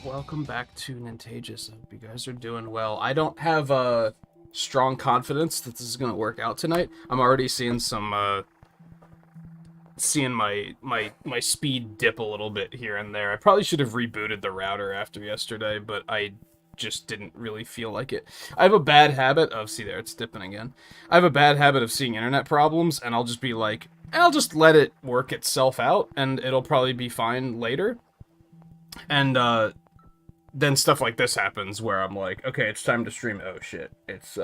welcome back to Nintagious. I hope you guys are doing well. I don't have strong confidence that this is gonna work out tonight. I'm already seeing seeing my speed dip a little bit here and there. I probably should have rebooted the router after yesterday, but I just didn't really feel like it. I have a bad habit of see there, it's dipping again. I have a bad habit of seeing internet problems, and I'll just be like, I'll just let it work itself out, and it'll probably be fine later. And then stuff like this happens where I'm like, okay, it's time to stream. Oh shit, it's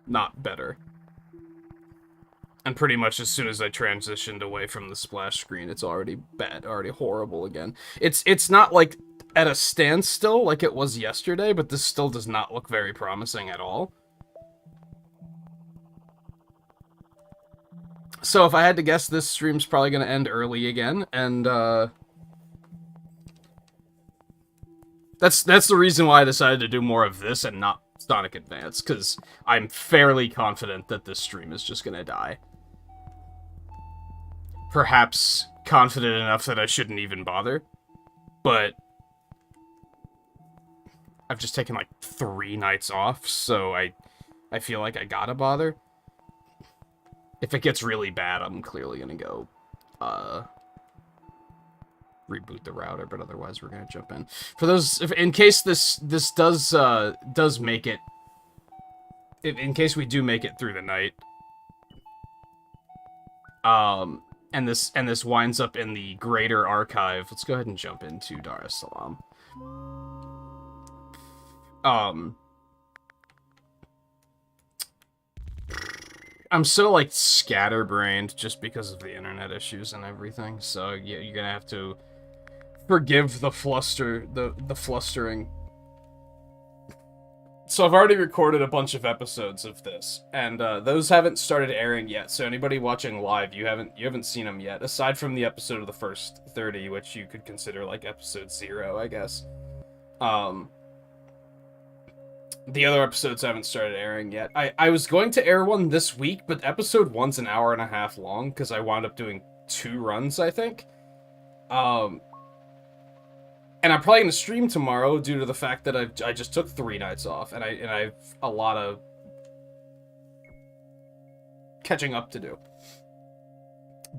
not better. And pretty much as soon as I transitioned away from the splash screen, it's already bad, already horrible again. It's not like at a standstill like it was yesterday, but this still does not look very promising at all. So if I had to guess, this stream's probably going to end early again, and that's the reason why I decided to do more of this and not Sonic Advance, because I'm fairly confident that this stream is just going to die. Perhaps confident enough that I shouldn't even bother, but I've just taken like 3 nights off, so I feel like I gotta bother. If it gets really bad, I'm clearly gonna go reboot the router, but otherwise we're gonna jump in. For those, in case this does make it, in case we do make it through the night, and this winds up in the greater archive. Let's go ahead and jump into Dar es Salaam. I'm so, like, scatterbrained just because of the internet issues and everything, so yeah, you're gonna have to forgive the flustering. So I've already recorded a bunch of episodes of this, and those haven't started airing yet, so anybody watching live, you haven't seen them yet, aside from the episode of the first 30, which you could consider, like, episode 0, I guess. The other episodes haven't started airing yet. I was going to air one this week, but episode 1's an hour and a half long, because I wound up doing 2 runs, I think. And I'm probably going to stream tomorrow due to the fact that I just took 3 nights off, and I have a lot of catching up to do.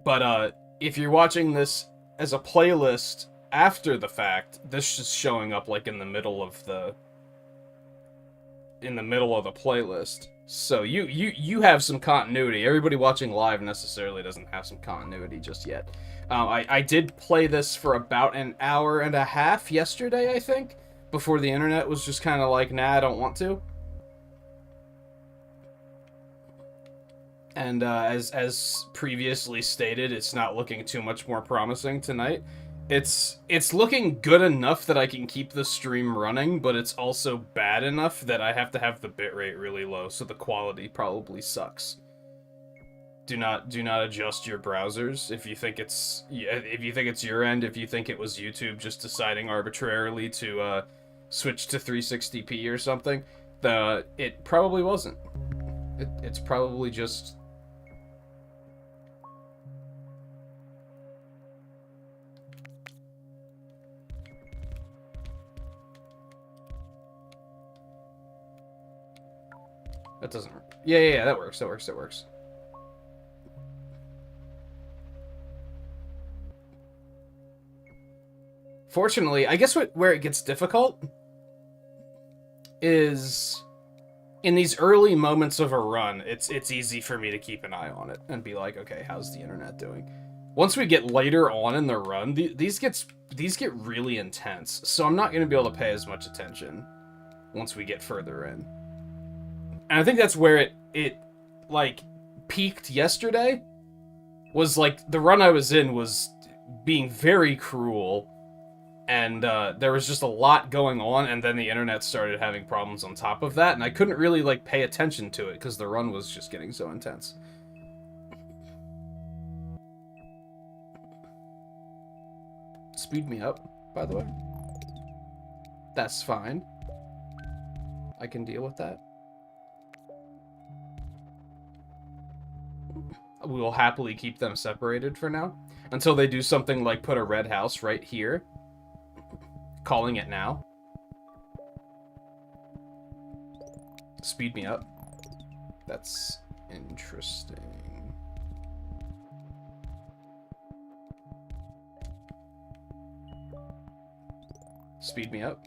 But if you're watching this as a playlist after the fact, this is showing up like in the middle of the playlist. So you have some continuity. Everybody watching live necessarily doesn't have some continuity just yet. I did play this for about an hour and a half yesterday, I think, before the internet was just kind of like, nah, I don't want to. And as previously stated, it's not looking too much more promising tonight. It's looking good enough that I can keep the stream running, but it's also bad enough that I have to have the bitrate really low, so the quality probably sucks. Do not adjust your browsers if you think it's your end. If you think it was YouTube just deciding arbitrarily to switch to 360p or something, it probably wasn't. It's probably just. That doesn't work. Yeah, that works. Fortunately, I guess where it gets difficult is in these early moments of a run, it's easy for me to keep an eye on it and be like, okay, how's the internet doing? Once we get later on in the run, these get really intense, so I'm not going to be able to pay as much attention once we get further in. And I think that's where it like peaked yesterday. Was like the run I was in was being very cruel, and there was just a lot going on, and then the internet started having problems on top of that, and I couldn't really like pay attention to it because the run was just getting so intense. Speed me up, by the way. That's fine. I can deal with that. We will happily keep them separated for now until they do something like put a red house right here Calling it now. Speed me up. That's interesting. Speed me up.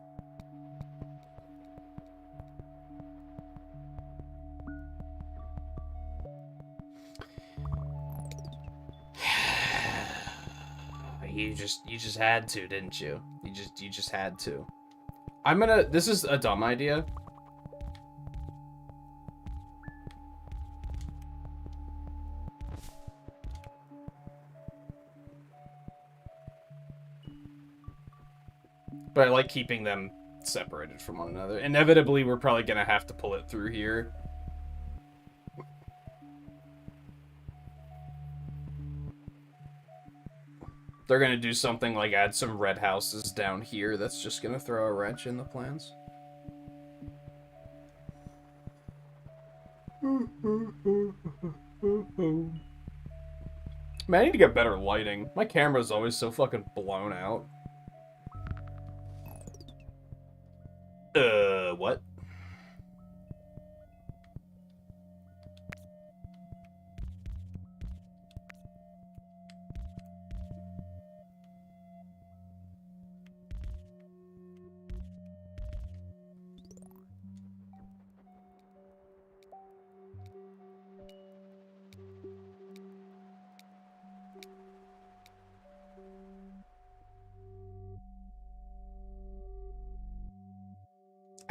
You just had to, didn't you? You just had to. This is a dumb idea. But I like keeping them separated from one another. Inevitably, we're probably gonna have to pull it through here. They're gonna do something like add some red houses down here. That's just gonna throw a wrench in the plans. Man, I need to get better lighting. My camera's always so fucking blown out. What?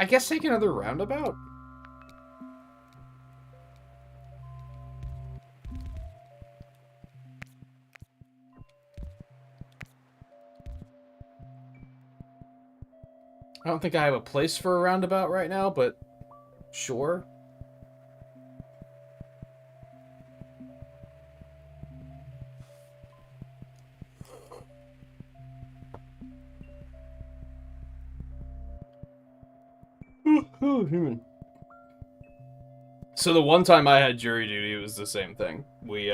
I guess take another roundabout? I don't think I have a place for a roundabout right now, but sure. So the one time I had jury duty, it was the same thing. We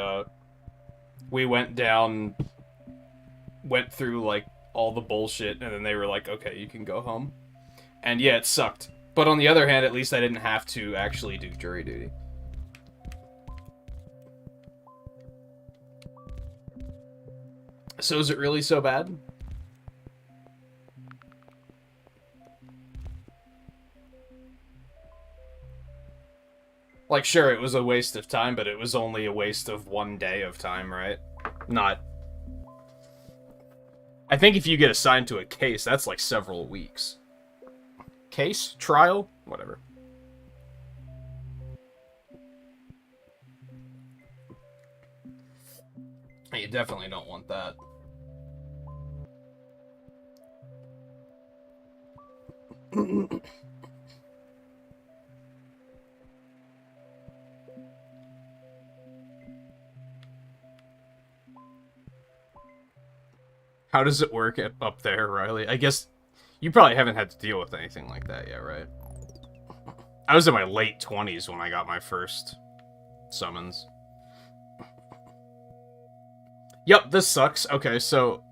went down, went through like all the bullshit, and then they were like, okay, you can go home. And yeah, it sucked. But on the other hand, at least I didn't have to actually do jury duty. So is it really so bad? Like, sure, it was a waste of time, but it was only a waste of 1 day of time, right? Not... I think if you get assigned to a case, that's like several weeks. Case? Trial? Whatever. You definitely don't want that. How does it work up there, Riley? I guess you probably haven't had to deal with anything like that yet, right? I was in my late 20s when I got my first summons. Yep, this sucks. Okay, so...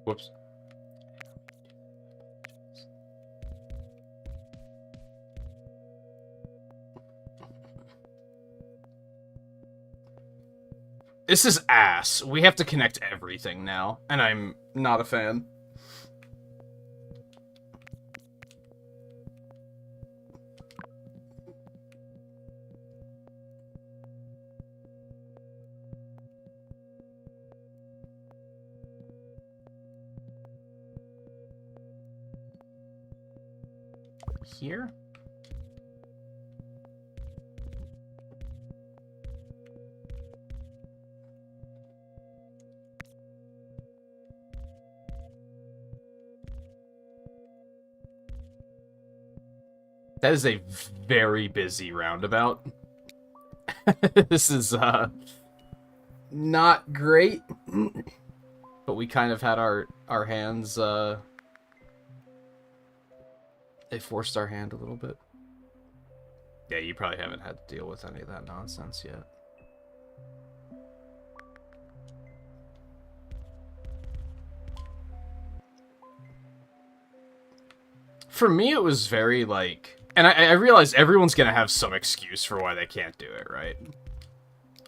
Whoops. This is ass. We have to connect everything now, and I'm not a fan. Here? That is a very busy roundabout. This is, not great. But we kind of had our hands, they forced our hand a little bit. Yeah, you probably haven't had to deal with any of that nonsense yet. For me, it was very, like... And I realize everyone's gonna have some excuse for why they can't do it, right?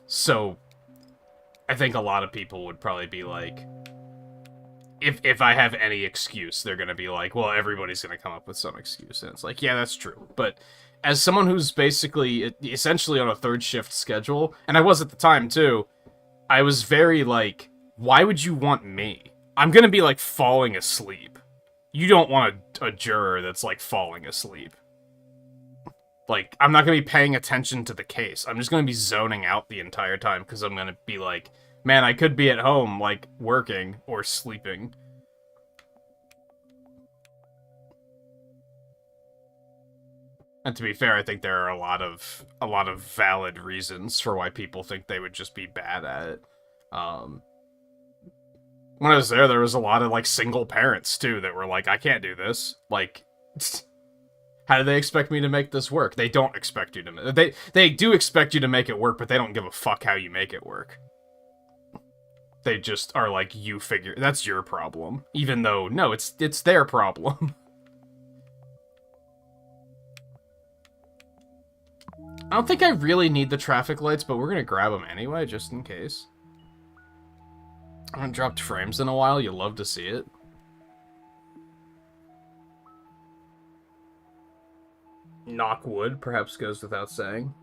So, I think a lot of people would probably be like... If I have any excuse, they're gonna be like, well, everybody's gonna come up with some excuse. And it's like, yeah, that's true. But as someone who's basically, essentially on a third shift schedule, and I was at the time too, I was very like, why would you want me? I'm gonna be like falling asleep. You don't want a juror that's like falling asleep. Like, I'm not gonna be paying attention to the case. I'm just gonna be zoning out the entire time because I'm gonna be like, man, I could be at home, like, working or sleeping. And to be fair, I think there are a lot of valid reasons for why people think they would just be bad at it. When I was there was a lot of, like, single parents, too, that were like, I can't do this. Like, how do they expect me to make this work? They don't expect you to... They do expect you to make it work, but they don't give a fuck how you make it work. They just are like, you figure... That's your problem. Even though, no, it's their problem. I don't think I really need the traffic lights, but we're gonna grab them anyway, just in case. I haven't dropped frames in a while. You'll love to see it. Knock wood, perhaps goes without saying.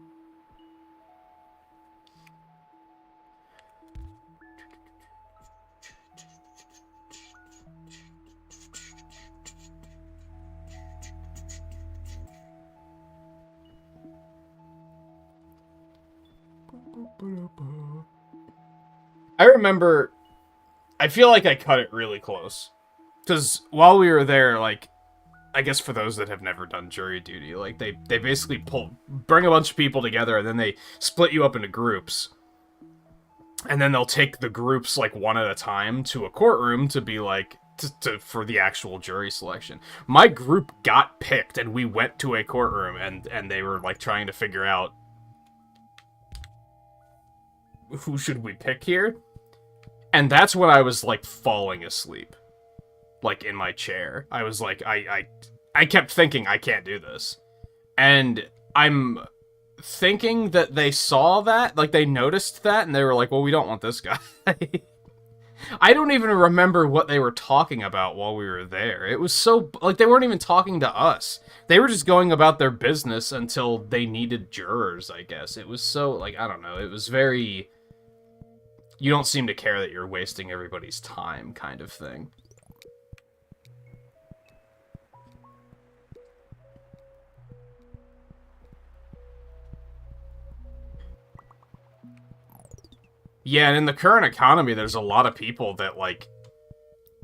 I remember, I feel like I cut it really close. Because while we were there, like, I guess for those that have never done jury duty, like, they basically bring a bunch of people together, and then they split you up into groups. And then they'll take the groups, like, one at a time to a courtroom to be, like, for the actual jury selection. My group got picked, and we went to a courtroom, and they were, like, trying to figure out who should we pick here? And that's when I was, like, falling asleep. Like, in my chair. I was like, I kept thinking, I can't do this. And I'm thinking that they saw that, like, they noticed that, and they were like, well, we don't want this guy. I don't even remember what they were talking about while we were there. It was so, like, they weren't even talking to us. They were just going about their business until they needed jurors, I guess. It was so, like, I don't know, it was very... You don't seem to care that you're wasting everybody's time, kind of thing. Yeah, and in the current economy, there's a lot of people that, like,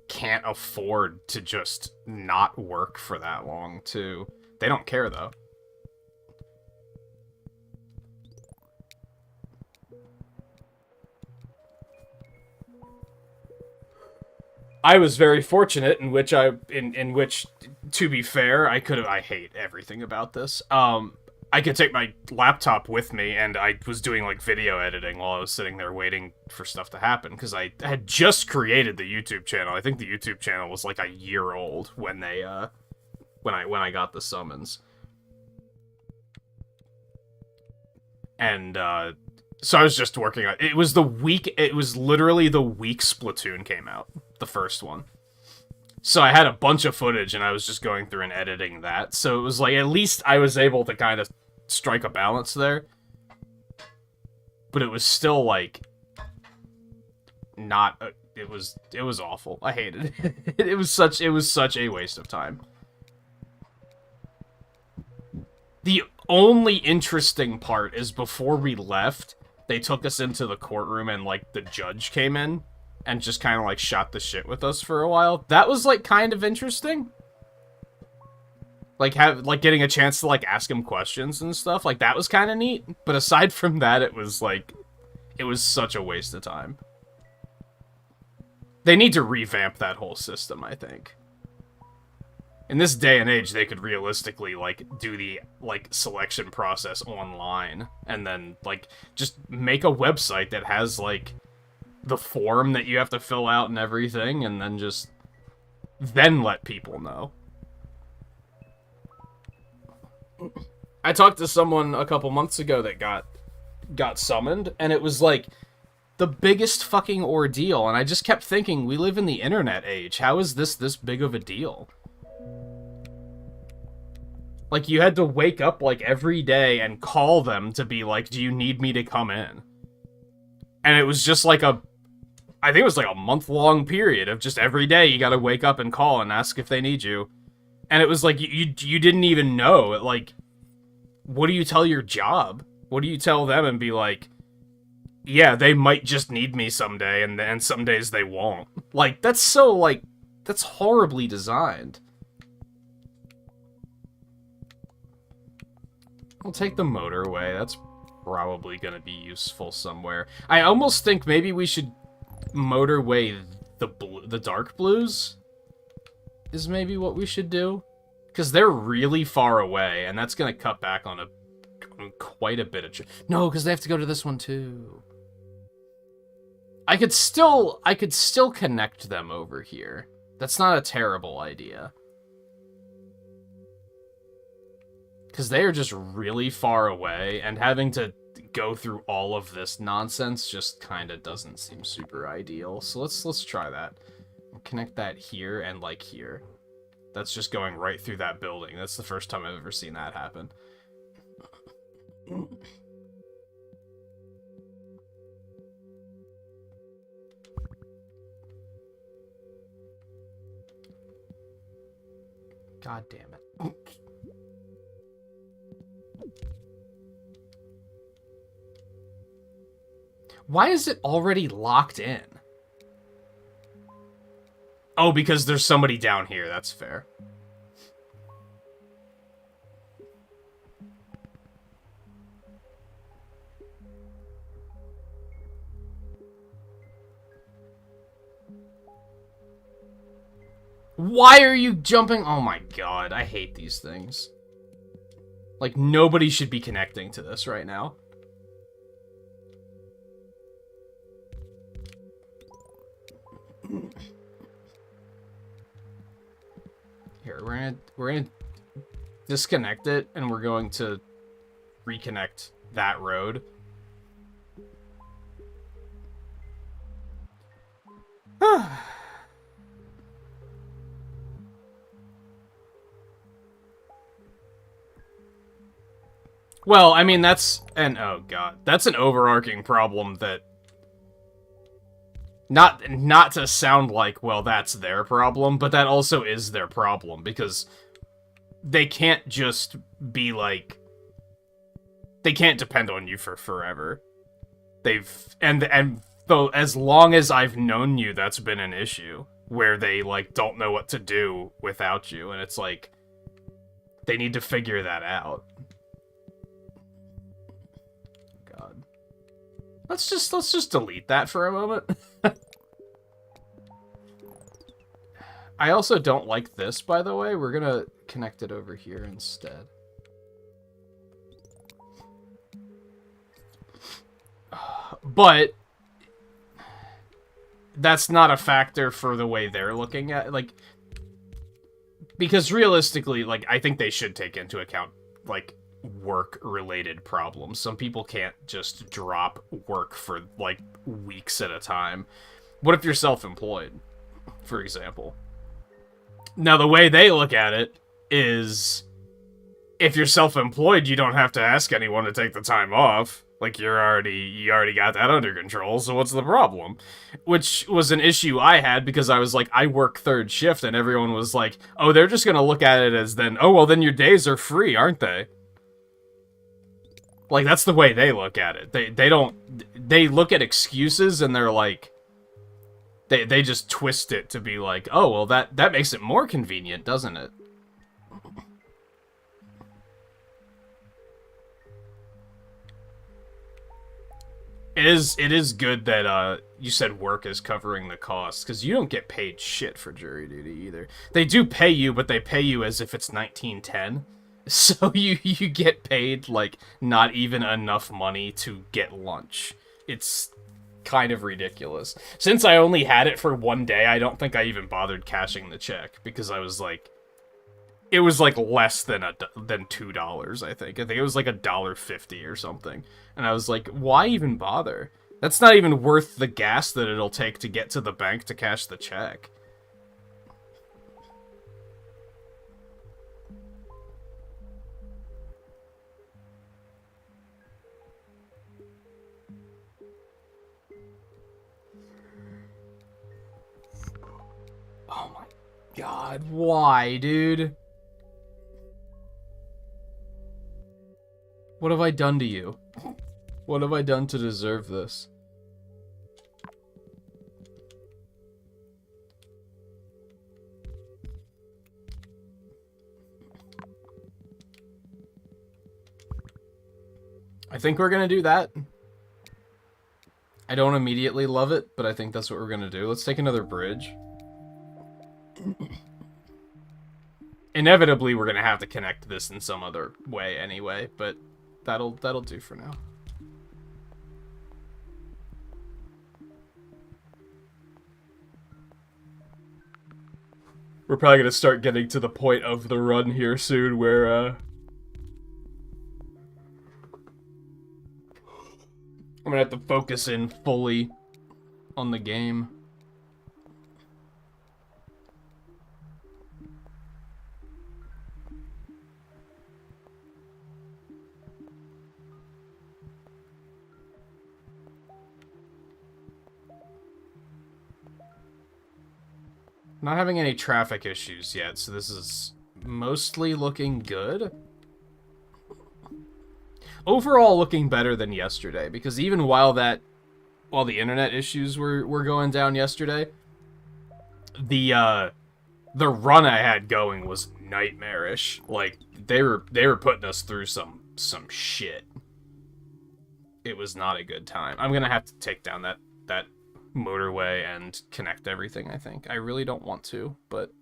can't afford to just not work for that long, too. They don't care, though. I was very fortunate in which, to be fair, I hate everything about this. I could take my laptop with me, and I was doing, like, video editing while I was sitting there waiting for stuff to happen, because I had just created the YouTube channel. I think the YouTube channel was, like, a year old when they, when I got the summons. And, so I was just working on it. It was literally the week Splatoon came out. The first one. So I had a bunch of footage, and I was just going through and editing that. So it was like, at least I was able to kind of strike a balance there. But it was still, like, not... it was awful. I hated it. It was such a waste of time. The only interesting part is before we left, they took us into the courtroom, and, like, the judge came in and just kind of, like, shot the shit with us for a while. That was, like, kind of interesting. Like getting a chance to like ask him questions and stuff. Like that was kind of neat. But aside from that, it was like it was such a waste of time. They need to revamp that whole system, I think. In this day and age, they could realistically, like, do the, like, selection process online. And then, like, just make a website that has, like, the form that you have to fill out and everything. And then just... then let people know. I talked to someone a couple months ago that got summoned. And it was, like, the biggest fucking ordeal. And I just kept thinking, we live in the internet age. How is this big of a deal? Like, you had to wake up, like, every day and call them to be like, do you need me to come in? And it was just like I think it was like a month-long period of just every day you gotta wake up and call and ask if they need you. And it was like, you didn't even know. Like, what do you tell your job? What do you tell them and be like, yeah, they might just need me someday, and then some days they won't. Like, that's so, like, that's horribly designed. I'll take the motorway. That's probably gonna be useful somewhere. I almost think maybe we should motorway the dark blues is maybe what we should do, because they're really far away, and that's gonna cut back on quite a bit of. No, because they have to go to this one too. I could still connect them over here. That's not a terrible idea. Because they are just really far away, and having to go through all of this nonsense just kind of doesn't seem super ideal. So let's try that. Connect that here and, like, here. That's just going right through that building. That's the first time I've ever seen that happen. God damn it. Why is it already locked in? Oh, because there's somebody down here. That's fair. Why are you jumping? Oh my god, I hate these things. Like, nobody should be connecting to this right now. Here, we're gonna disconnect it, and we're going to reconnect that road. Well, I mean, that's an oh god, that's an overarching problem that not to sound like, well, that's their problem, but that also is their problem, because they can't just be like, they can't depend on you for forever. And though, as long as I've known you, that's been an issue, where they, like, don't know what to do without you, and it's like, they need to figure that out. God. Let's just delete that for a moment. I also don't like this, by the way. We're gonna connect it over here instead. But that's not a factor for the way they're looking at it. Like, because realistically, like, I think they should take into account, like, work-related problems. Some people can't just drop work for, like, weeks at a time. What if you're self-employed, for example? Now, the way they look at it is, if you're self-employed, you don't have to ask anyone to take the time off. Like, you already got that under control, so what's the problem? Which was an issue I had, because I was like, I work third shift, and everyone was like, oh, they're just gonna look at it as then, oh, well, then your days are free, aren't they? Like, that's the way they look at it. They look at excuses, and they're like, They just twist it to be like, oh, well, that makes it more convenient, doesn't it? It is good that you said work is covering the cost, because you don't get paid shit for jury duty either. They do pay you, but they pay you as if it's 1910. So you get paid like not even enough money to get lunch. It's kind of ridiculous. Since I only had it for one day, I don't think I even bothered cashing the check, because I was like, it was like less than $2, I think. I think it was like $1.50 or something. And I was like, why even bother? That's not even worth the gas that it'll take to get to the bank to cash the check. Oh my god, why, dude? What have I done to you? What have I done to deserve this? I think we're gonna do that. I don't immediately love it, but I think that's what we're gonna do. Let's take another bridge. Inevitably, we're gonna have to connect this in some other way anyway, but that'll do for now. We're probably gonna start getting to the point of the run here soon where I'm gonna have to focus in fully on the game. Not having any traffic issues yet, so this is mostly looking good. Overall looking better than yesterday, because even while the internet issues were going down yesterday, the run I had going was nightmarish. Like they were putting us through some shit. It was not a good time. I'm gonna have to take down that motorway and connect everything, I think. I really don't want to, but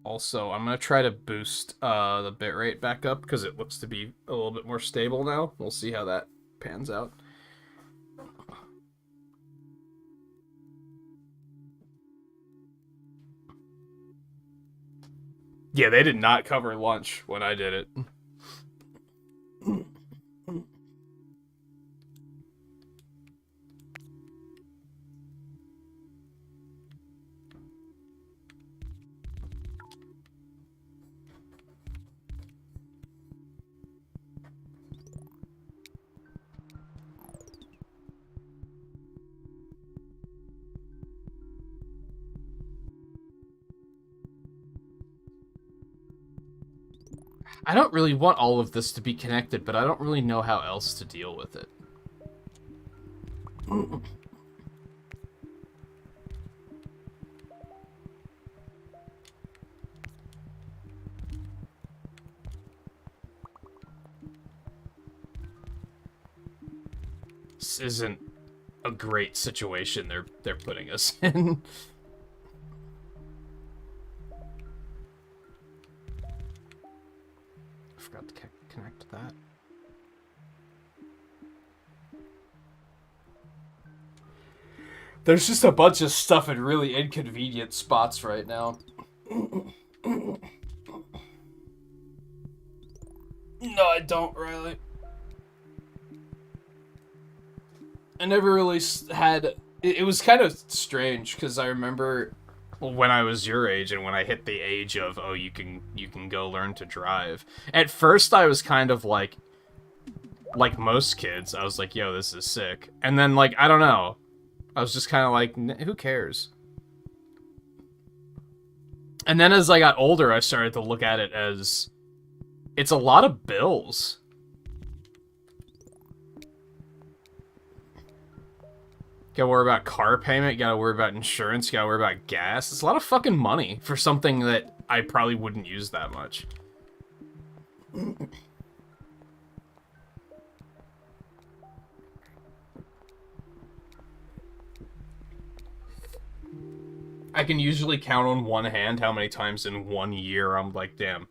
also I'm gonna try to boost the bitrate back up, because it looks to be a little bit more stable now. We'll see how that pans out. Yeah, they did not cover lunch when I did it. I don't really want all of this to be connected, but I don't really know how else to deal with it. This isn't a great situation they're putting us in. I forgot to connect that. There's just a bunch of stuff in really inconvenient spots right now. No, I don't really. I never really had... It was kind of strange, because I remember when I was your age and when I hit the age of, oh, you can go learn to drive. At first, I was kind of like most kids, I was like, yo, this is sick. And then, like, I don't know. I was just kind of like, who cares? And then as I got older, I started to look at it as, it's a lot of bills. Gotta worry about car payment, gotta worry about insurance, gotta worry about gas. It's a lot of fucking money for something that I probably wouldn't use that much. I can usually count on one hand how many times in 1 year I'm like, damn.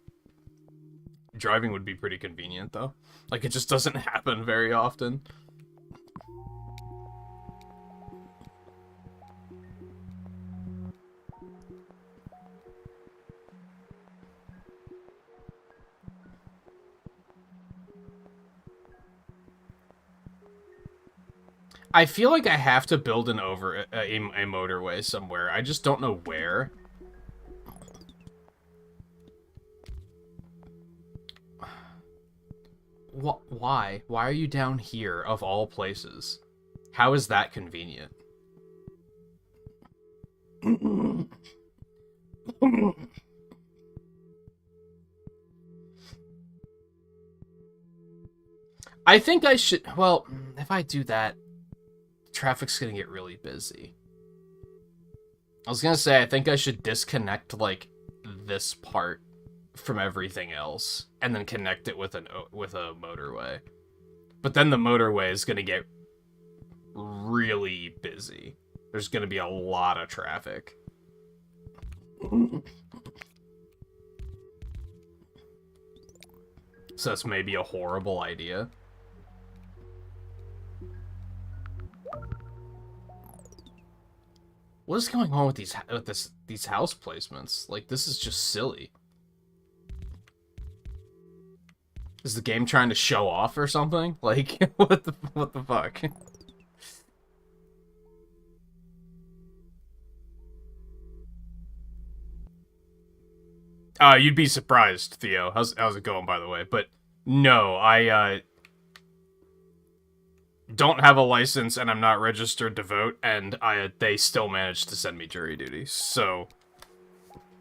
Driving would be pretty convenient, though. Like, it just doesn't happen very often. I feel like I have to build a motorway somewhere. I just don't know where. Why? Why are you down here, of all places? How is that convenient? I think I should... Well, if I do that, traffic's gonna get really busy. I was gonna say, I think I should disconnect, like, this part from everything else, and then connect it with a motorway. But then the motorway is gonna get really busy. There's gonna be a lot of traffic. So that's maybe a horrible idea. What is going on with these house placements? Like, this is just silly. Is the game trying to show off or something? Like, what the fuck? You'd be surprised, Theo. How's it going, by the way? But no, I don't have a license and I'm not registered to vote, and they still managed to send me jury duty. So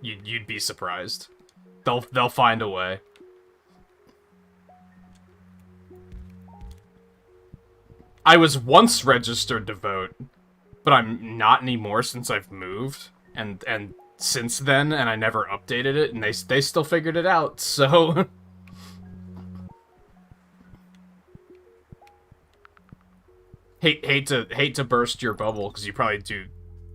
you'd be surprised. They'll find a way. I was once registered to vote, but I'm not anymore since I've moved, and since then, and I never updated it, and they still figured it out, so... hate to burst your bubble, because you probably do...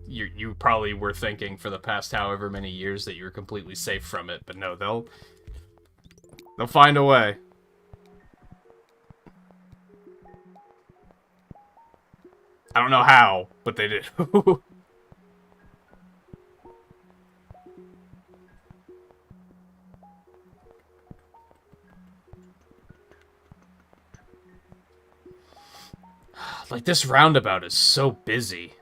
You probably were thinking for the past however many years that you were completely safe from it, but no, they'll find a way. I don't know how, but they did. Like, this roundabout is so busy.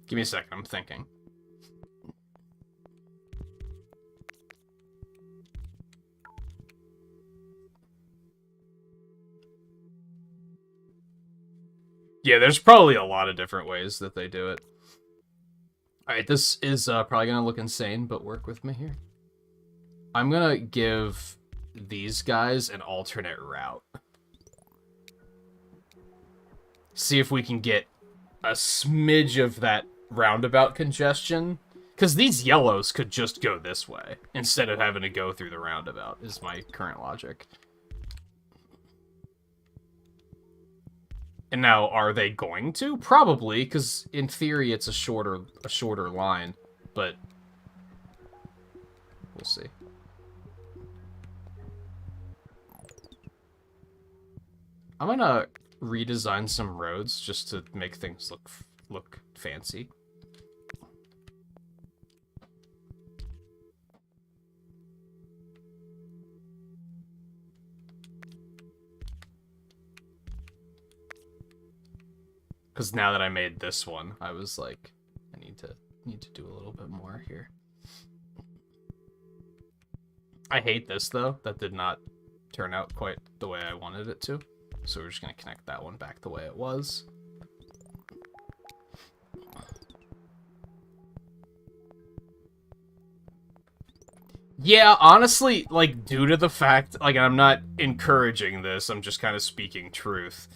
Give me a second, I'm thinking. Yeah, there's probably a lot of different ways that they do it. Alright, this is probably gonna look insane, but work with me here. I'm gonna give these guys an alternate route. See if we can get a smidge of that roundabout congestion. Because these yellows could just go this way, instead of having to go through the roundabout, is my current logic. And now, are they going to? Probably, because in theory it's a shorter line, but we'll see. I'm gonna redesign some roads just to make things look fancy. Because now that I made this one, I was like, I need to do a little bit more here. I hate this, though. That did not turn out quite the way I wanted it to. So we're just going to connect that one back the way it was. Yeah, honestly, like, due to the fact, like, I'm not encouraging this, I'm just kind of speaking truth.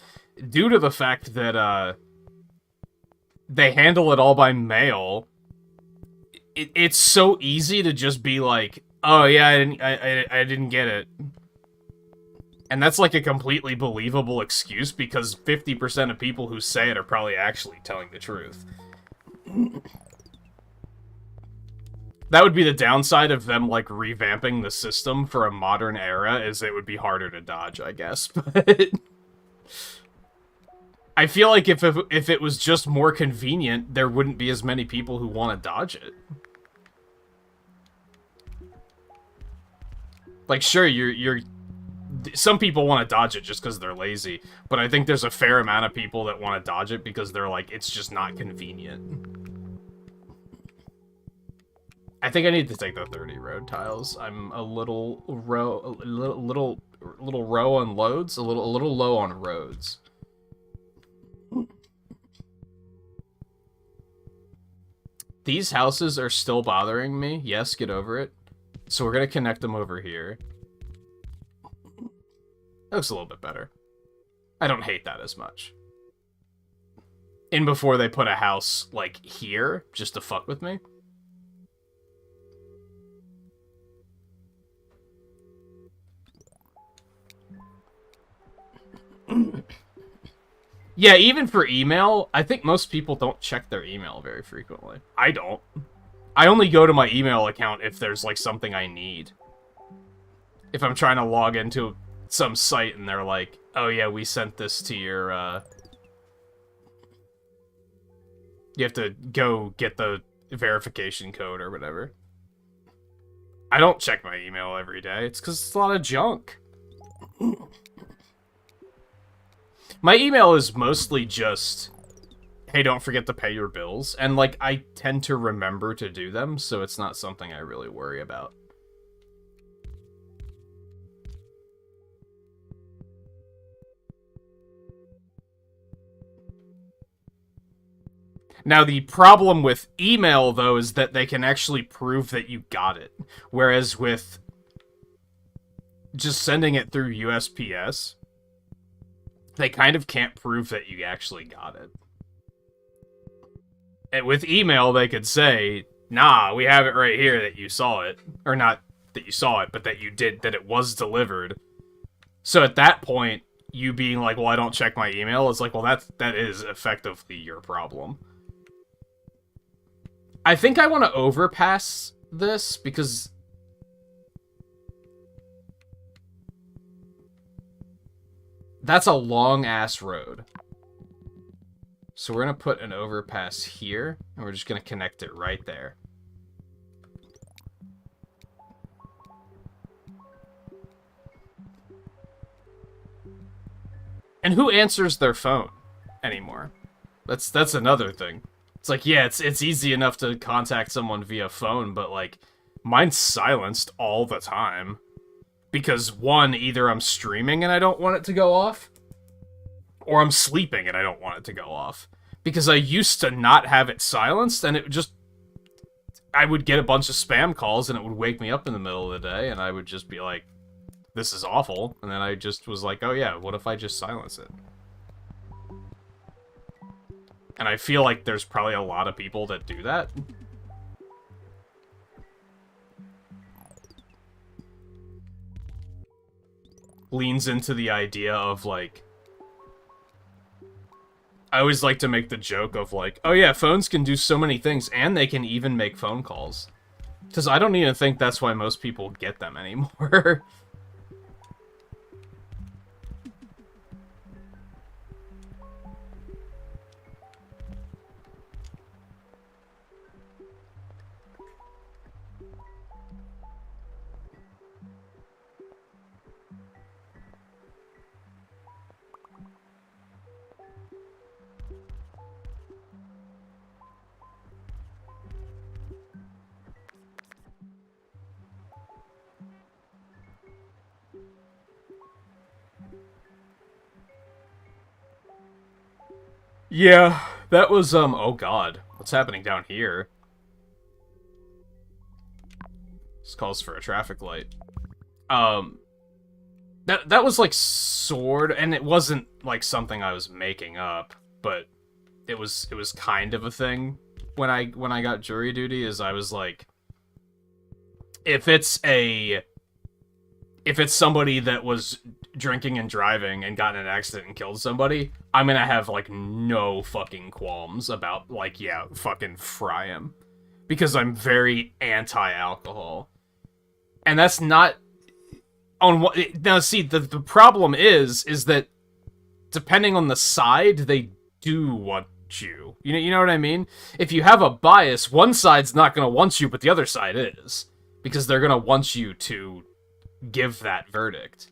Due to the fact that, they handle it all by mail, it's so easy to just be like, oh yeah, I didn't get it. And that's like a completely believable excuse because 50% of people who say it are probably actually telling the truth. That would be the downside of them, like, revamping the system for a modern era, is it would be harder to dodge, I guess. But I feel like if it was just more convenient, there wouldn't be as many people who want to dodge it. Like, sure, some people want to dodge it just because they're lazy, but I think there's a fair amount of people that want to dodge it because they're like, it's just not convenient. I think I need to take the 30 road tiles. I'm a little low on loads, a little low on roads. These houses are still bothering me. Yes, get over it. So we're gonna connect them over here. That looks a little bit better. I don't hate that as much. And before they put a house, like, here, just to fuck with me. Yeah, even for email, I think most people don't check their email very frequently. I don't. I only go to my email account if there's, like, something I need. If I'm trying to log into some site and they're like, oh yeah, we sent this to your, you have to go get the verification code or whatever. I don't check my email every day. It's because it's a lot of junk. My email is mostly just, hey, don't forget to pay your bills. And, like, I tend to remember to do them, so it's not something I really worry about. Now, the problem with email, though, is that they can actually prove that you got it. Whereas with just sending it through USPS, they kind of can't prove that you actually got it. And with email, they could say, nah, we have it right here that you saw it. Or not that you saw it, but that you did, that it was delivered. So at that point, you being like, well, I don't check my email, it's like, well, that is effectively your problem. I think I want to overpass this, because that's a long-ass road. So we're going to put an overpass here, and we're just going to connect it right there. And who answers their phone anymore? That's another thing. It's like, yeah, it's easy enough to contact someone via phone, but, like, mine's silenced all the time. Because, one, either I'm streaming and I don't want it to go off, or I'm sleeping and I don't want it to go off. Because I used to not have it silenced, and it just... I would get a bunch of spam calls, and it would wake me up in the middle of the day, and I would just be like, this is awful. And then I just was like, oh yeah, what if I just silence it? And I feel like there's probably a lot of people that do that. Leans into the idea of, like... I always like to make the joke of, like, oh yeah, phones can do so many things, and they can even make phone calls. Because I don't even think that's why most people get them anymore. Yeah, that was, oh god. What's happening down here? This calls for a traffic light. That was, like, sort of, and it wasn't, like, something I was making up, but it was kind of a thing. when I got jury duty is I was like, if it's somebody that was drinking and driving and got in an accident and killed somebody, I'm gonna have, like, no fucking qualms about, like, yeah, fucking fry him. Because I'm very anti-alcohol. And that's not... on what... Now, see, the problem is that depending on the side, they do want you. You know what I mean? If you have a bias, one side's not gonna want you, but the other side is. Because they're gonna want you to give that verdict.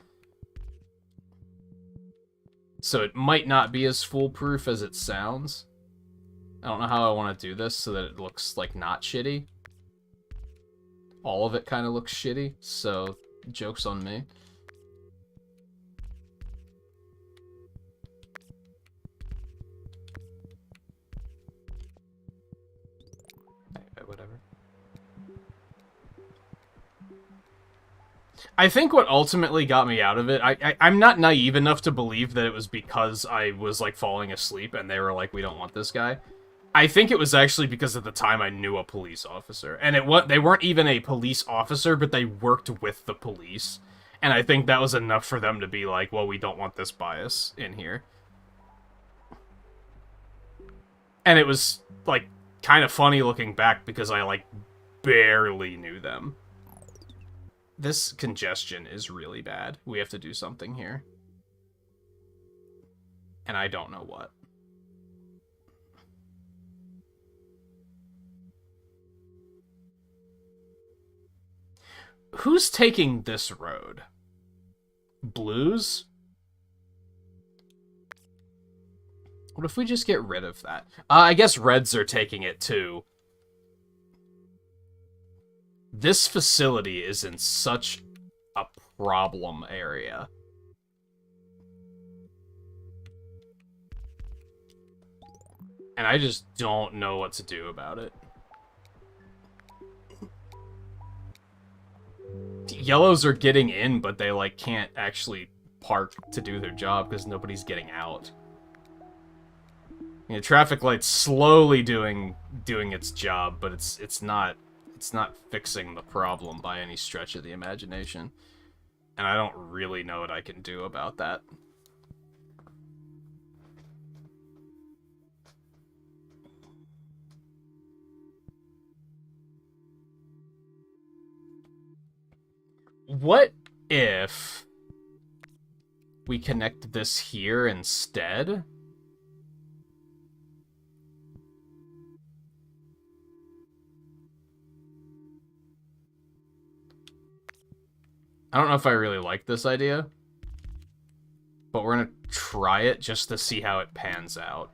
So it might not be as foolproof as it sounds. I don't know how I want to do this so that it looks, like, not shitty. All of it kind of looks shitty, so joke's on me. Whatever. I think what ultimately got me out of it, I'm not naive enough to believe that it was because I was, like, falling asleep and they were like, we don't want this guy. I think it was actually because at the time I knew a police officer. And they weren't even a police officer, but they worked with the police. And I think that was enough for them to be like, well, we don't want this bias in here. And it was, like, kind of funny looking back because I, like, barely knew them. This congestion is really bad. We have to do something here. And I don't know what. Who's taking this road? Blues? What if we just get rid of that? I guess reds are taking it too. This facility is in such a problem area. And I just don't know what to do about it. Yellows are getting in, but they, like, can't actually park to do their job because nobody's getting out. You know, traffic light's slowly doing its job, but it's not fixing the problem by any stretch of the imagination. And I don't really know what I can do about that. What if we connect this here instead? I don't know if I really like this idea, but we're gonna try it just to see how it pans out.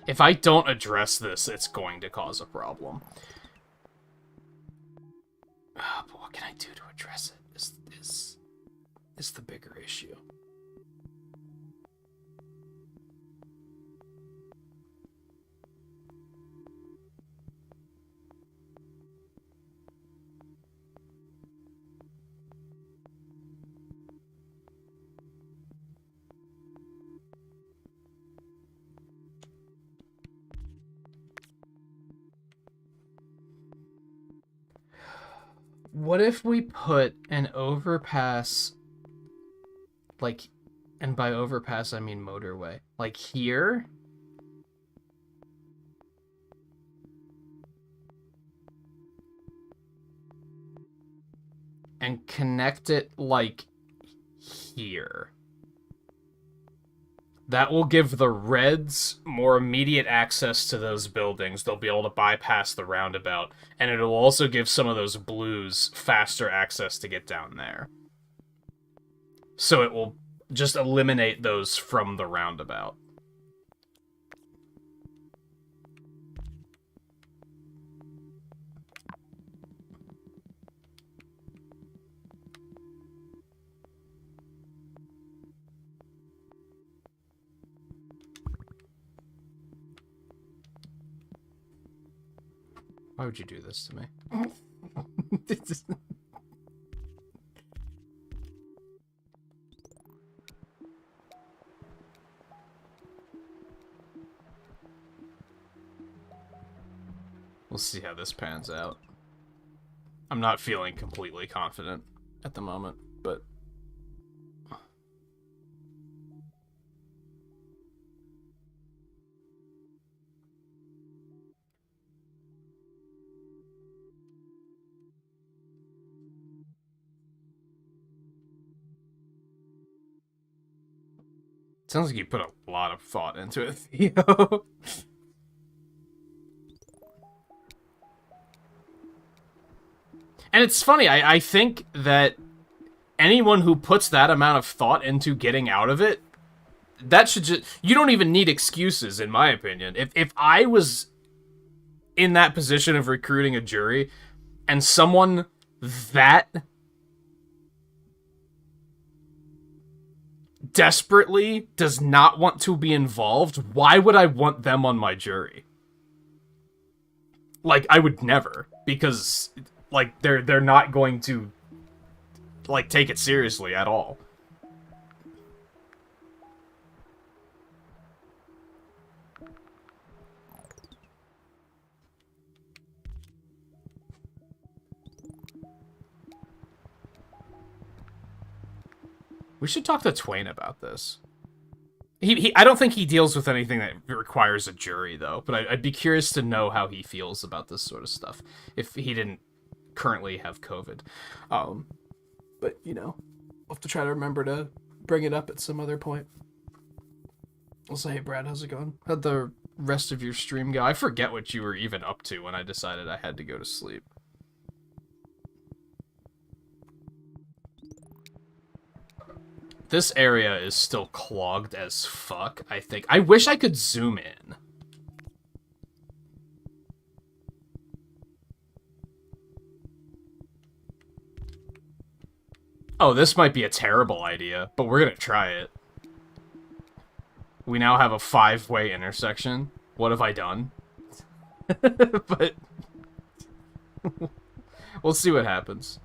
If I don't address this, it's going to cause a problem. But what can I do to address it is the bigger issue. What if we put an overpass, like, and by overpass I mean motorway, like here? And connect it, like, here. That will give the reds more immediate access to those buildings. They'll be able to bypass the roundabout. And it'll also give some of those blues faster access to get down there. So it will just eliminate those from the roundabout. Why would you do this to me? We'll see how this pans out. I'm not feeling completely confident at the moment, but... Sounds like you put a lot of thought into it, Theo. And it's funny, I think that anyone who puts that amount of thought into getting out of it, that should just... You don't even need excuses, in my opinion. If I was in that position of recruiting a jury, and someone that desperately does not want to be involved, why would I want them on my jury? Like, I would never, because, like, they're not going to, like, take it seriously at all. We should talk to Twain about this. I don't think he deals with anything that requires a jury, though, but I'd be curious to know how he feels about this sort of stuff, if he didn't currently have COVID. But, you know, I'll have to try to remember to bring it up at some other point. I'll say, hey, Brad, how's it going? How'd the rest of your stream go? I forget what you were even up to when I decided I had to go to sleep. This area is still clogged as fuck, I think. I wish I could zoom in. Oh, this might be a terrible idea, but we're gonna try it. We now have a 5-way intersection. What have I done? But... we'll see what happens.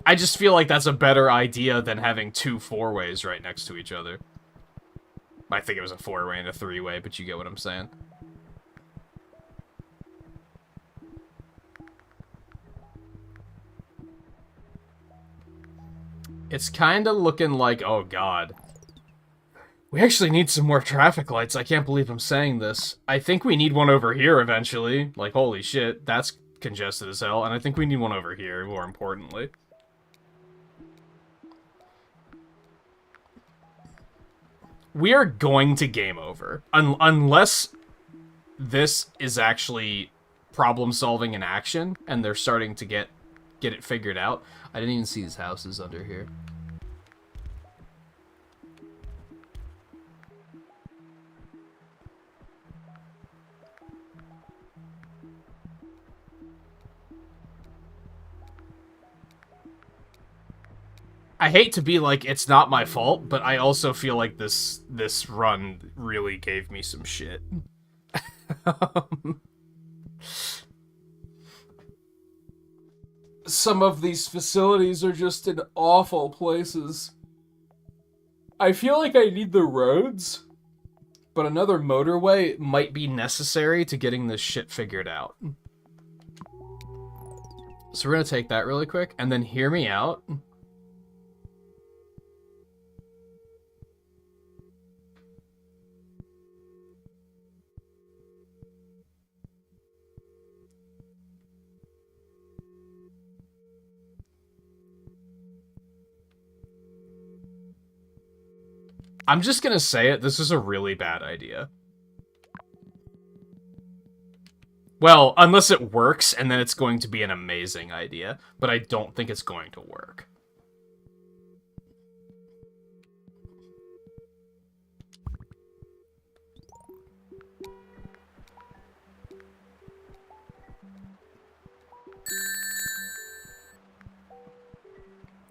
I just feel like that's a better idea than having 2 4-ways right next to each other. I think it was a 4-way and a 3-way, but you get what I'm saying. It's kind of looking like, oh god. We actually need some more traffic lights. I can't believe I'm saying this. I think we need one over here eventually. Like, holy shit, that's congested as hell. And I think we need one over here, more importantly. We are going to game over. Unless this is actually problem solving in action, and they're starting to get it figured out. I didn't even see these houses under here. I hate to be like, it's not my fault, but I also feel like this run really gave me some shit. Some of these facilities are just in awful places. I feel like I need the roads, but another motorway might be necessary to getting this shit figured out. So we're gonna take that really quick, and then hear me out. I'm just gonna say it, this is a really bad idea. Well, unless it works, and then it's going to be an amazing idea, but I don't think it's going to work.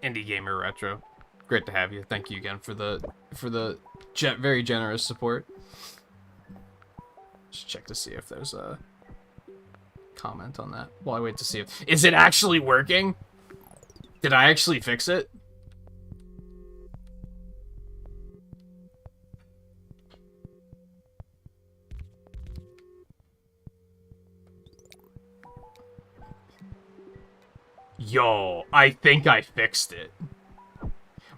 Indie Gamer Retro. Great to have you. Thank you again for the very generous support. Just check to see if there's a comment on that while I wait to see if... Is it actually working? Did I actually fix it? Yo, I think I fixed it.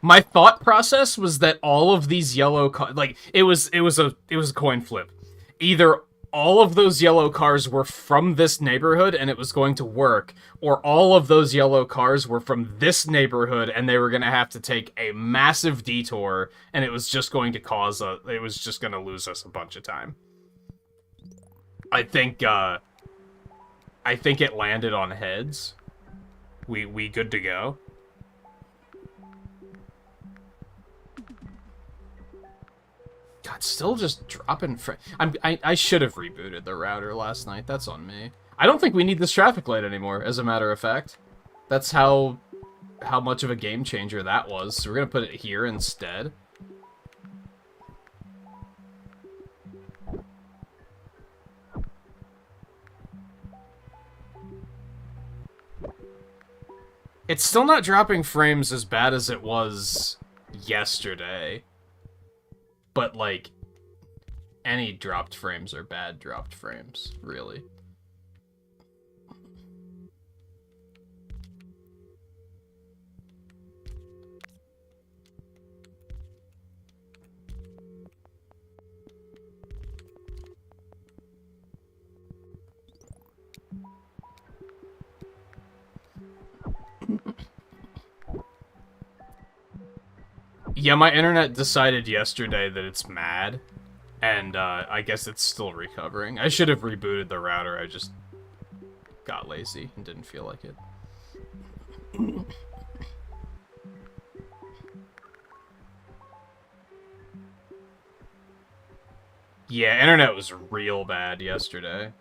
My thought process was that all of these yellow cars, like, it was a coin flip. Either all of those yellow cars were from this neighborhood and it was going to work, or all of those yellow cars were from this neighborhood and they were going to have to take a massive detour and it was just going to cause it was just going to lose us a bunch of time. I think it landed on heads. We good to go? God, still just dropping I should have rebooted the router last night. That's on me. I don't think we need this traffic light anymore, as a matter of fact. That's how much of a game changer that was. So we're gonna put it here instead. It's still not dropping frames as bad as it was yesterday. But, like, any dropped frames are bad dropped frames, really. Yeah, my internet decided yesterday that it's mad, and I guess it's still recovering. I should have rebooted the router, I just got lazy and didn't feel like it. Yeah, internet was real bad yesterday.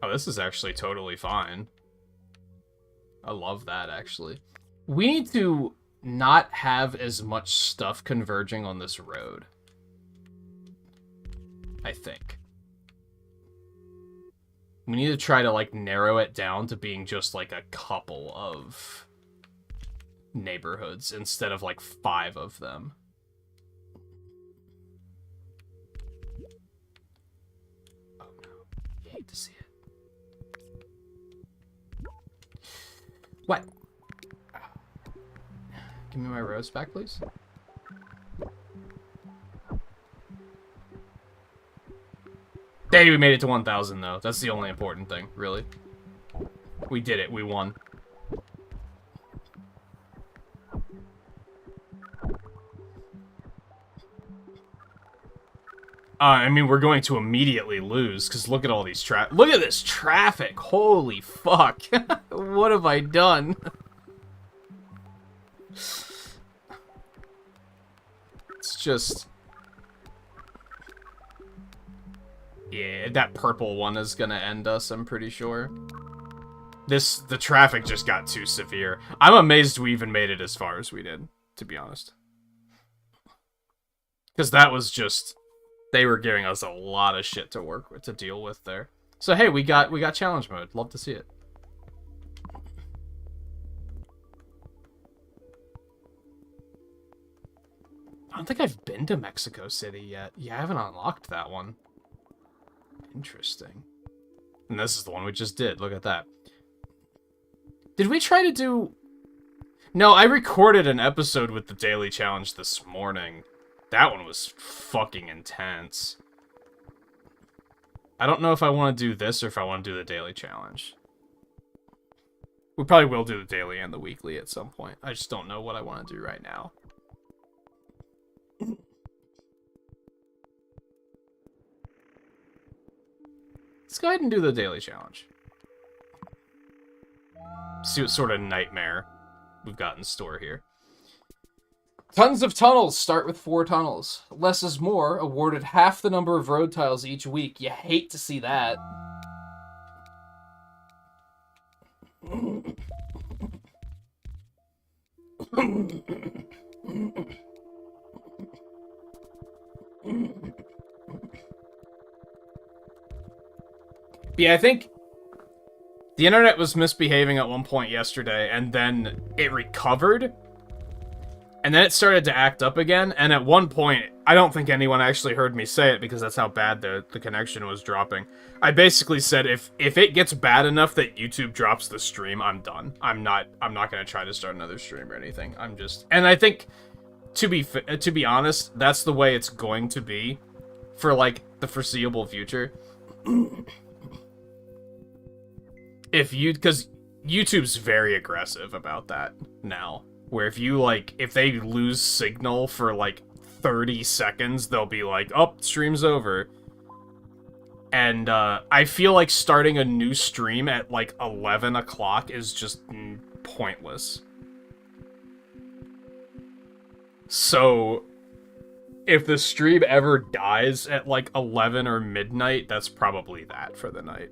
Oh, this is actually totally fine. I love that, actually. We need to not have as much stuff converging on this road. I think. We need to try to, like, narrow it down to being just, like, a couple of neighborhoods instead of, like, 5 of them. Oh, no. You hate to see it. What? Give me my rose back, please. Hey, we made it to 1,000, though. That's the only important thing, really. We did it. We won. I mean, we're going to immediately lose, because look at all these look at this traffic! Holy fuck! What have I done? It's just... Yeah, that purple one is gonna end us, I'm pretty sure. The traffic just got too severe. I'm amazed we even made it as far as we did, to be honest. Because that was just... They were giving us a lot of shit to work with, to deal with there. So hey, we got challenge mode. Love to see it. I don't think I've been to Mexico City yet. Yeah, I haven't unlocked that one. Interesting. And this is the one we just did. Look at that. Did we try to do... No, I recorded an episode with the daily challenge this morning. That one was fucking intense. I don't know if I want to do this or if I want to do the daily challenge. We probably will do the daily and the weekly at some point. I just don't know what I want to do right now. Let's go ahead and do the daily challenge. See what sort of nightmare we've got in store here. Tons of tunnels. Start with 4 tunnels. Less is more. Awarded half the number of road tiles each week. You hate to see that. Yeah, I think the internet was misbehaving at one point yesterday, and then it recovered, and then it started to act up again, and at one point, I don't think anyone actually heard me say it because that's how bad the connection was dropping. I basically said if it gets bad enough that YouTube drops the stream, I'm done. I'm not gonna try to start another stream or anything. I'm just... And I think, to be honest, that's the way it's going to be for, like, the foreseeable future. Because YouTube's very aggressive about that now. Where if you, like, if they lose signal for, like, 30 seconds, they'll be like, oh, stream's over. And, I feel like starting a new stream at, like, 11 o'clock is just pointless. So, if the stream ever dies at, like, 11 or midnight, that's probably that for the night.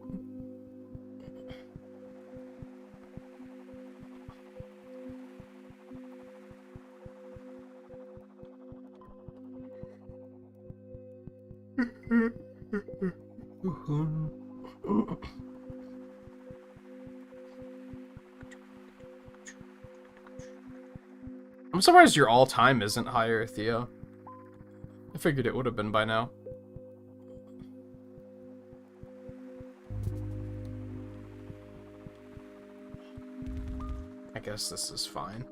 I'm surprised your all-time isn't higher, Theo. I figured it would have been by now. I guess this is fine.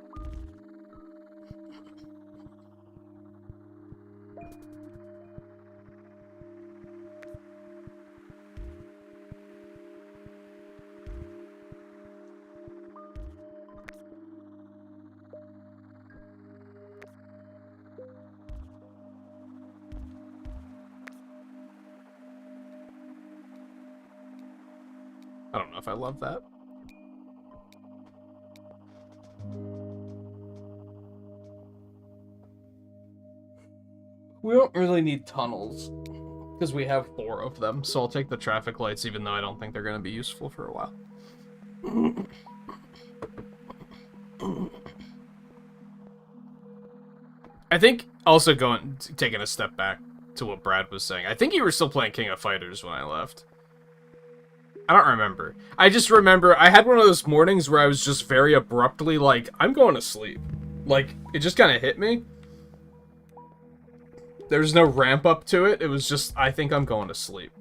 I don't know if I love that. We don't really need tunnels, because we have 4 of them, so I'll take the traffic lights even though I don't think they're going to be useful for a while. I think, also taking a step back to what Brad was saying, I think you were still playing King of Fighters when I left. I don't remember. I just remember I had one of those mornings where I was just very abruptly like, I'm going to sleep. Like, it just kind of hit me. There was no ramp up to it. It was just, I think I'm going to sleep.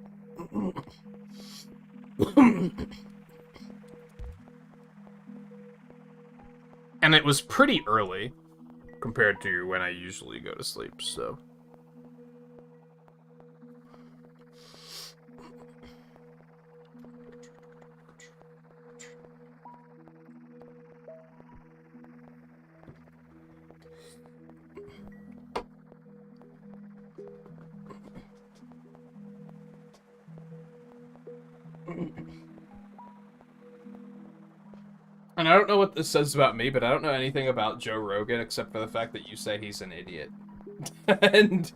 And it was pretty early compared to when I usually go to sleep, so... And I don't know what this says about me, but I don't know anything about Joe Rogan except for the fact that you say he's an idiot. And...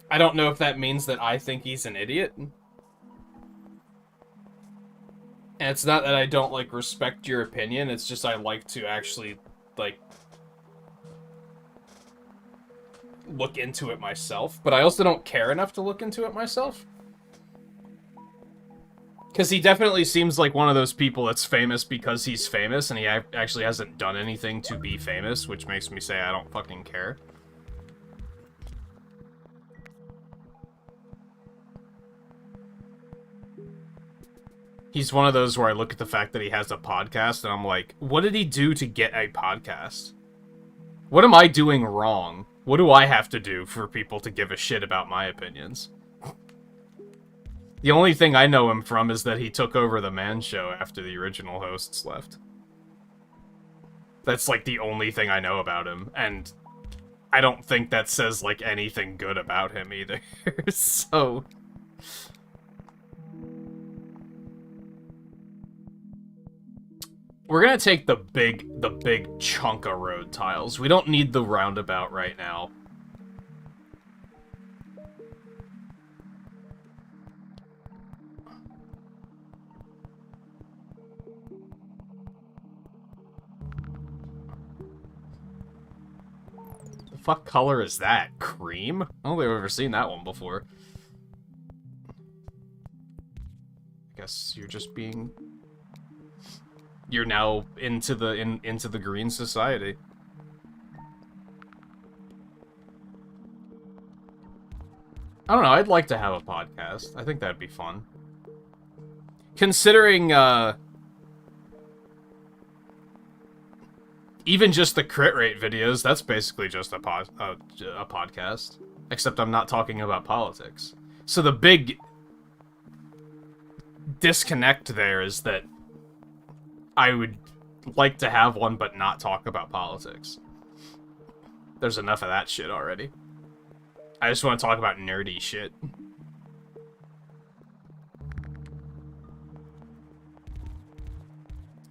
I don't know if that means that I think he's an idiot. And it's not that I don't, like, respect your opinion, it's just I like to actually, like, look into it myself. But I also don't care enough to look into it myself. Because he definitely seems like one of those people that's famous because he's famous, and he actually hasn't done anything to be famous, which makes me say I don't fucking care. He's one of those where I look at the fact that he has a podcast, and I'm like, what did he do to get a podcast? What am I doing wrong? What do I have to do for people to give a shit about my opinions? The only thing I know him from is that he took over the Man Show after the original hosts left. That's, like, the only thing I know about him, and I don't think that says, like, anything good about him either, so... We're gonna take the big chunk of road tiles. We don't need the roundabout right now. fuck color is that? Cream? I don't think I've ever seen that one before. I guess you're just being... You're now into the green society. I don't know, I'd like to have a podcast. I think that'd be fun. Considering, even just the crit rate videos, that's basically just a podcast. Except I'm not talking about politics. So the big disconnect there is that I would like to have one but not talk about politics. There's enough of that shit already. I just want to talk about nerdy shit.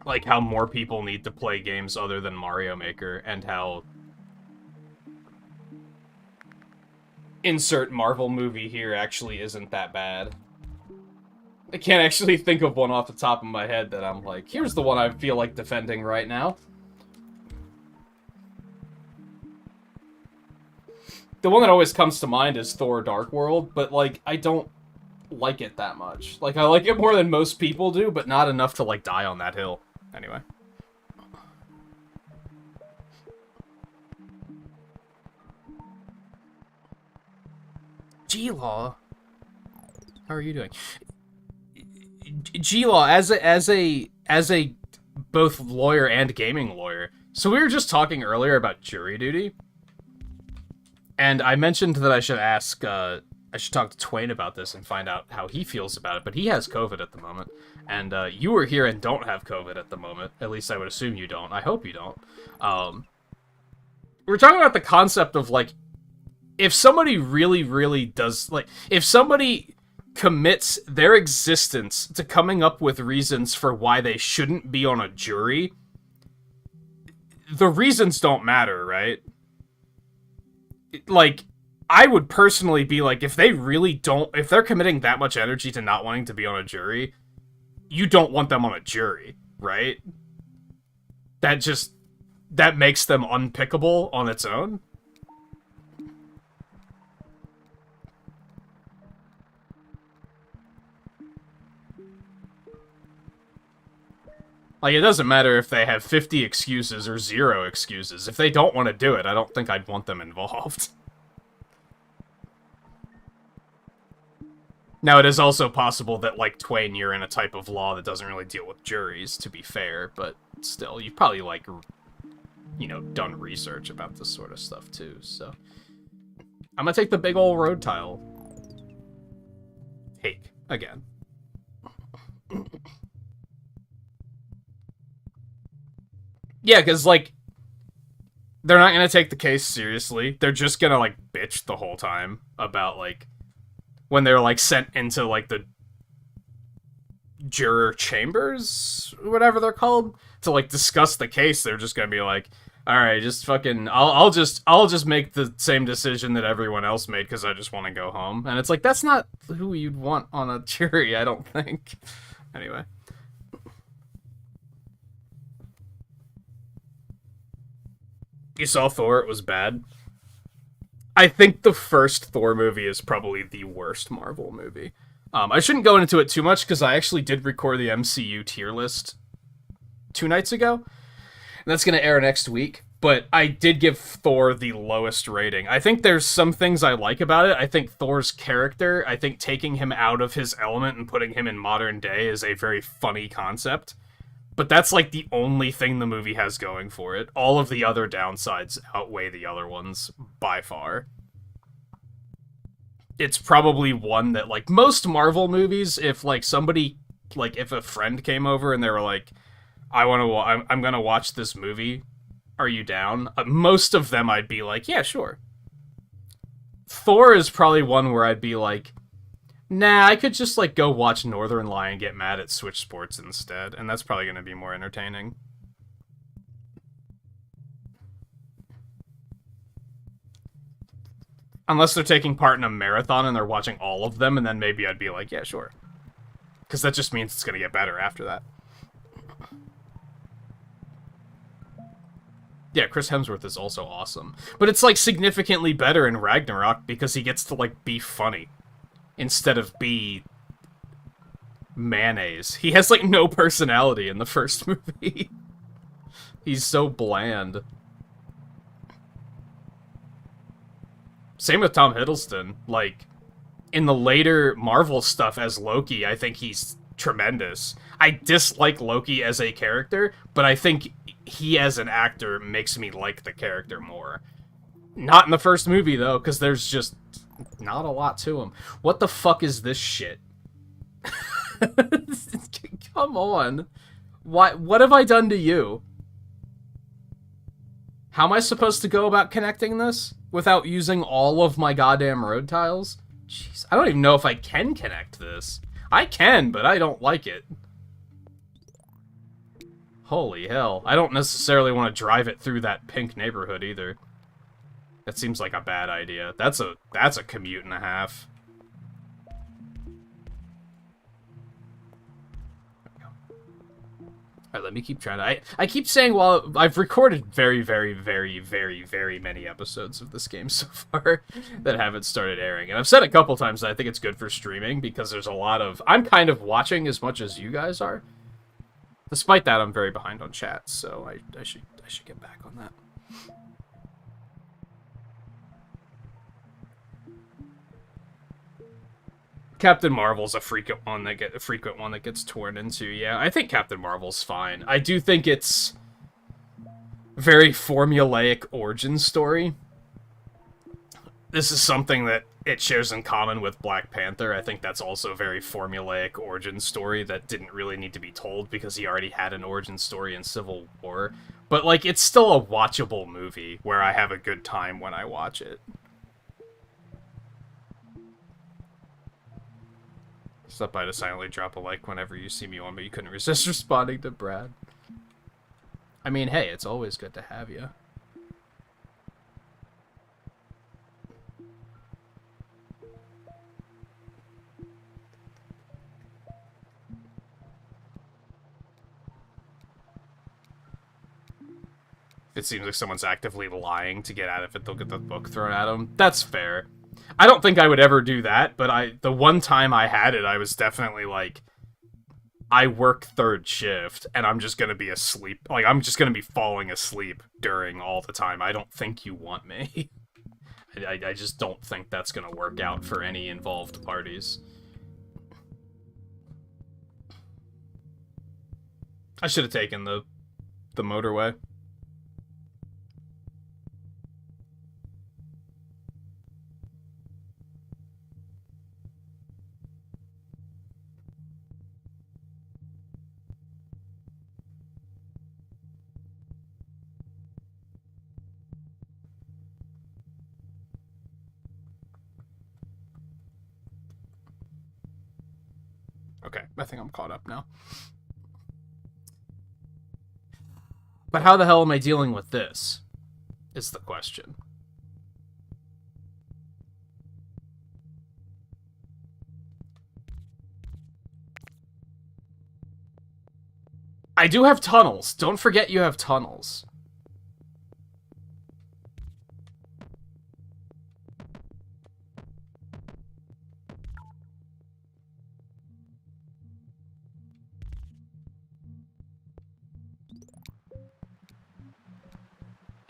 Like how more people need to play games other than Mario Maker, and how... Insert Marvel movie here actually isn't that bad. I can't actually think of one off the top of my head that I'm like, here's the one I feel like defending right now. The one that always comes to mind is Thor: Dark World, but, like, I don't like it that much. Like, I like it more than most people do, but not enough to, like, die on that hill. Anyway. G-Law. How are you doing? G-Law, as a both lawyer and gaming lawyer. So we were just talking earlier about jury duty. And I mentioned that I should ask, I should talk to Twain about this and find out how he feels about it, but he has COVID at the moment. And you are here and don't have COVID at the moment. At least I would assume you don't. I hope you don't. We're talking about the concept of, like, if somebody really, really does, like, if somebody commits their existence to coming up with reasons for why they shouldn't be on a jury, the reasons don't matter, right? Like, I would personally be like, if they really don't, if they're committing that much energy to not wanting to be on a jury, you don't want them on a jury, right? That makes them unpickable on its own. Like, it doesn't matter if they have 50 excuses or 0 excuses. If they don't want to do it, I don't think I'd want them involved. Now, it is also possible that, like, Twain, you're in a type of law that doesn't really deal with juries, to be fair, but still, you've probably, like, you know, done research about this sort of stuff, too, so... I'm gonna take the big ol' road tile. Hake. Again. Yeah, because, like, they're not gonna take the case seriously. They're just gonna, like, bitch the whole time about, like, when they're, like, sent into, like, the juror chambers, whatever they're called, to, like, discuss the case. They're just gonna be like, alright, just fucking, I'll just make the same decision that everyone else made because I just want to go home. And it's like, that's not who you'd want on a jury, I don't think. Anyway. You saw Thor, it was bad. I think the first Thor movie is probably the worst Marvel movie. I shouldn't go into it too much, because I actually did record the MCU tier list 2 nights ago. And that's going to air next week. But I did give Thor the lowest rating. I think there's some things I like about it. I think Thor's character, I think taking him out of his element and putting him in modern day is a very funny concept. But that's, like, the only thing the movie has going for it. All of the other downsides outweigh the other ones, by far. It's probably one that, like, most Marvel movies, if, like, somebody, like, if a friend came over and they were like, I'm gonna watch this movie, are you down? Most of them I'd be like, yeah, sure. Thor is probably one where I'd be like, nah, I could just, like, go watch Northern Lion and get mad at Switch Sports instead, and that's probably going to be more entertaining. Unless they're taking part in a marathon and they're watching all of them, and then maybe I'd be like, yeah, sure. Because that just means it's going to get better after that. Yeah, Chris Hemsworth is also awesome. But it's, like, significantly better in Ragnarok because he gets to, like, be funny instead of be mayonnaise. He has, like, no personality in the first movie. He's so bland. Same with Tom Hiddleston. Like, in the later Marvel stuff as Loki, I think he's tremendous. I dislike Loki as a character, but I think he as an actor makes me like the character more. Not in the first movie, though, because there's just not a lot to him. What the fuck is this shit? Come on. What have I done to you? How am I supposed to go about connecting this without using all of my goddamn road tiles? Jeez, I don't even know if I can connect this. I can, but I don't like it. Holy hell. I don't necessarily want to drive it through that pink neighborhood either. That seems like a bad idea. That's a commute and a half. Alright, let me keep trying to... I keep saying, well, I've recorded very, very, very, very, very many episodes of this game so far that haven't started airing. And I've said a couple times that I think it's good for streaming because there's a lot of... I'm kind of watching as much as you guys are. Despite that, I'm very behind on chat, so I should get back on that. Captain Marvel's a frequent one that gets torn into. Yeah, I think Captain Marvel's fine. I do think it's very formulaic origin story. This is something that it shares in common with Black Panther. I think that's also a very formulaic origin story that didn't really need to be told because he already had an origin story in Civil War. But, like, it's still a watchable movie where I have a good time when I watch it. Stop by to silently drop a like whenever you see me on, but you couldn't resist responding to Brad. I mean, hey, it's always good to have you. It seems like someone's actively lying to get out of it. They'll get the book thrown at them. That's fair. I don't think I would ever do that, but the one time I had it, I was definitely like, I work third shift, and I'm just gonna be asleep. Like, I'm just gonna be falling asleep during all the time. I don't think you want me. I just don't think that's gonna work out for any involved parties. I should have taken the motorway. Okay, I think I'm caught up now. But how the hell am I dealing with this? Is the question. I do have tunnels. Don't forget you have tunnels.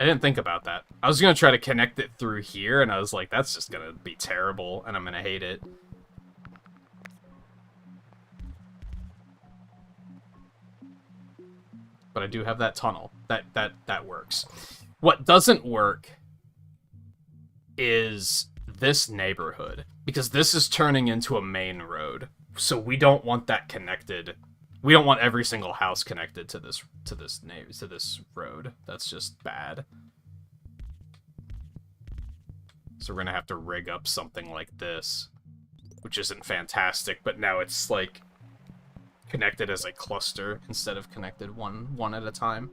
I didn't think about that. I was going to try to connect it through here, and I was like, that's just going to be terrible, and I'm going to hate it. But I do have that tunnel. That works. What doesn't work is this neighborhood, because this is turning into a main road. So we don't want that connected. We don't want every single house connected to this road. That's just bad. So we're gonna have to rig up something like this, which isn't fantastic, but now it's like connected as a cluster instead of connected one at a time.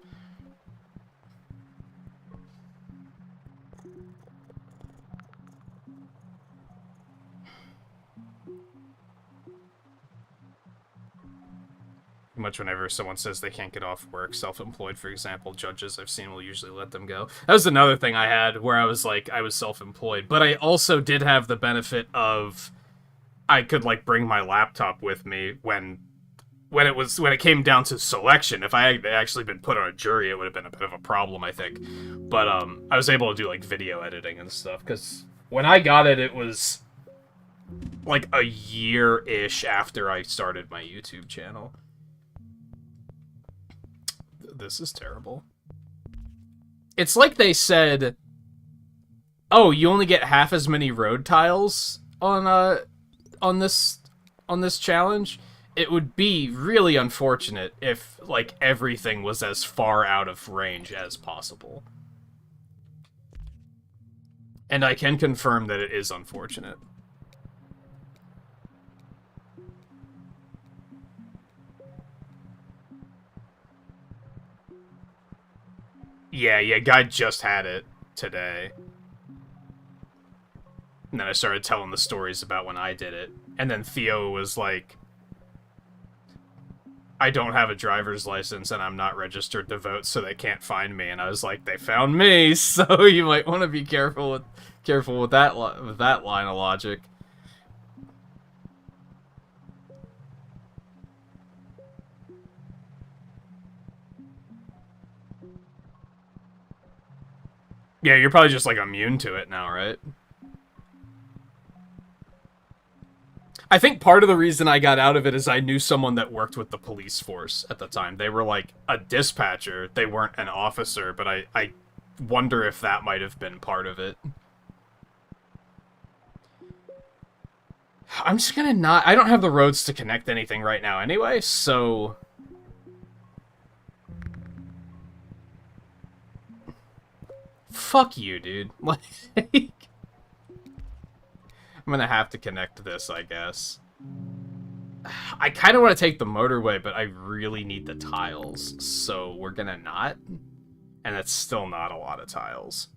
Much whenever someone says they can't get off work, self-employed, for example, judges I've seen will usually let them go. That was another thing I had where I was like, I was self-employed, but I also did have the benefit of I could like bring my laptop with me when it came down to selection. If I had actually been put on a jury, it would have been a bit of a problem, I think. But I was able to do like video editing and stuff because when I got it, it was like a year-ish after I started my YouTube channel. This is terrible. It's like they said, "Oh, you only get half as many road tiles on this challenge." It would be really unfortunate if like everything was as far out of range as possible. And I can confirm that it is unfortunate. Yeah, guy just had it today. And then I started telling the stories about when I did it. And then Theo was like, I don't have a driver's license and I'm not registered to vote, so they can't find me. And I was like, they found me, so you might want to be careful with that line of logic. Yeah, you're probably just, like, immune to it now, right? I think part of the reason I got out of it is I knew someone that worked with the police force at the time. They were, like, a dispatcher. They weren't an officer, but I wonder if that might have been part of it. I'm just gonna not... I don't have the roads to connect anything right now anyway, so... Fuck you, dude. Like, I'm gonna have to connect this, I guess. I kind of want to take the motorway, but I really need the tiles, so we're gonna not. And that's still not a lot of tiles.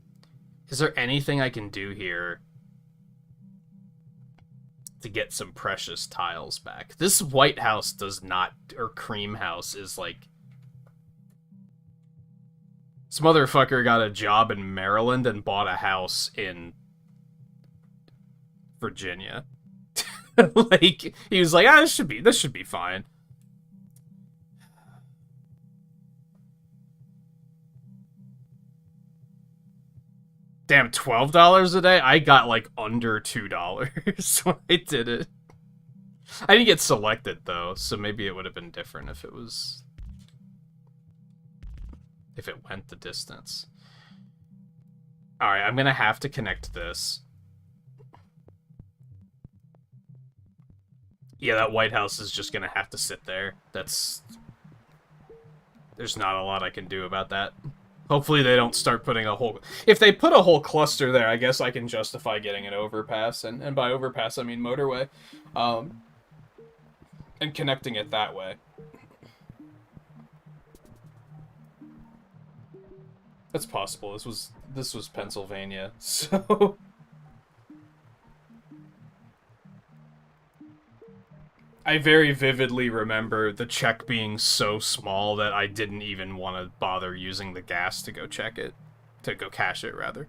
Is there anything I can do here to get some precious tiles back? This White House does not, or Cream House is like... This motherfucker got a job in Maryland and bought a house in Virginia. Like, he was like, ah, this should be fine. Damn, $12 a day? I got, like, under $2 when I did it. I didn't get selected, though, so maybe it would have been different if it was... if it went the distance. Alright, I'm gonna have to connect this. Yeah, that White House is just gonna have to sit there. That's... There's not a lot I can do about that. Hopefully they don't start putting a whole... If they put a whole cluster there, I guess I can justify getting an overpass. And by overpass, I mean motorway. And connecting it that way. That's possible. This was Pennsylvania, so... I very vividly remember the check being so small that I didn't even want to bother using the gas to go check it. To go cash it, rather.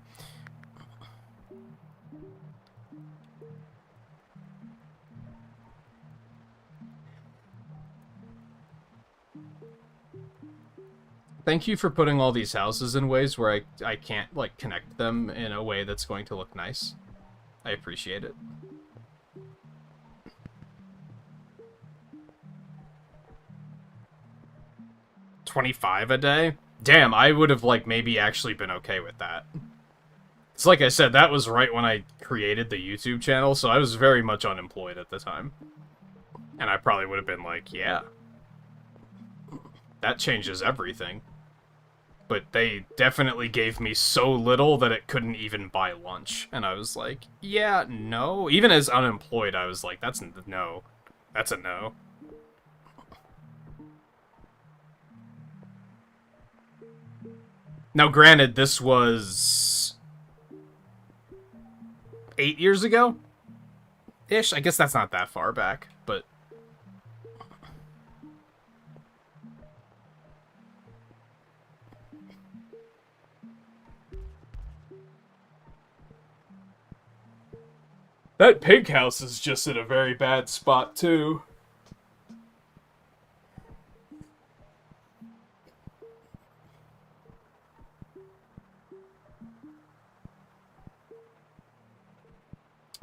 Thank you for putting all these houses in ways where I can't, like, connect them in a way that's going to look nice. I appreciate it. $25 a day? Damn, I would have, like, maybe actually been okay with that. It's like I said, that was right when I created the YouTube channel, so I was very much unemployed at the time. And I probably would have been like, yeah. That changes everything. But they definitely gave me so little that it couldn't even buy lunch. And I was like, yeah, no. Even as unemployed, I was like, that's no. That's a no. Now, granted, this was 8 years ago? Ish. I guess that's not that far back, but... That pig house is just in a very bad spot, too.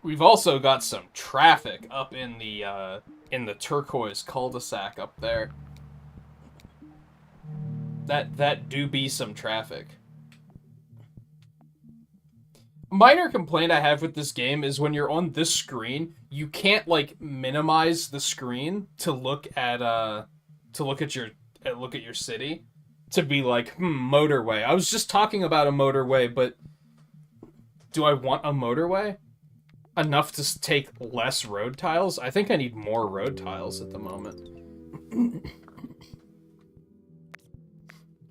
We've also got some traffic up in the turquoise cul-de-sac up there. That do be some traffic. Minor complaint I have with this game is when you're on this screen, you can't like minimize the screen to look at your city to be like, motorway. I was just talking about a motorway, but do I want a motorway? Enough to take less road tiles? I think I need more road tiles at the moment.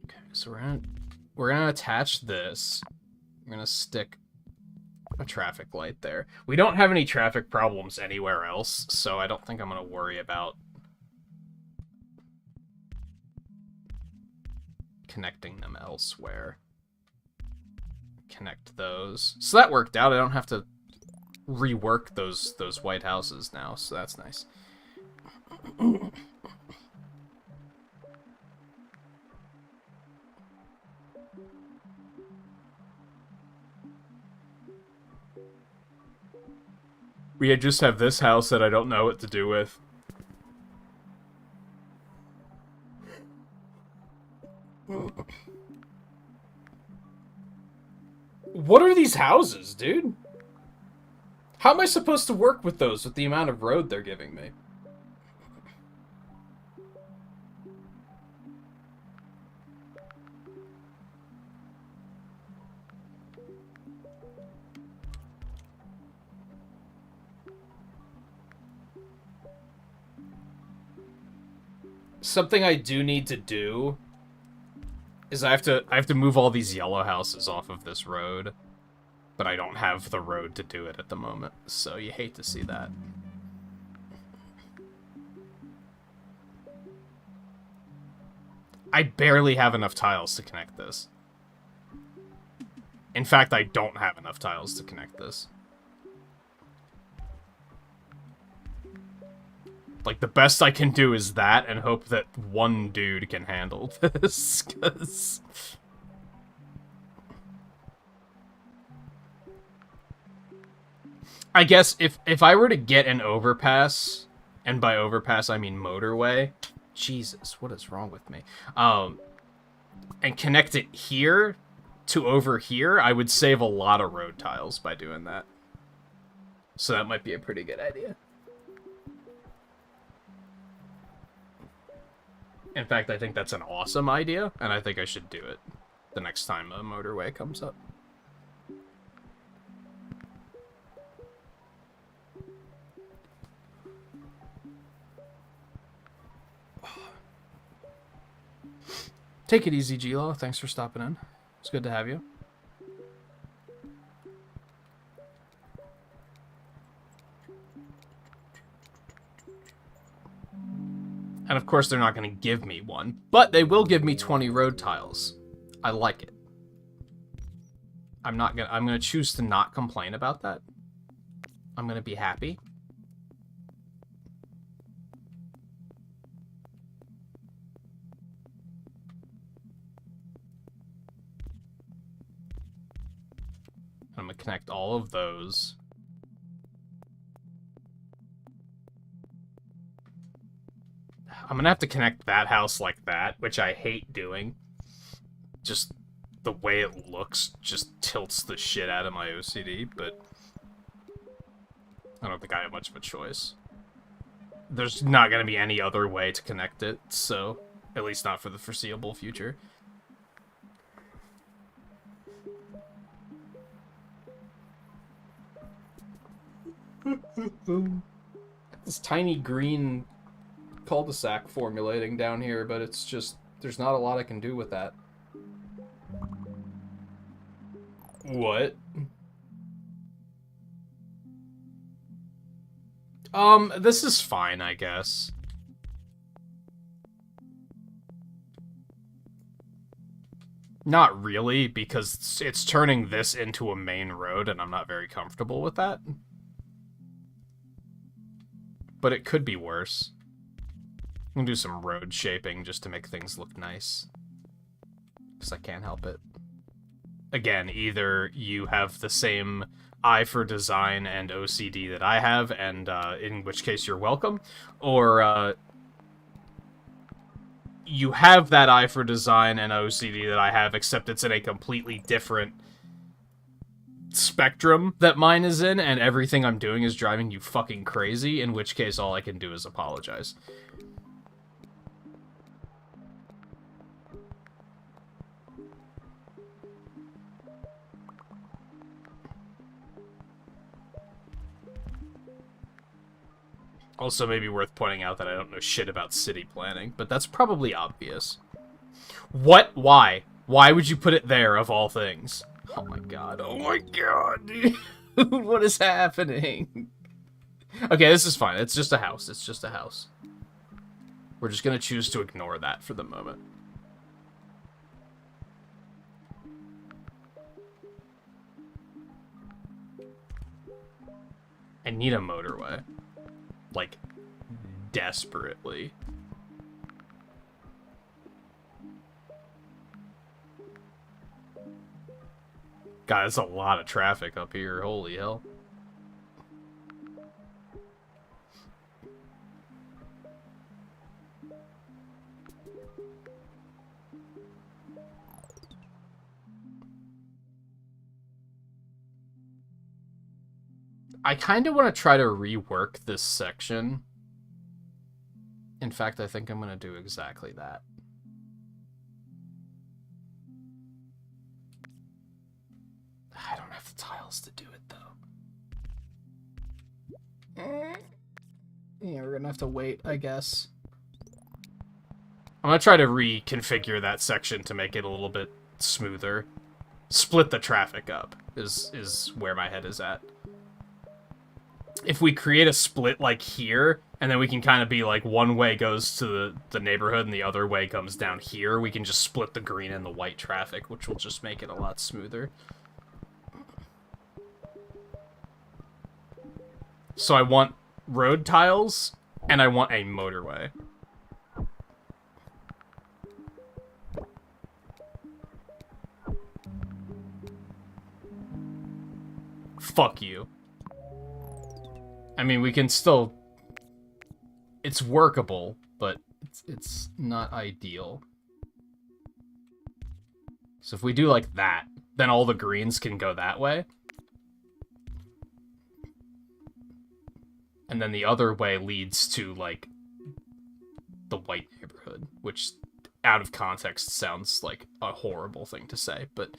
Okay, so we're gonna attach this. I'm gonna stick a traffic light there. We don't have any traffic problems anywhere else, so I don't think I'm gonna worry about connecting them elsewhere. Connect those. So that worked out. I don't have to rework those white houses now, so that's nice. We just have this house that I don't know what to do with. What are these houses, dude? How am I supposed to work with those with the amount of road they're giving me? Something I do need to do is I have to move all these yellow houses off of this road. But I don't have the road to do it at the moment, so you hate to see that. I barely have enough tiles to connect this. In fact, I don't have enough tiles to connect this. Like, the best I can do is that and hope that one dude can handle this, because... I guess if I were to get an overpass, and by overpass I mean motorway, Jesus, what is wrong with me? And connect it here to over here, I would save a lot of road tiles by doing that. So that might be a pretty good idea. In fact, I think that's an awesome idea, and I think I should do it the next time a motorway comes up. Take it easy, G-Law. Thanks for stopping in. It's good to have you. And of course, they're not going to give me one, but they will give me 20 road tiles. I like it. I'm going to choose to not complain about that. I'm going to be happy. I'm going to connect all of those. I'm going to have to connect that house like that, which I hate doing. Just the way it looks just tilts the shit out of my OCD, but I don't think I have much of a choice. There's not going to be any other way to connect it, so at least not for the foreseeable future. This tiny green cul-de-sac formulating down here, but it's just, there's not a lot I can do with that. What? This is fine, I guess. Not really, because it's turning this into a main road, and I'm not very comfortable with that. but it could be worse. I'm gonna do some road shaping just to make things look nice. Because I can't help it. Again, either you have the same eye for design and OCD that I have, and in which case you're welcome, or you have that eye for design and OCD that I have, except it's in a completely different spectrum that mine is in, and everything I'm doing is driving you fucking crazy, in which case all I can do is apologize. Also, maybe worth pointing out that I don't know shit about city planning, but that's probably obvious. What? Why? Why would you put it there, of all things? Oh my god. Oh my god. What is happening? Okay, this is fine. It's just a house. It's just a house. We're just gonna choose to ignore that for the moment. I need a motorway. Like, desperately. God, there's a lot of traffic up here. Holy hell. I kind of want to try to rework this section. In fact, I think I'm going to do exactly that. I don't have the tiles to do it, though. Yeah, we're going to have to wait, I guess. I'm going to try to reconfigure that section to make it a little bit smoother. Split the traffic up is where my head is at. If we create a split like here, and then we can kind of be like one way goes to the neighborhood and the other way comes down here, we can just split the green and the white traffic, which will just make it a lot smoother. So I want road tiles, and I want a motorway. Fuck you. I mean, we can still... It's workable, but it's not ideal. So if we do like that, then all the greens can go that way. And then the other way leads to, like, the white neighborhood, which, out of context, sounds like a horrible thing to say, but...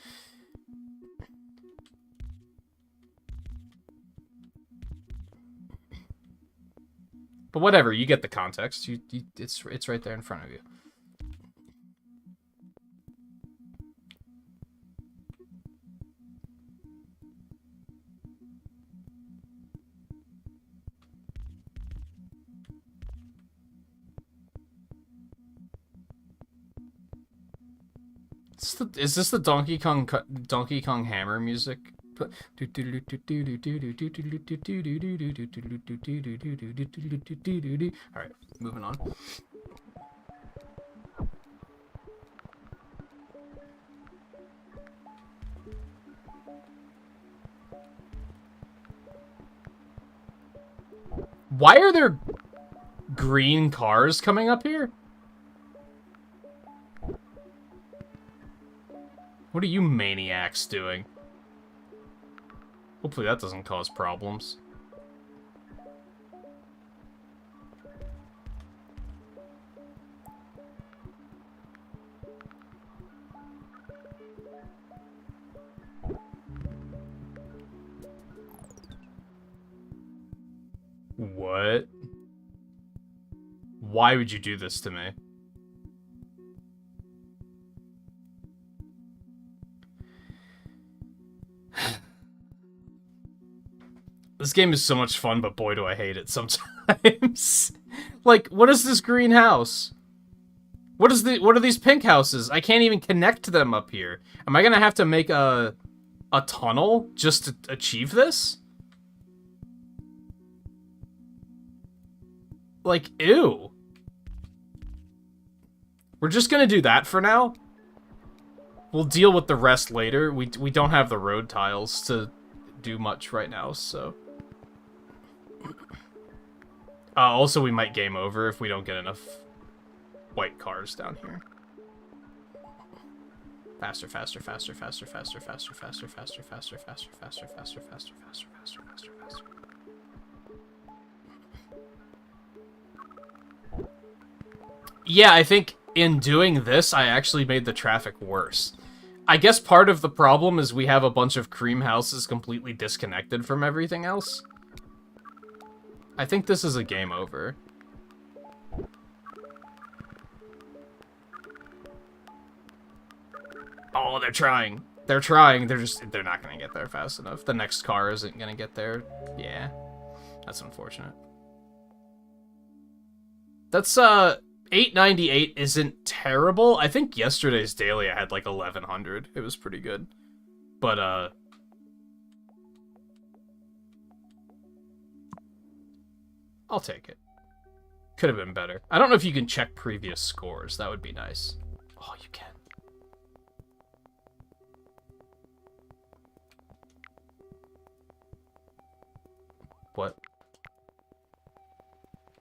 But whatever, you get the context. It's right there in front of you. Is this the Donkey Kong Hammer music? All right, moving on. Why are there green cars coming up here? What are you maniacs doing? Hopefully that doesn't cause problems. What? Why would you do this to me? This game is so much fun, but boy do I hate it sometimes. Like, what is this green house? What are these pink houses? I can't even connect to them up here. Am I gonna have to make a tunnel just to achieve this? Like, ew. We're just gonna do that for now. We'll deal with the rest later. We don't have the road tiles to do much right now, so... also, we might game over if we don't get enough white cars down here. Faster, faster, faster, faster, faster, faster, faster, faster, faster, faster, faster, faster, faster, faster, faster, faster, faster. Yeah, I think in doing this, I actually made the traffic worse. I guess part of the problem is we have a bunch of cream houses completely disconnected from everything else. I think this is a game over. Oh, they're trying. They're trying. They're not gonna get there fast enough. The next car isn't gonna get there. Yeah. That's unfortunate. That's, 898 isn't terrible. I think yesterday's daily I had like 1100. It was pretty good. But, I'll take it. Could have been better. I don't know if you can check previous scores. That would be nice. Oh, you can. What?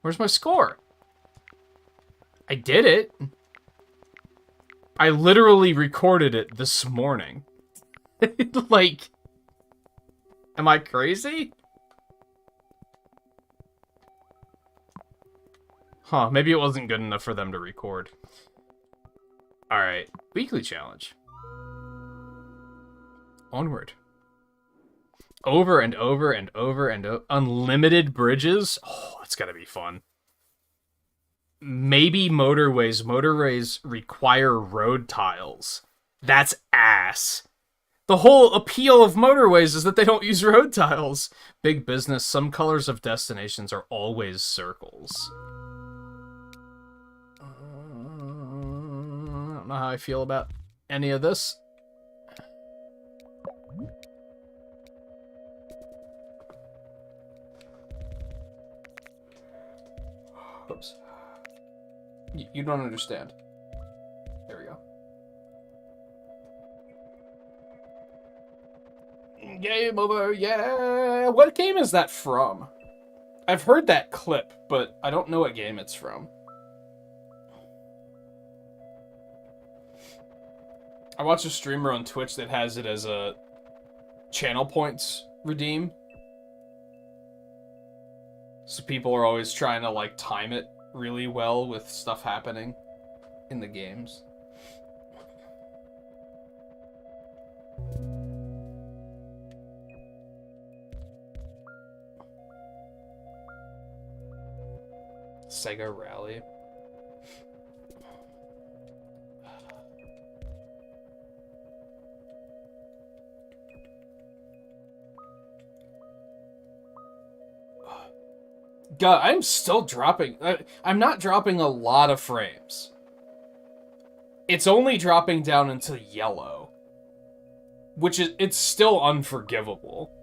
Where's my score? I did it. I literally recorded it this morning. Like, am I crazy? Huh, maybe it wasn't good enough for them to record. Alright, weekly challenge. Onward. Over and over and over and over. Unlimited bridges? Oh, that's gotta be fun. Maybe motorways. Motorways require road tiles. That's ass. The whole appeal of motorways is that they don't use road tiles. Big business. Some colors of destinations are always circles. I don't know how I feel about any of this. Oops. You don't understand. There we go. Game over, yeah! What game is that from? I've heard that clip, but I don't know what game it's from. I watch a streamer on Twitch that has it as a channel points redeem. So people are always trying to, like, time it really well with stuff happening in the games. Sega Rally. God, I'm still dropping. I'm not dropping a lot of frames. It's only dropping down into yellow. Which is, it's still unforgivable.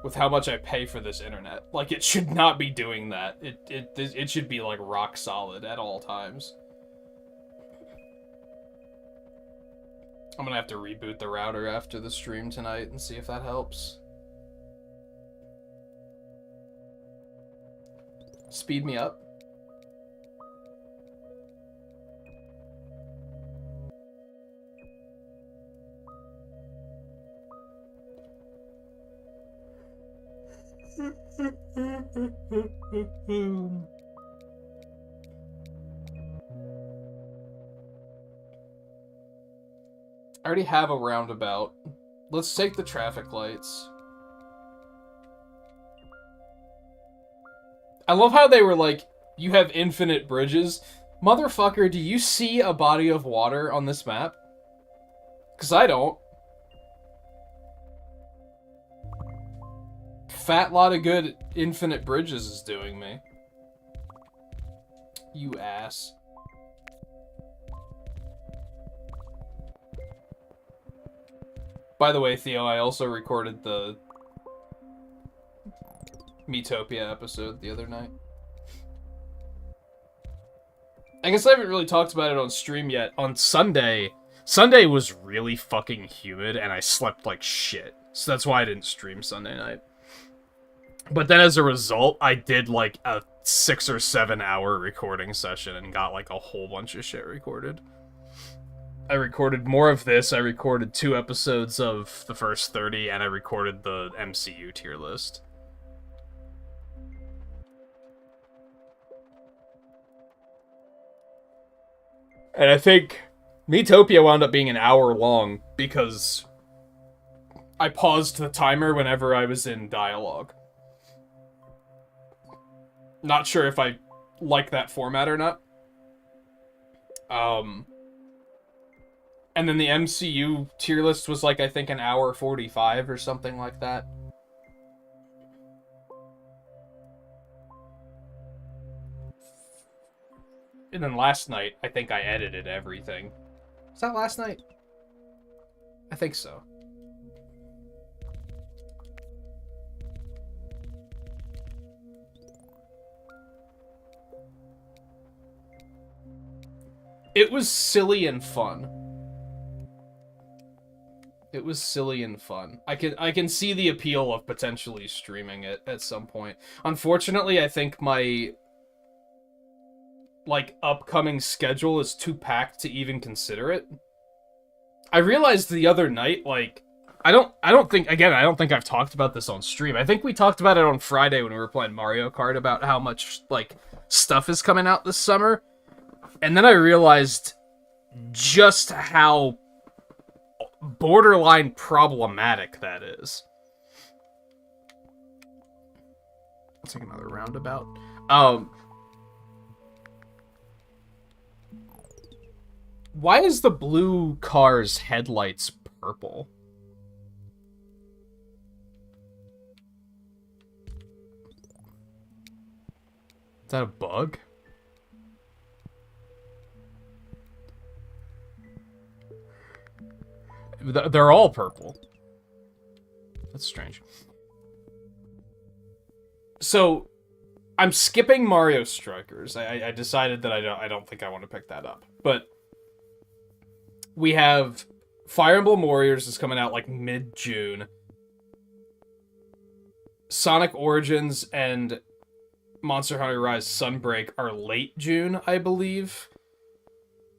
With how much I pay for this internet. Like, it should not be doing that. It should be, like, rock solid at all times. I'm gonna have to reboot the router after the stream tonight and see if that helps. Speed me up. I already have a roundabout. Let's take the traffic lights. I love how they were like, you have infinite bridges. Motherfucker, do you see a body of water on this map? Because I don't. Fat lot of good infinite bridges is doing me. You ass. By the way, Theo, I also recorded the Metopia episode the other night. I guess I haven't really talked about it on stream yet. On Sunday was really fucking humid, and I slept like shit. So that's why I didn't stream Sunday night. But then as a result, I did like a 6 or 7 hour recording session and got like a whole bunch of shit recorded. I recorded more of this, I recorded 2 episodes of the first 30, and I recorded the MCU tier list. And I think Miitopia wound up being an hour long because I paused the timer whenever I was in dialogue. Not sure if I like that format or not. And then the MCU tier list was like, I think, an hour 45 or something like that. And then last night, I think I edited everything. Was that last night? I think so. It was silly and fun. It was silly and fun. I can see the appeal of potentially streaming it at some point. Unfortunately, I think my like upcoming schedule is too packed to even consider it. I realized the other night, like, I don't think I've talked about this on stream. I think we talked about it on Friday when we were playing Mario Kart about how much like stuff is coming out this summer. And then I realized just how borderline problematic that is. Let's take another roundabout. Why is the blue car's headlights purple? Is that a bug? They're all purple. That's strange. So, I'm skipping Mario Strikers. I decided that I don't think I want to pick that up. But we have Fire Emblem Warriors is coming out like mid-June. Sonic Origins and Monster Hunter Rise Sunbreak are late June, I believe.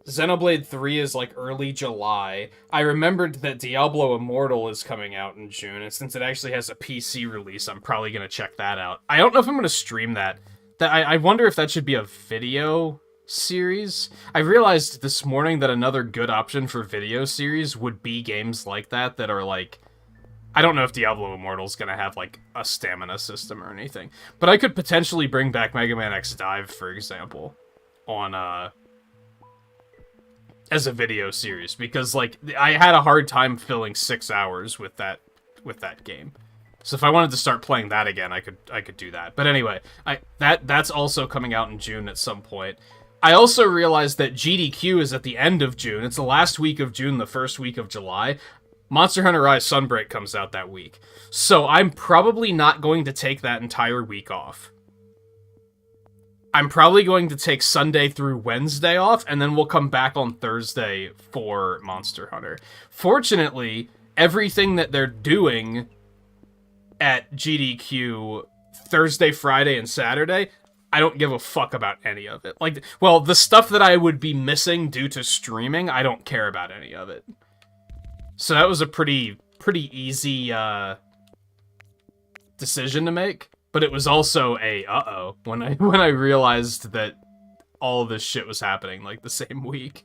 Xenoblade 3 is like early July. I remembered that Diablo Immortal is coming out in June, and since it actually has a PC release, I'm probably going to check that out. I don't know if I'm going to stream that. I wonder if that should be a video series. I realized this morning that another good option for video series would be games like that are like... I don't know if Diablo Immortal is going to have like a stamina system or anything, but I could potentially bring back Mega Man X Dive, for example, on as a video series, because like I had a hard time filling 6 hours with that game. So if I wanted to start playing that again, I could do that. But anyway, that's also coming out in June at some point. I also realized that GDQ is at the end of June. It's the last week of June, the first week of July. Monster Hunter Rise Sunbreak comes out that week. So I'm probably not going to take that entire week off. I'm probably going to take Sunday through Wednesday off, and then we'll come back on Thursday for Monster Hunter. Fortunately, everything that they're doing at GDQ Thursday, Friday, and Saturday, I don't give a fuck about any of it. Like, well, the stuff that I would be missing due to streaming, I don't care about any of it. So that was a pretty easy decision to make. But it was also a uh-oh when I realized that all of this shit was happening like the same week.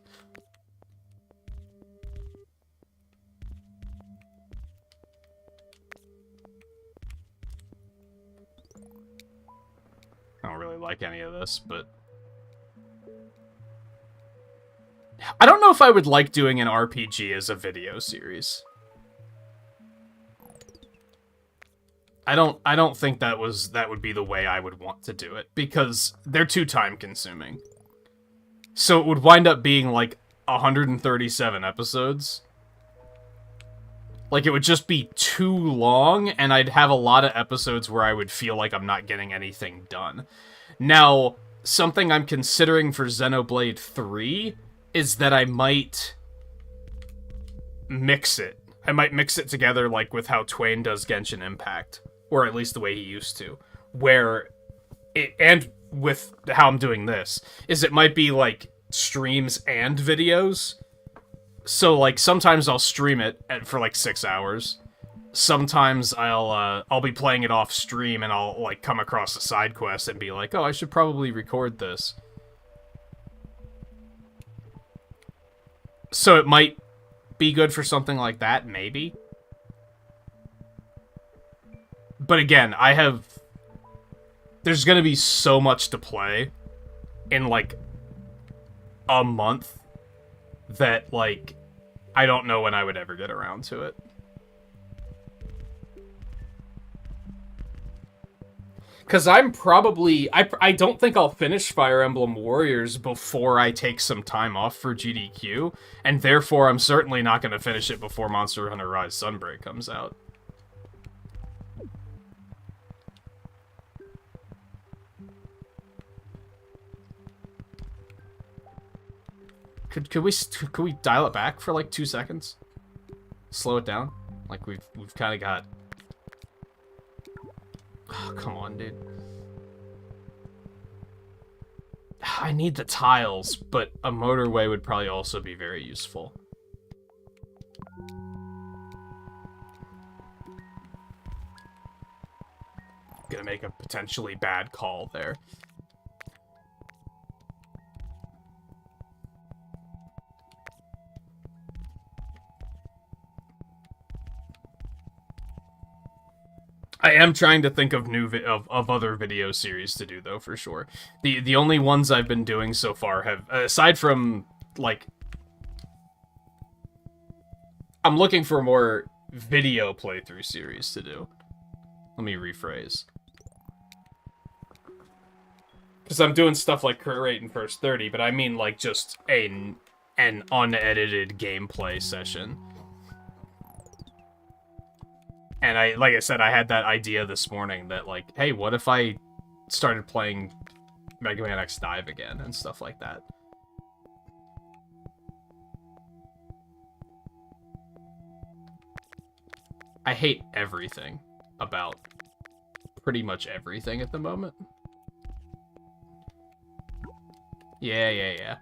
I don't really like any of this, but I don't know if I would like doing an RPG as a video series. I don't think that would be the way I would want to do it, because they're too time consuming. So it would wind up being like 137 episodes. Like, it would just be too long, and I'd have a lot of episodes where I would feel like I'm not getting anything done. Now, something I'm considering for Xenoblade 3 is that I might mix it. I might mix it together like with how Twain does Genshin Impact, or at least the way he used to, where it, and with how I'm doing this, is it might be like streams and videos. So like sometimes I'll stream it for like 6 hours. Sometimes I'll be playing it off stream and I'll like come across a side quest and be like, oh, I should probably record this. So it might be good for something like that, maybe. But again, there's gonna be so much to play in like a month that like I don't know when I would ever get around to it. Because I'm probably... I don't think I'll finish Fire Emblem Warriors before I take some time off for GDQ, and therefore I'm certainly not going to finish it before Monster Hunter Rise Sunbreak comes out. Could we dial it back for like 2 seconds? Slow it down? Like we've kind of got... Oh, come on, dude. I need the tiles, but a motorway would probably also be very useful. Gonna make a potentially bad call there. I am trying to think of of other video series to do though, for sure. The only ones I've been doing so far have, aside from like, I'm looking for more video playthrough series to do. Let me rephrase. Because I'm doing stuff like Crit Rate and First 30, but I mean like just an unedited gameplay session. And like I said, I had that idea this morning that, like, hey, what if I started playing Mega Man X Dive again and stuff like that? I hate everything about pretty much everything at the moment. Yeah.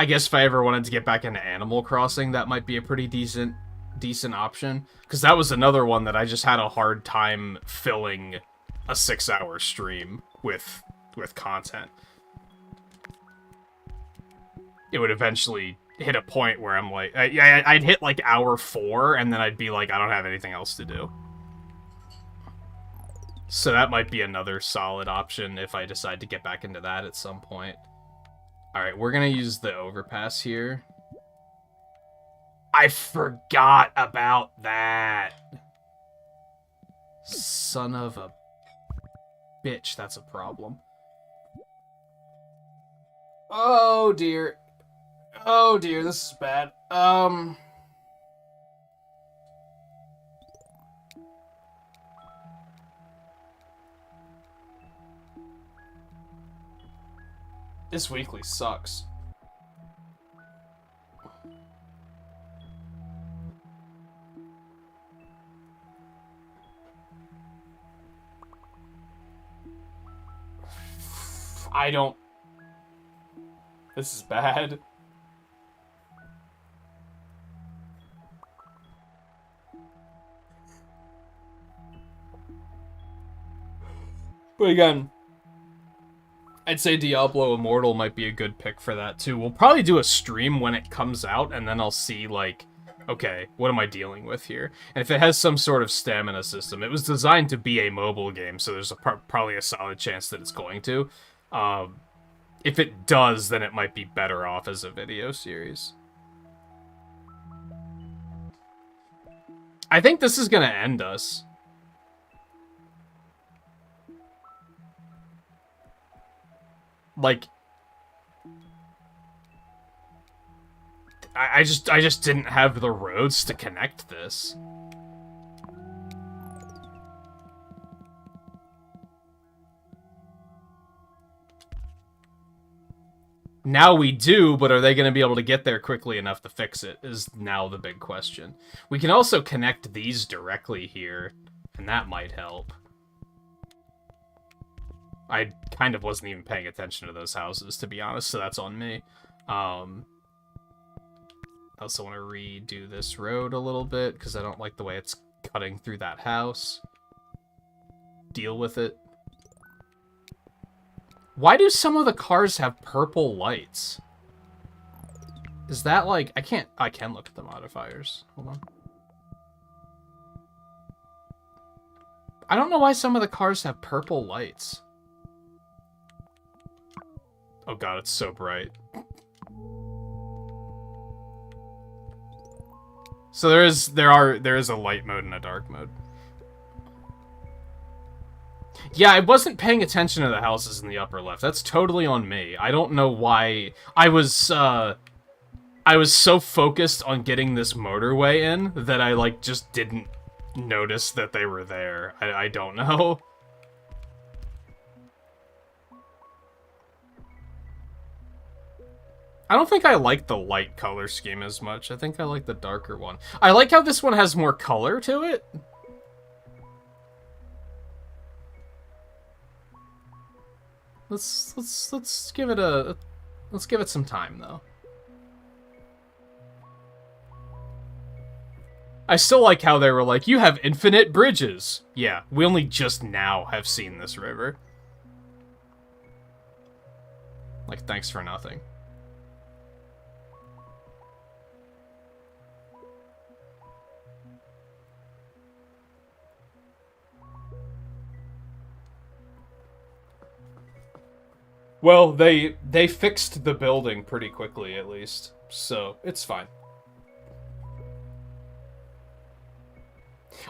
I guess if I ever wanted to get back into Animal Crossing, that might be a pretty decent option. Because that was another one that I just had a hard time filling a 6-hour stream with content. It would eventually hit a point where I'm like... I'd hit like hour 4, and then I'd be like, I don't have anything else to do. So that might be another solid option if I decide to get back into that at some point. Alright, we're gonna use the overpass here. I forgot about that! Son of a bitch, that's a problem. Oh dear. Oh dear, this is bad. This weekly sucks. I don't... This is bad. But again, I'd say Diablo Immortal might be a good pick for that, too. We'll probably do a stream when it comes out, and then I'll see, like, okay, what am I dealing with here? And if it has some sort of stamina system, it was designed to be a mobile game, so there's probably a solid chance that it's going to. If it does, then it might be better off as a video series. I think this is gonna end us. Like, I just didn't have the roads to connect this. Now we do, but are they going to be able to get there quickly enough to fix it, is now the big question. We can also connect these directly here, and that might help. I kind of wasn't even paying attention to those houses, to be honest, so that's on me. I also want to redo this road a little bit, because I don't like the way it's cutting through that house. Deal with it. Why do some of the cars have purple lights? Is that like... I can look at the modifiers. Hold on. I don't know why some of the cars have purple lights. Oh god, it's so bright. So there is a light mode and a dark mode. Yeah, I wasn't paying attention to the houses in the upper left. That's totally on me. I don't know why. I was so focused on getting this motorway in that I, like, just didn't notice that they were there. I don't know. I don't think I like the light color scheme as much. I think I like the darker one. I like how this one has more color to it. Let's give it some time though. I still like how they were like, you have infinite bridges. Yeah, we only just now have seen this river. Like, thanks for nothing. Well, they fixed the building pretty quickly, at least, so it's fine.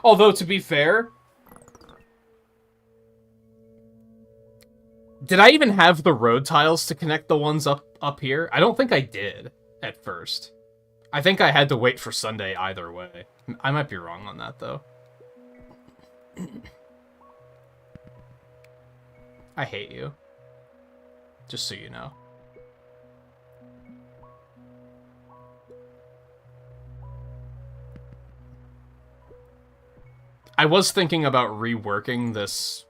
Although, to be fair, did I even have the road tiles to connect the ones up here? I don't think I did at first. I think I had to wait for Sunday either way. I might be wrong on that, though. I hate you. Just so you know. I was thinking about reworking this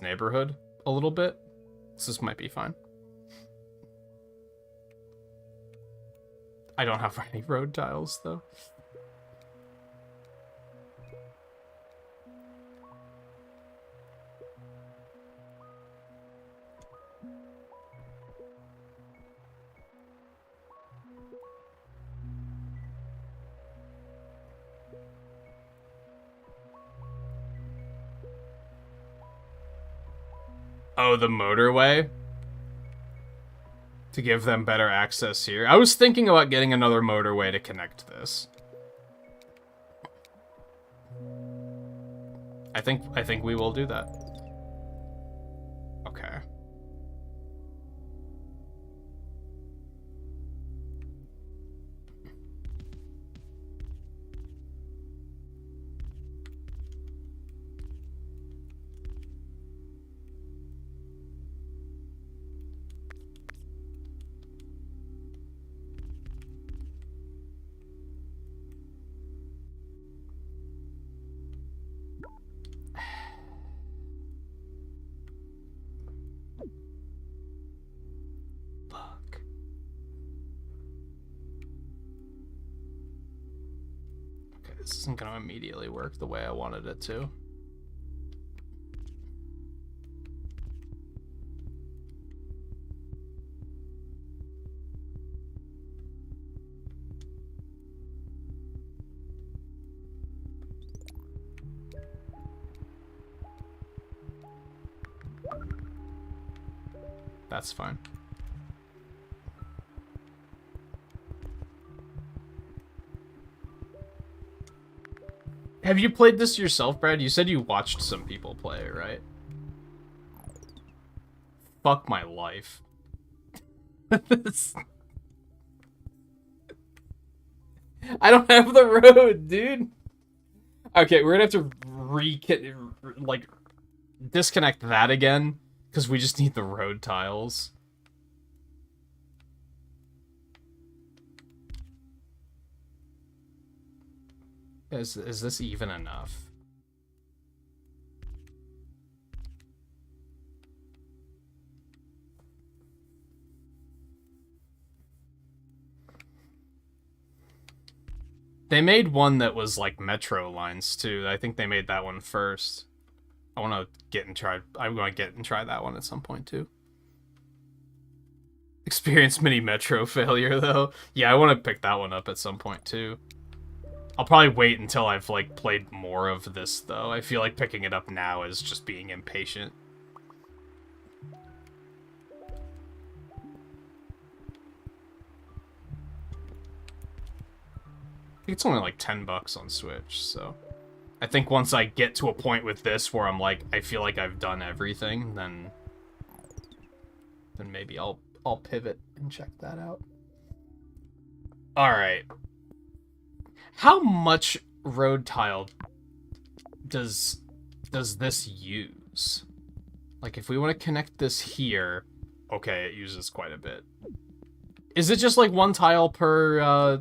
neighborhood a little bit. So this might be fine. I don't have any road tiles, though. Oh, the motorway? To give them better access here. I was thinking about getting another motorway to connect this. I think we will do that. Okay. This isn't going to immediately work the way I wanted it to. That's fine. Have you played this yourself, Brad? You said you watched some people play it, right? Fuck my life. I don't have the road, dude. Okay, we're gonna have to disconnect that again, because we just need the road tiles. Is this even enough? They made one that was like metro lines too. I think they made that one first. I want to get and try. I'm going to get and try that one at some point too. Experience mini metro failure though. Yeah, I want to pick that one up at some point too. I'll probably wait until I've like played more of this though. I feel like picking it up now is just being impatient. It's only like $10 on Switch, so I think once I get to a point with this where I'm like, I feel like I've done everything, then maybe I'll pivot and check that out. All right. How much road tile does this use? Like, if we want to connect this here, okay, it uses quite a bit. Is it just like one tile per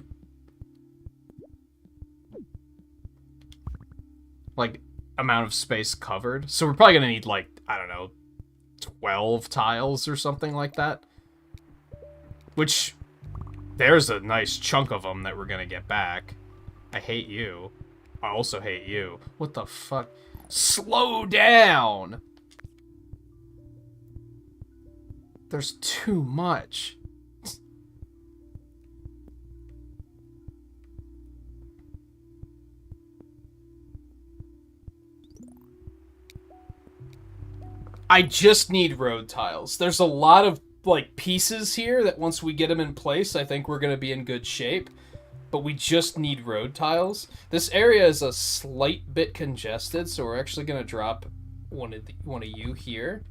like amount of space covered? So we're probably gonna need like, I don't know, 12 tiles or something like that. Which, there's a nice chunk of them that we're gonna get back. I hate you. I also hate you. What the fuck? Slow down! There's too much. I just need road tiles. There's a lot of, like, pieces here that once we get them in place, I think we're going to be in good shape. But we just need road tiles. This area is a slight bit congested, so we're actually going to drop one of you here.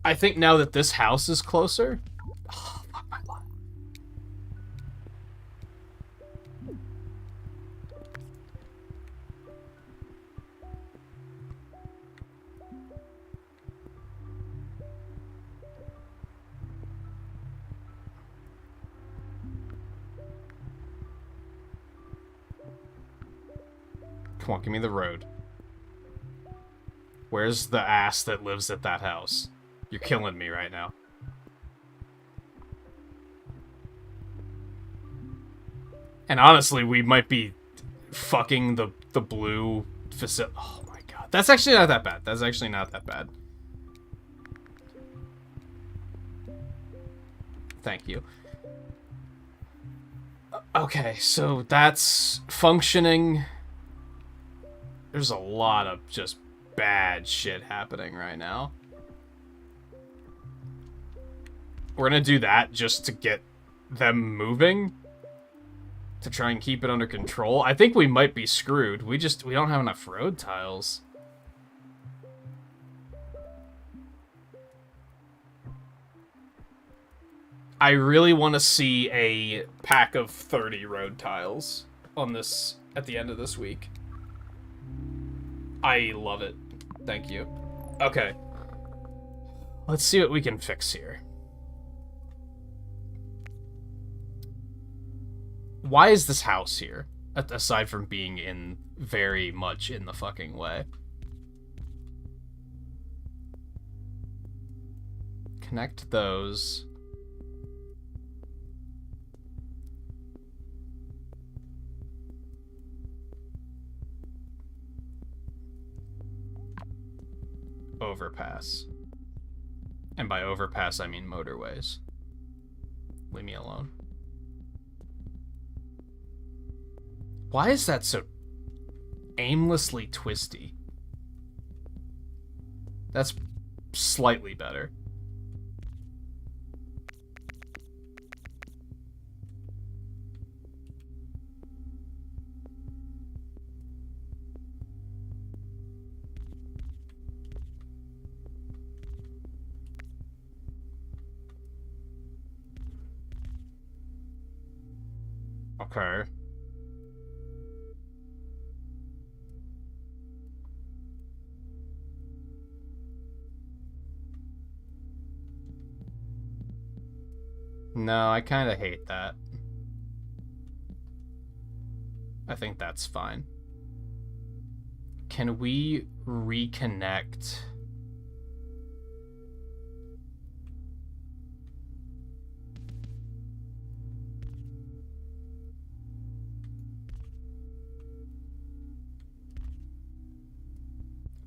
I think now that this house is closer... Oh, fuck my life. Come on, give me the road. Where's the ass that lives at that house? You're killing me right now. And honestly, we might be fucking the blue facility. Oh my god. That's actually not that bad. That's actually not that bad. Thank you. Okay, so that's functioning. There's a lot of just bad shit happening right now. We're gonna do that just to get them moving. To try and keep it under control. I think we might be screwed. We don't have enough road tiles. I really want to see a pack of 30 road tiles on this at the end of this week. I love it. Thank you. Okay. Let's see what we can fix here. Why is this house here? Aside from being very much in the fucking way. Connect those. Overpass. And by overpass, I mean motorways. Leave me alone. Why is that so aimlessly twisty? That's slightly better. Okay. No, I kind of hate that. I think that's fine. Can we reconnect?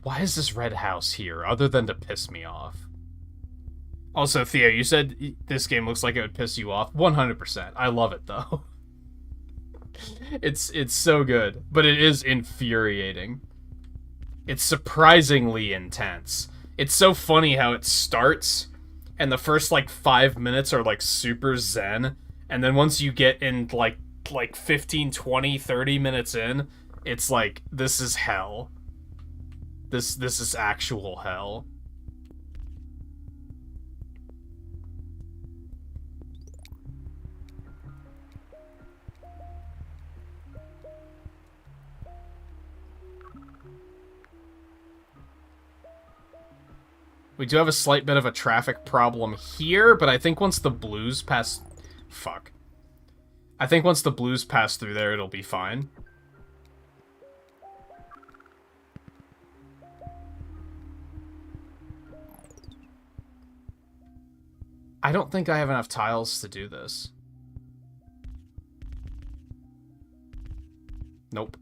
Why is this red house here, other than to piss me off? Also, Theo, you said this game looks like it would piss you off. 100%. I love it, though. It's so good, but it is infuriating. It's surprisingly intense. It's so funny how it starts, and the first, like, 5 minutes are, like, super zen, and then once you get in, like 15, 20, 30 minutes in, it's like, this is hell. This is actual hell. We do have a slight bit of a traffic problem here, but I think once the blues pass... Fuck. I think once the blues pass through there, it'll be fine. I don't think I have enough tiles to do this. Nope.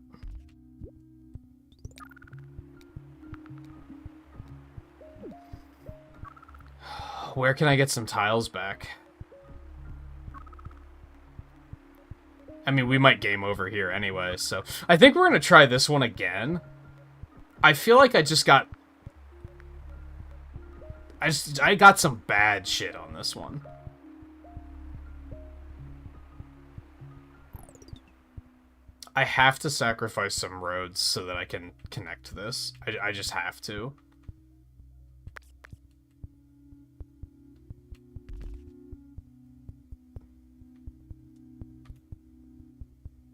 Where can I get some tiles back? I mean, we might game over here anyway, so... I think we're gonna try this one again. I feel like I just got... I got some bad shit on this one. I have to sacrifice some roads so that I can connect this. I just have to.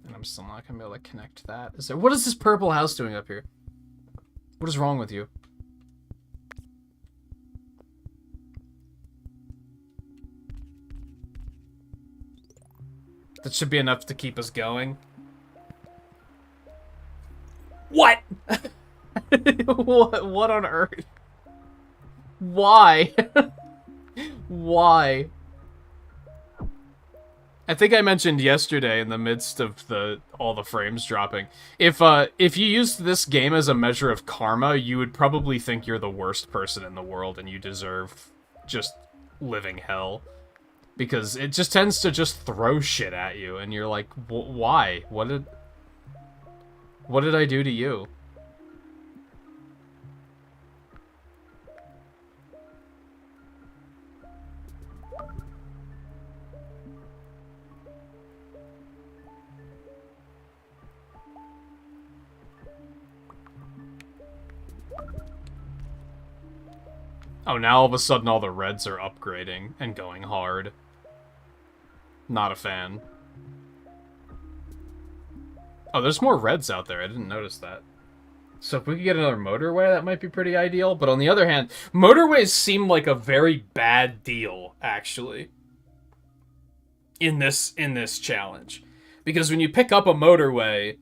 And I'm still not gonna be able to connect that. What is this purple house doing up here? What is wrong with you? That should be enough to keep us going. What? What on earth? Why? Why? I think I mentioned yesterday in the midst of all the frames dropping. If you used this game as a measure of karma, you would probably think you're the worst person in the world and you deserve just living hell. Because it just tends to just throw shit at you, and you're like, why? What did I do to you? Oh, now all of a sudden all the reds are upgrading and going hard. Not a fan. Oh, there's more reds out there. I didn't notice that. So if we could get another motorway, that might be pretty ideal. But on the other hand, motorways seem like a very bad deal, actually. In this challenge. Because when you pick up a motorway,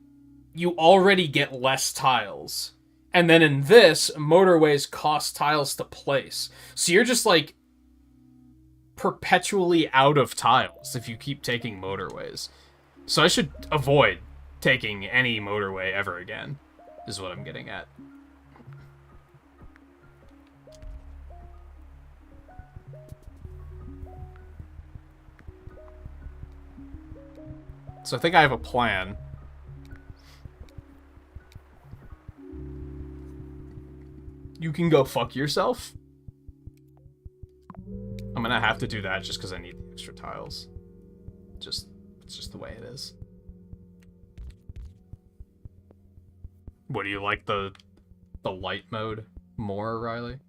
you already get less tiles. And then in this, motorways cost tiles to place. So you're just, like, perpetually out of tiles if you keep taking motorways. So I should avoid taking any motorway ever again, is what I'm getting at. So I think I have a plan. You can go fuck yourself. I'm gonna have to do that just because I need the extra tiles. It's just the way it is. What, do you like the light mode more, Riley?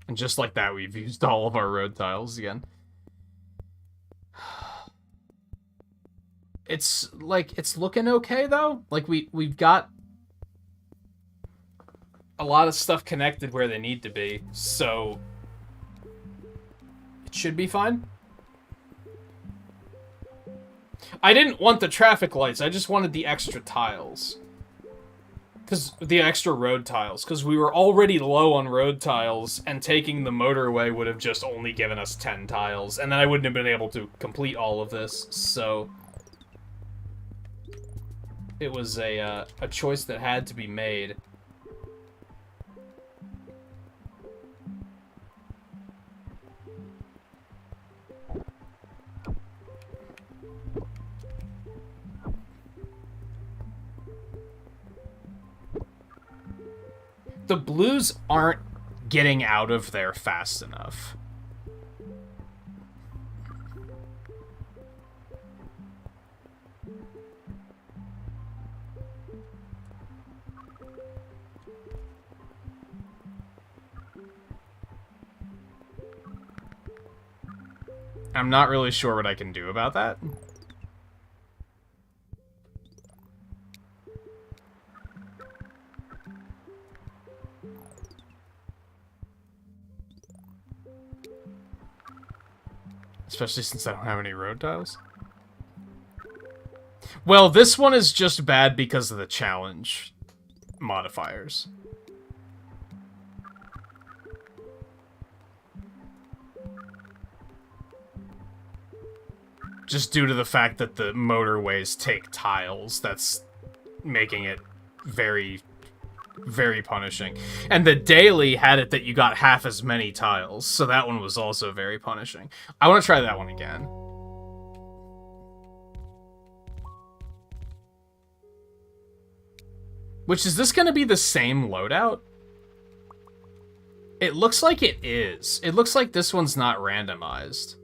And just like that, we've used all of our road tiles again. It's, like, it's looking okay, though. Like, we've got a lot of stuff connected where they need to be, so it should be fine. I didn't want the traffic lights, I just wanted the extra tiles. The extra road tiles, because we were already low on road tiles, and taking the motorway would have just only given us 10 tiles, and then I wouldn't have been able to complete all of this, so it was a choice that had to be made. The blues aren't getting out of there fast enough. I'm not really sure what I can do about that. Especially since I don't have any road tiles. Well, this one is just bad because of the challenge modifiers. Just due to the fact that the motorways take tiles, that's making it very, very punishing. And the daily had it that you got half as many tiles, so that one was also very punishing. I want to try that one again. Which, is this going to be the same loadout? It looks like it is. It looks like this one's not randomized.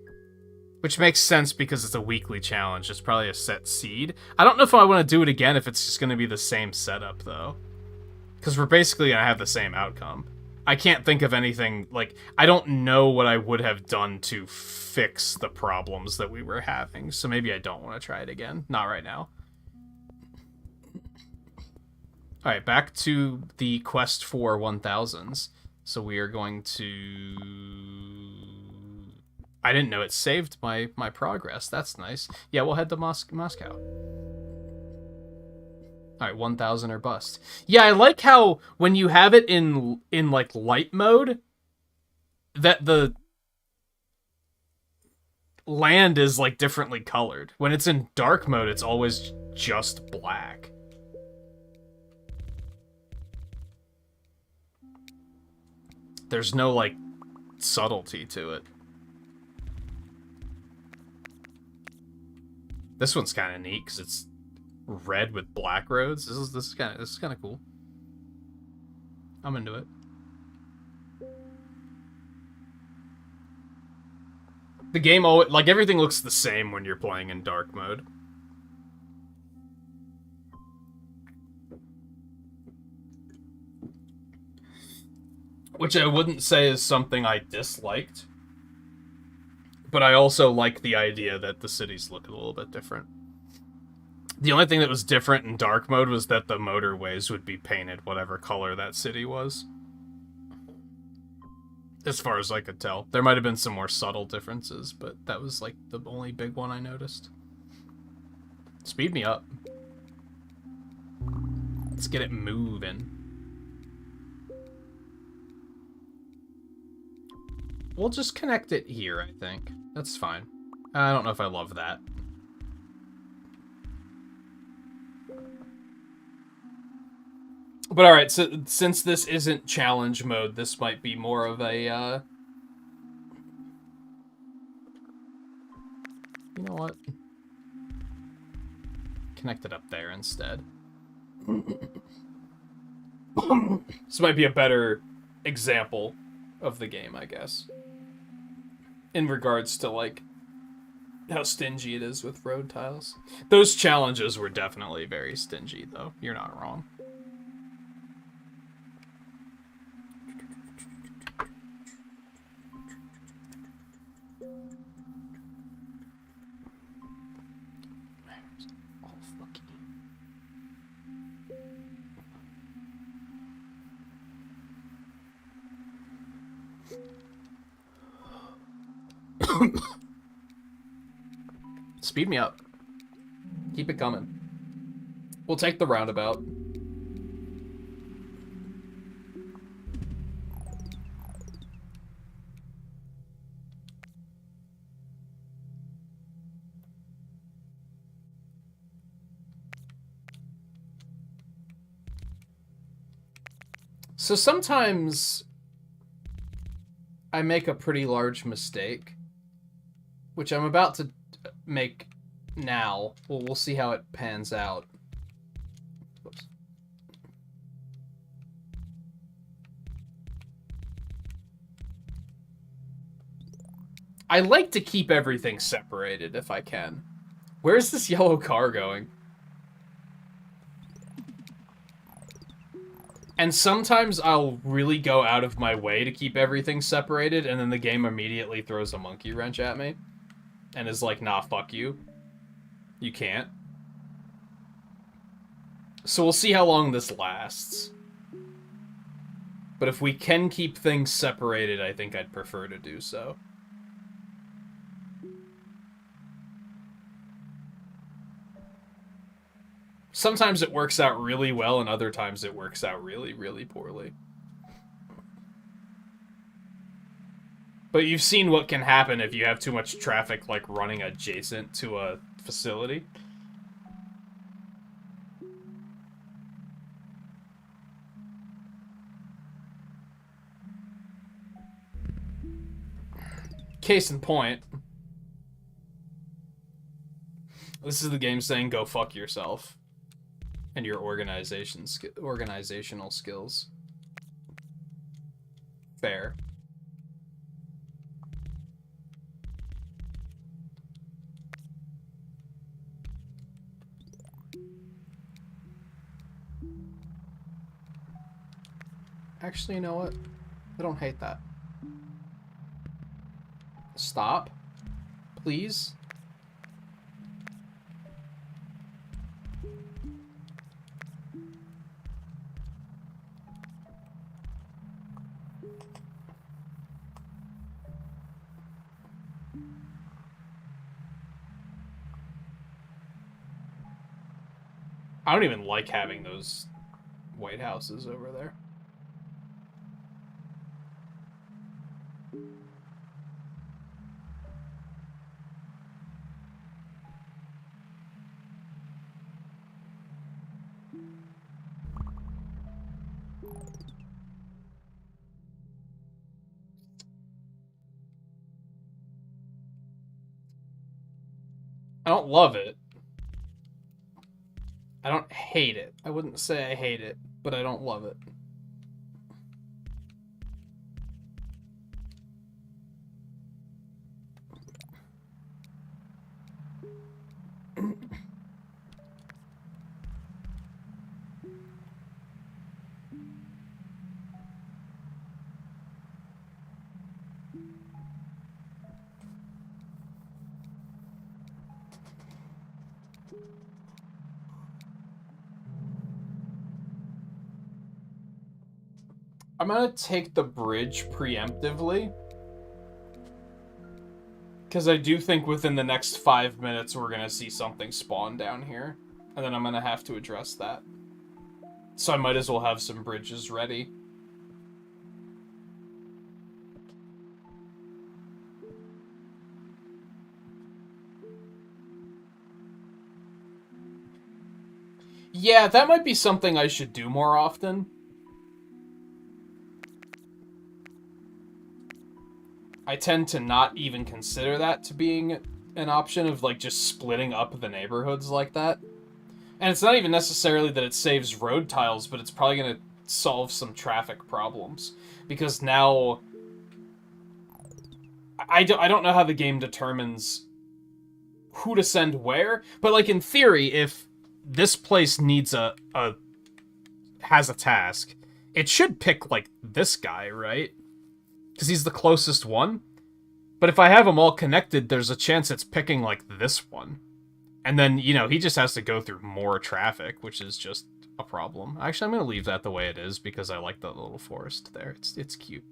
Which makes sense because it's a weekly challenge. It's probably a set seed. I don't know if I want to do it again if it's just going to be the same setup, though. Because we're basically going to have the same outcome. I can't think of anything, like, I don't know what I would have done to fix the problems that we were having. So maybe I don't want to try it again. Not right now. Alright, back to the quest for 1000s. So we are going to... I didn't know it saved my progress. That's nice. Yeah, we'll head to Moscow. Alright, 1000 or bust. Yeah, I like how when you have it in like light mode, that the land is like differently colored. When it's in dark mode, it's always just black. There's no like subtlety to it. This one's kind of neat because it's red with black roads. This is kind of cool. I'm into it. The game always, like, everything looks the same when you're playing in dark mode. Which I wouldn't say is something I disliked. But I also like the idea that the cities look a little bit different. The only thing that was different in dark mode was that the motorways would be painted whatever color that city was. As far as I could tell. There might have been some more subtle differences, but that was like the only big one I noticed. Speed me up. Let's get it moving. We'll just connect it here, I think. That's fine. I don't know if I love that. But alright, so since this isn't challenge mode, this might be more of a, you know what? Connect it up there instead. This might be a better example of the game, I guess. In regards to, like, how stingy it is with road tiles. Those challenges were definitely very stingy, though. You're not wrong. Speed me up. Keep it coming. We'll take the roundabout. So sometimes I make a pretty large mistake, which I'm about to make now. Well, we'll see how it pans out. Whoops. I like to keep everything separated if I can. Where's this yellow car going? And sometimes I'll really go out of my way to keep everything separated, and then the game immediately throws a monkey wrench at me. And is like, nah, fuck you. You can't. So we'll see how long this lasts. But if we can keep things separated, I think I'd prefer to do so. Sometimes it works out really well, and other times it works out really, really poorly. But you've seen what can happen if you have too much traffic, like, running adjacent to a facility. Case in point. This is the game saying, go fuck yourself. And your organizational skills. Fair. Actually, you know what? I don't hate that. Stop. Please. I don't even like having those White Houses over there. I don't love it. I don't hate it. I wouldn't say I hate it, but I don't love it. I'm gonna take the bridge preemptively. Because I do think within the next 5 minutes we're gonna see something spawn down here. And then I'm gonna have to address that. So I might as well have some bridges ready. Yeah, that might be something I should do more often. I tend to not even consider that to being an option of, like, just splitting up the neighborhoods like that. And it's not even necessarily that it saves road tiles, but it's probably going to solve some traffic problems. Because now... I don't know how the game determines who to send where, but, like, in theory, if this place needs has a task, it should pick, like, this guy, right? Because he's the closest one. But if I have them all connected, there's a chance it's picking, like, this one. And then, you know, he just has to go through more traffic, which is just a problem. Actually, I'm going to leave that the way it is, because I like that little forest there. It's cute.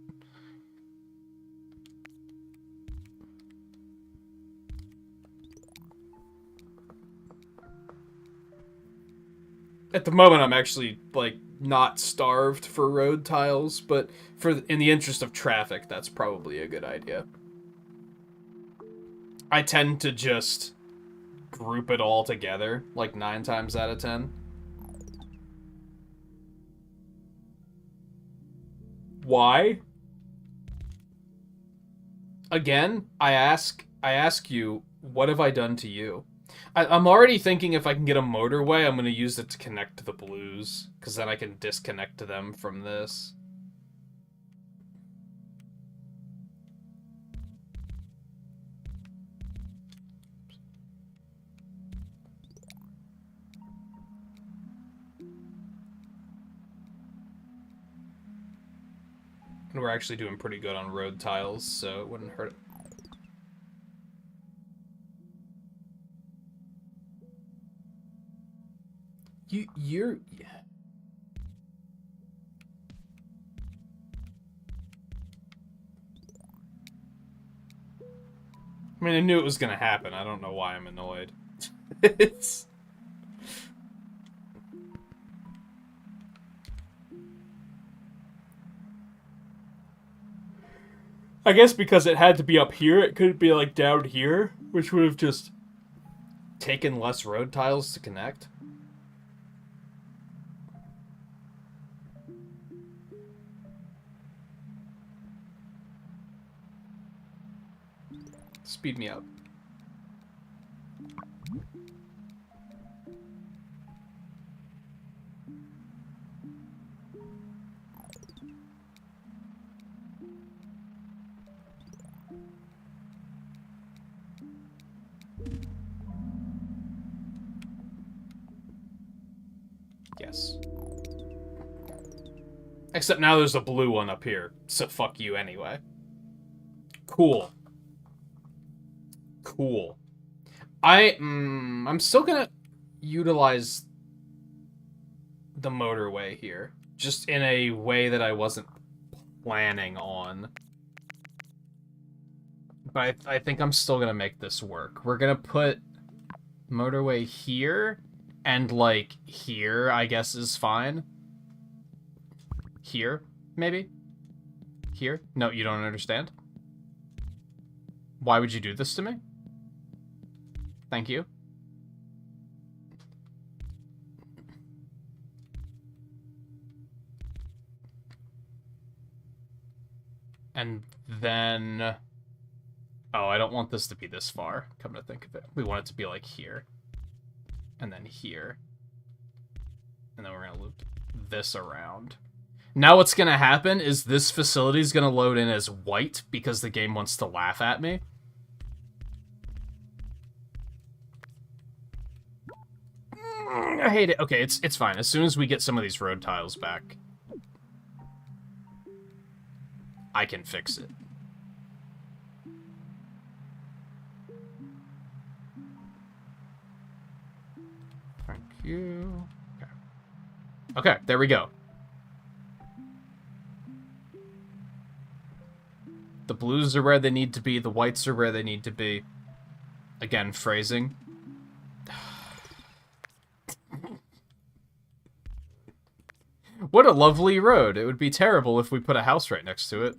At the moment, I'm actually, like, not starved for road tiles, but in the interest of traffic, that's probably a good idea. I tend to just group it all together, like 9 times out of 10. Why? Again, I ask you, what have I done to you? I'm already thinking if I can get a motorway, I'm going to use it to connect to the blues, because then I can disconnect them from this. And we're actually doing pretty good on road tiles, so it wouldn't hurt. You're... I mean, I knew it was gonna happen. I don't know why I'm annoyed. It's... I guess because it had to be up here, it couldn't be, like, down here, which would have just taken less road tiles to connect. Speed me up. Yes. Except now there's a blue one up here, so fuck you anyway. Cool. Cool. I'm still gonna utilize the motorway here, just in a way that I wasn't planning on. But I think I'm still gonna make this work. We're gonna put motorway here, and, like, here, I guess, is fine. Here, maybe? Here? No, you don't understand? Why would you do this to me? Thank you. And then... Oh, I don't want this to be this far, come to think of it. We want it to be, like, here. And then here. And then we're gonna loop this around. Now what's gonna happen is this facility is gonna load in as white because the game wants to laugh at me. I hate it. Okay, it's fine. As soon as we get some of these road tiles back, I can fix it. Thank you. Okay. Okay, there we go. The blues are where they need to be. The whites are where they need to be. Again, phrasing. What a lovely road. It would be terrible if we put a house right next to it.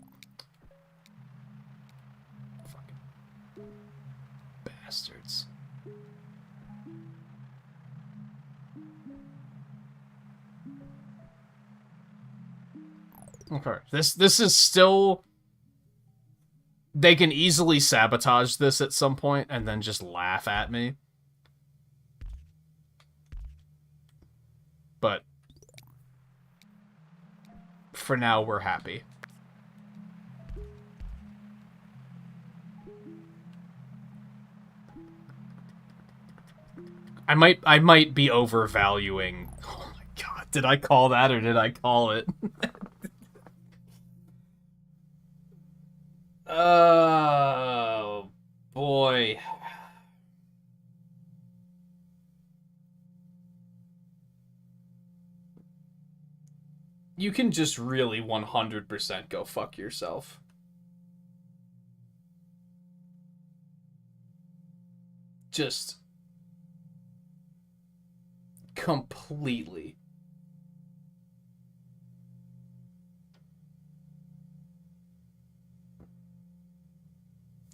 Fucking bastards. Okay. This is still... They can easily sabotage this at some point and then just laugh at me. But for now, we're happy. I might be overvaluing... Oh my god, did I call that or did I call it? Oh, boy. You can just really 100% go fuck yourself. Just completely.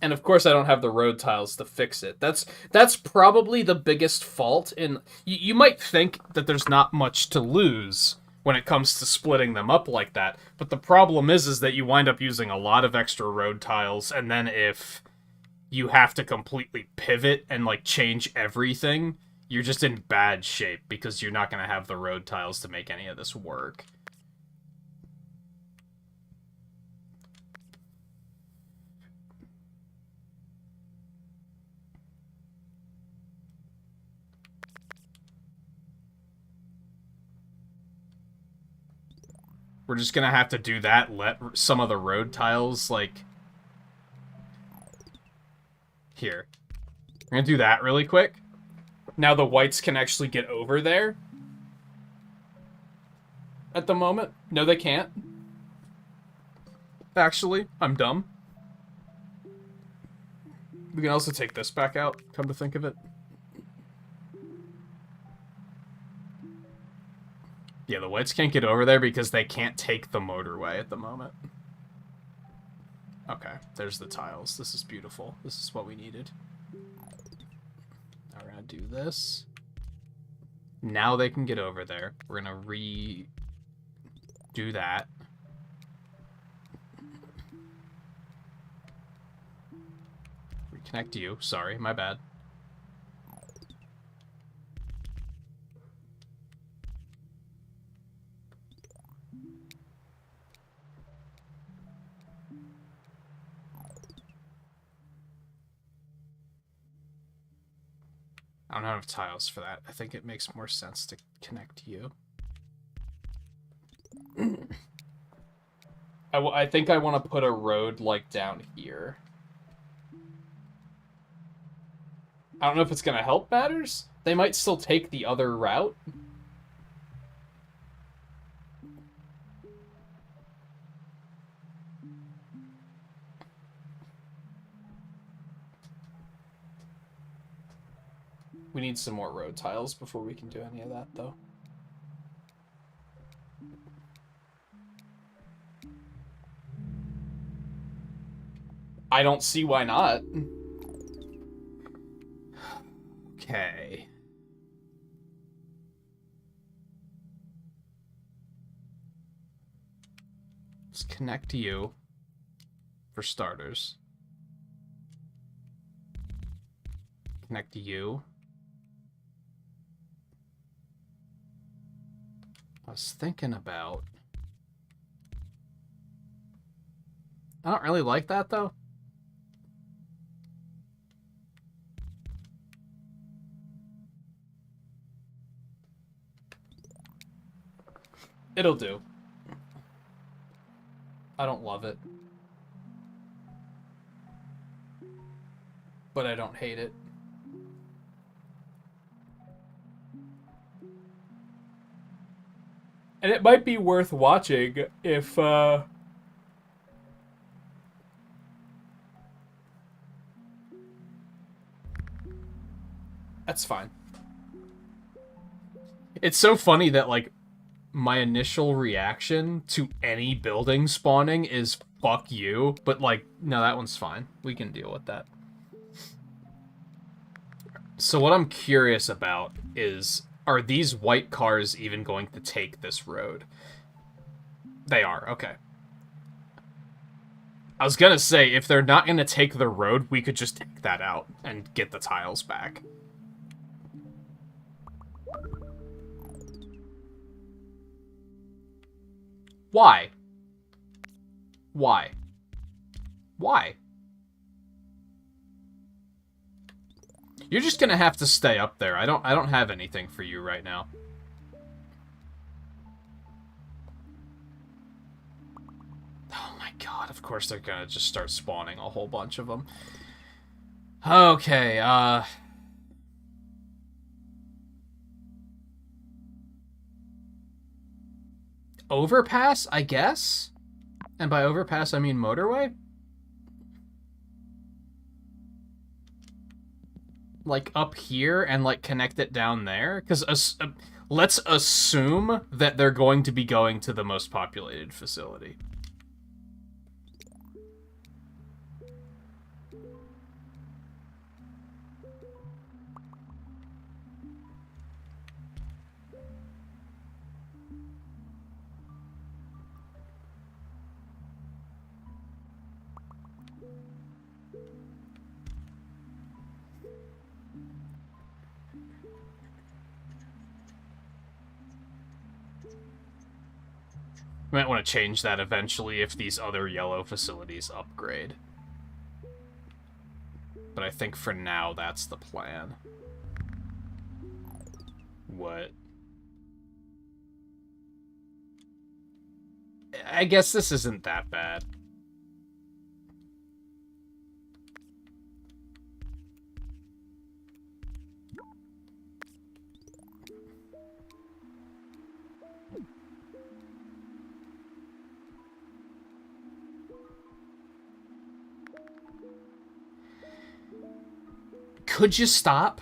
And of course I don't have the road tiles to fix it. That's probably the biggest fault in... You might think that there's not much to lose when it comes to splitting them up like that, but the problem is that you wind up using a lot of extra road tiles, and then if you have to completely pivot and, like, change everything, you're just in bad shape because you're not going to have the road tiles to make any of this work. We're just gonna have to do that, let some of the road tiles, like... Here. We're gonna do that really quick. Now the whites can actually get over there. At the moment. No, they can't. Actually, I'm dumb. We can also take this back out, come to think of it. Yeah, the whites can't get over there because they can't take the motorway at the moment. Okay, there's the tiles. This is beautiful. This is what we needed. Now we're gonna do this. Now they can get over there. We're gonna redo that. Reconnect you. Sorry, my bad. I don't have tiles for that. I think it makes more sense to connect you. I think I want to put a road, like, down here. I don't know if it's going to help matters. They might still take the other route. We need some more road tiles before we can do any of that, though. I don't see why not. Okay. Let's connect to you, for starters. Connect to you. I was thinking about... I don't really like that, though. It'll do. I don't love it. But I don't hate it. And it might be worth watching if, That's fine. It's so funny that, like, my initial reaction to any building spawning is fuck you, but, like, no, that one's fine. We can deal with that. So what I'm curious about is, are these white cars even going to take this road? They are, okay. I was gonna say, if they're not gonna take the road, we could just take that out and get the tiles back. Why? Why? Why? You're just gonna have to stay up there. I don't have anything for you right now. Oh my god, of course they're gonna just start spawning a whole bunch of them. Okay, overpass, I guess? And by overpass, I mean motorway? Like, up here and, like, connect it down there? Because, Let's assume that they're going to be going to the most populated facility. We might want to change that eventually if these other yellow facilities upgrade. But I think for now, that's the plan. What? I guess this isn't that bad. Could you stop?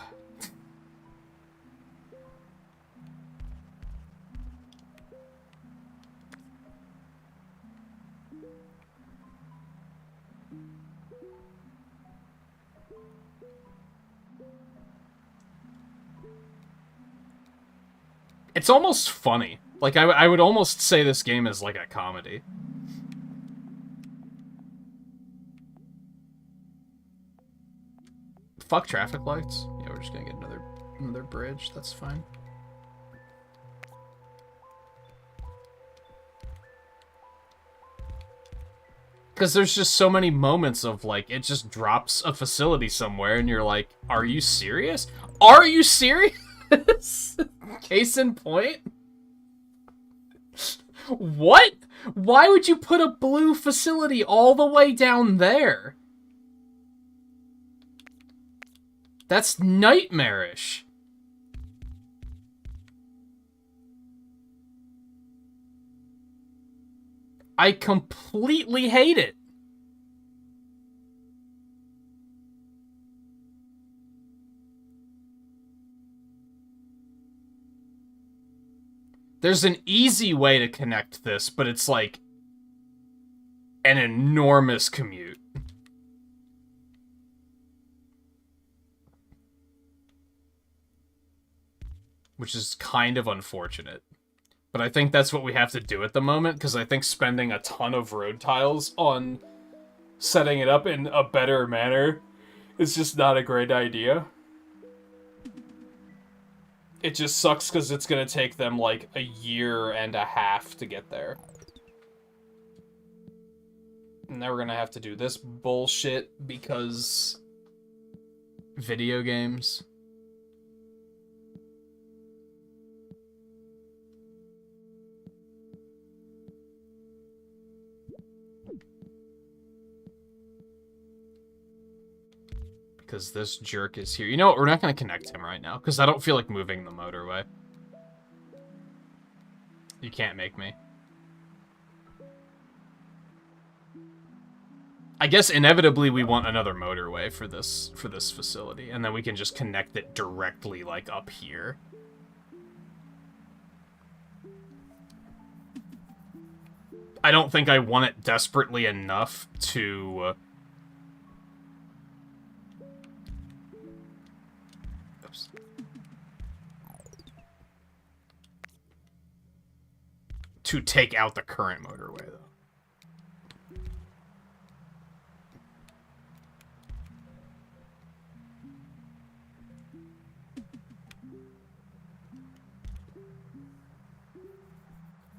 It's almost funny. Like, I would almost say this game is like a comedy. Fuck traffic lights. Yeah, we're just gonna get another bridge. That's fine. Because there's just so many moments of, like, it just drops a facility somewhere, and you're like, are you serious? Are you serious? Case in point? What? Why would you put a blue facility all the way down there? That's nightmarish. I completely hate it. There's an easy way to connect this, but it's like an enormous commute. Which is kind of unfortunate. But I think that's what we have to do at the moment, because I think spending a ton of road tiles on setting it up in a better manner is just not a great idea. It just sucks because it's going to take them like a year and a half to get there. And now we're going to have to do this bullshit because video games. Because this jerk is here. You know what? We're not going to connect him right now, because I don't feel like moving the motorway. You can't make me. I guess inevitably we want another motorway for this facility, and then we can just connect it directly, like, up here. I don't think I want it desperately enough to... to take out the current motorway, though.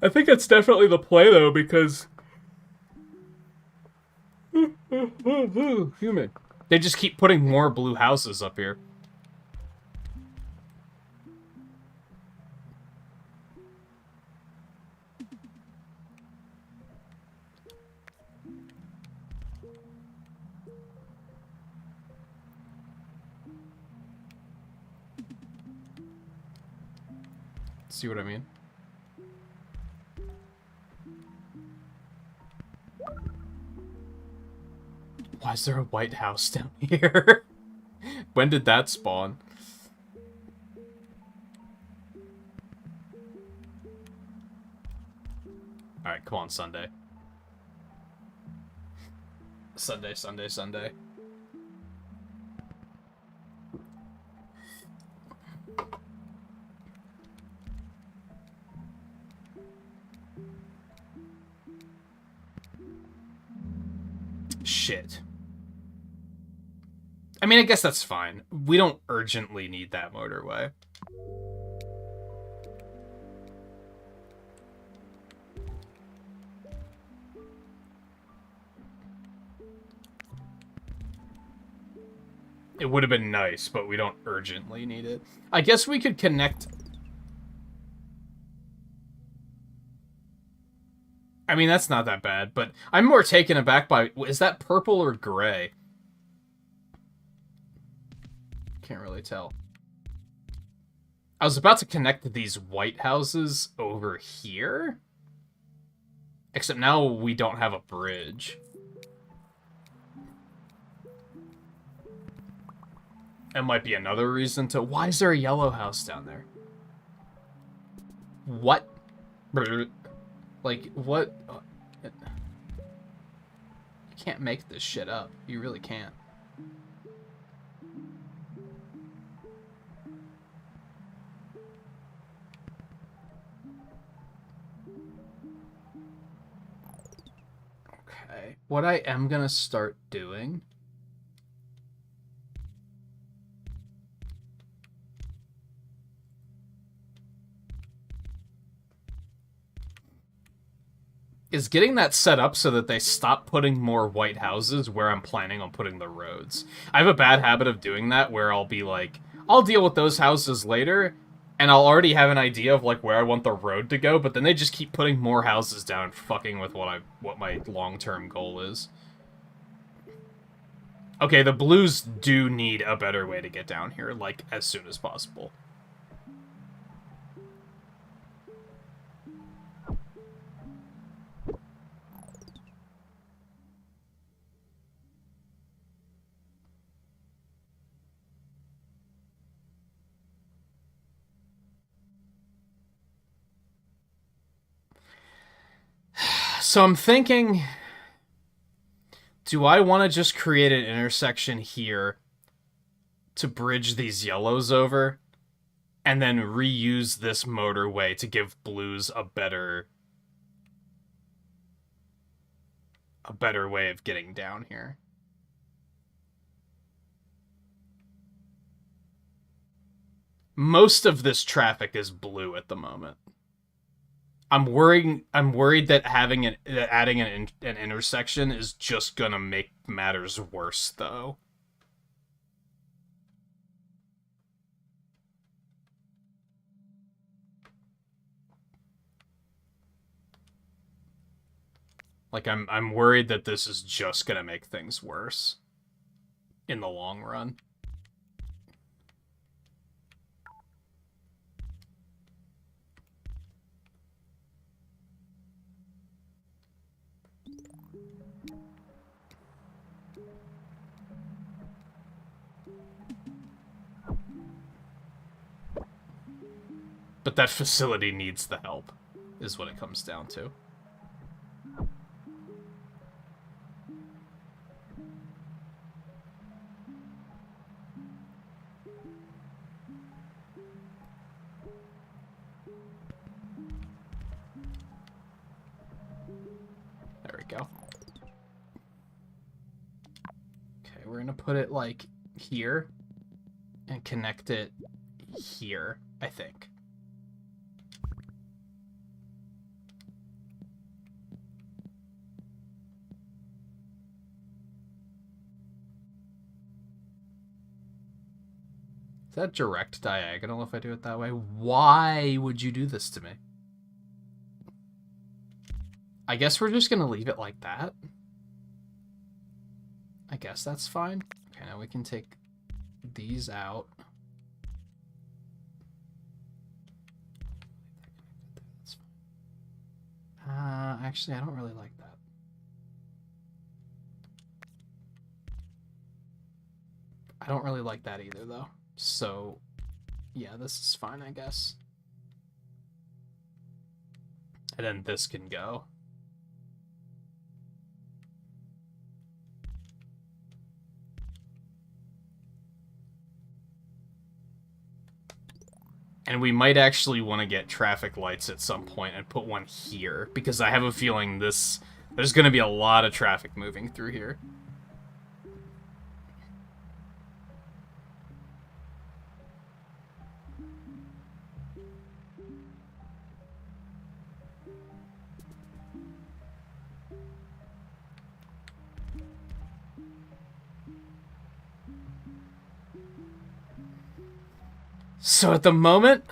I think that's definitely the play, though, because... Human. They just keep putting more blue houses up here. See what I mean? Why is there a White House down here? When did that spawn? Alright, come on, Sunday. Sunday, Sunday, Sunday. Shit. I mean, I guess that's fine. We don't urgently need that motorway. It would have been nice, but we don't urgently need it. I guess we could connect... I mean, that's not that bad, but I'm more taken aback by... Is that purple or gray? Can't really tell. I was about to connect these white houses over here. Except now we don't have a bridge. That might be another reason to... Why is there a yellow house down there? What? Like, what? You can't make this shit up. You really can't. Okay. What I am gonna start doing... is getting that set up so that they stop putting more white houses where I'm planning on putting the roads. I have a bad habit of doing that where I'll be like, I'll deal with those houses later, and I'll already have an idea of like where I want the road to go, but then they just keep putting more houses down and fucking with what my long-term goal is. Okay, the blues do need a better way to get down here, like, as soon as possible. So I'm thinking, do I want to just create an intersection here to bridge these yellows over and then reuse this motorway to give blues a better way of getting down here? Most of this traffic is blue at the moment. I'm worried that adding an intersection is just gonna make matters worse, though. Like, I'm worried that this is just gonna make things worse in the long run. But that facility needs the help, is what it comes down to. There we go. Okay, we're gonna put it, like, here, and connect it here, I think. Is that direct diagonal if I do it that way? Why would you do this to me? I guess we're just gonna leave it like that. I guess that's fine. Okay, now we can take these out. That's fine. Actually, I don't really like that. I don't really like that either, though. So, yeah, this is fine, I guess. And then this can go. And we might actually want to get traffic lights at some point and put one here, because I have a feeling there's going to be a lot of traffic moving through here. So at the moment,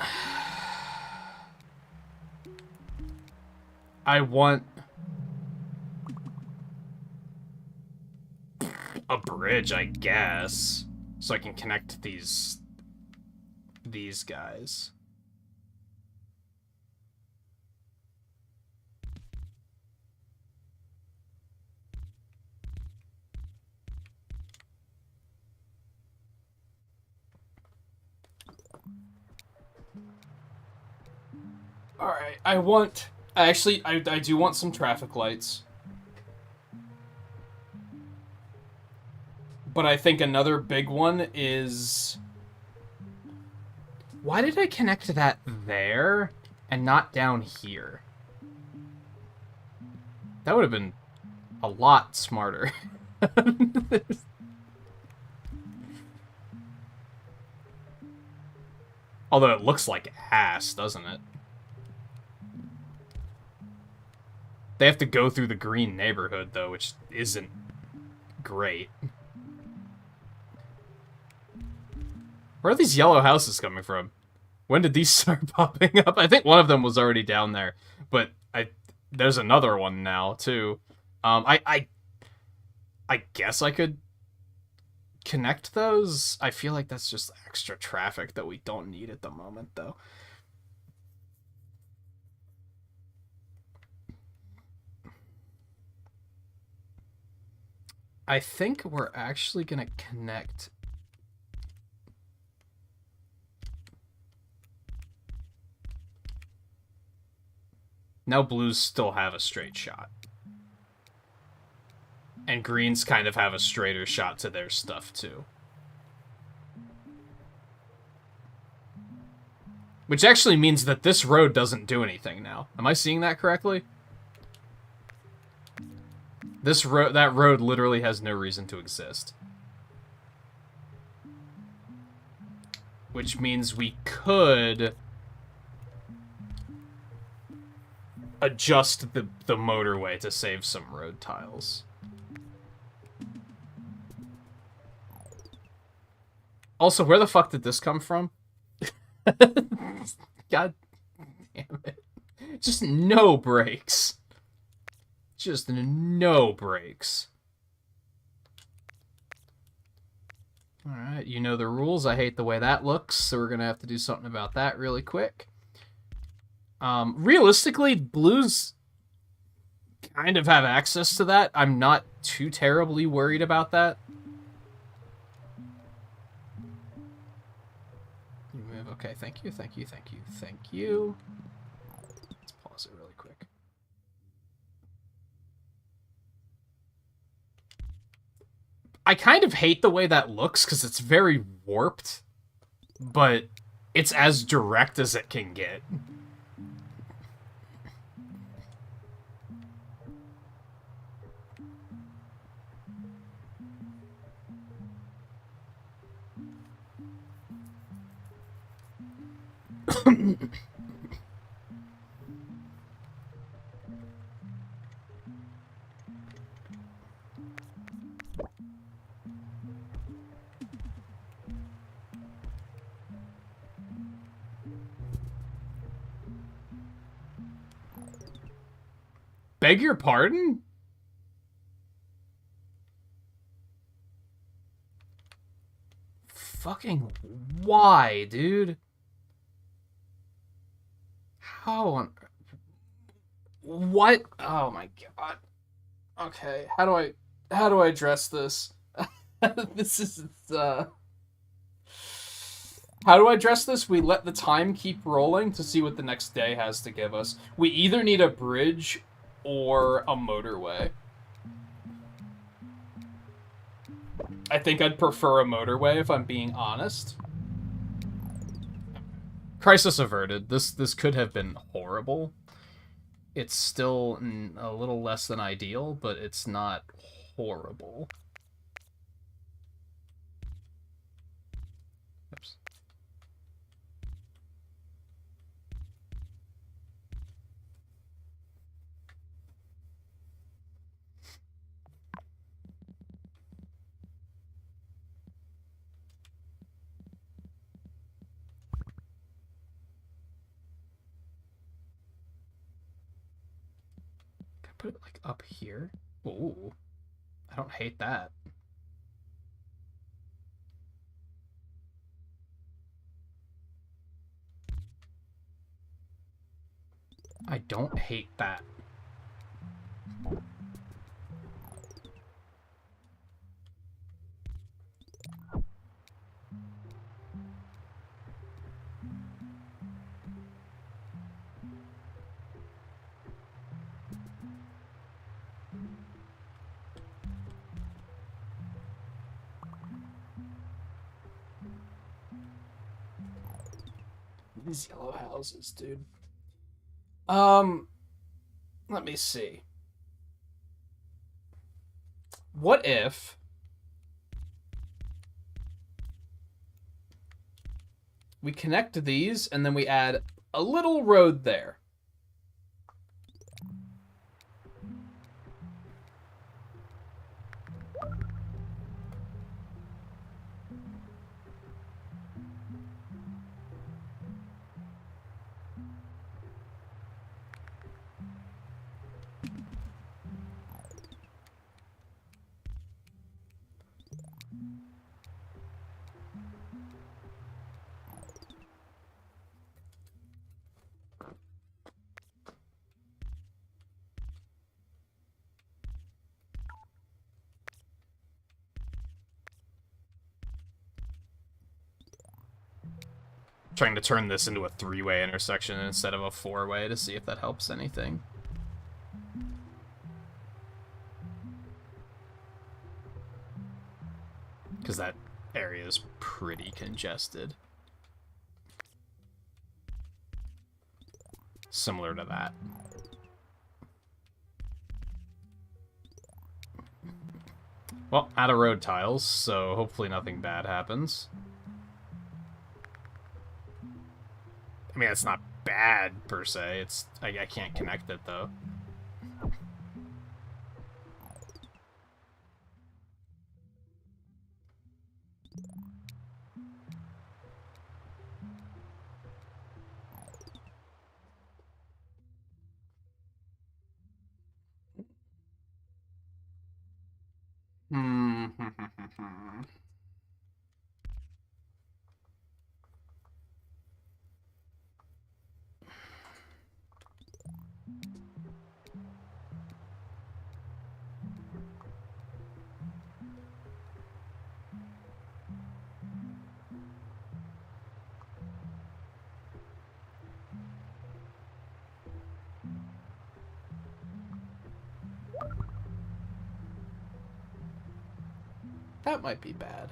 I want a bridge, I guess, so I can connect these guys. Alright, I do want some traffic lights. But I think another big one is... Why did I connect that there and not down here? That would have been a lot smarter. Although it looks like ass, doesn't it? They have to go through the green neighborhood, though, which isn't great. Where are these yellow houses coming from? When did these start popping up? I think one of them was already down there, but there's another one now, too. I guess I could connect those. I feel like that's just extra traffic that we don't need at the moment, though. I think we're actually gonna connect... Now blues still have a straight shot. And greens kind of have a straighter shot to their stuff, too. Which actually means that this road doesn't do anything now. Am I seeing that correctly? That road literally has no reason to exist. Which means we could adjust the motorway to save some road tiles. Also, where the fuck did this come from? God damn it. Just no brakes. Just no brakes. Alright, you know the rules. I hate the way that looks, so we're gonna have to do something about that really quick. Realistically, blues kind of have access to that. I'm not too terribly worried about that. You move. Okay, thank you, thank you, thank you, thank you. Let's pause it really quick. I kind of hate the way that looks because it's very warped, but it's as direct as it can get. Beg your pardon? Fucking why, dude? How on... What? Oh my god. Okay, how do I address this? This is, How do I address this? We let the time keep rolling to see what the next day has to give us. We either need a bridge or a motorway. I think I'd prefer a motorway if I'm being honest. Crisis averted. This could have been horrible. It's still a little less than ideal, but it's not horrible. Oops. Can I put it like up here? Ooh. I don't hate that. I don't hate that. These yellow houses, dude. Let me see. What if we connect these and then we add a little road there? Trying to turn this into a three-way intersection instead of a four-way to see if that helps anything. Because that area is pretty congested. Similar to that. Well, out of road tiles, so hopefully nothing bad happens. I mean, it's not bad, per se. It's I can't connect it, though. That might be bad.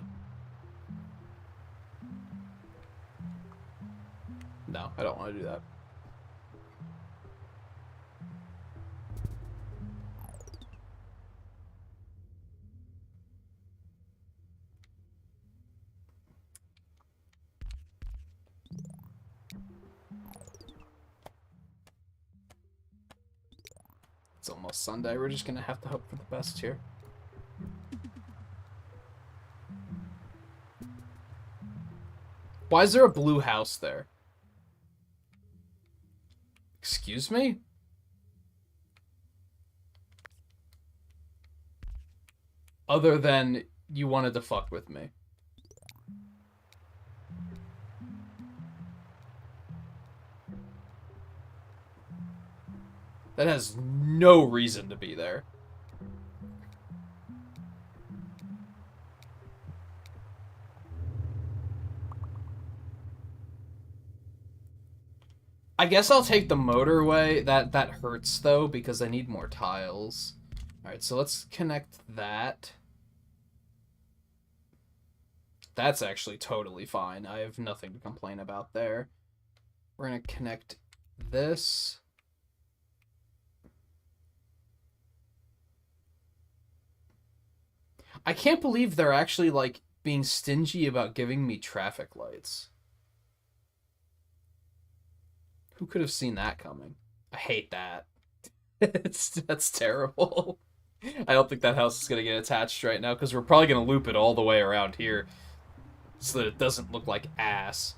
No, I don't want to do that. It's almost Sunday. We're just gonna have to hope for the best here. Why is there a blue house there? Excuse me? Other than you wanted to fuck with me. That has no reason to be there. I guess I'll take the motorway. That hurts, though, because I need more tiles. Alright, so let's connect that. That's actually totally fine. I have nothing to complain about there. We're going to connect this. I can't believe they're actually, like, being stingy about giving me traffic lights. Who could have seen that coming? I hate that. That's terrible. I don't think that house is going to get attached right now, because we're probably going to loop it all the way around here so that it doesn't look like ass.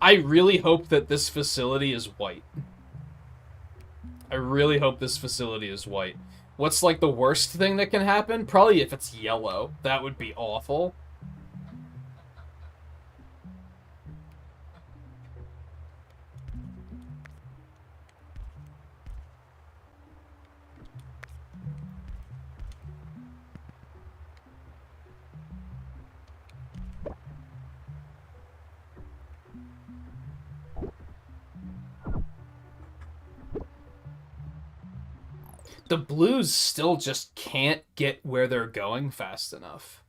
I really hope that this facility is white. I really hope this facility is white. What's, like, the worst thing that can happen? Probably if it's yellow. That would be awful. The blues still just can't get where they're going fast enough.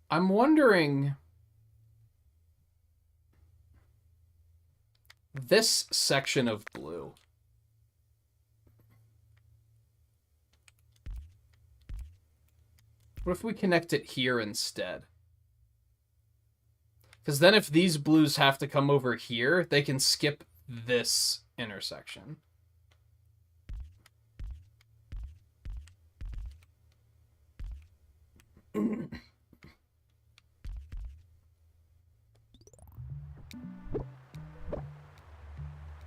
I'm wondering... this section of blue. What if we connect it here instead? Because then if these blues have to come over here, they can skip this intersection.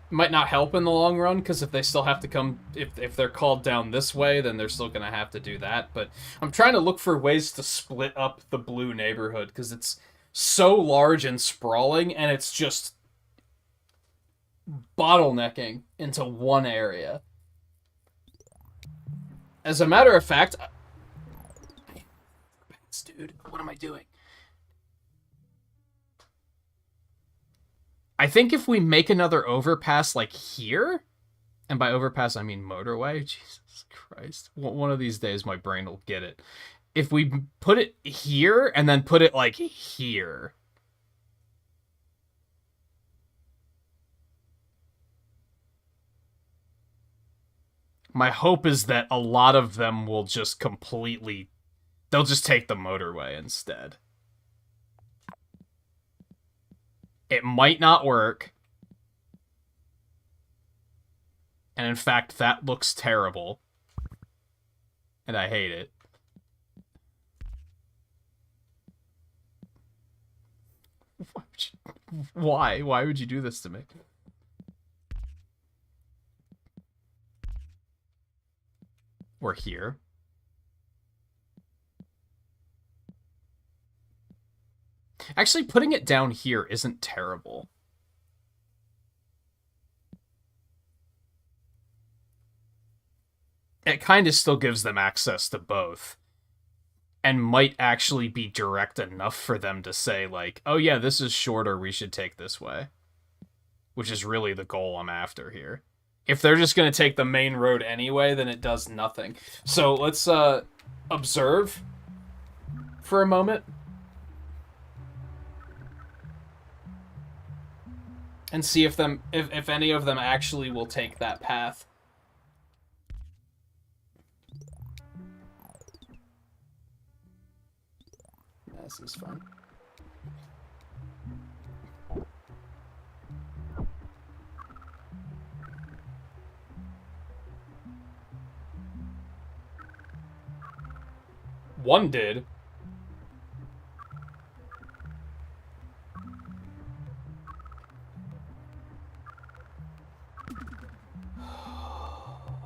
Might not help in the long run, because if they still have to come, if they're called down this way, then they're still going to have to do that. But I'm trying to look for ways to split up the blue neighborhood, because it's so large and sprawling, and it's just bottlenecking into one area. As a matter of fact... dude, what am I doing? I think if we make another overpass like here, and by overpass I mean motorway, Jesus Christ, one of these days my brain will get it. If we put it here and then put it like here, my hope is that a lot of them will just completely, they'll just take the motorway instead. It might not work. And in fact, that looks terrible. And I hate it. Why? Why would you do this to me? Or here. Actually, putting it down here isn't terrible. It kind of still gives them access to both. And might actually be direct enough for them to say, like, oh yeah, this is shorter, we should take this way. Which is really the goal I'm after here. If they're just going to take the main road anyway, then it does nothing. So let's observe for a moment. And see if any of them actually will take that path. This is fun. One did.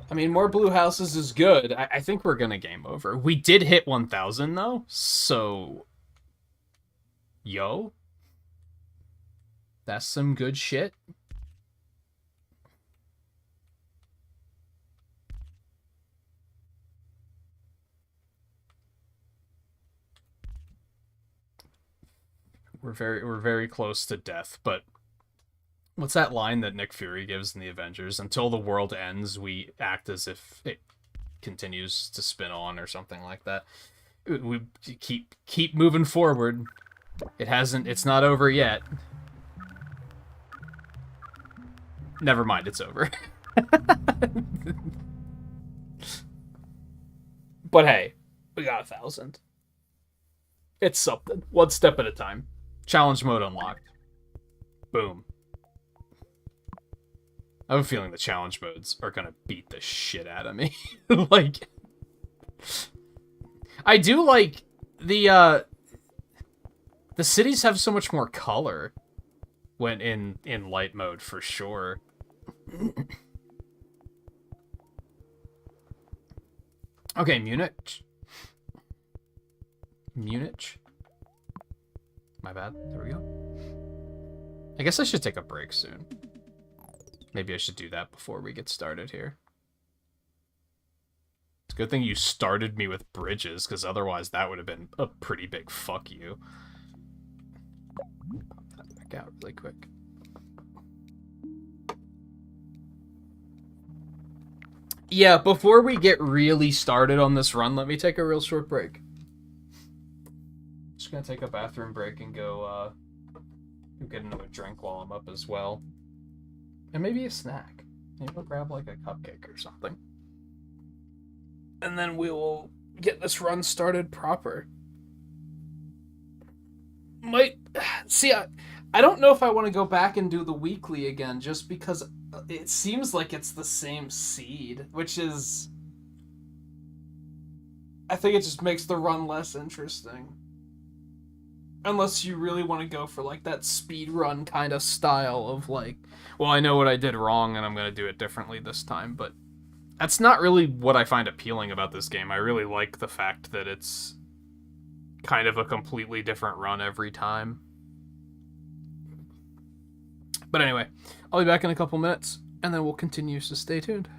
I mean, more blue houses is good. I think we're gonna game over. We did hit 1,000 though, so... yo. That's some good shit. we're very close to death, but what's that line that Nick Fury gives in the Avengers? Until the world ends, we act as if it continues to spin on, or something like that. We keep moving forward. It's not over yet. Never mind, it's over. But hey, we got 1,000. It's something. One step at a time. Challenge mode unlocked. Boom. I have a feeling the challenge modes are gonna beat the shit out of me. Like, I do like the cities have so much more color when in light mode, for sure. Okay, Munich. My bad. There we go. I guess I should take a break soon. Maybe I should do that before we get started here. It's a good thing you started me with bridges, because otherwise that would have been a pretty big fuck you. Pop that back out really quick. Yeah, before we get really started on this run, let me take a real short break. Just gonna take a bathroom break and go get another drink while I'm up as well. And maybe a snack. Maybe I'll grab like a cupcake or something. And then we will get this run started proper. I don't know if I want to go back and do the weekly again, just because it seems like it's the same seed, which is... I think it just makes the run less interesting. Unless you really want to go for, like, that speed run kind of style of, like, well, I know what I did wrong and I'm going to do it differently this time, but that's not really what I find appealing about this game. I really like the fact that it's kind of a completely different run every time. But anyway, I'll be back in a couple minutes, and then we'll continue, so stay tuned.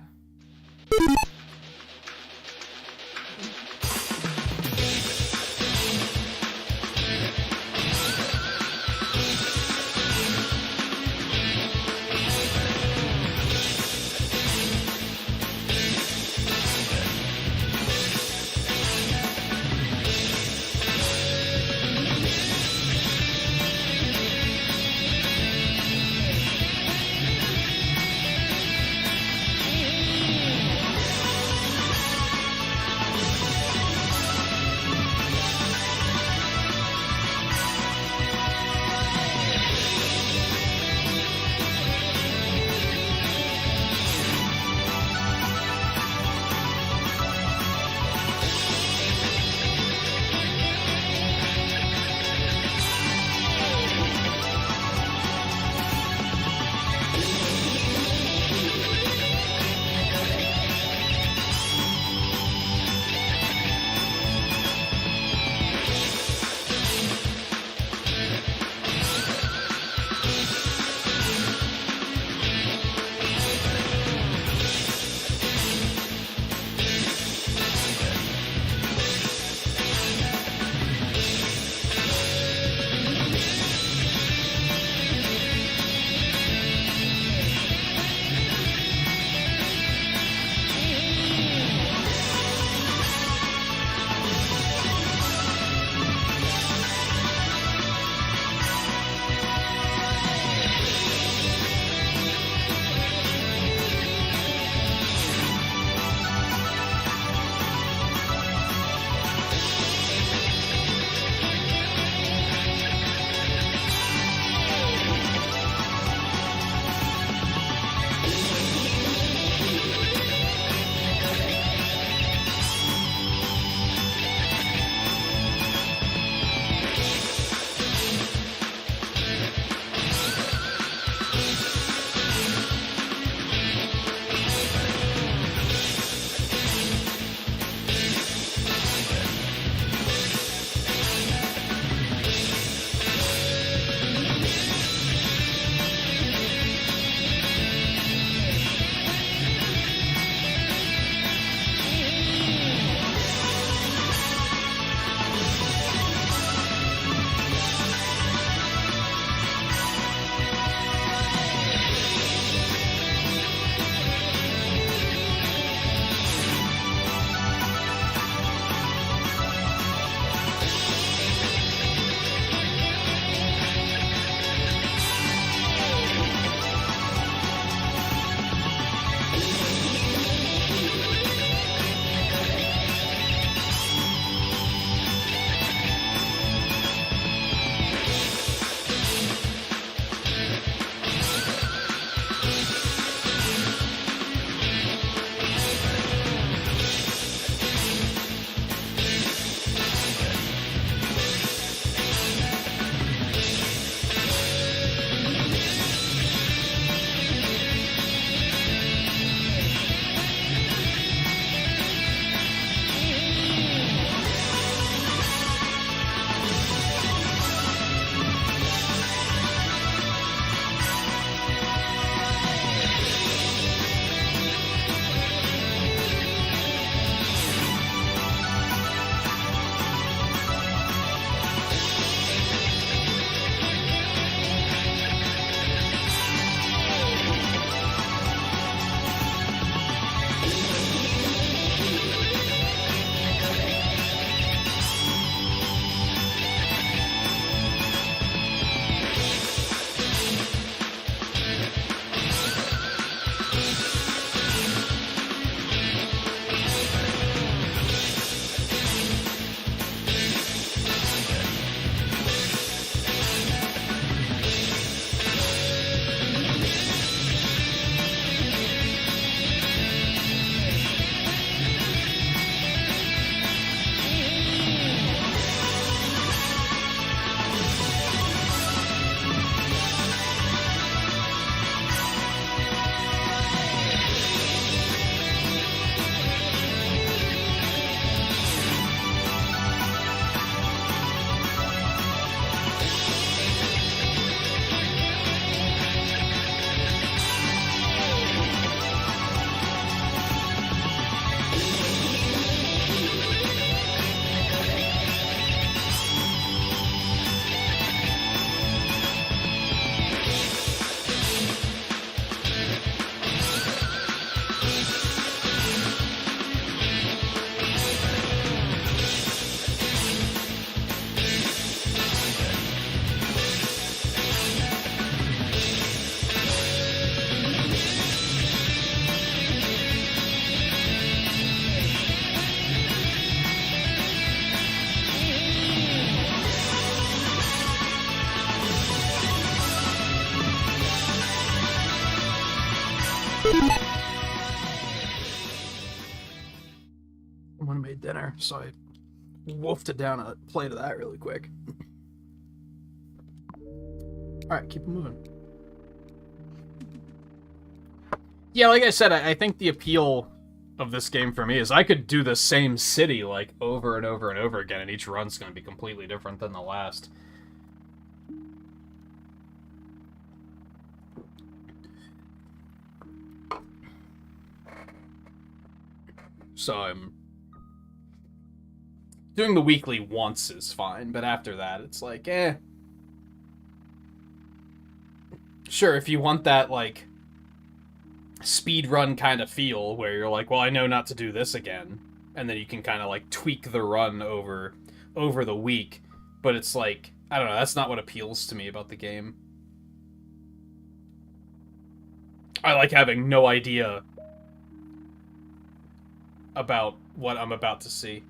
dinner, so I wolfed it down a plate of that really quick. Alright, keep it moving. Yeah, like I said, I think the appeal of this game for me is I could do the same city, like, over and over and over again, and each run's going to be completely different than the last. So I'm... doing the weekly once is fine, but after that, it's like, eh. Sure, if you want that, like, speedrun kind of feel, where you're like, well, I know not to do this again, and then you can kind of, like, tweak the run over the week, but it's like, I don't know, that's not what appeals to me about the game. I like having no idea about what I'm about to see.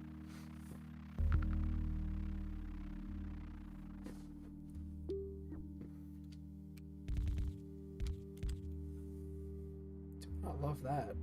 I love that.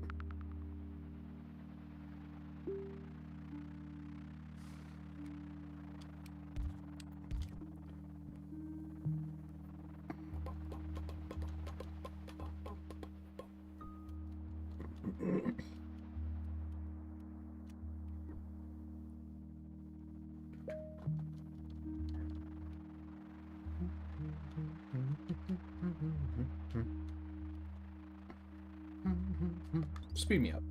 Speed me up.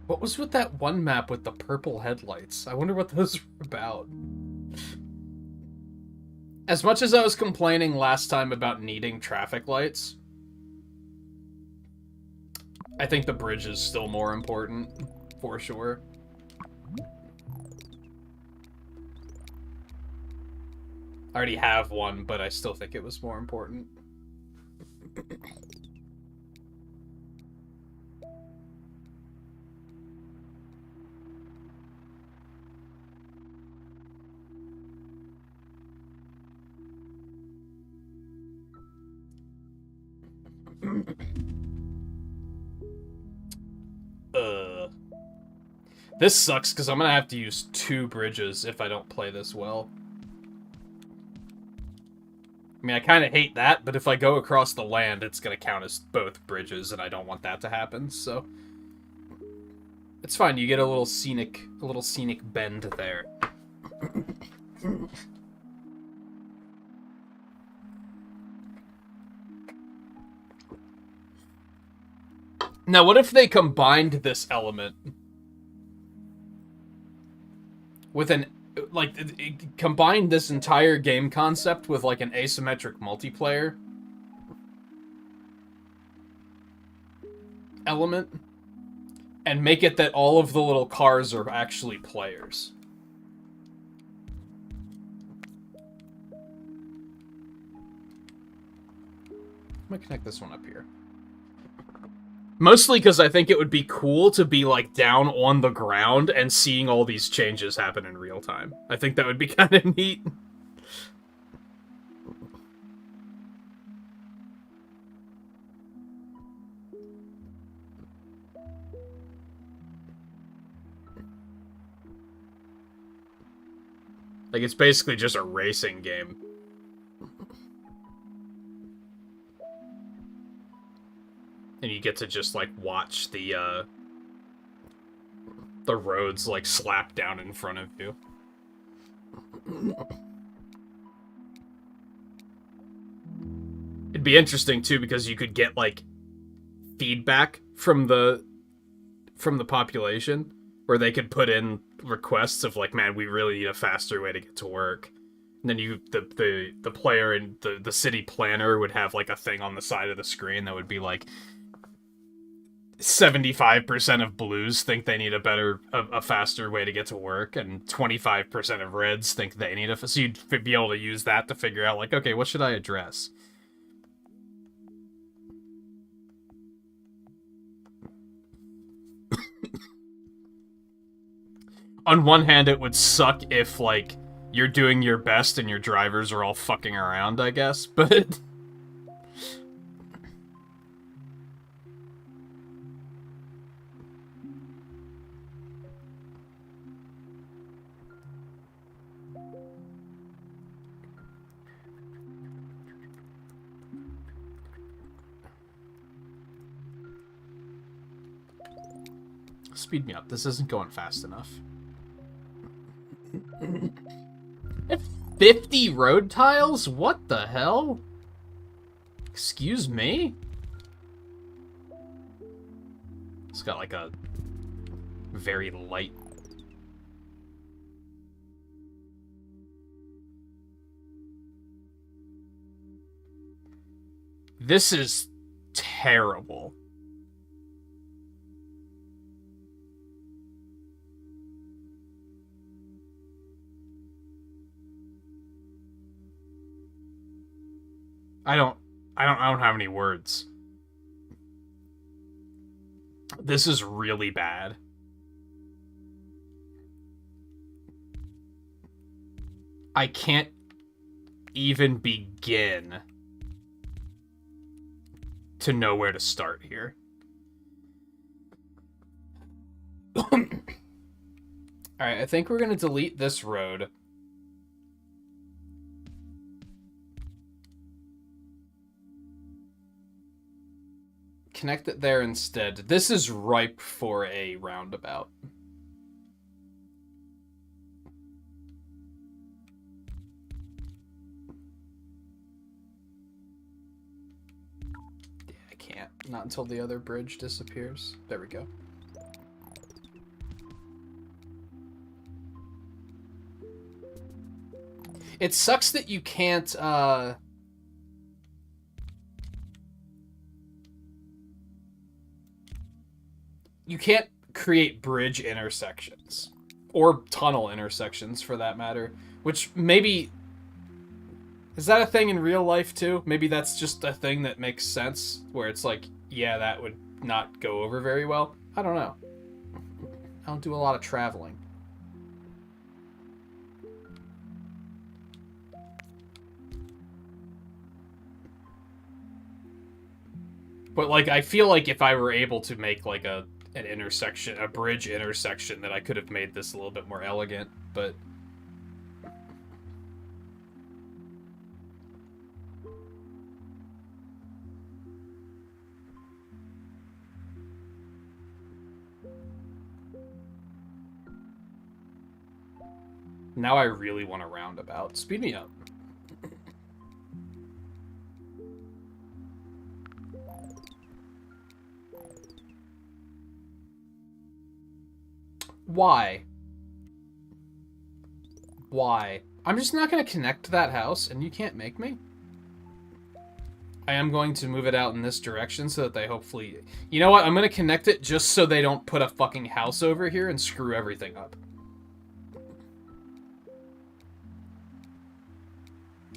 What was with that one map with the purple headlights? I wonder what those were about. As much as I was complaining last time about needing traffic lights, I think the bridge is still more important, for sure. I already have one, but I still think it was more important. This sucks, because I'm going to have to use 2 bridges if I don't play this well. I mean, I kind of hate that, but if I go across the land, it's going to count as both bridges, and I don't want that to happen, so... It's fine, you get a little scenic bend there. Now, what if they combined this element with an, like, it combined this entire game concept with, like, an asymmetric multiplayer element, and make it that all of the little cars are actually players? I'm gonna connect this one up here. Mostly because I think it would be cool to be, like, down on the ground and seeing all these changes happen in real time. I think that would be kind of neat. Like, it's basically just a racing game. And you get to just, like, watch the roads, like, slap down in front of you. It'd be interesting, too, because you could get, like, feedback from the population, where they could put in requests of, like, man, we really need a faster way to get to work. And then the player and the city planner would have, like, a thing on the side of the screen that would be, like, 75% of blues think they need a faster way to get to work, and 25% of reds think they need so you'd be able to use that to figure out, like, okay, what should I address? on one hand, it would suck if, like, you're doing your best and your drivers are all fucking around, I guess, but... Speed me up. This isn't going fast enough. 50 road tiles? What the hell? Excuse me? It's got like a very light... This is terrible. I don't have any words. This is really bad. I can't even begin to know where to start here. Alright, I think we're gonna delete this road. Connect it there instead. This is ripe for a roundabout. Yeah, I can't. Not until the other bridge disappears. There we go. It sucks that you can't, you can't create bridge intersections. Or tunnel intersections, for that matter. Which, maybe... Is that a thing in real life, too? Maybe that's just a thing that makes sense, where it's like, yeah, that would not go over very well. I don't know. I don't do a lot of traveling. But, like, I feel like if I were able to make, like, an intersection, a bridge intersection, that I could have made this a little bit more elegant, but... Now I really want a roundabout. Speed me up. Why? Why? I'm just not going to connect to that house, and you can't make me? I am going to move it out in this direction so that they hopefully... You know what? I'm going to connect it just so they don't put a fucking house over here and screw everything up.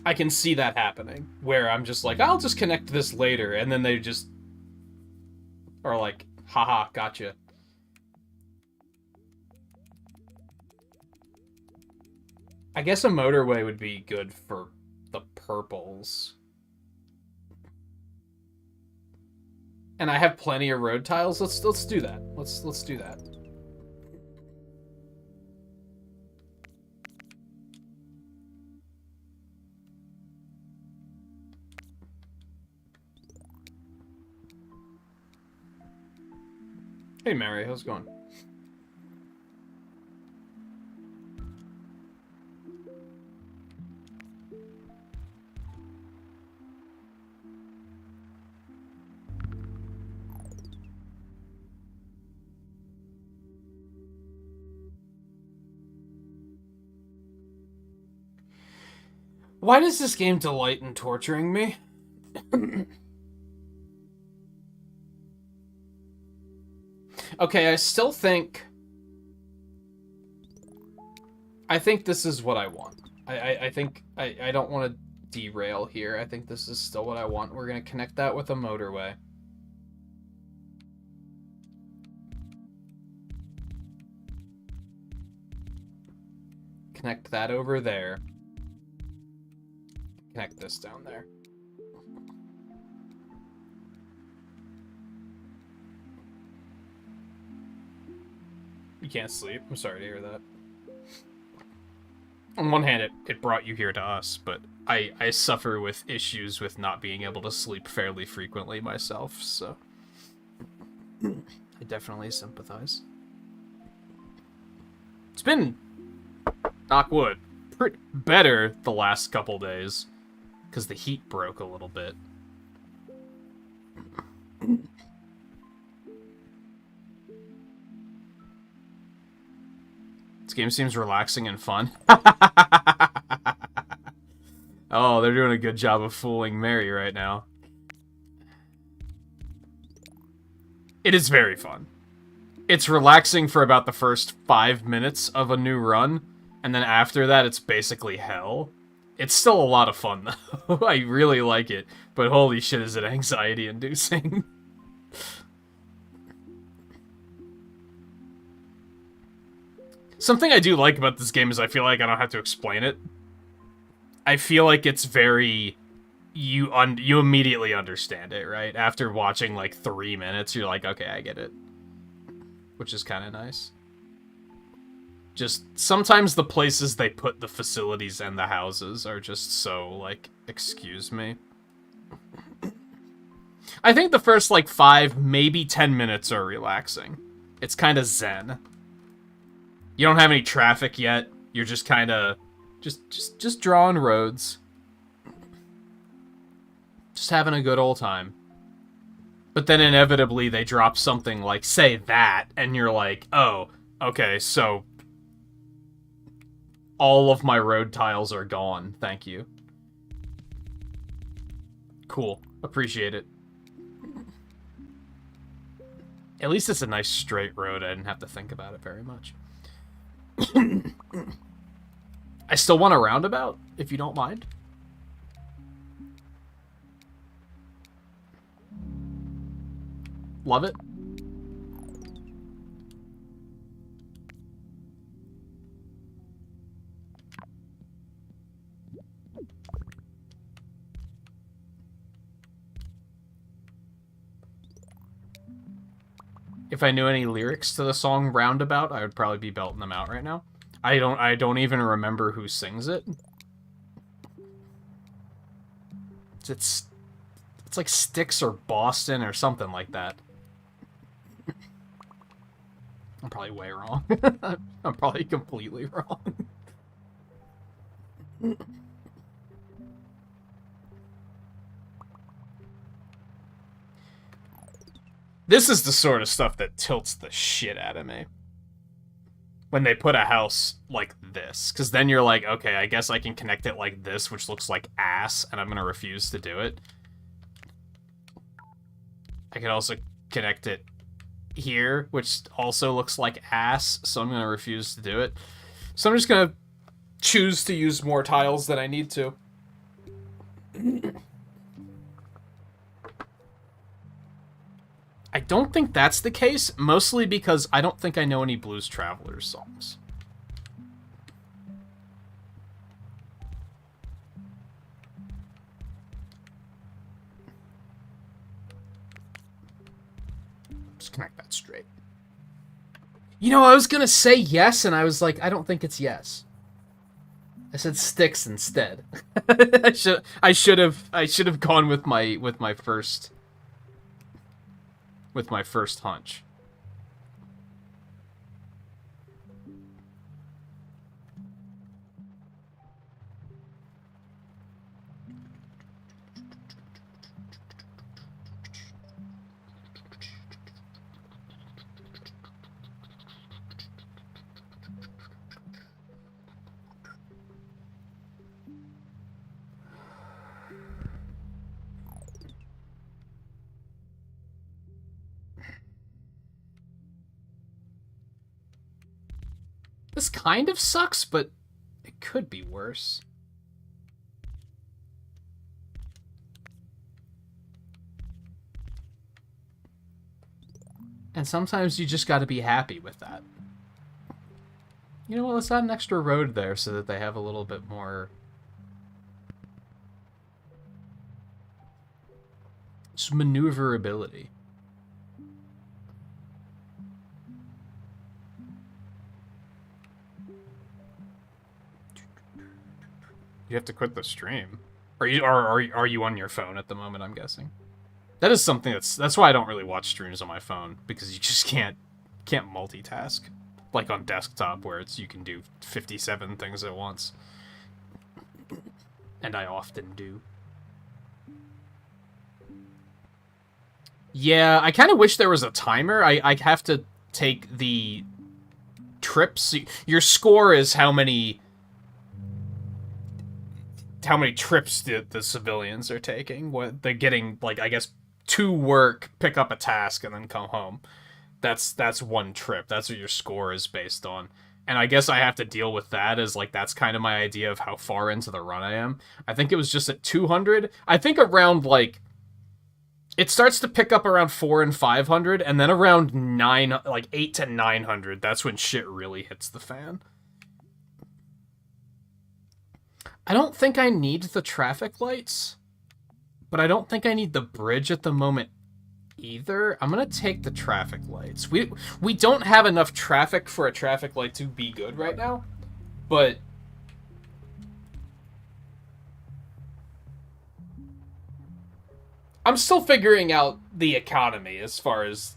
I can see that happening, where I'm just like, I'll just connect this later, and then they just are like, haha, gotcha. I guess a motorway would be good for the purples. And I have plenty of road tiles. Let's do that. Let's do that. Hey Mary, how's it going? Why does this game delight in torturing me? Okay, I still think... I think this is what I want. I think... I don't want to derail here. I think this is still what I want. We're going to connect that with a motorway. connect that over there. Connect this down there. You can't sleep? I'm sorry to hear that. On one hand, it brought you here to us, but I suffer with issues with not being able to sleep fairly frequently myself, so... I definitely sympathize. It's been, knock wood, better the last couple days, because the heat broke a little bit. This game seems relaxing and fun. Oh, they're doing a good job of fooling Mary right now. It is very fun. It's relaxing for about the first 5 minutes of a new run, and then after that, it's basically hell. It's still a lot of fun, though. I really like it, but holy shit, is it anxiety-inducing. Something I do like about this game is I feel like I don't have to explain it. I feel like it's very... You immediately understand it, right? After watching, like, 3 minutes, you're like, okay, I get it. Which is kind of nice. Just, sometimes the places they put the facilities and the houses are just so, like, excuse me. I think the first, like, 5, maybe 10 minutes are relaxing. It's kind of zen. You don't have any traffic yet. You're just kind of... Just drawing roads. Just having a good old time. But then inevitably they drop something like, say, that, and you're like, oh, okay, so... all of my road tiles are gone, thank you. Cool. Appreciate it. At least it's a nice straight road. I didn't have to think about it very much. I still want a roundabout, if you don't mind. Love it. If I knew any lyrics to the song Roundabout, I would probably be belting them out right now. I don't even remember who sings it. It's like Styx or Boston or something like that. I'm probably way wrong. I'm probably completely wrong. This is the sort of stuff that tilts the shit out of me. When they put a house like this. Because then you're like, okay, I guess I can connect it like this, which looks like ass, and I'm going to refuse to do it. I could also connect it here, which also looks like ass, so I'm going to refuse to do it. So I'm just going to choose to use more tiles than I need to. I don't think that's the case, mostly because I don't think I know any Blues Travelers songs. Just connect that straight. You know, I was gonna say yes, and I was like, I don't think it's yes. I said Styx instead. I should have gone with my first hunch. This kind of sucks, but it could be worse. And sometimes you just gotta be happy with that. You know what, let's add an extra road there so that they have a little bit more... just maneuverability. You have to quit the stream. Are you on your phone at the moment, I'm guessing? That is something that's why I don't really watch streams on my phone, because you just can't multitask. Like on desktop, where you can do 57 things at once. And I often do. Yeah, I kind of wish there was a timer. I have to take the trips. Your score is how many trips the civilians are taking. What they're getting, like, I guess, to work, pick up a task, and then come home. That's one trip. That's what your score is based on. And I guess I have to deal with that as, like, that's kind of my idea of how far into the run I am. I think it was just at 200. I think around, like, it starts to pick up around 400 and 500, and then around 8 to 900, that's when shit really hits the fan. I don't think I need the traffic lights, but I don't think I need the bridge at the moment either. I'm gonna take the traffic lights. We don't have enough traffic for a traffic light to be good right now, but I'm still figuring out the economy as far as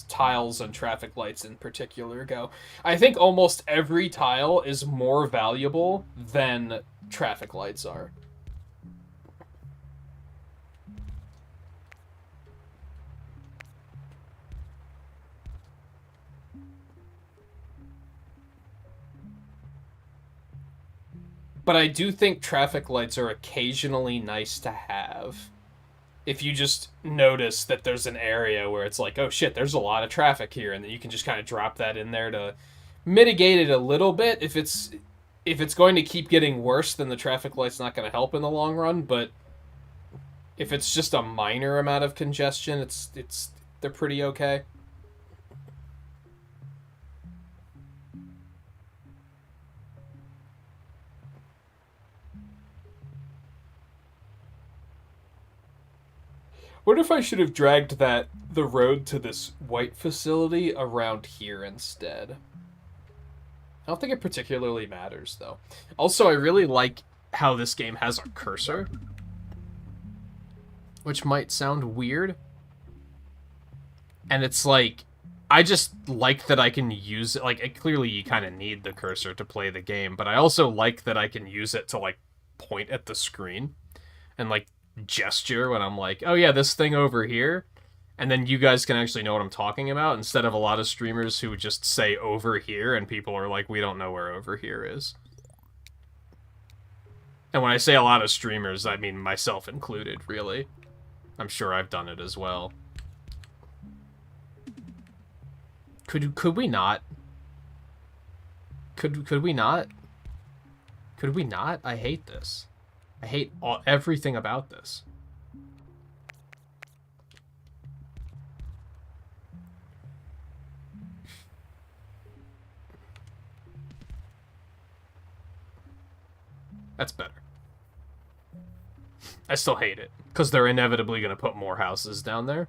tiles and traffic lights in particular go. I think almost every tile is more valuable than traffic lights are. But I do think traffic lights are occasionally nice to have. If you just notice that there's an area where it's like, oh shit, there's a lot of traffic here, and then you can just kind of drop that in there to mitigate it a little bit. If it's going to keep getting worse, then the traffic light's not going to help in the long run, but if it's just a minor amount of congestion, they're pretty okay. What if I should have dragged the road to this white facility around here instead? I don't think it particularly matters, though. Also, I really like how this game has a cursor, which might sound weird. And it's like, I just like that I can use it. Like, clearly you kind of need the cursor to play the game, but I also like that I can use it to, like, point at the screen and, like, gesture when I'm like, oh yeah, this thing over here, and then you guys can actually know what I'm talking about, instead of a lot of streamers who just say over here and people are like, we don't know where over here is. And when I say a lot of streamers, I mean myself included, really. I'm sure I've done it as well. Could we not? Could we not? Could we not? I hate this. I hate everything about this. That's better. I still hate it, because they're inevitably going to put more houses down there.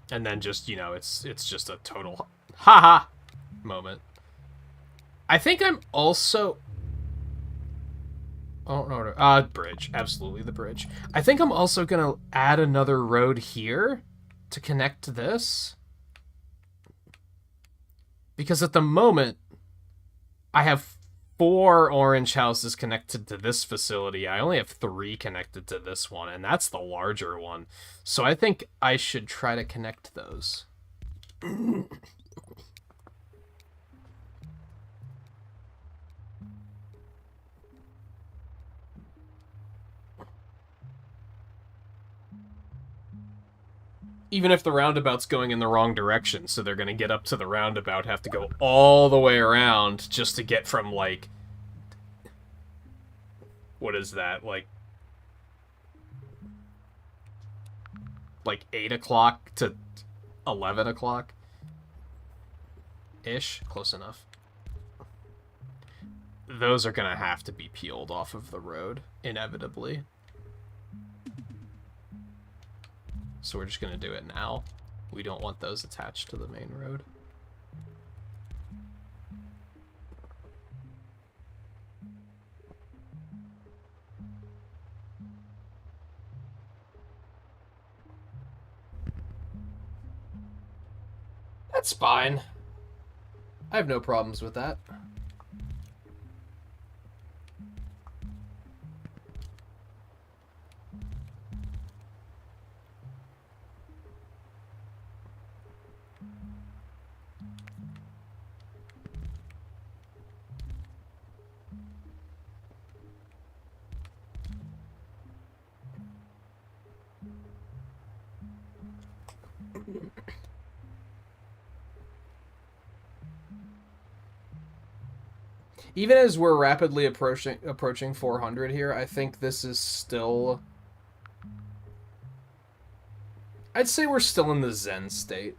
And then just, you know, it's just a total haha moment. I think I'm also... Oh, no. Bridge. Absolutely the bridge. I think I'm also going to add another road here to connect to this. Because at the moment, I have 4 orange houses connected to this facility. I only have 3 connected to this one, and that's the larger one. So I think I should try to connect those. Even if the roundabout's going in the wrong direction, so they're going to get up to the roundabout, have to go all the way around just to get from, like... What is that? Like 8 o'clock to 11 o'clock? Ish? Close enough. those are gonna have to be peeled off of the road, inevitably. So we're just gonna do it now. We don't want those attached to the main road. That's fine. I have no problems with that. Even as we're rapidly approaching 400 here, I think this is still... I'd say we're still in the Zen state.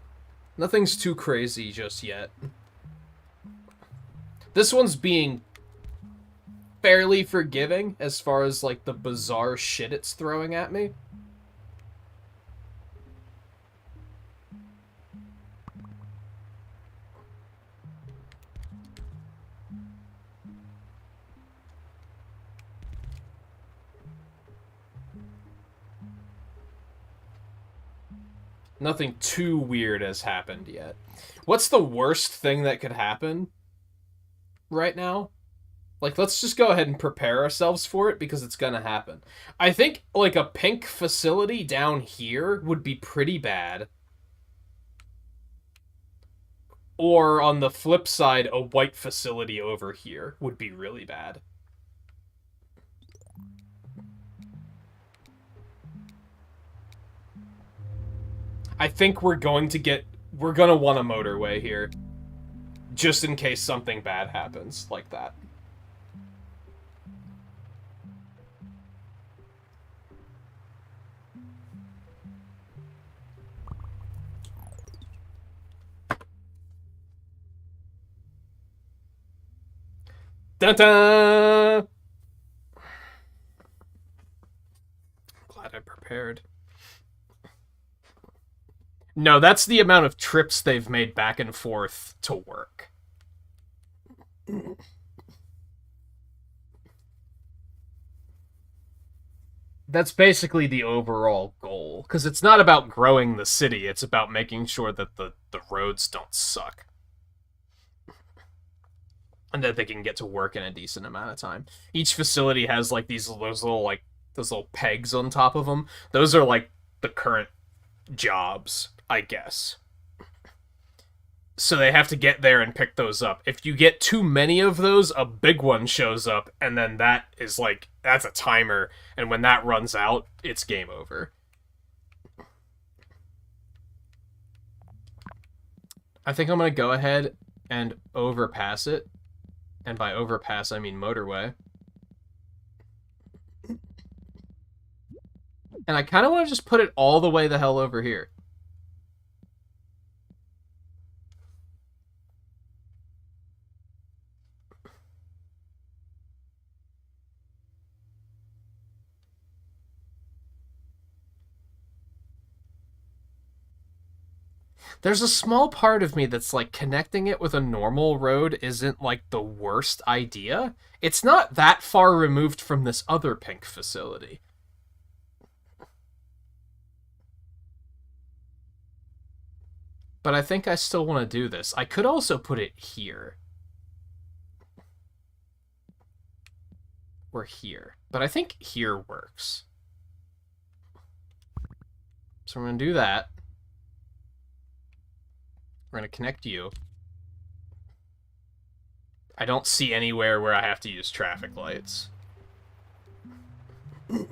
Nothing's too crazy just yet. This one's being fairly forgiving as far as, like, the bizarre shit it's throwing at me. Nothing too weird has happened yet. What's the worst thing that could happen right now? Like, let's just go ahead and prepare ourselves for it because it's gonna happen. I think, like, a pink facility down here would be pretty bad. Or, on the flip side, a white facility over here would be really bad. I think we're gonna want a motorway here. Just in case something bad happens like that. Dun-dun! Glad I prepared. No, that's the amount of trips they've made back and forth to work. That's basically the overall goal. Because it's not about growing the city, it's about making sure that the roads don't suck. And that they can get to work in a decent amount of time. Each facility has, like, those little pegs on top of them. Those are, like, the current jobs, I guess. So they have to get there and pick those up. If you get too many of those, a big one shows up, and then that is like, that's a timer, and when that runs out, it's game over. I think I'm gonna go ahead and overpass it. And by overpass, I mean motorway. And I kind of want to just put it all the way the hell over here. There's a small part of me that's like, connecting it with a normal road isn't like the worst idea. It's not that far removed from this other pink facility. But I think I still want to do this. I could also put it here. Or here. But I think here works. So we're going to do that. We're going to connect you. I don't see anywhere where I have to use traffic lights. Guess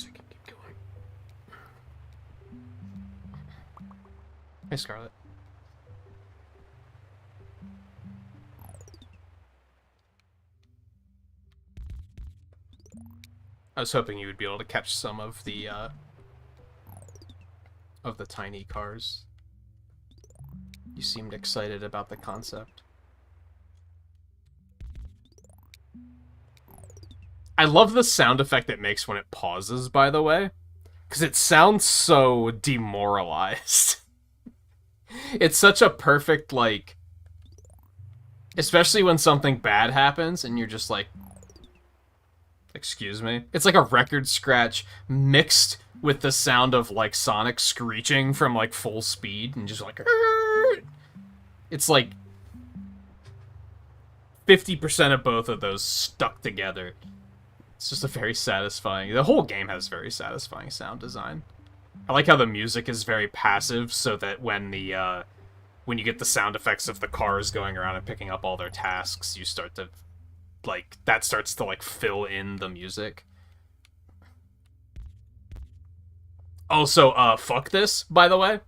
we can keep going. Hey, Scarlett. I was hoping you would be able to catch some of the tiny cars. You seemed excited about the concept. I love the sound effect it makes when it pauses, by the way, because it sounds so demoralized. It's such a perfect, like, especially when something bad happens and you're just like, excuse me? It's like a record scratch mixed with the sound of, like, Sonic screeching from, like, full speed and just like, it's like 50% of both of those stuck together. It's just a very satisfying... The whole game has very satisfying sound design. I like how the music is very passive, so that when the, when you get the sound effects of the cars going around and picking up all their tasks, you start to, like, that starts to, like, fill in the music. Also, fuck this, by the way.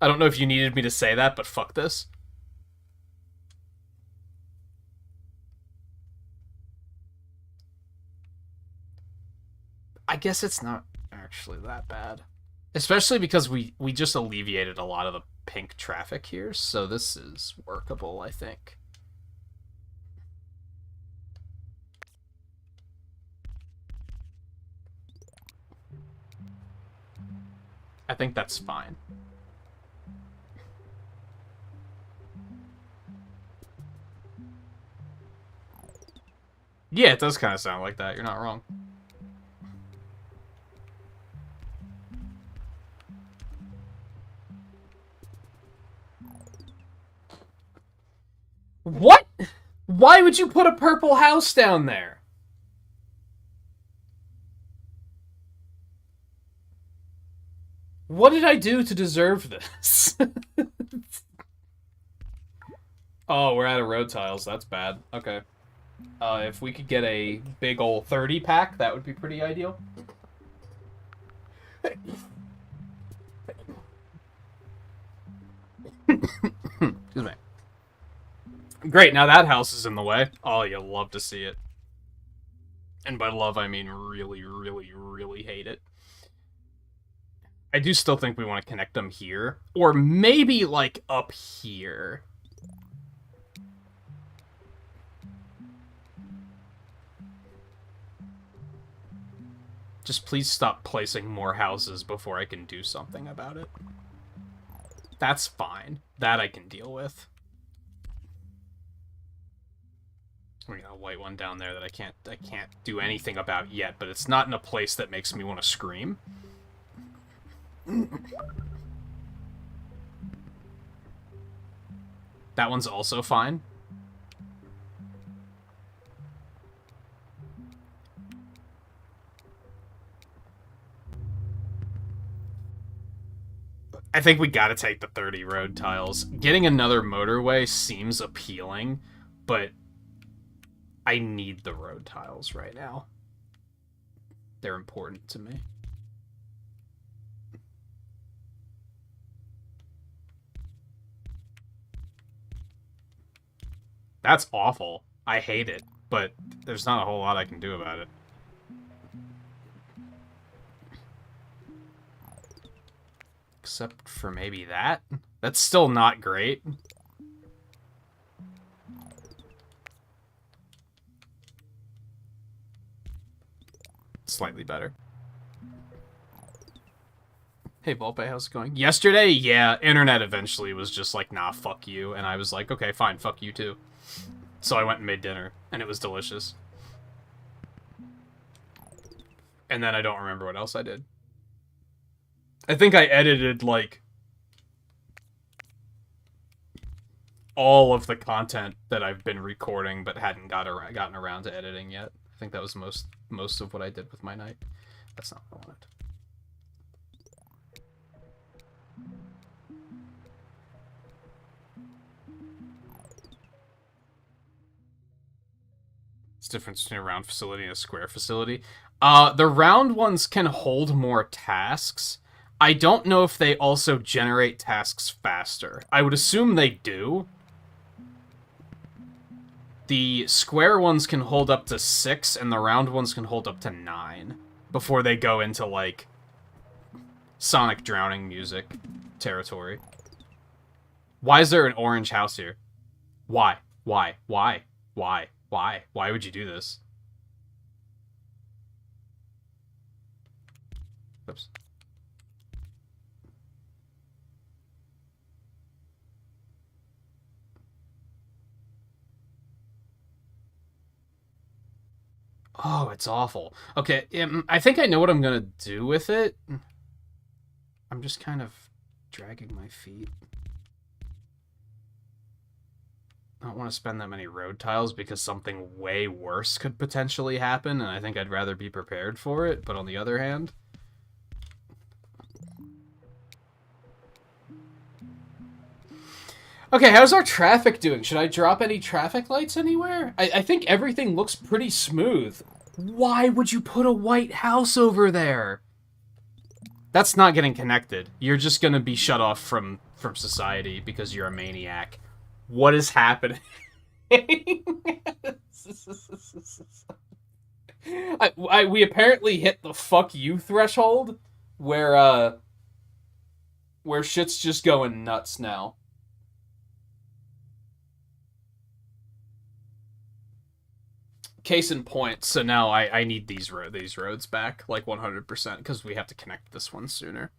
I don't know if you needed me to say that, but fuck this. I guess it's not actually that bad. Especially because we just alleviated a lot of the pink traffic here, so this is workable, I think. I think that's fine. Yeah, it does kind of sound like that. You're not wrong. What? Why would you put a purple house down there? What did I do to deserve this? Oh, we're out of road tiles. That's bad. Okay. If we could get a big ol' 30 pack, that would be pretty ideal. Excuse me. Great, now that house is in the way. Oh, you'll love to see it. And by love, I mean really, really, really hate it. I do still think we want to connect them here. Or maybe, like, up here. Just please stop placing more houses before I can do something about it. That's fine. That I can deal with. We got a white one down there that I can't do anything about yet, but it's not in a place that makes me want to scream. That one's also fine. I think we gotta take the 30 road tiles. Getting another motorway seems appealing, but I need the road tiles right now. They're important to me. That's awful. I hate it, but there's not a whole lot I can do about it. Except for maybe that? That's still not great. Slightly better. Hey, Volpe, how's it going? Yesterday, yeah, internet eventually was just like, nah, fuck you. And I was like, okay, fine, fuck you too. So I went and made dinner, and it was delicious. And then I don't remember what else I did. I think I edited, like, all of the content that I've been recording but hadn't gotten around to editing yet. I think that was most of what I did with my night. That's not what I wanted. What's the difference between a round facility and a square facility? The round ones can hold more tasks. I don't know if they also generate tasks faster. I would assume they do. The square ones can hold up to 6, and the round ones can hold up to 9. before they go into, like, Sonic drowning music territory. Why is there an orange house here? Why? Why? Why? Why? Why? Why would you do this? Oops. Oh, it's awful. Okay, I think I know what I'm gonna do with it. I'm just kind of dragging my feet. I don't want to spend that many road tiles because something way worse could potentially happen, and I think I'd rather be prepared for it, but on the other hand... Okay, how's our traffic doing? Should I drop any traffic lights anywhere? I think everything looks pretty smooth. Why would you put a white house over there? That's not getting connected. You're just gonna be shut off from society because you're a maniac. What is happening? We apparently hit the fuck you threshold where shit's just going nuts now. Case in point, so now I need these roads back, like 100%, because we have to connect this one sooner.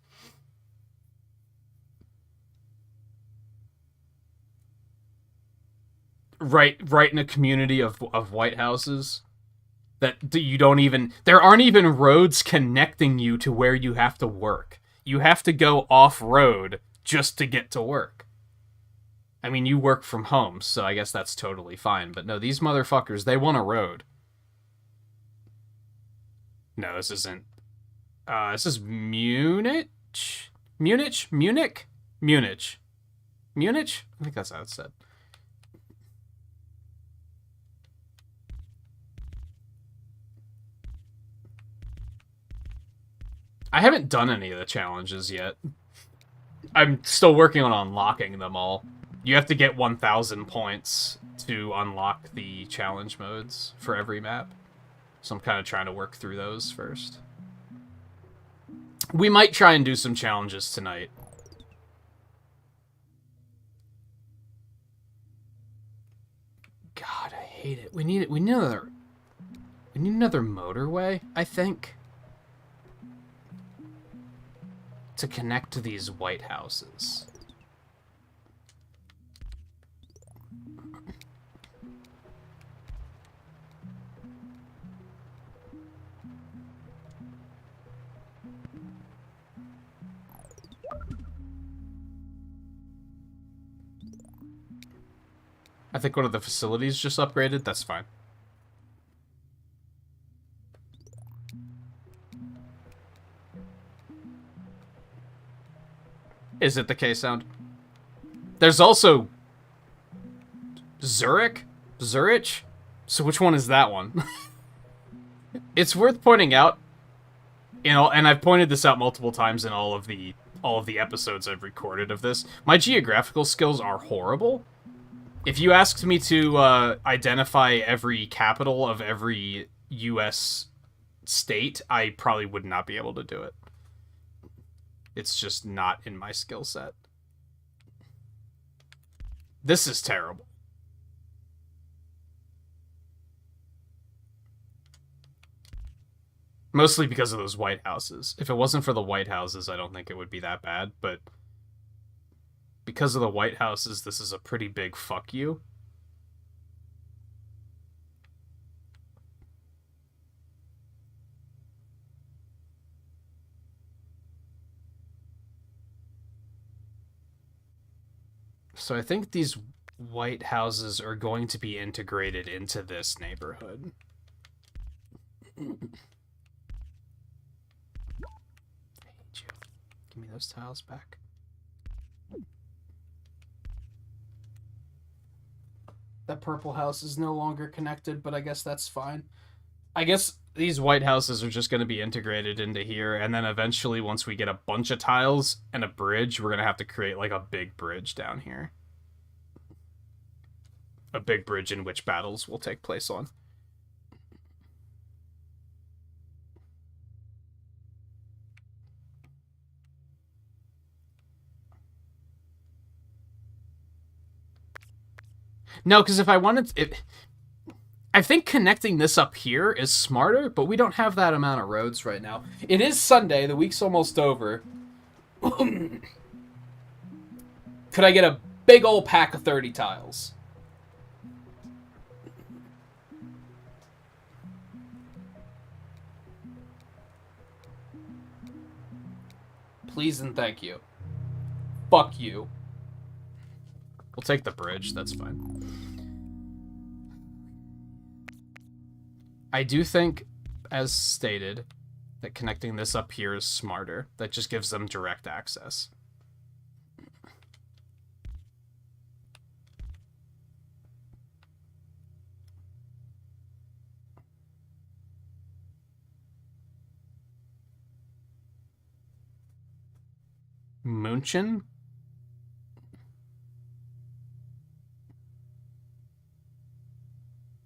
Right in a community of white houses that you don't even... There aren't even roads connecting you to where you have to work. You have to go off-road just to get to work. I mean, you work from home, so I guess that's totally fine. But no, these motherfuckers, they want a road. No, this isn't... this is Munich? Munich? Munich? Munich. Munich? I think that's how it's said. I haven't done any of the challenges yet. I'm still working on unlocking them all. You have to get 1,000 points to unlock the challenge modes for every map. So I'm kind of trying to work through those first. We might try and do some challenges tonight. God, I hate it. We need another motorway, I think, to connect to these white houses. I think one of the facilities just upgraded. That's fine. Is it the K sound? There's also Zurich? Zurich? So which one is that one? It's worth pointing out, you know, and I've pointed this out multiple times in all of the episodes I've recorded of this. My geographical skills are horrible. If you asked me to identify every capital of every U.S. state, I probably would not be able to do it. It's just not in my skill set. This is terrible. Mostly because of those white houses. If it wasn't for the white houses, I don't think it would be that bad, but because of the white houses, this is a pretty big fuck you. So I think these white houses are going to be integrated into this neighborhood. I hate you. Give me those tiles back. That purple house is no longer connected, but I guess that's fine. I guess these white houses are just going to be integrated into here, and then eventually, once we get a bunch of tiles and a bridge, we're going to have to create, like, a big bridge down here. A big bridge in which battles will take place on. No, because if I wanted... I think connecting this up here is smarter, but we don't have that amount of roads right now. It is Sunday. The week's almost over. Could I get a big old pack of 30 tiles? Please and thank you. Fuck you. We'll take the bridge. That's fine. I do think, as stated, that connecting this up here is smarter. That just gives them direct access. Munchen?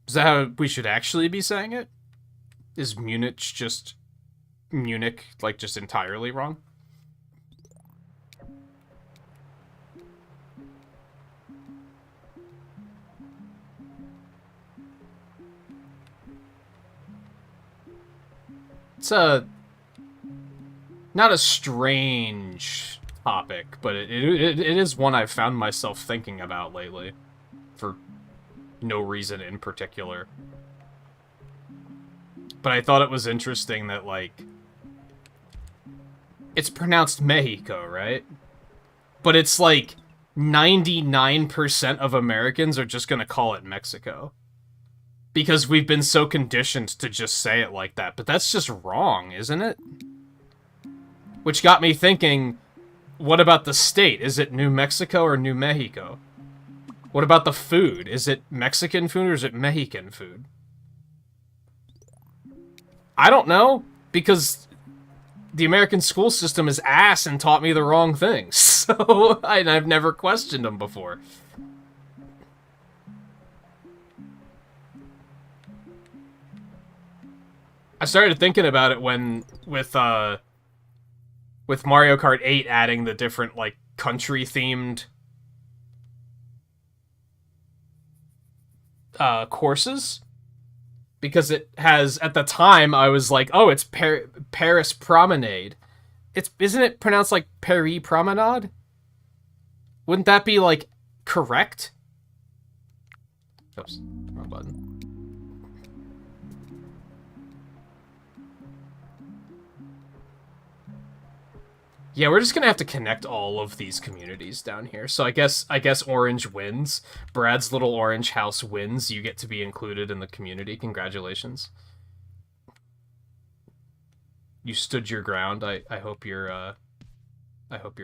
Is that how we should actually be saying it? Is Munich just... Munich, like, just entirely wrong? It's not a strange topic, but it is one I've found myself thinking about lately. For no reason in particular. But I thought it was interesting that, like... It's pronounced Mexico, right? But it's like 99% of Americans are just gonna call it Mexico. Because we've been so conditioned to just say it like that. But that's just wrong, isn't it? Which got me thinking, what about the state? Is it New Mexico or New Mexico? What about the food? Is it Mexican food or is it Mexican food? I don't know, because the American school system is ass and taught me the wrong things. So I've never questioned them before. I started thinking about it when with Mario Kart 8 adding the different like country-themed courses, because it has, at the time I was like, oh, it's Paris Promenade. Isn't it pronounced like Paris Promenade? Wouldn't that be like correct? Oops, wrong button. Yeah, we're just gonna have to connect all of these communities down here. So I guess Orange wins. Brad's little orange house wins. You get to be included in the community. Congratulations. You stood your ground. I hope you're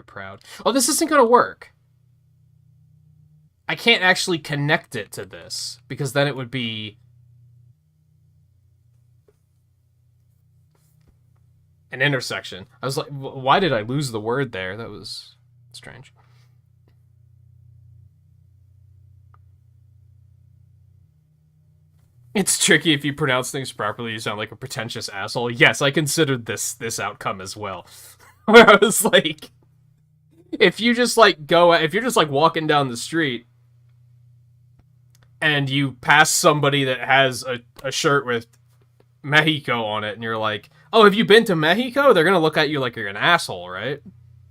proud. Oh, this isn't gonna work. I can't actually connect it to this because then it would be an intersection. I was like, why did I lose the word there? That was strange. It's tricky if you pronounce things properly, you sound like a pretentious asshole. Yes, I considered this outcome as well. Where I was like, if you're just like walking down the street and you pass somebody that has a shirt with Mexico on it and you're like, oh, have you been to Mexico? They're gonna look at you like you're an asshole, right?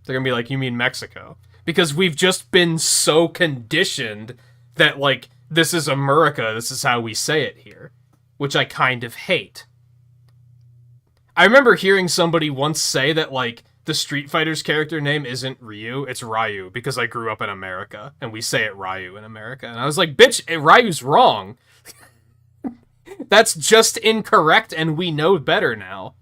They're gonna be like, you mean Mexico? Because we've just been so conditioned that, like, this is America, this is how we say it here. Which I kind of hate. I remember hearing somebody once say that, like, the Street Fighter's character name isn't Ryu, it's Ryu, because I grew up in America, and we say it Ryu in America. And I was like, bitch, Ryu's wrong. That's just incorrect, and we know better now.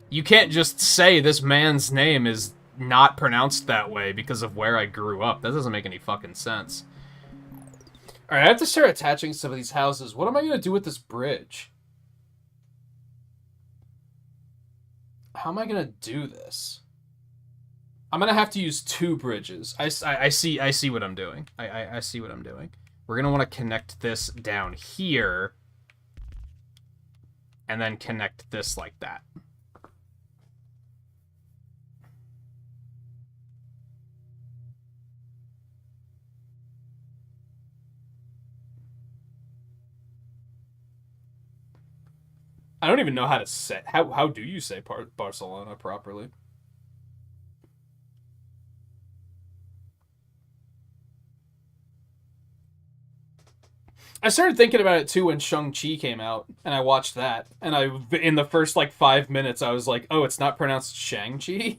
You can't just say this man's name is not pronounced that way because of where I grew up. That doesn't make any fucking sense. Alright, I have to start attaching some of these houses. What am I going to do with this bridge? How am I going to do this? I'm going to have to use 2 bridges. I see what I'm doing. I see what I'm doing. We're going to want to connect this down here. And then connect this like that. I don't even know how to say how do you say Barcelona properly? I started thinking about it too when Shang-Chi came out, and I watched that, and in the first like 5 minutes I was like, oh, it's not pronounced Shang-Chi?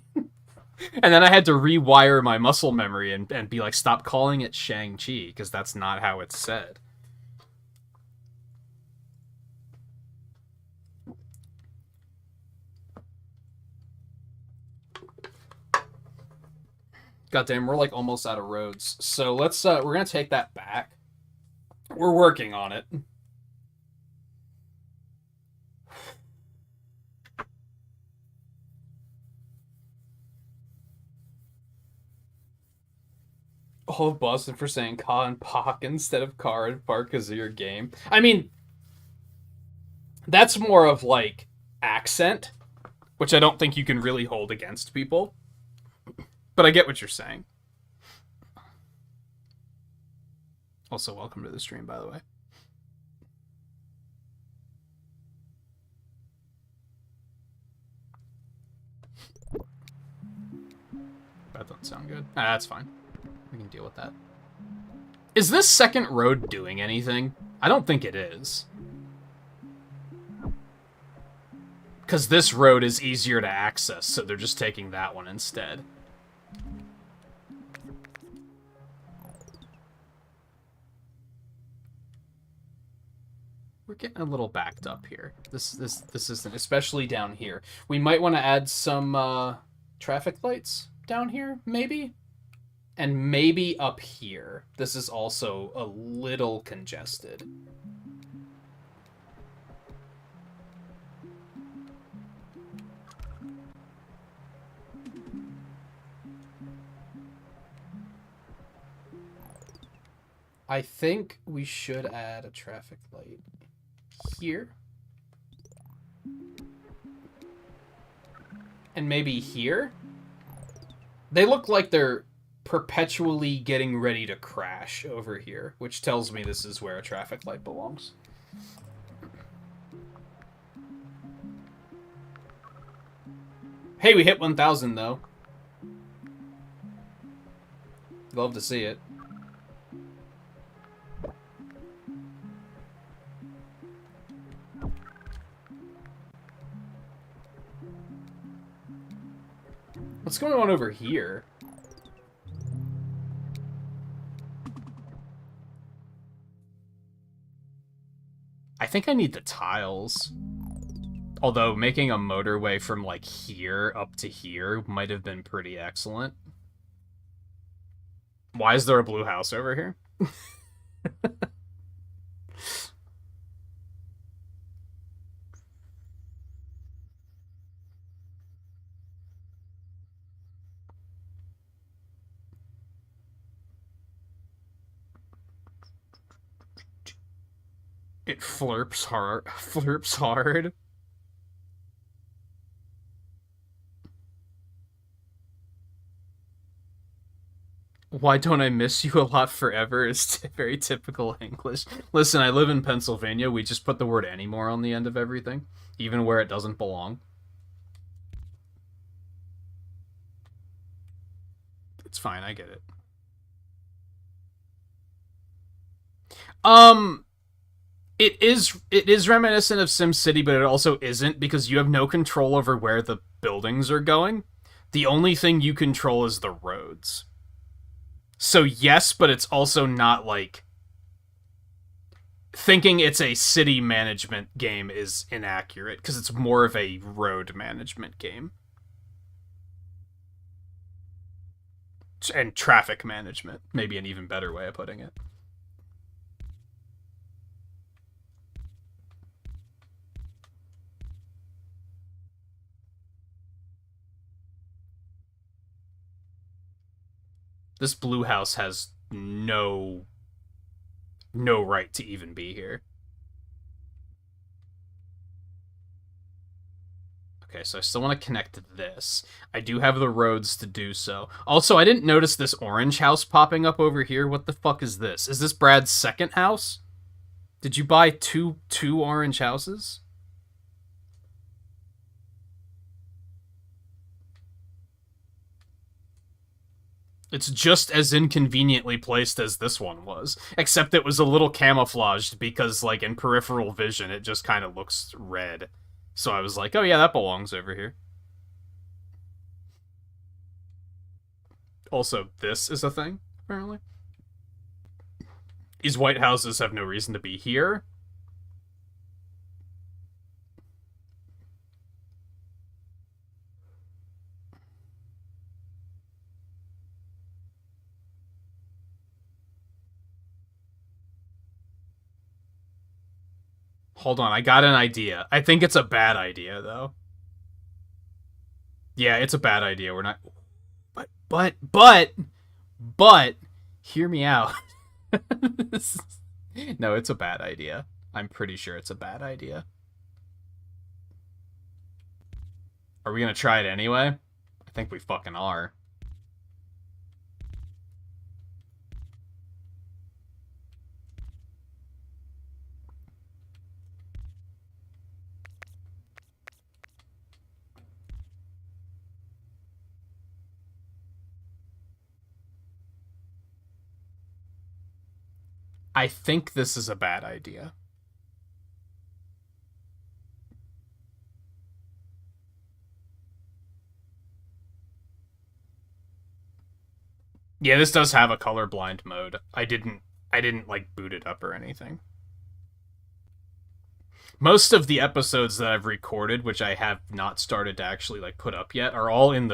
And then I had to rewire my muscle memory and be like, stop calling it Shang-Chi, because that's not how it's said. Goddamn, we're like almost out of roads. So we're gonna take that back. We're working on it. All of Boston for saying "ca" and "pock" instead of "car" and "park" because of your game. I mean, that's more of like accent, which I don't think you can really hold against people. But I get what you're saying. Also, welcome to the stream, by the way. That doesn't sound good. That's fine. We can deal with that. Is this second road doing anything? I don't think it is. Because this road is easier to access, so they're just taking that one instead. We're getting a little backed up here. This isn't, especially down here. We might want to add some traffic lights down here, maybe? And maybe up here. This is also a little congested. I think we should add a traffic light here. And maybe here? They look like they're perpetually getting ready to crash over here, which tells me this is where a traffic light belongs. Hey, we hit 1,000 though. Love to see it. What's going on over here? I think I need the tiles. Although making a motorway from like here up to here might have been pretty excellent. Why is there a blue house over here? It flirps hard. Flirps hard. Why don't I miss you a lot forever is very typical English. Listen, I live in Pennsylvania. We just put the word anymore on the end of everything, even where it doesn't belong. It's fine, I get it. It is reminiscent of SimCity, but it also isn't because you have no control over where the buildings are going. The only thing you control is the roads. So yes, but it's also not like thinking it's a city management game is inaccurate because it's more of a road management game. And traffic management, maybe an even better way of putting it. This blue house has no right to even be here. Okay, so I still want to connect this. I do have the roads to do so. Also, I didn't notice this orange house popping up over here. What the fuck is this? Is this Brad's second house? Did you buy two orange houses? It's just as inconveniently placed as this one was, except it was a little camouflaged because, like, in peripheral vision, it just kind of looks red. So I was like, oh yeah, that belongs over here. Also, this is a thing, apparently. These white houses have no reason to be here. Hold on, I got an idea. I think it's a bad idea, though. Yeah, it's a bad idea. We're not... But, hear me out. No, it's a bad idea. I'm pretty sure it's a bad idea. Are we gonna try it anyway? I think we fucking are. I think this is a bad idea. Yeah, this does have a colorblind mode. I didn't like boot it up or anything. Most of the episodes that I've recorded, which I have not started to actually like put up yet, are all in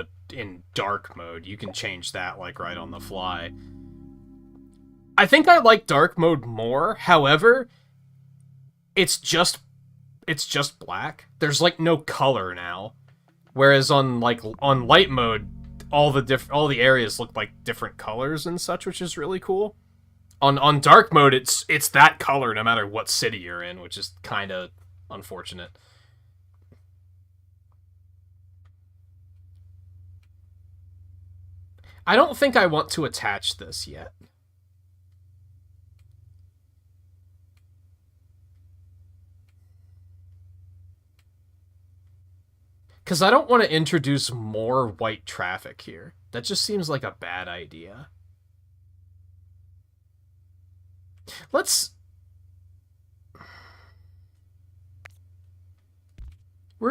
dark mode. You can change that like right on the fly. I think I like dark mode more. However, it's just black. There's like no color now. Whereas on light mode, all the areas look like different colors and such, which is really cool. On dark mode, it's that color no matter what city you're in, which is kind of unfortunate. I don't think I want to attach this yet. Because I don't want to introduce more white traffic here. That just seems like a bad idea. We're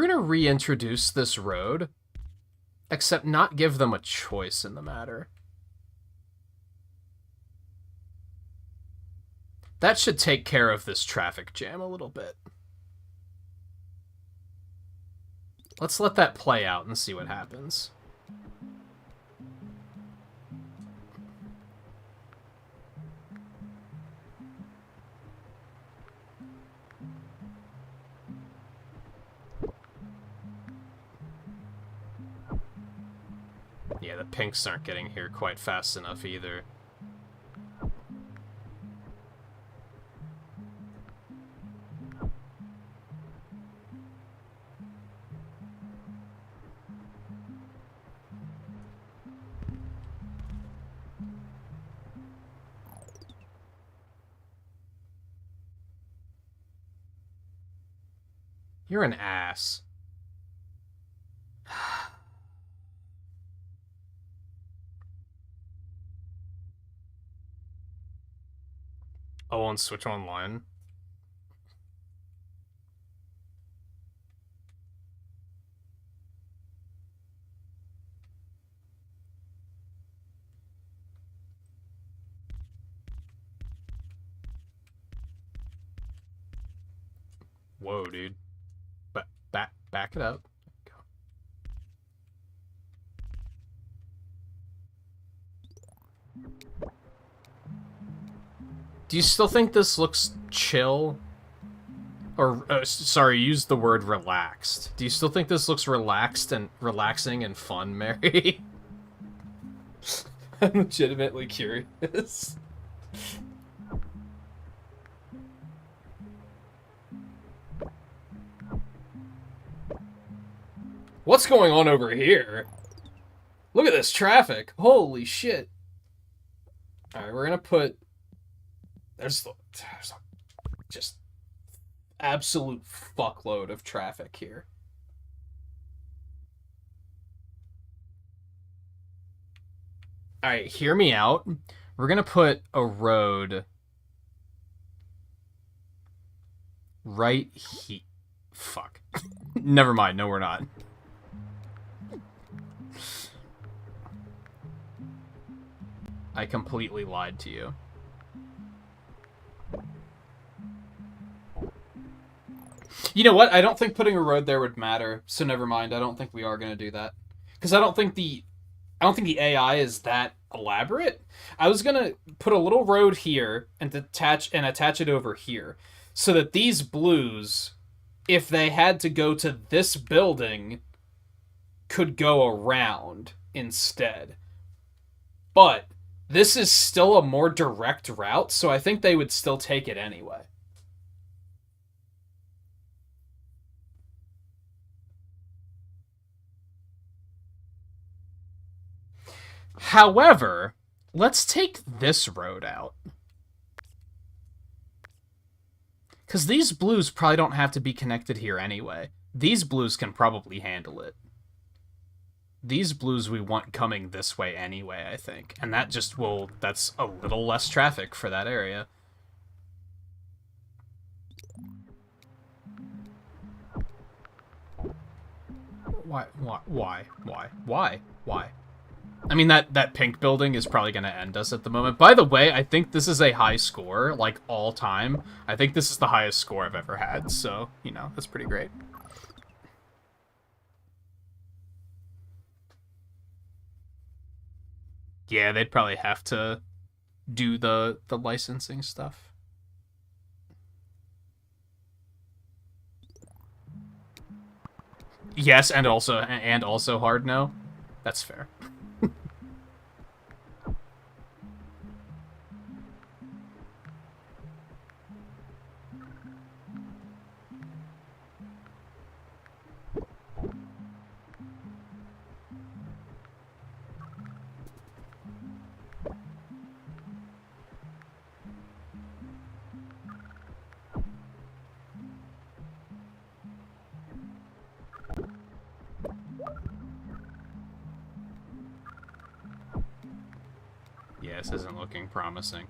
going to reintroduce this road, except not give them a choice in the matter. That should take care of this traffic jam a little bit. Let's let that play out and see what happens. Yeah, the pinks aren't getting here quite fast enough either. You're an ass. Oh, on Switch Online? Whoa, dude. But back it up. Go. Do you still think this looks chill? Or, sorry, use the word relaxed. Do you still think this looks relaxing and fun, Mary? I'm legitimately curious. What's going on over here? Look at this traffic. Holy shit. Alright, we're gonna put... There's just absolute fuckload of traffic here. All right, hear me out. We're gonna put a road right here. Fuck. Never mind. No, we're not. I completely lied to you. You know what? I don't think putting a road there would matter, so never mind. I don't think we are going to do that. Because I don't think the AI is that elaborate. I was going to put a little road here and attach it over here so that these blues, if they had to go to this building, could go around instead. But this is still a more direct route, so I think they would still take it anyway. However, let's take this road out. Because these blues probably don't have to be connected here anyway. These blues can probably handle it. These blues we want coming this way anyway, I think. And that just will... that's a little less traffic for that area. Why? I mean, that pink building is probably going to end us at the moment. By the way, I think this is a high score, like, all time. I think this is the highest score I've ever had, so, you know, that's pretty great. Yeah, they'd probably have to do the licensing stuff. Yes, and also hard no. That's fair. Yeah, this isn't looking promising.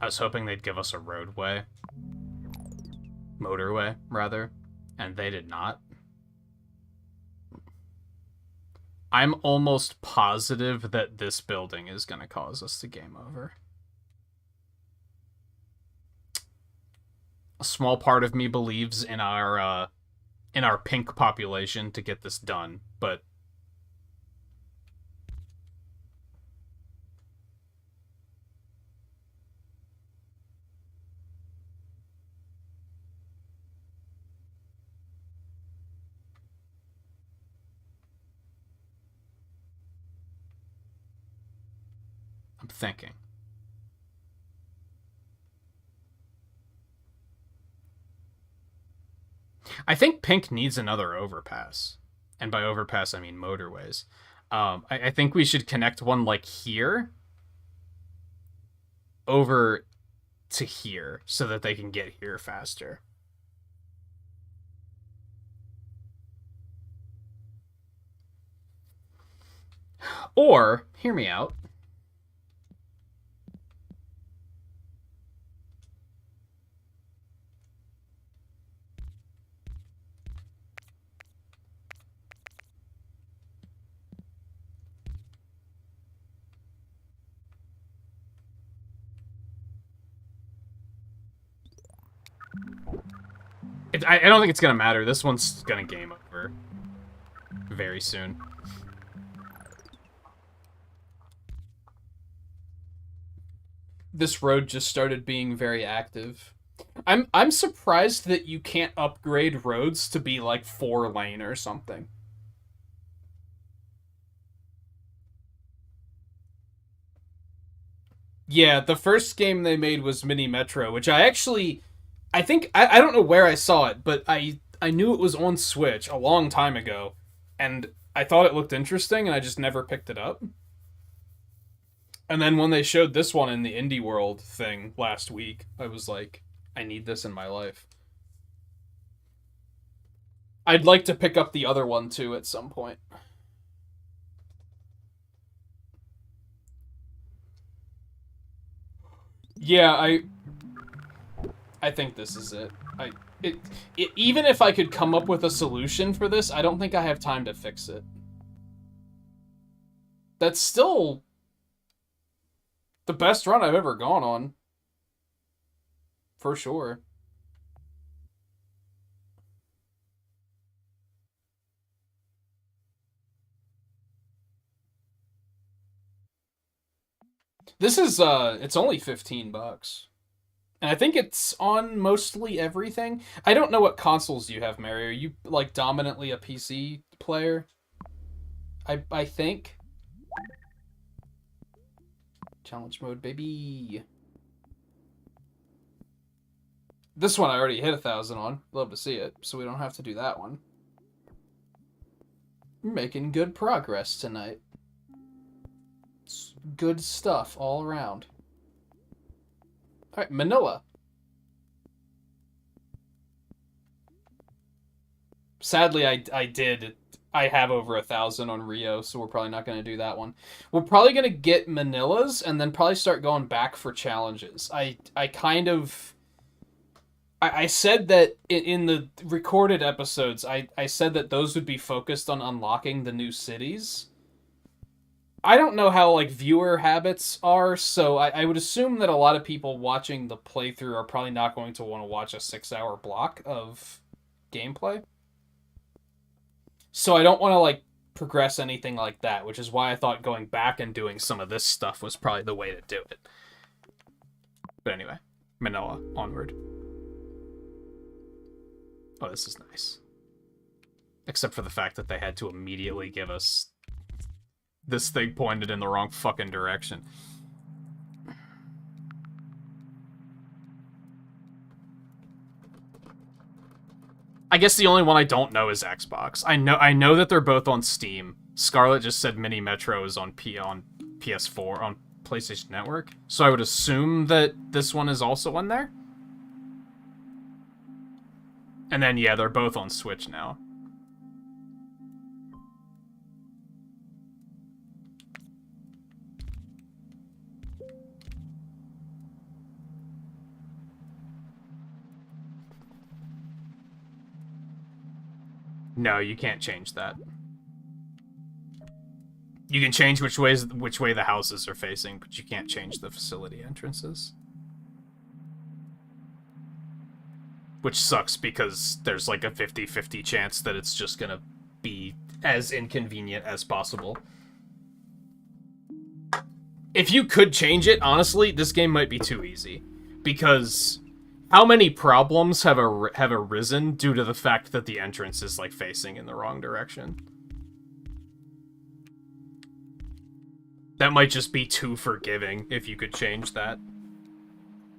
I was hoping they'd give us a roadway. Motorway, rather. And they did not. I'm almost positive that this building is going to cause us to game over. A small part of me believes in our pink population to get this done, but I'm thinking. I think pink needs another overpass. And by overpass, I mean motorways. I think we should connect one like here over to here so that they can get here faster. Or, hear me out. I don't think it's going to matter. This one's going to game over very soon. This road just started being very active. I'm surprised that you can't upgrade roads to be like 4-lane or something. Yeah, the first game they made was Mini Metro, which I think I don't know where I saw it, but I knew it was on Switch a long time ago, and I thought it looked interesting, and I just never picked it up. And then when they showed this one in the Indie World thing last week, I was like, I need this in my life. I'd like to pick up the other one too at some point. Yeah, I think this is it. Even if I could come up with a solution for this, I don't think I have time to fix it. That's still the best run I've ever gone on. For sure. This is, it's only $15. And I think it's on mostly everything. I don't know what consoles you have, Mary. Are you, like, dominantly a PC player? I think. Challenge mode, baby. This one I already hit 1,000 on. Love to see it, so we don't have to do that one. We're making good progress tonight. It's good stuff all around. Alright, Manila. Sadly, I have over 1,000 on Rio, so we're probably not going to do that one. We're probably going to get Manilas and then probably start going back for challenges. I said that in the recorded episodes, I said that those would be focused on unlocking the new cities. I don't know how, like, viewer habits are, so I would assume that a lot of people watching the playthrough are probably not going to want to watch a 6-hour block of gameplay. So I don't want to, like, progress anything like that, which is why I thought going back and doing some of this stuff was probably the way to do it. But anyway, Manila, onward. Oh, this is nice. Except for the fact that they had to immediately give us this thing pointed in the wrong fucking direction. I guess the only one I don't know is Xbox. I know that they're both on Steam. Scarlett just said Mini Metro is on PS4 on PlayStation Network, so I would assume that this one is also on there. And then yeah, they're both on Switch now. No, you can't change that. You can change which way the houses are facing, but you can't change the facility entrances. Which sucks because there's like a 50-50 chance that it's just gonna be as inconvenient as possible. If you could change it, honestly, this game might be too easy. Because how many problems have arisen due to the fact that the entrance is, like, facing in the wrong direction? That might just be too forgiving if you could change that.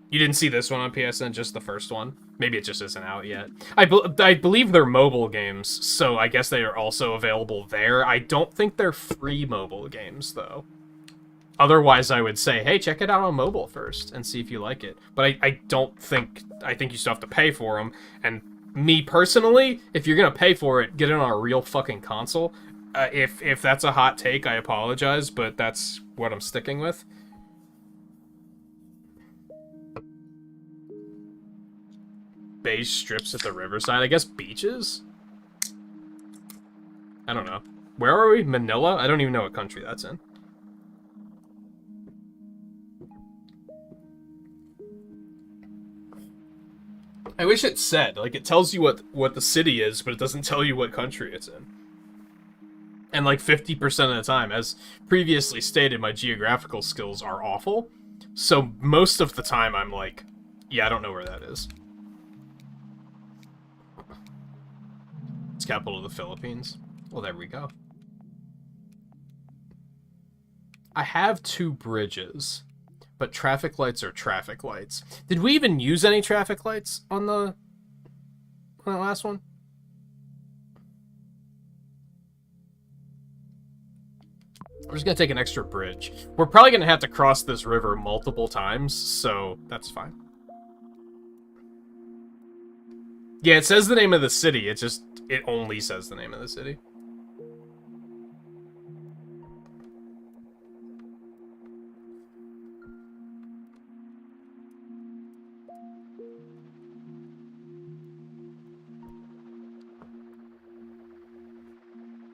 You didn't see this one on PSN, just the first one? Maybe it just isn't out yet. I believe they're mobile games, so I guess they are also available there. I don't think they're free mobile games, though. Otherwise, I would say, hey, check it out on mobile first and see if you like it. But I think you still have to pay for them. And me personally, if you're gonna pay for it, get it on a real fucking console. If that's a hot take, I apologize, but that's what I'm sticking with. Beige strips at the riverside. I guess beaches? I don't know. Where are we? Manila? I don't even know what country that's in. I wish it said. Like, it tells you what the city is, but it doesn't tell you what country it's in. And, like, 50% of the time, as previously stated, my geographical skills are awful. So, most of the time, I'm like, yeah, I don't know where that is. It's capital of the Philippines. Well, there we go. I have 2 bridges. But traffic lights are traffic lights. Did we even use any traffic lights on the last one? We're just gonna take an extra bridge. We're probably gonna have to cross this river multiple times, so that's fine. Yeah, it says the name of the city. It just It only says the name of the city.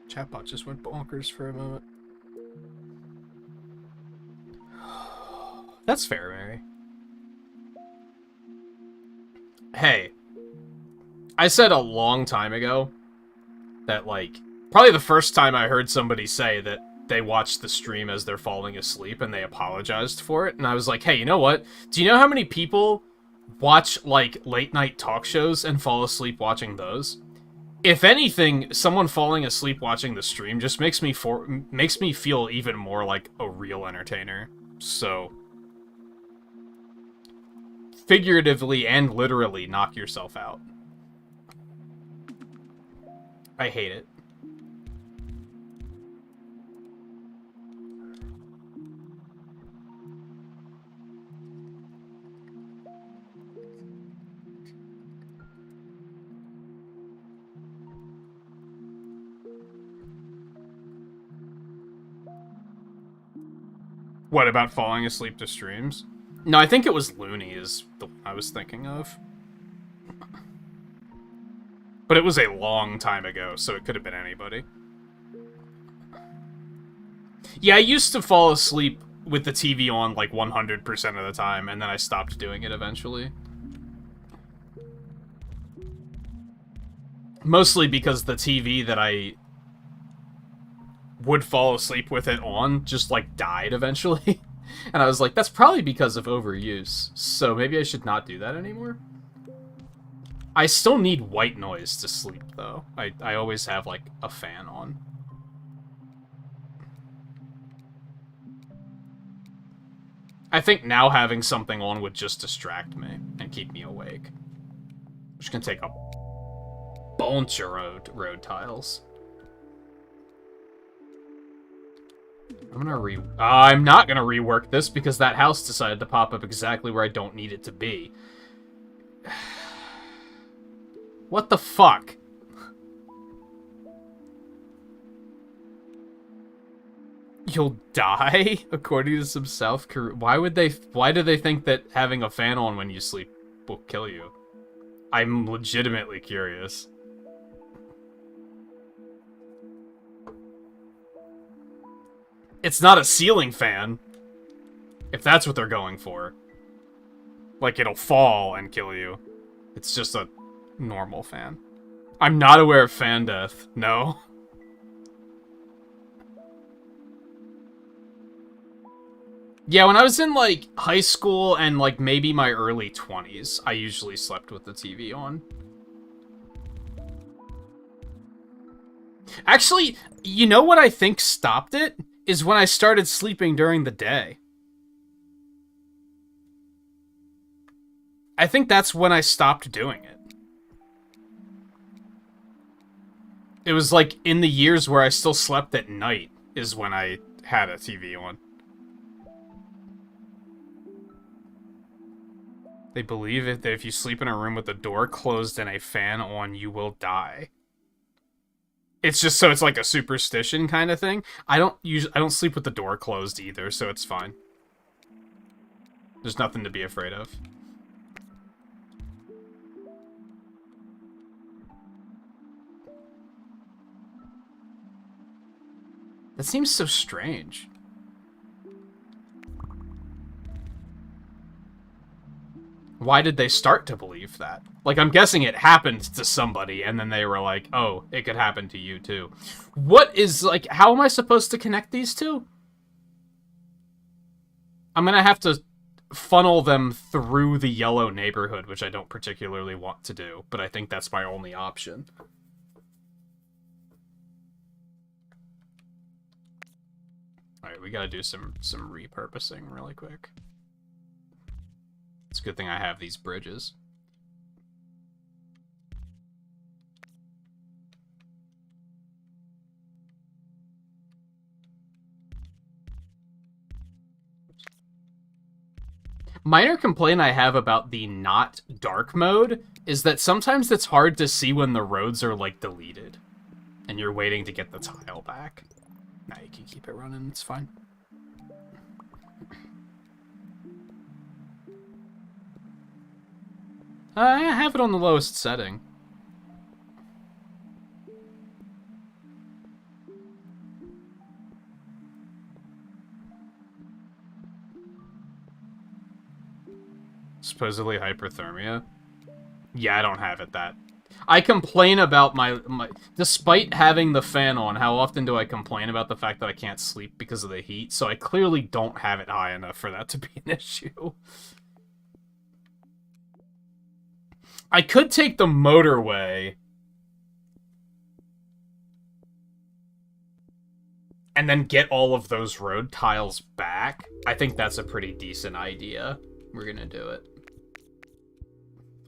Chatbot just went bonkers for a moment. That's fair, Mary. Hey, I said a long time ago that, like, probably the first time I heard somebody say that they watched the stream as they're falling asleep and they apologized for it, and I was like, hey, you know what? Do you know how many people watch, like, late-night talk shows and fall asleep watching those? If anything, someone falling asleep watching the stream just makes me feel even more like a real entertainer. So, figuratively and literally, knock yourself out. I hate it. What, about falling asleep to streams? No, I think it was Looney is the one I was thinking of. But it was a long time ago, so it could have been anybody. Yeah, I used to fall asleep with the TV on like 100% of the time, and then I stopped doing it eventually. Mostly because the TV that I would fall asleep with it on just, like, died eventually. And I was like, that's probably because of overuse, so maybe I should not do that anymore. I still need white noise to sleep, though. I always have, like, a fan on. I think now having something on would just distract me and keep me awake. Which can take a bunch of road tiles. I'm not gonna rework this because that house decided to pop up exactly where I don't need it to be. What the fuck? You'll die? According to some South Korea... Why do they think that having a fan on when you sleep will kill you? I'm legitimately curious. It's not a ceiling fan. If that's what they're going for. Like, it'll fall and kill you. It's just a normal fan. I'm not aware of fan death. No. Yeah, when I was in, like, high school and, like, maybe my early 20s, I usually slept with the TV on. Actually, you know what I think stopped it? Is when I started sleeping during the day. I think that's when I stopped doing it. It was like in the years where I still slept at night is when I had a TV on. They believe that if you sleep in a room with the door closed and a fan on, you will die. It's just so it's like a superstition kind of thing. I don't sleep with the door closed either, so it's fine. There's nothing to be afraid of. That seems so strange. Why did they start to believe that? Like, I'm guessing it happened to somebody, and then they were like, oh, it could happen to you, too. What is, like, how am I supposed to connect these two? I'm gonna have to funnel them through the yellow neighborhood, which I don't particularly want to do, but I think that's my only option. Alright, we gotta do some repurposing really quick. It's a good thing I have these bridges. Minor complaint I have about the not dark mode is that sometimes it's hard to see when the roads are, like, deleted. And you're waiting to get the tile back. Now you can keep it running, it's fine. I have it on the lowest setting. Supposedly hyperthermia. Yeah, I don't have it that. I complain about my... Despite having the fan on, how often do I complain about the fact that I can't sleep because of the heat? So I clearly don't have it high enough for that to be an issue. I could take the motorway and then get all of those road tiles back. I think that's a pretty decent idea. We're gonna do it.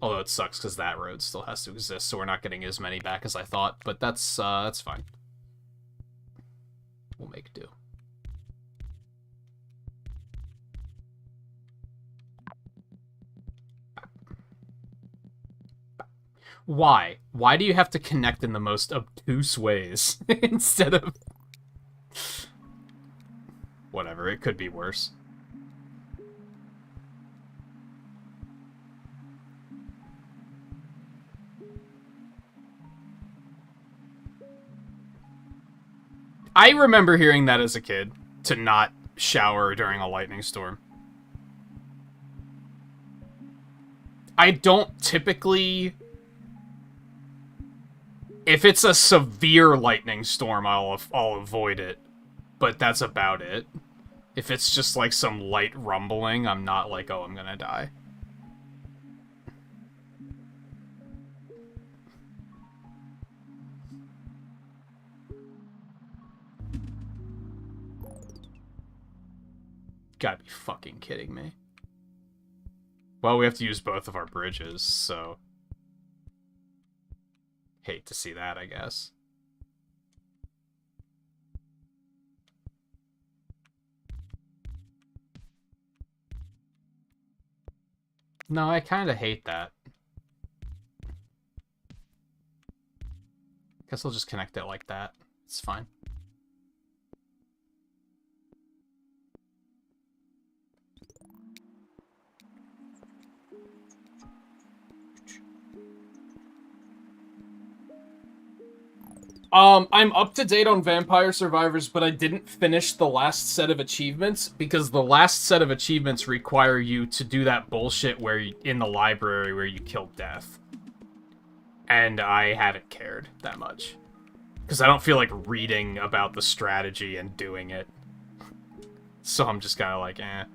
Although it sucks because that road still has to exist, so we're not getting as many back as I thought. But that's fine. We'll make do. Why? Why do you have to connect in the most obtuse ways instead of... Whatever, it could be worse. I remember hearing that as a kid, to not shower during a lightning storm. I don't typically... If it's a severe lightning storm, I'll avoid it. But that's about it. If it's just like some light rumbling, I'm not like, oh, I'm gonna die. Gotta be fucking kidding me. Well, we have to use both of our bridges, so... Hate to see that, I guess. No, I kind of hate that. Guess I'll just connect it like that. It's fine. I'm up to date on Vampire Survivors, but I didn't finish the last set of achievements, because the last set of achievements require you to do that bullshit where in the library where you kill Death. And I haven't cared that much. Because I don't feel like reading about the strategy and doing it. So I'm just kind of like, eh.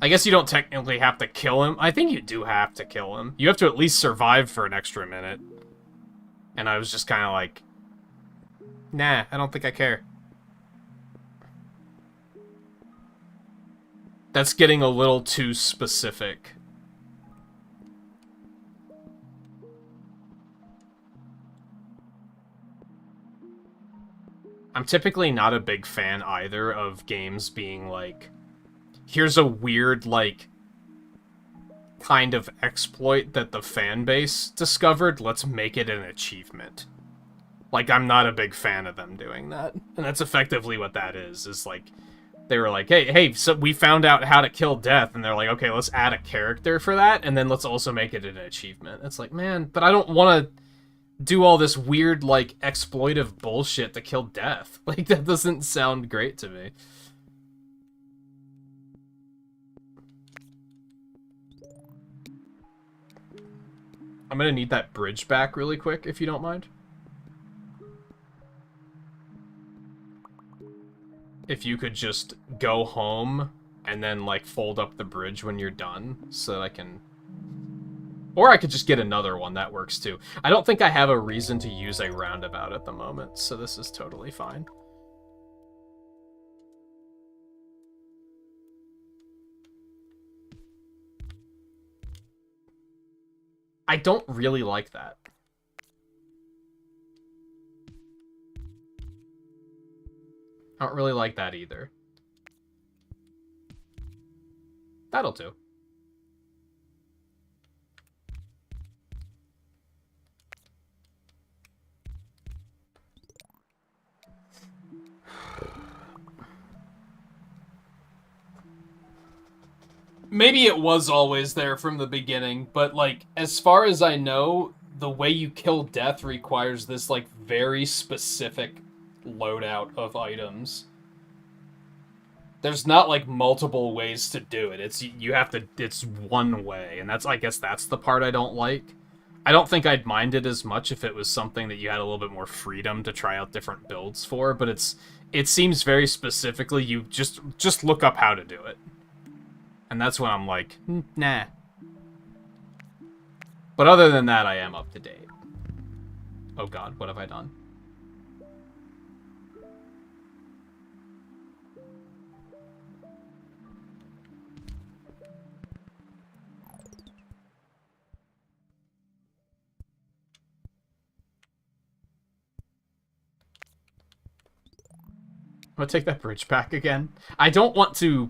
I guess you don't technically have to kill him. I think you do have to kill him. You have to at least survive for an extra minute. And I was just kind of like, nah, I don't think I care. That's getting a little too specific. I'm typically not a big fan either of games being like, here's a weird, like, kind of exploit that the fan base discovered, let's make it an achievement. Like, I'm not a big fan of them doing that. And that's effectively what that is like, they were like, hey, so we found out how to kill Death, and they're like, okay, let's add a character for that, and then let's also make it an achievement. It's like, man, but I don't want to do all this weird, like, exploitive bullshit to kill Death. Like, that doesn't sound great to me. I'm gonna need that bridge back really quick, if you don't mind. If you could just go home and then, like, fold up the bridge when you're done, so that I can... Or I could just get another one, that works too. I don't think I have a reason to use a roundabout at the moment, so this is totally fine. I don't really like that. I don't really like that either. That'll do. Maybe it was always there from the beginning, but, like, as far as I know, the way you kill death requires this, like, very specific loadout of items. There's not, like, multiple ways to do it. It's one way, and I guess that's the part I don't like. I don't think I'd mind it as much if it was something that you had a little bit more freedom to try out different builds for, but it seems very specifically you just look up how to do it. And that's when I'm like, nah. But other than that, I am up to date. Oh god, what have I done? I'm gonna take that bridge back again. I don't want to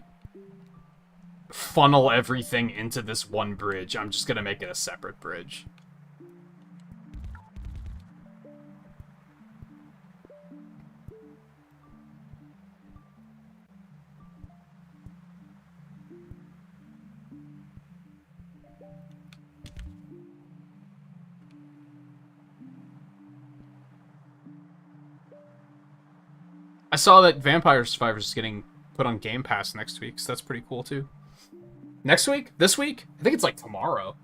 funnel everything into this one bridge. I'm just gonna make it a separate bridge. I saw that Vampire Survivors is getting put on Game Pass next week, so that's pretty cool too. Next week? This week? I think it's like tomorrow.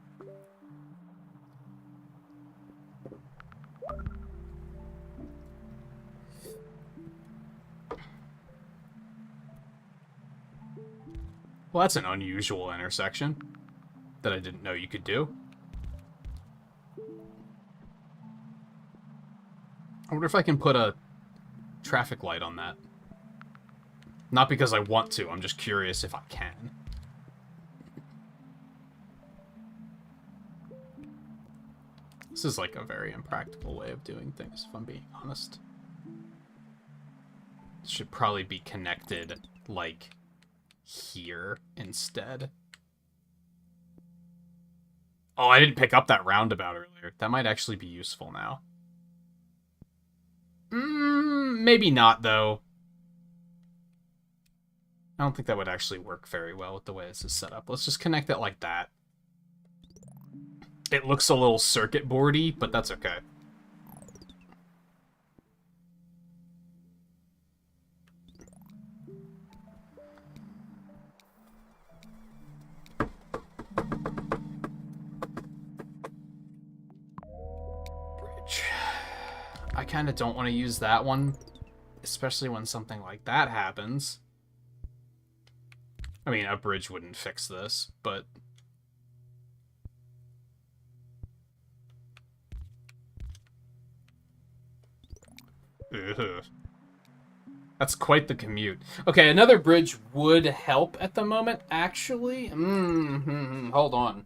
Well, that's an unusual intersection that I didn't know you could do. I wonder if I can put a traffic light on that. Not because I want to, I'm just curious if I can. This is like a very impractical way of doing things, if I'm being honest. It should probably be connected, like, here instead. Oh, I didn't pick up that roundabout earlier. That might actually be useful now. Maybe not, though. I don't think that would actually work very well with the way this is set up. Let's just connect it like that. It looks a little circuit boardy, but that's okay. Bridge. I kind of don't want to use that one, especially when something like that happens. I mean, a bridge wouldn't fix this, but... Ugh. That's quite the commute. Okay, another bridge would help at the moment, actually. Hold on.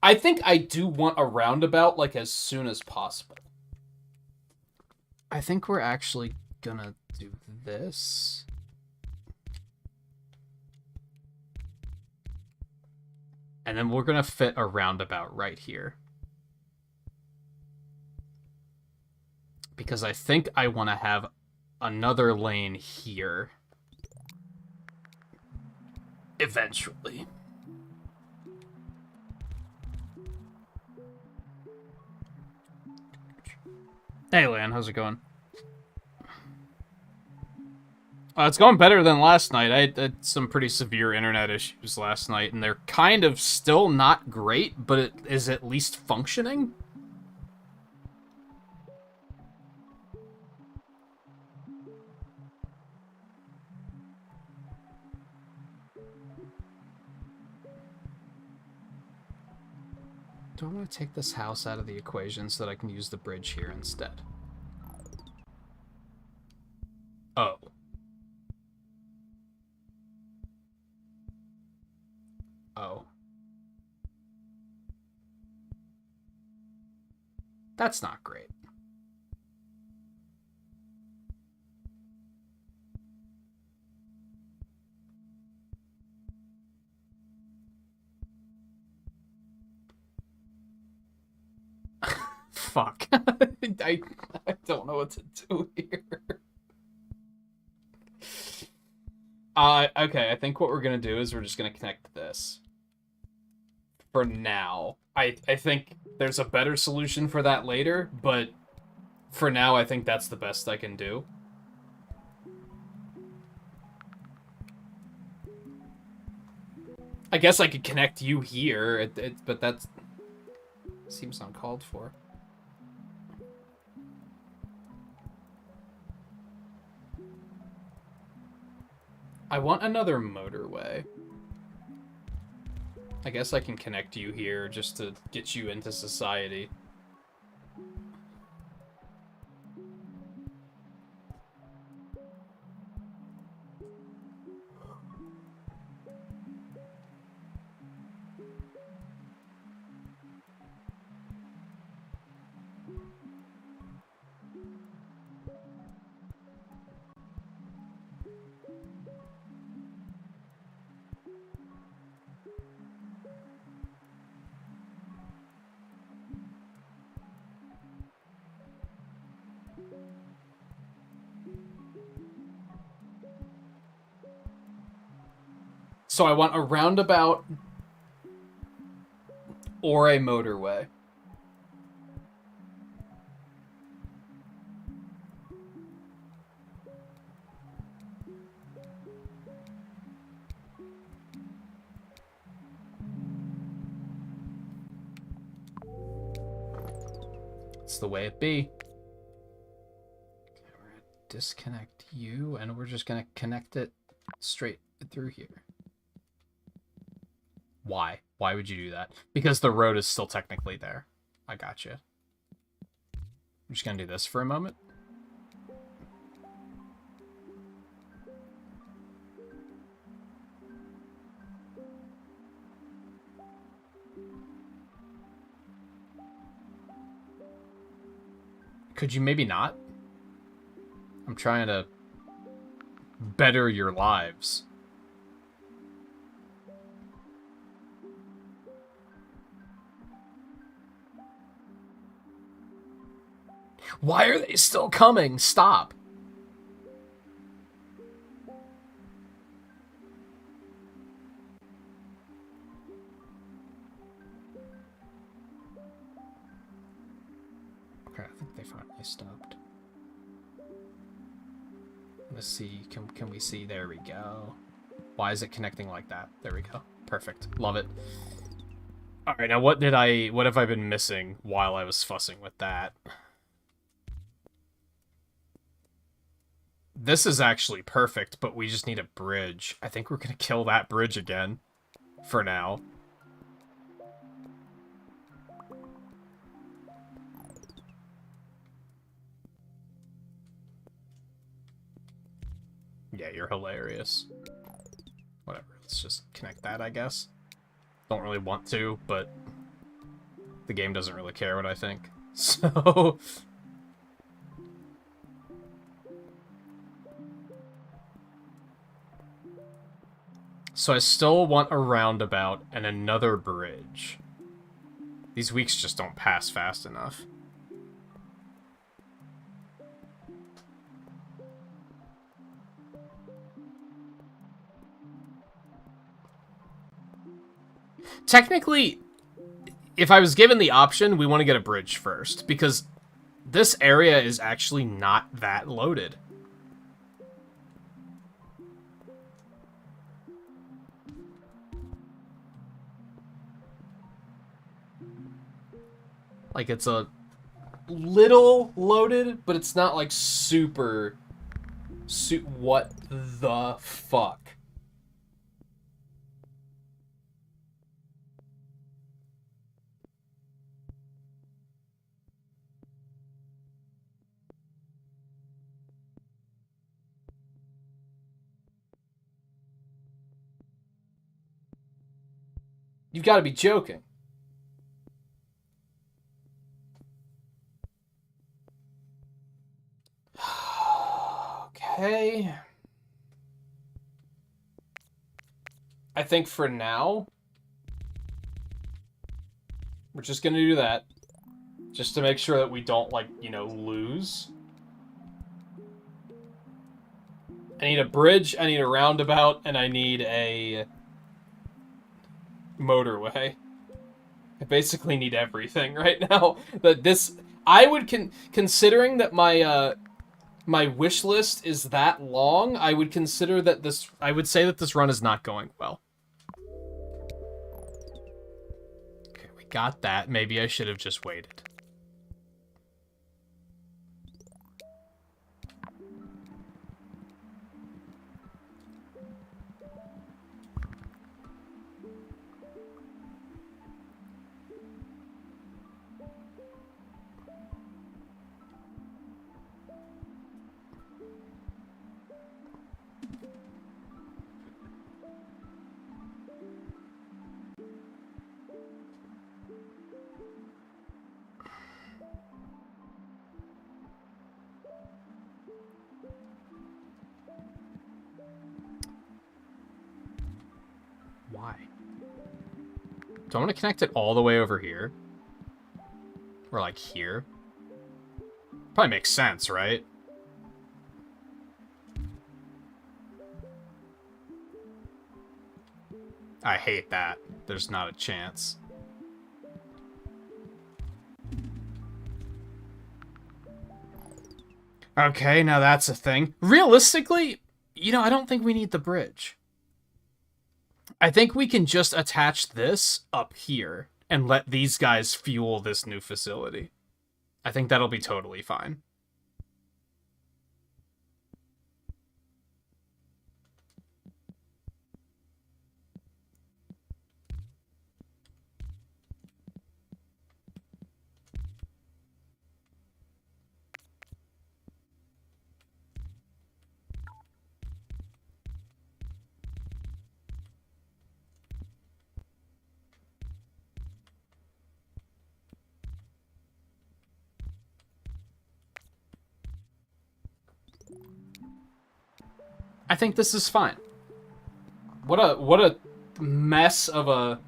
I think I do want a roundabout, like, as soon as possible. I think we're actually gonna do this. And then we're gonna fit a roundabout right here. Because I think I want to have another lane here. Eventually. Hey, Lan, how's it going? It's going better than last night. I had some pretty severe internet issues last night, and they're kind of still not great, but it is at least functioning. Do I want to take this house out of the equation so that I can use the bridge here instead? Oh. Oh. That's not great. fuck. I don't know what to do here. Okay, I think what we're gonna do is we're just gonna connect this. For now. I think there's a better solution for that later, but for now I think that's the best I can do. I guess I could connect you here, but that seems uncalled for. I want another motorway. I guess I can connect you here just to get you into society. So I want a roundabout or a motorway. It's the way it be. Okay, we're gonna disconnect you, and we're just gonna connect it straight through here. Why? Why would you do that? Because the road is still technically there. I gotcha. I'm just gonna do this for a moment. Could you maybe not? I'm trying to better your lives. Why are they still coming? Stop. Okay, I think they finally stopped. Let's see. Can we see? There we go. Why is it connecting like that? There we go. Perfect. Love it. All right, now what have I been missing while I was fussing with that? This is actually perfect, but we just need a bridge. I think we're gonna kill that bridge again. For now. Yeah, you're hilarious. Whatever, let's just connect that, I guess. Don't really want to, but the game doesn't really care what I think. So... So I still want a roundabout and another bridge. These weeks just don't pass fast enough. Technically, if I was given the option, we want to get a bridge first, because this area is actually not that loaded. Like, it's a little loaded, but it's not, like, super... What the fuck? You've got to be joking. Okay. I think for now, we're just gonna do that. Just to make sure that we don't, like, you know, lose. I need a bridge, I need a roundabout, and I need a motorway. I basically need everything right now. That this, I would considering that my wish list is that long, I would consider that this, I would say that this run is not going well. Okay, we got that. Maybe I should have just waited. Why? Do I want to connect it all the way over here? Or like here? Probably makes sense, right? I hate that. There's not a chance. Okay, now that's a thing. Realistically, you know, I don't think we need the bridge. I think we can just attach this up here and let these guys fuel this new facility. I think that'll be totally fine. I think this is fine. What a mess of a...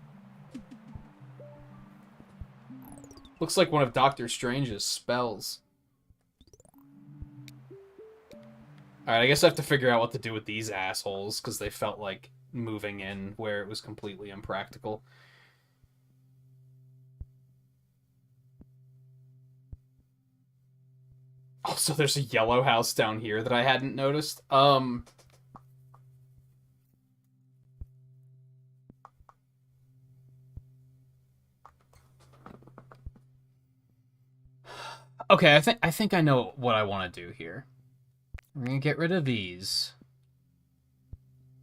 Looks like one of Doctor Strange's spells. Alright, I guess I have to figure out what to do with these assholes, because they felt like moving in where it was completely impractical. Also, there's a yellow house down here that I hadn't noticed. Okay, I think I know what I want to do here. We're gonna get rid of these.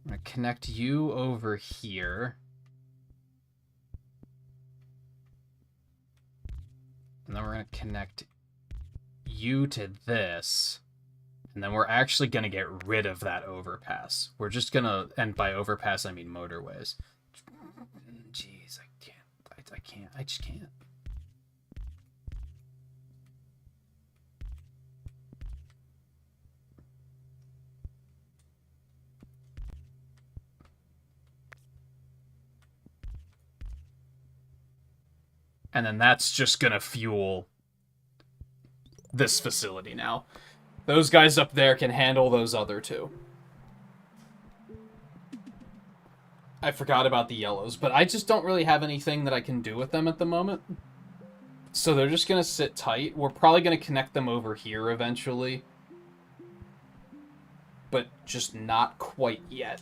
I'm gonna connect you over here. And then we're gonna connect you to this. And then we're actually gonna get rid of that overpass. We're just gonna, and by overpass I mean motorways. Jeez, I just can't. And then that's just gonna fuel this facility now. Those guys up there can handle those other two. I forgot about the yellows, but I just don't really have anything that I can do with them at the moment. So they're just gonna sit tight. We're probably gonna connect them over here eventually. But just not quite yet.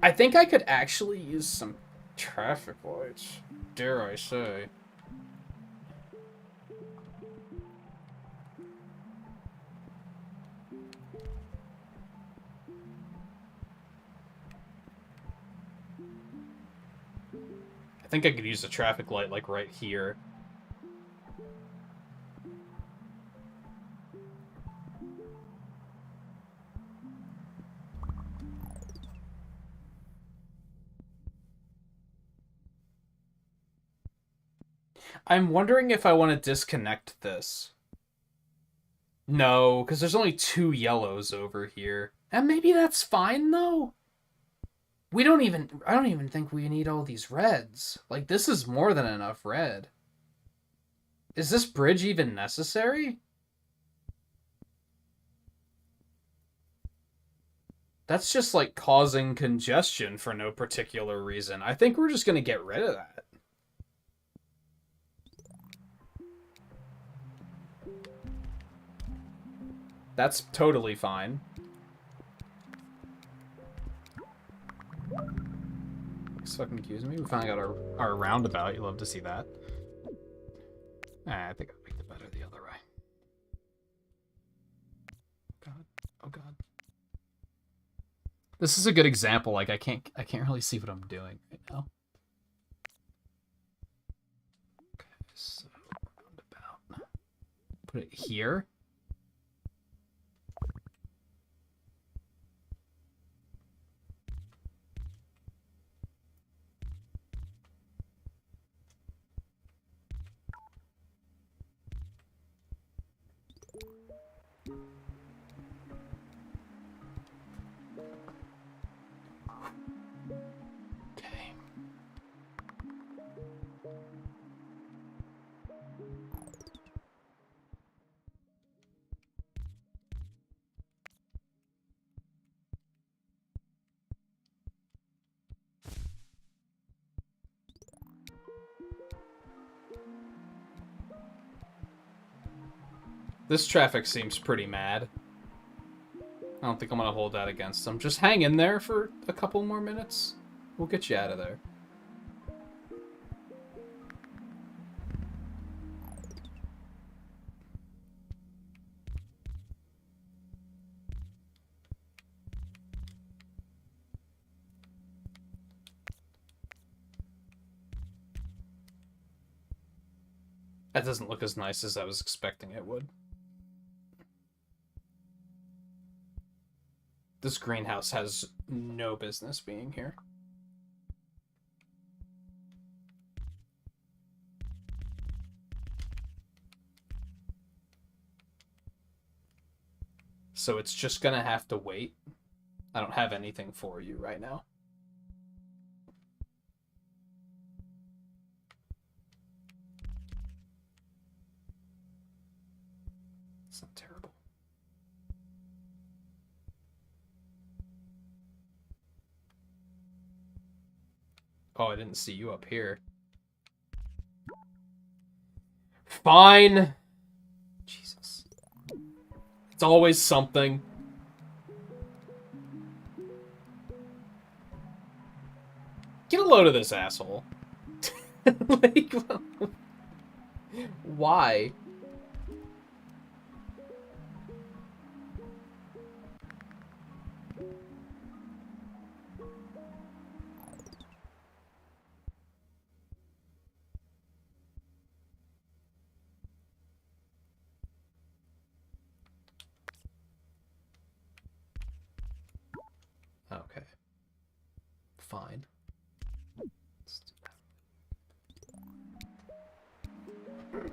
I think I could actually use some traffic lights, dare I say. I think I could use a traffic light, like, right here. I'm wondering if I want to disconnect this. No, because there's only 2 yellows over here. And maybe that's fine, though? I don't even think we need all these reds. Like, this is more than enough red. Is this bridge even necessary? That's just, like, causing congestion for no particular reason. I think we're just gonna get rid of that. That's totally fine. It's fucking accusing me. We finally got our roundabout. You love to see that. I think I'll make it better the other way. God. Oh god. This is a good example. Like I can't really see what I'm doing right now. Okay, so roundabout. Put it here. Okay. This traffic seems pretty mad. I don't think I'm gonna hold that against them. Just hang in there for a couple more minutes. We'll get you out of there. That doesn't look as nice as I was expecting it would. This greenhouse has no business being here. So it's just gonna have to wait. I don't have anything for you right now. It's not terrible. Oh, I didn't see you up here. Fine. Jesus. It's always something. Get a load of this asshole. Like, why? Okay. Fine. Let's do that.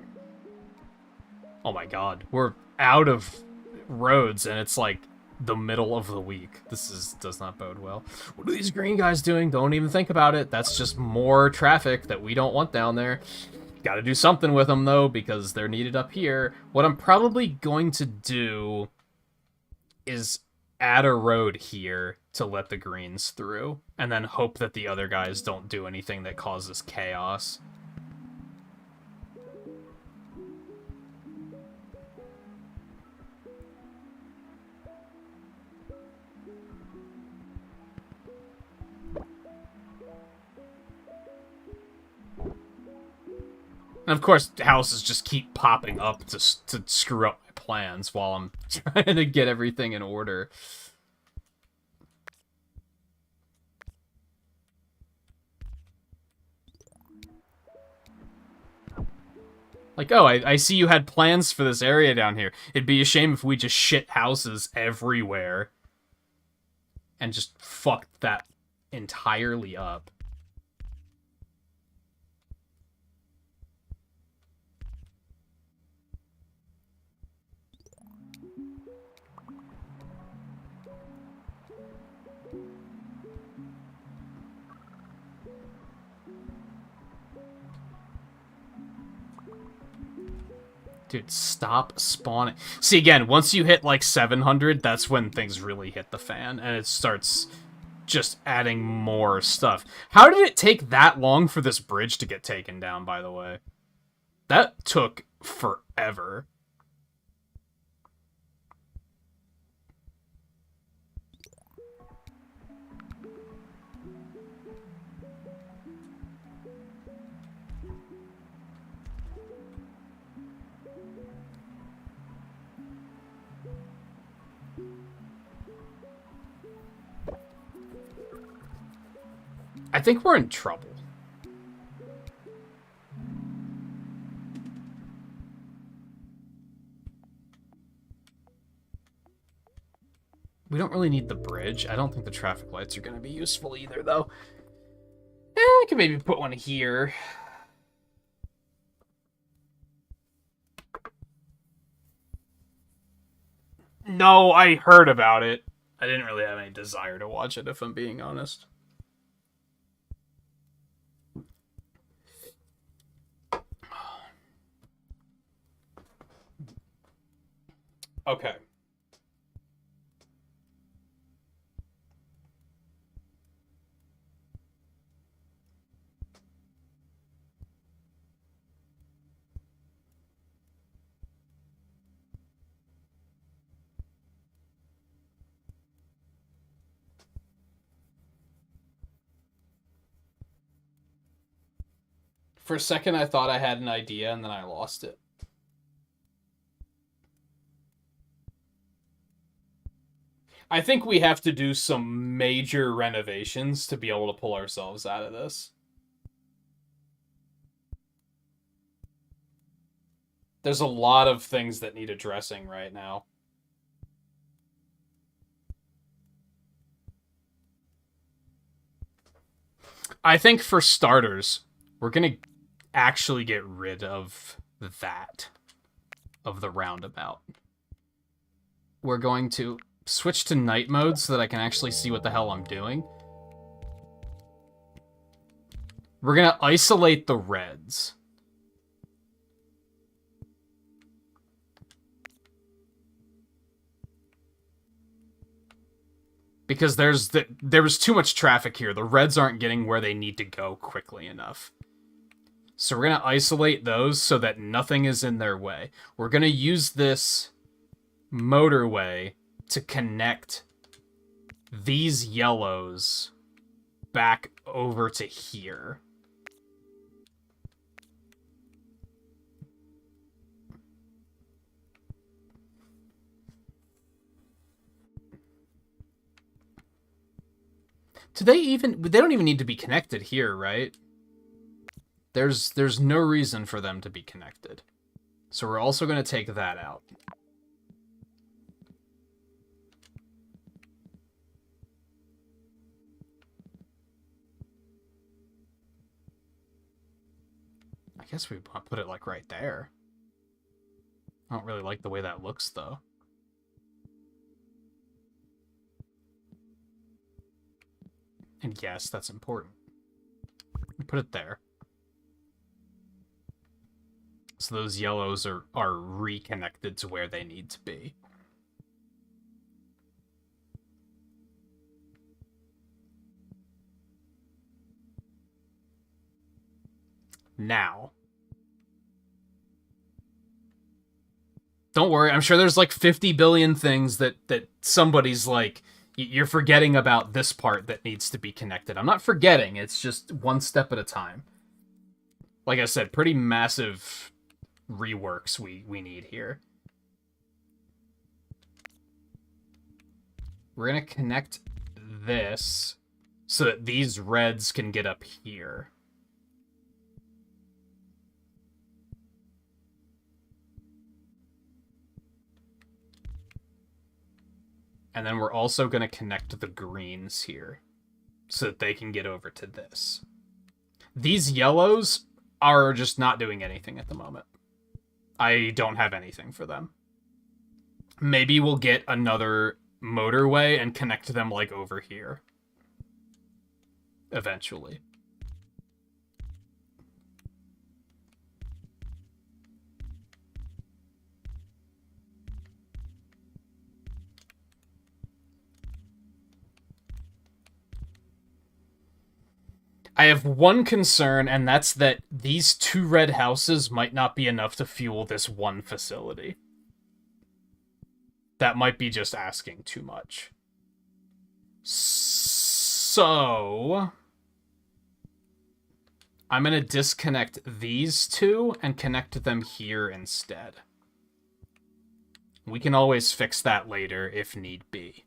Oh my god. We're out of roads and it's like the middle of the week. This does not bode well. What are these green guys doing? Don't even think about it. That's just more traffic that we don't want down there. Gotta do something with them though because they're needed up here. What I'm probably going to do is add a road here to let the greens through, and then hope that the other guys don't do anything that causes chaos. And of course, houses just keep popping up to screw up my plans while I'm trying to get everything in order. Like, oh, I see you had plans for this area down here. It'd be a shame if we just shit houses everywhere and just fucked that entirely up. Dude, stop spawning. See, again, once you hit, like, 700, that's when things really hit the fan, and it starts just adding more stuff. How did it take that long for this bridge to get taken down, by the way? That took forever. I think we're in trouble. We don't really need the bridge. I don't think the traffic lights are going to be useful either, though. I could maybe put one here. No, I heard about it. I didn't really have any desire to watch it, if I'm being honest. Okay. For a second, I thought I had an idea, and then I lost it. I think we have to do some major renovations to be able to pull ourselves out of this. There's a lot of things that need addressing right now. I think for starters, we're going to actually get rid of that, of the roundabout. We're going to switch to night mode so that I can actually see what the hell I'm doing. We're going to isolate the reds. Because there was too much traffic here. The reds aren't getting where they need to go quickly enough. So we're going to isolate those so that nothing is in their way. We're going to use this motorway to connect these yellows back over to here. They don't even need to be connected here, right? There's no reason for them to be connected. So we're also going to take that out. I guess we put it like right there. I don't really like the way that looks, though. And yes, that's important. We put it there. So those yellows are reconnected to where they need to be. Now. Don't worry, I'm sure there's like 50 billion things that somebody's like, you're forgetting about this part that needs to be connected. I'm not forgetting, it's just one step at a time. Like I said, pretty massive reworks we need here. We're going to connect this so that these reds can get up here. And then we're also going to connect the greens here so that they can get over to this. These yellows are just not doing anything at the moment. I don't have anything for them. Maybe we'll get another motorway and connect them like over here. Eventually. I have one concern, and that's that these 2 red houses might not be enough to fuel this one facility. That might be just asking too much. So I'm going to disconnect these 2 and connect them here instead. We can always fix that later if need be.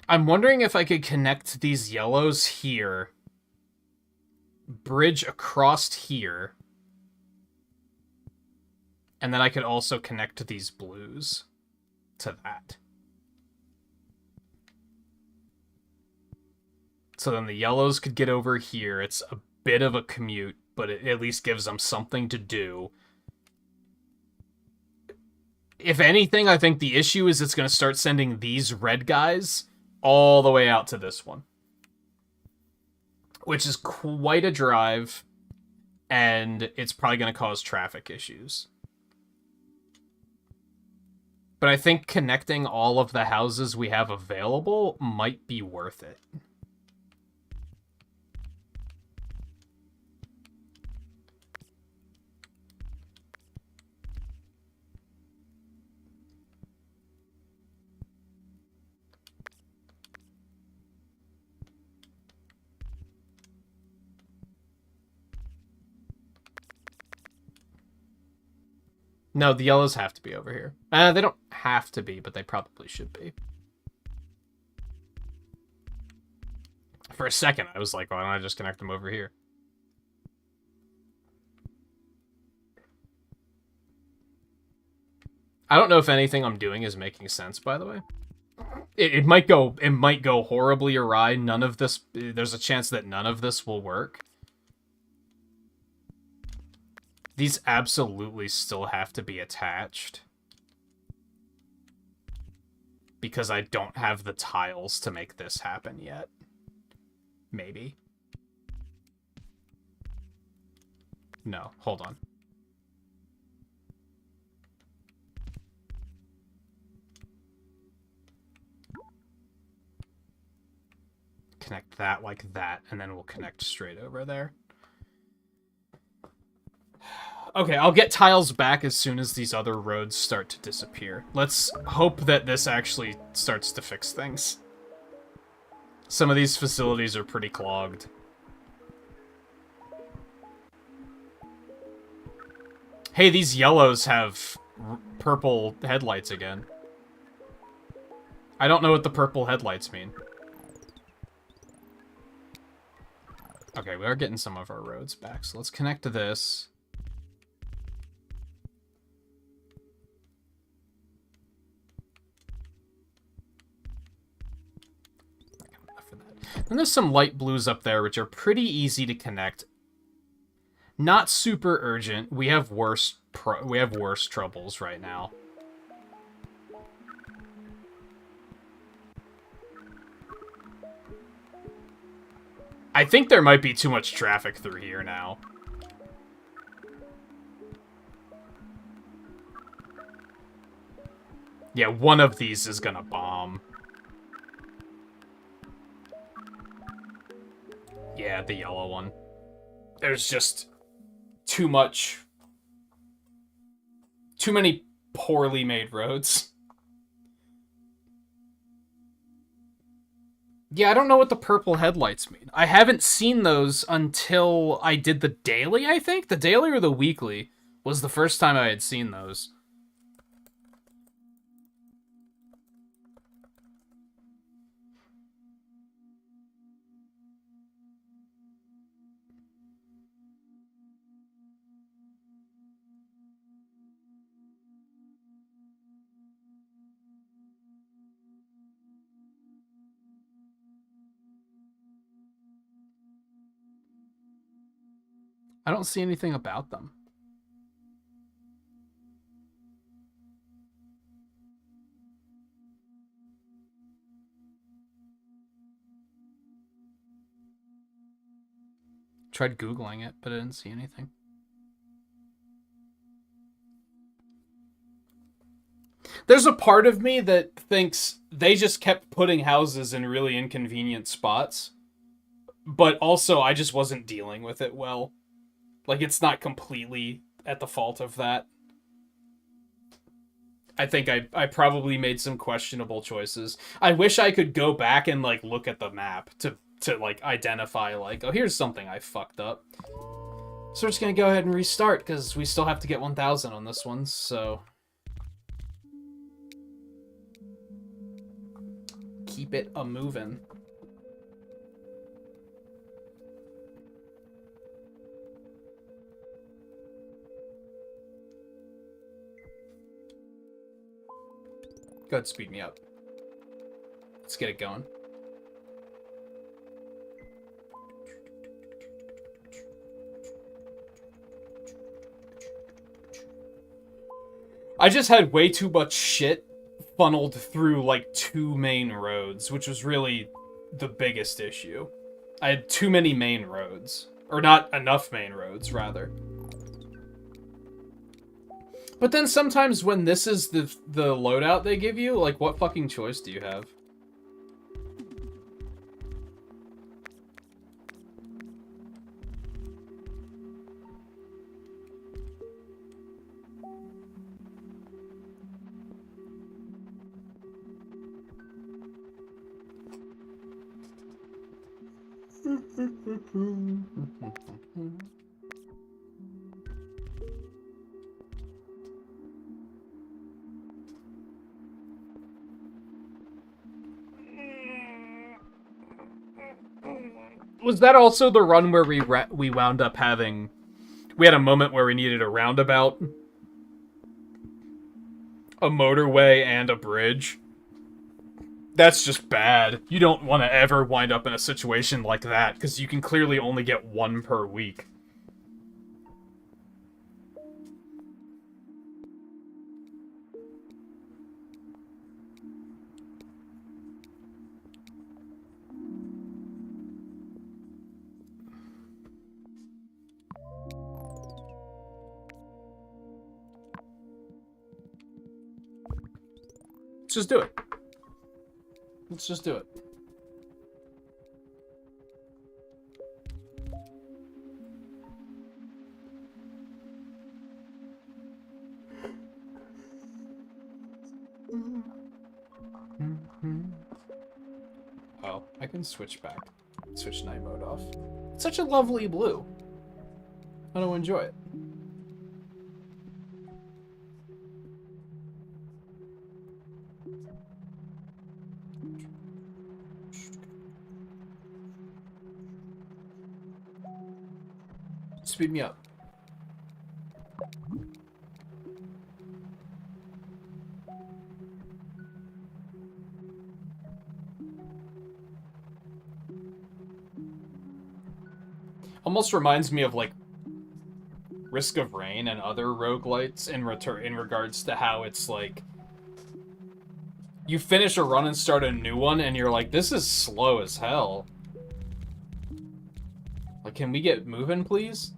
I'm wondering if I could connect these yellows here, bridge across here, and then I could also connect these blues to that. So then the yellows could get over here. It's a bit of a commute, but it at least gives them something to do. If anything, I think the issue is it's going to start sending these red guys all the way out to this one, which is quite a drive, and it's probably going to cause traffic issues. But I think connecting all of the houses we have available might be worth it. No, the yellows have to be over here. They don't have to be, but they probably should be. For a second, I was like, why don't I just connect them over here? I don't know if anything I'm doing is making sense, by the way. It might go horribly awry. None of this, there's a chance that none of this will work. These absolutely still have to be attached. Because I don't have the tiles to make this happen yet. Maybe. No, hold on. Connect that like that, and then we'll connect straight over there. Okay, I'll get tiles back as soon as these other roads start to disappear. Let's hope that this actually starts to fix things. Some of these facilities are pretty clogged. Hey, these yellows have purple headlights again. I don't know what the purple headlights mean. Okay, we are getting some of our roads back, so let's connect to this. And there's some light blues up there, which are pretty easy to connect. Not super urgent. We have worse troubles right now. I think there might be too much traffic through here now. Yeah, one of these is gonna bomb. Yeah, the yellow one. There's just too many poorly made roads. Yeah, I don't know what the purple headlights mean. I haven't seen those until I did the daily, I think? The daily or the weekly was the first time I had seen those. I don't see anything about them. Tried Googling it, but I didn't see anything. There's a part of me that thinks they just kept putting houses in really inconvenient spots. But also, I just wasn't dealing with it well. Like, it's not completely at the fault of that. I think I probably made some questionable choices. I wish I could go back and, like, look at the map to like, identify, like, oh, here's something I fucked up. So we're just gonna go ahead and restart, because we still have to get 1,000 on this one, so... Keep it a-movin'. Go ahead, speed me up. Let's get it going. I just had way too much shit funneled through, like, 2 main roads, which was really the biggest issue. I had too many main roads. Or not enough main roads, rather. But then sometimes when this is the loadout they give you, like, what fucking choice do you have? Was that also the run where we wound up having... We had a moment where we needed a roundabout, a motorway, and a bridge? That's just bad. You don't want to ever wind up in a situation like that, because you can clearly only get 1 per week. Let's just do it. Let's just do it. Oh, I can switch back. Switch night mode off. It's such a lovely blue. I don't enjoy it. Speed me up. Almost reminds me of, like, Risk of Rain and other roguelites in regards to how it's like you finish a run and start a new one and you're like, this is slow as hell. Like, can we get moving, please?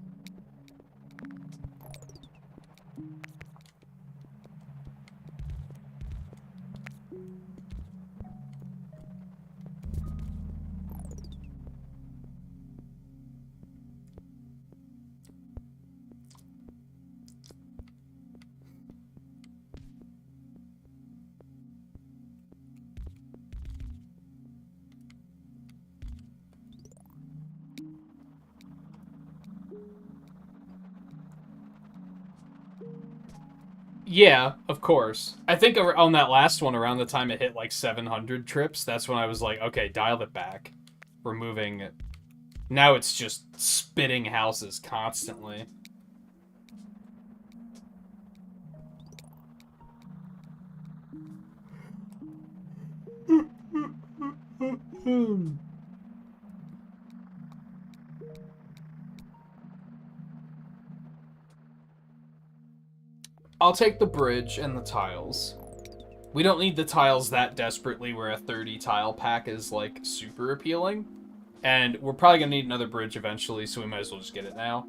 Yeah, of course. I think on that last one, around the time it hit like 700 trips, that's when I was like, okay, dial it back. Removing it. Now it's just spitting houses constantly. I'll take the bridge and the tiles. We don't need the tiles that desperately where a 30 tile pack is, like, super appealing. And we're probably gonna need another bridge eventually, so we might as well just get it now.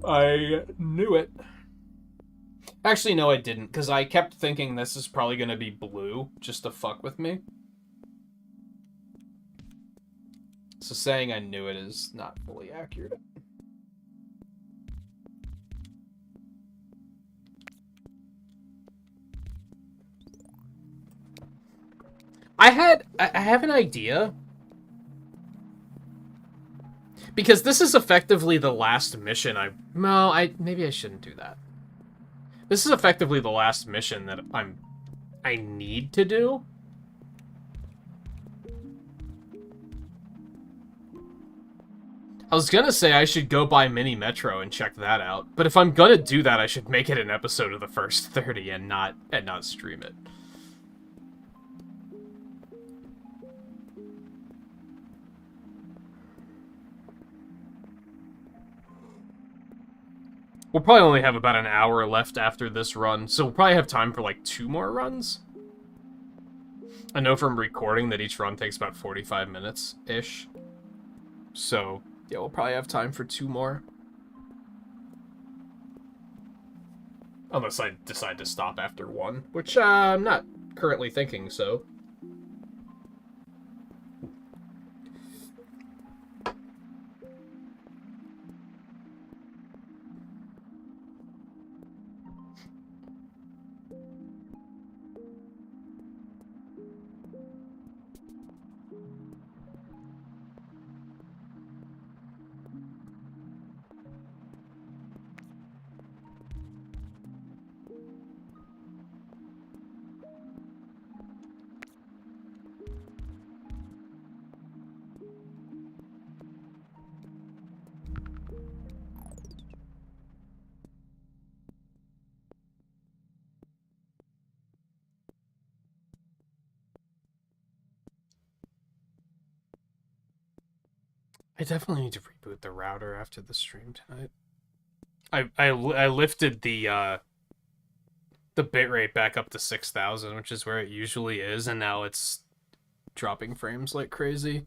I knew it. Actually, no, I didn't, because I kept thinking this is probably going to be blue, just to fuck with me. So saying I knew it is not fully accurate. I have an idea. Because this is effectively the last mission maybe I shouldn't do that. This is effectively the last mission that I need to do. I was gonna say I should go buy Mini Metro and check that out, but if I'm gonna do that, I should make it an episode of the first 30 and not stream it. We'll probably only have about an hour left after this run, so we'll probably have time for like 2 more runs. I know from recording that each run takes about 45 minutes-ish. So, yeah, we'll probably have time for 2 more. Unless I decide to stop after 1, which I'm not currently thinking so. I definitely need to reboot the router after the stream tonight. I lifted the bitrate back up to 6,000, which is where it usually is, and now it's dropping frames like crazy.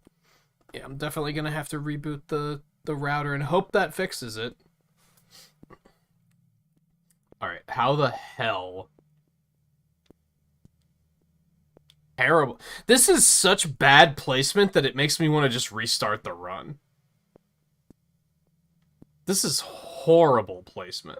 Yeah, I'm definitely gonna have to reboot the router and hope that fixes it. Alright, how the hell? Terrible. This is such bad placement that it makes me want to just restart the run. This is horrible placement.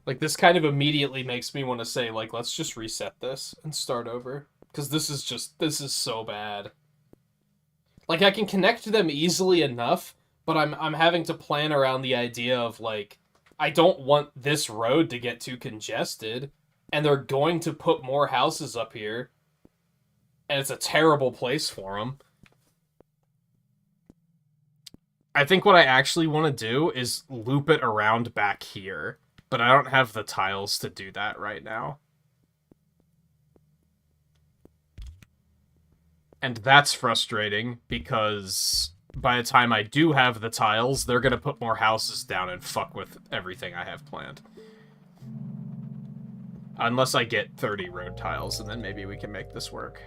Like, this kind of immediately makes me want to say, like, let's just reset this and start over. Because this is so bad. Like, I can connect them easily enough, but I'm having to plan around the idea of, like, I don't want this road to get too congested, and they're going to put more houses up here, and it's a terrible place for them. I think what I actually want to do is loop it around back here, but I don't have the tiles to do that right now. And that's frustrating, because by the time I do have the tiles, they're going to put more houses down and fuck with everything I have planned. Unless I get 30 road tiles, and then maybe we can make this work.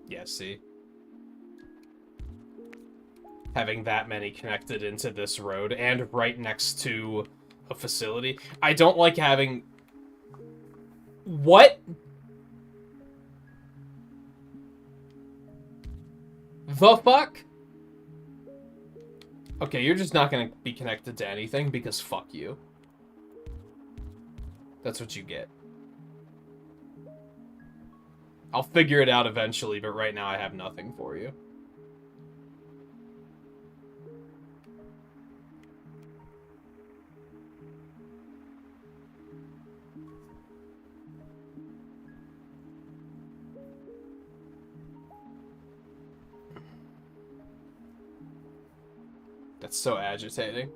Yeah, see? having that many connected into this road and right next to a facility. I don't like having... What? The fuck? Okay, you're just not gonna be connected to anything because fuck you. That's what you get. I'll figure it out eventually, but right now I have nothing for you. That's so agitating.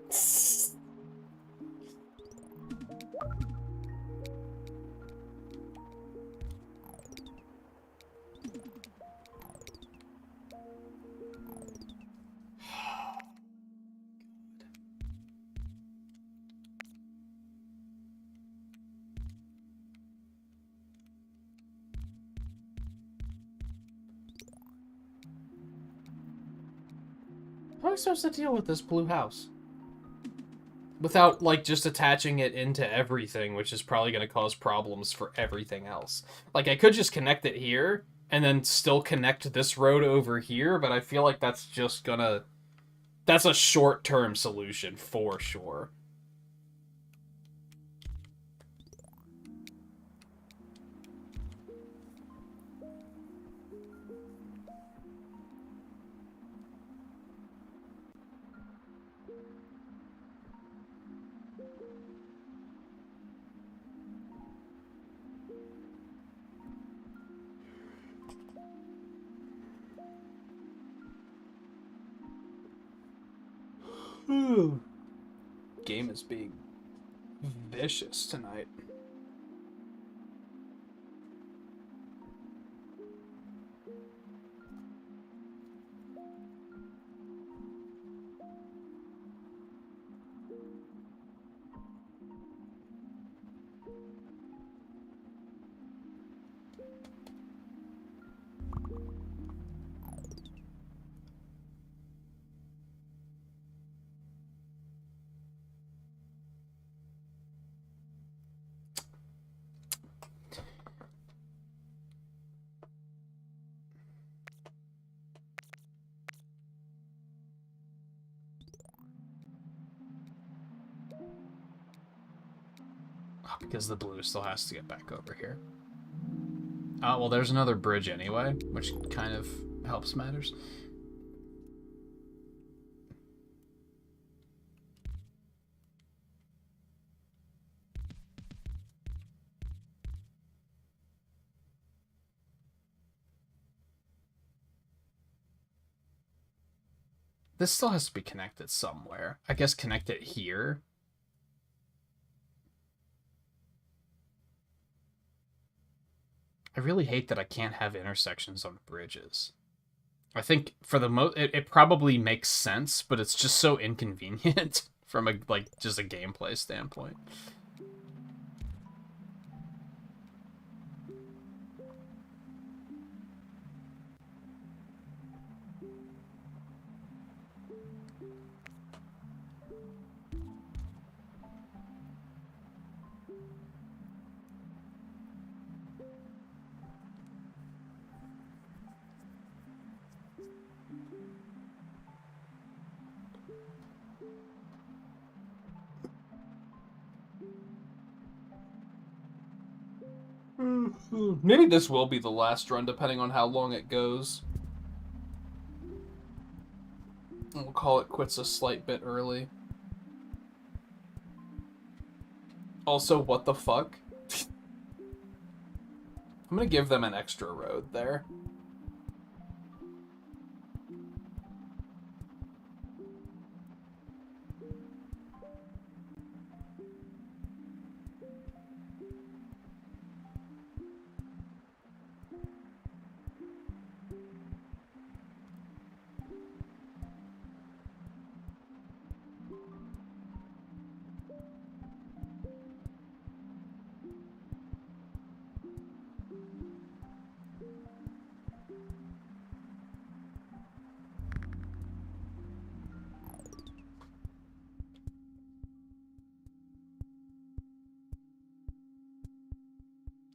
How am I supposed to deal with this blue house? Without, like, just attaching it into everything, which is probably going to cause problems for everything else. Like, I could just connect it here, and then still connect this road over here, but I feel like that's just gonna... That's a short-term solution, for sure. Game is being vicious tonight. Because the blue still has to get back over here. Oh, well, there's another bridge anyway, which kind of helps matters. This still has to be connected somewhere. I guess connect it here. I really hate that I can't have intersections on bridges. I think for the it probably makes sense, but it's just so inconvenient from a just a gameplay standpoint. Maybe this will be the last run, depending on how long it goes. We'll call it quits a slight bit early. Also, what the fuck? I'm gonna give them an extra road there.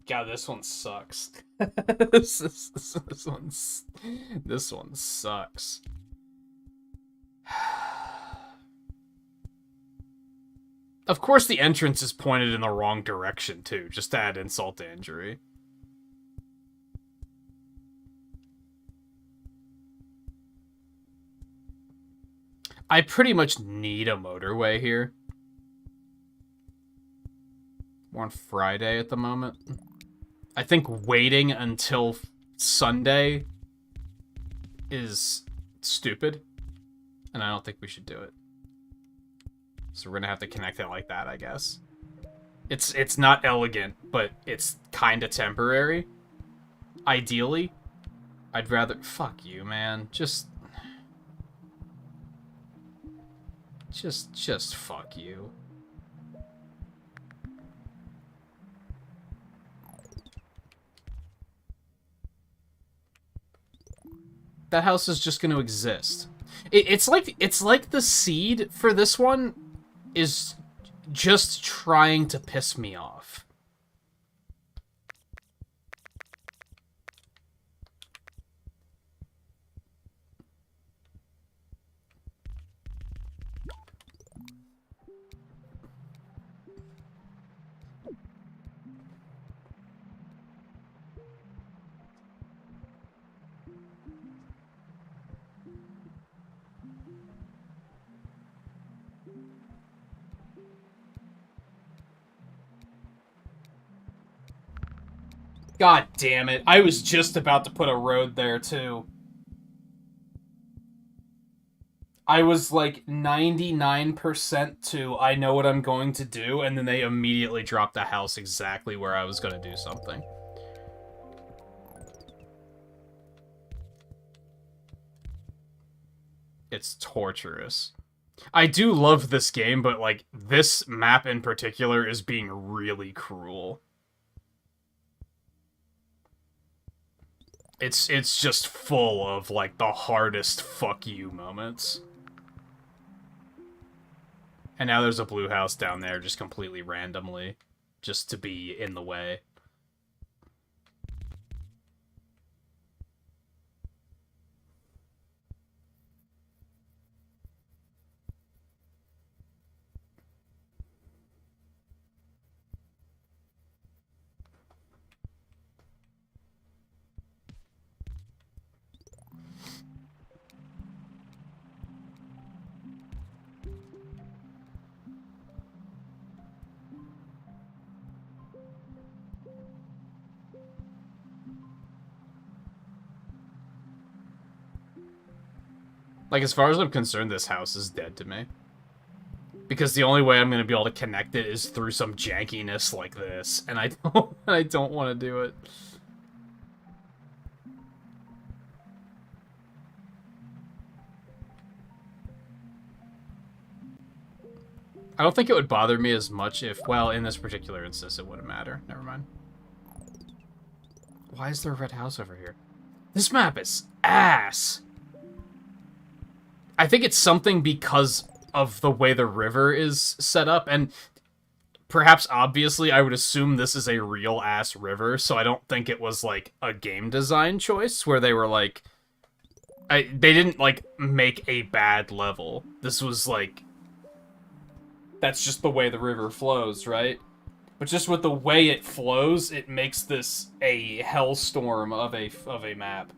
God, this one sucks. This one sucks. Of course the entrance is pointed in the wrong direction, too, just to add insult to injury. I pretty much need a motorway here. We're on Friday at the moment. I think waiting until Sunday is stupid, and I don't think we should do it. So we're gonna have to connect it like that, I guess. It's not elegant, but it's kind of temporary. Ideally, I'd rather... Fuck you, man. Just fuck you. That house is just going to exist. It's like the seed for this one is just trying to piss me off. God damn it. I was just about to put a road there, too. I was like 99% to I know what I'm going to do, and then they immediately dropped the house exactly where I was going to do something. It's torturous. I do love this game, but like this map in particular is being really cruel. It's just full of like the hardest fuck you moments. And now there's a blue house down there just completely randomly, just to be in the way. Like, as far as I'm concerned, this house is dead to me. Because the only way I'm going to be able to connect it is through some jankiness like this. And I don't want to do it. I don't think it would bother me as much if, well, in this particular instance, it wouldn't matter. Never mind. Why is there a red house over here? This map is ass! I think it's something because of the way the river is set up, and perhaps obviously I would assume this is a real-ass river, so I don't think it was, like, a game design choice where they were, like... they didn't, like, make a bad level. This was, like... That's just the way the river flows, right? But just with the way it flows, it makes this a hellstorm of a map.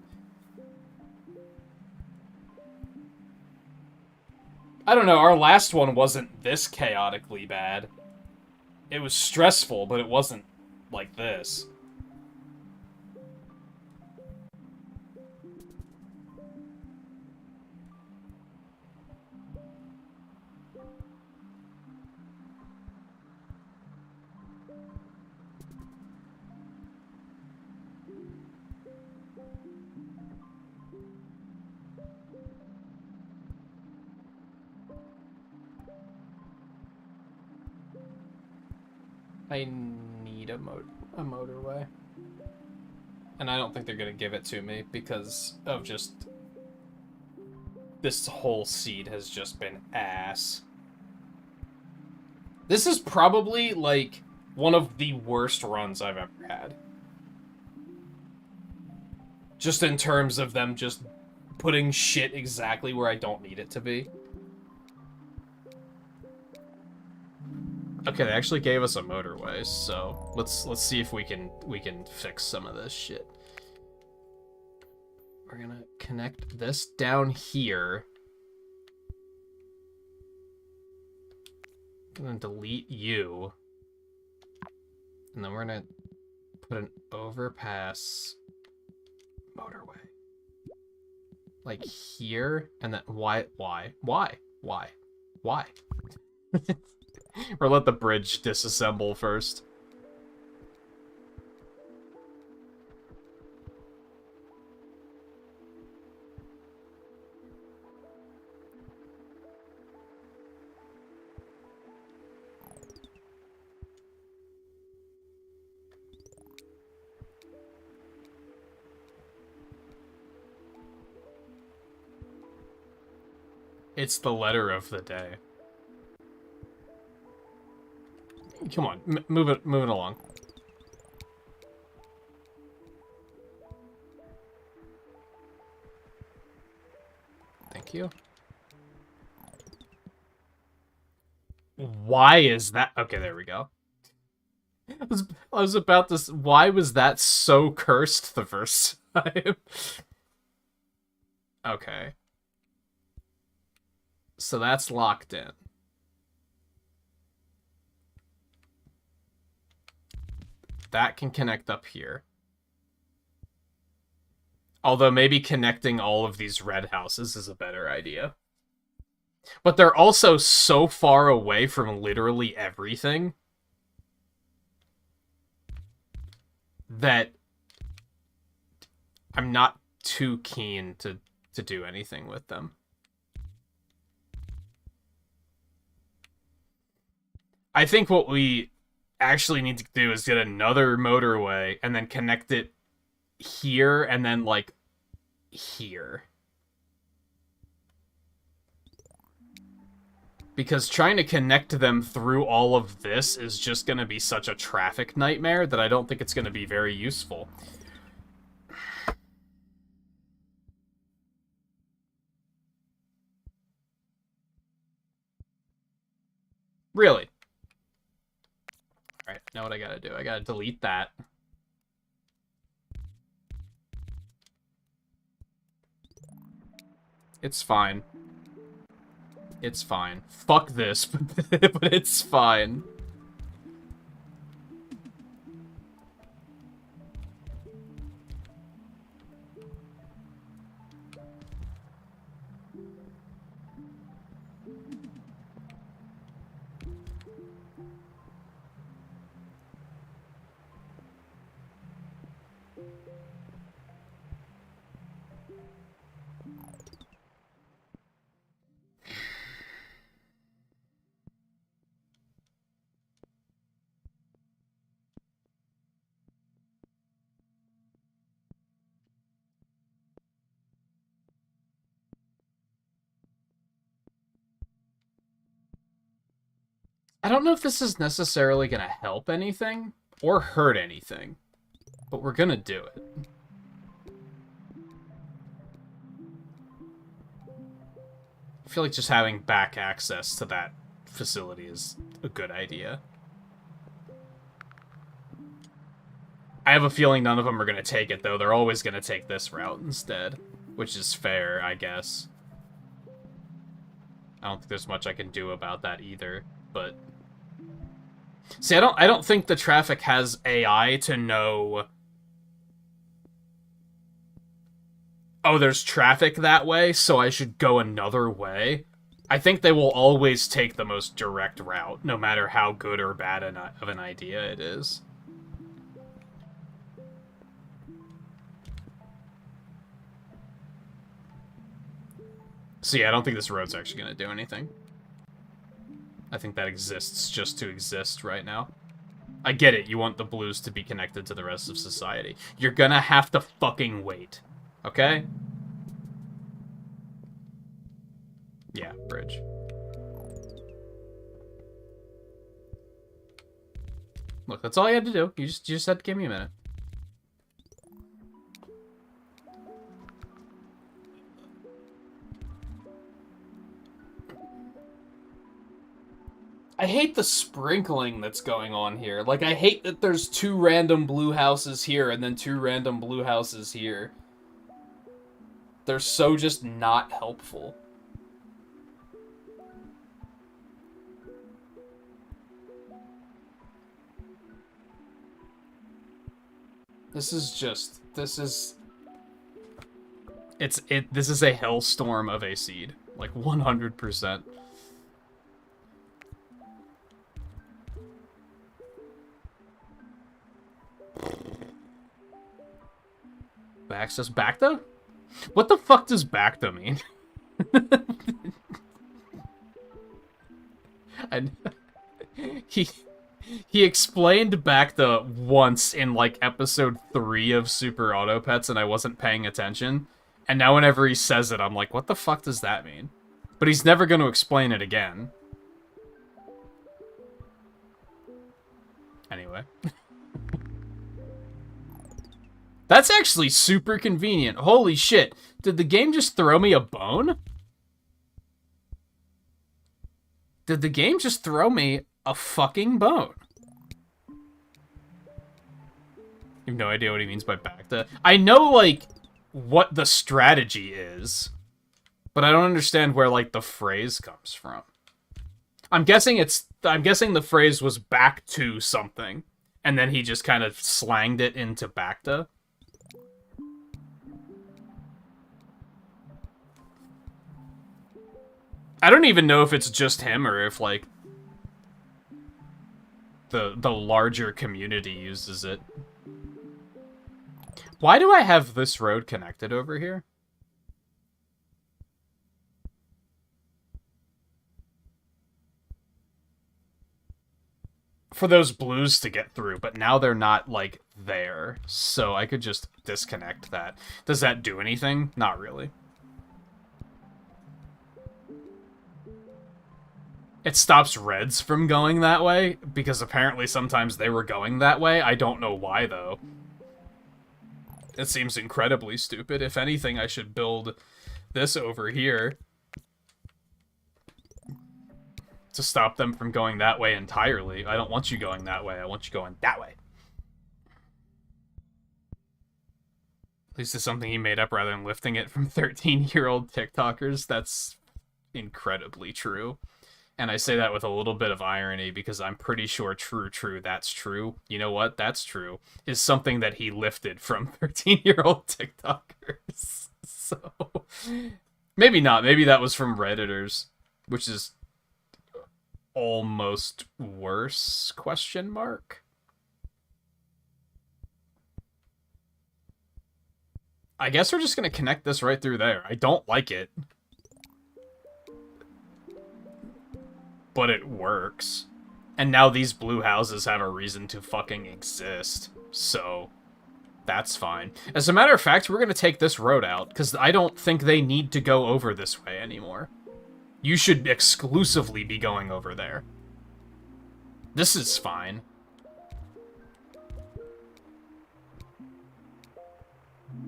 I don't know, our last one wasn't this chaotically bad. It was stressful, but it wasn't like this. I need a motorway. And I don't think they're gonna give it to me because of just... This whole seed has just been ass. This is probably, like, one of the worst runs I've ever had. Just in terms of them just putting shit exactly where I don't need it to be. Okay, they actually gave us a motorway, so let's see if we can fix some of this shit. We're gonna connect this down here. I'm gonna delete you. And then we're gonna put an overpass motorway. Like here, and then why? Or let the bridge disassemble first. It's the letter of the day. Come on, move it along. Thank you. Why is that? Okay, there we go. I was about to. Why was that so cursed the first time? Okay. So that's locked in. That can connect up here. Although maybe connecting all of these red houses is a better idea. But they're also so far away from literally everything that I'm not too keen to do anything with them. I think what we actually need to do is get another motorway and then connect it here and then, like, here. Because trying to connect them through all of this is just going to be such a traffic nightmare that I don't think it's going to be very useful. Really? Alright, now what I gotta do? I gotta delete that. It's fine. It's fine. Fuck this, but it's fine. I don't know if this is necessarily gonna help anything or hurt anything, but we're gonna do it. I feel like just having back access to that facility is a good idea. I have a feeling none of them are going to take it, though. They're always going to take this route instead, which is fair, I guess. I don't think there's much I can do about that either, but... See, I don't think the traffic has AI to know... Oh, there's traffic that way, so I should go another way. I think they will always take the most direct route, no matter how good or bad of an idea it is. So yeah, I don't think this road's actually going to do anything. I think that exists just to exist right now. I get it, you want the blues to be connected to the rest of society. You're gonna have to fucking wait. Okay? Yeah, bridge. Look, that's all you had to do. You just had to give me a minute. I hate the sprinkling that's going on here. Like, I hate that there's 2 random blue houses here and then 2 random blue houses here. They're so just not helpful. This is a hellstorm of a seed. Like 100%. Access Bacta? What the fuck does Bacta mean? And he explained Bacta once in like episode 3 of Super Auto Pets, and I wasn't paying attention. And now whenever he says it, I'm like, what the fuck does that mean? But he's never going to explain it again. Anyway. That's actually super convenient. Holy shit. Did the game just throw me a bone? Did the game just throw me a fucking bone? You have no idea what he means by Bacta. I know, like, what the strategy is, but I don't understand where, like, the phrase comes from. I'm guessing the phrase was back to something, and then he just kind of slanged it into Bacta. I don't even know if it's just him or if, like, the larger community uses it. Why do I have this road connected over here? For those blues to get through, but now they're not, like, there. So I could just disconnect that. Does that do anything? Not really. It stops reds from going that way, because apparently sometimes they were going that way. I don't know why, though. It seems incredibly stupid. If anything, I should build this over here to stop them from going that way entirely. I don't want you going that way. I want you going that way. At least it's something he made up rather than lifting it from 13-year-old TikTokers. That's incredibly true. And I say that with a little bit of irony because I'm pretty sure true, that's true. You know what? That's true. Is something that he lifted from 13-year-old TikTokers. So, maybe not. Maybe that was from Redditors, which is almost worse, question mark. I guess we're just going to connect this right through there. I don't like it. But it works. And now these blue houses have a reason to fucking exist. So, that's fine. As a matter of fact, we're going to take this road out, because I don't think they need to go over this way anymore. You should exclusively be going over there. This is fine.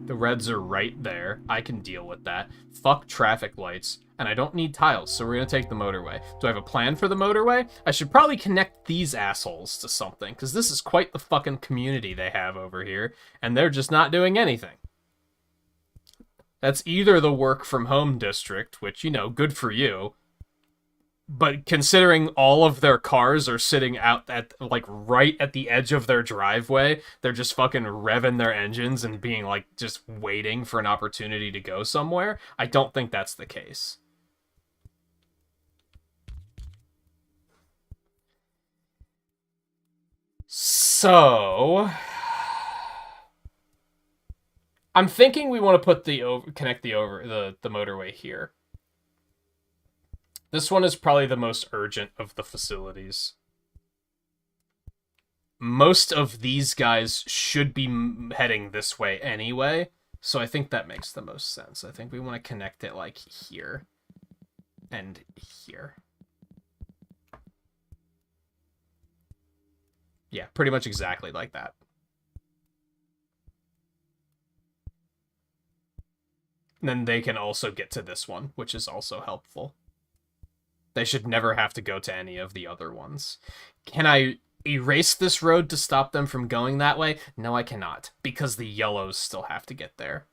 The reds are right there. I can deal with that. Fuck traffic lights. And I don't need tiles, so we're going to take the motorway. Do I have a plan for the motorway? I should probably connect these assholes to something, because this is quite the fucking community they have over here, and they're just not doing anything. That's either the work from home district, which, you know, good for you. But considering all of their cars are sitting out at, like, right at the edge of their driveway, they're just fucking revving their engines and being, like, just waiting for an opportunity to go somewhere. I don't think that's the case. So, I'm thinking we want to put connect the motorway here. This one is probably the most urgent of the facilities. Most of these guys should be heading this way anyway, so I think that makes the most sense. I think we want to connect it like here and here. Yeah, pretty much exactly like that. And then they can also get to this one, which is also helpful. They should never have to go to any of the other ones. Can I erase this road to stop them from going that way? No, I cannot, because the yellows still have to get there.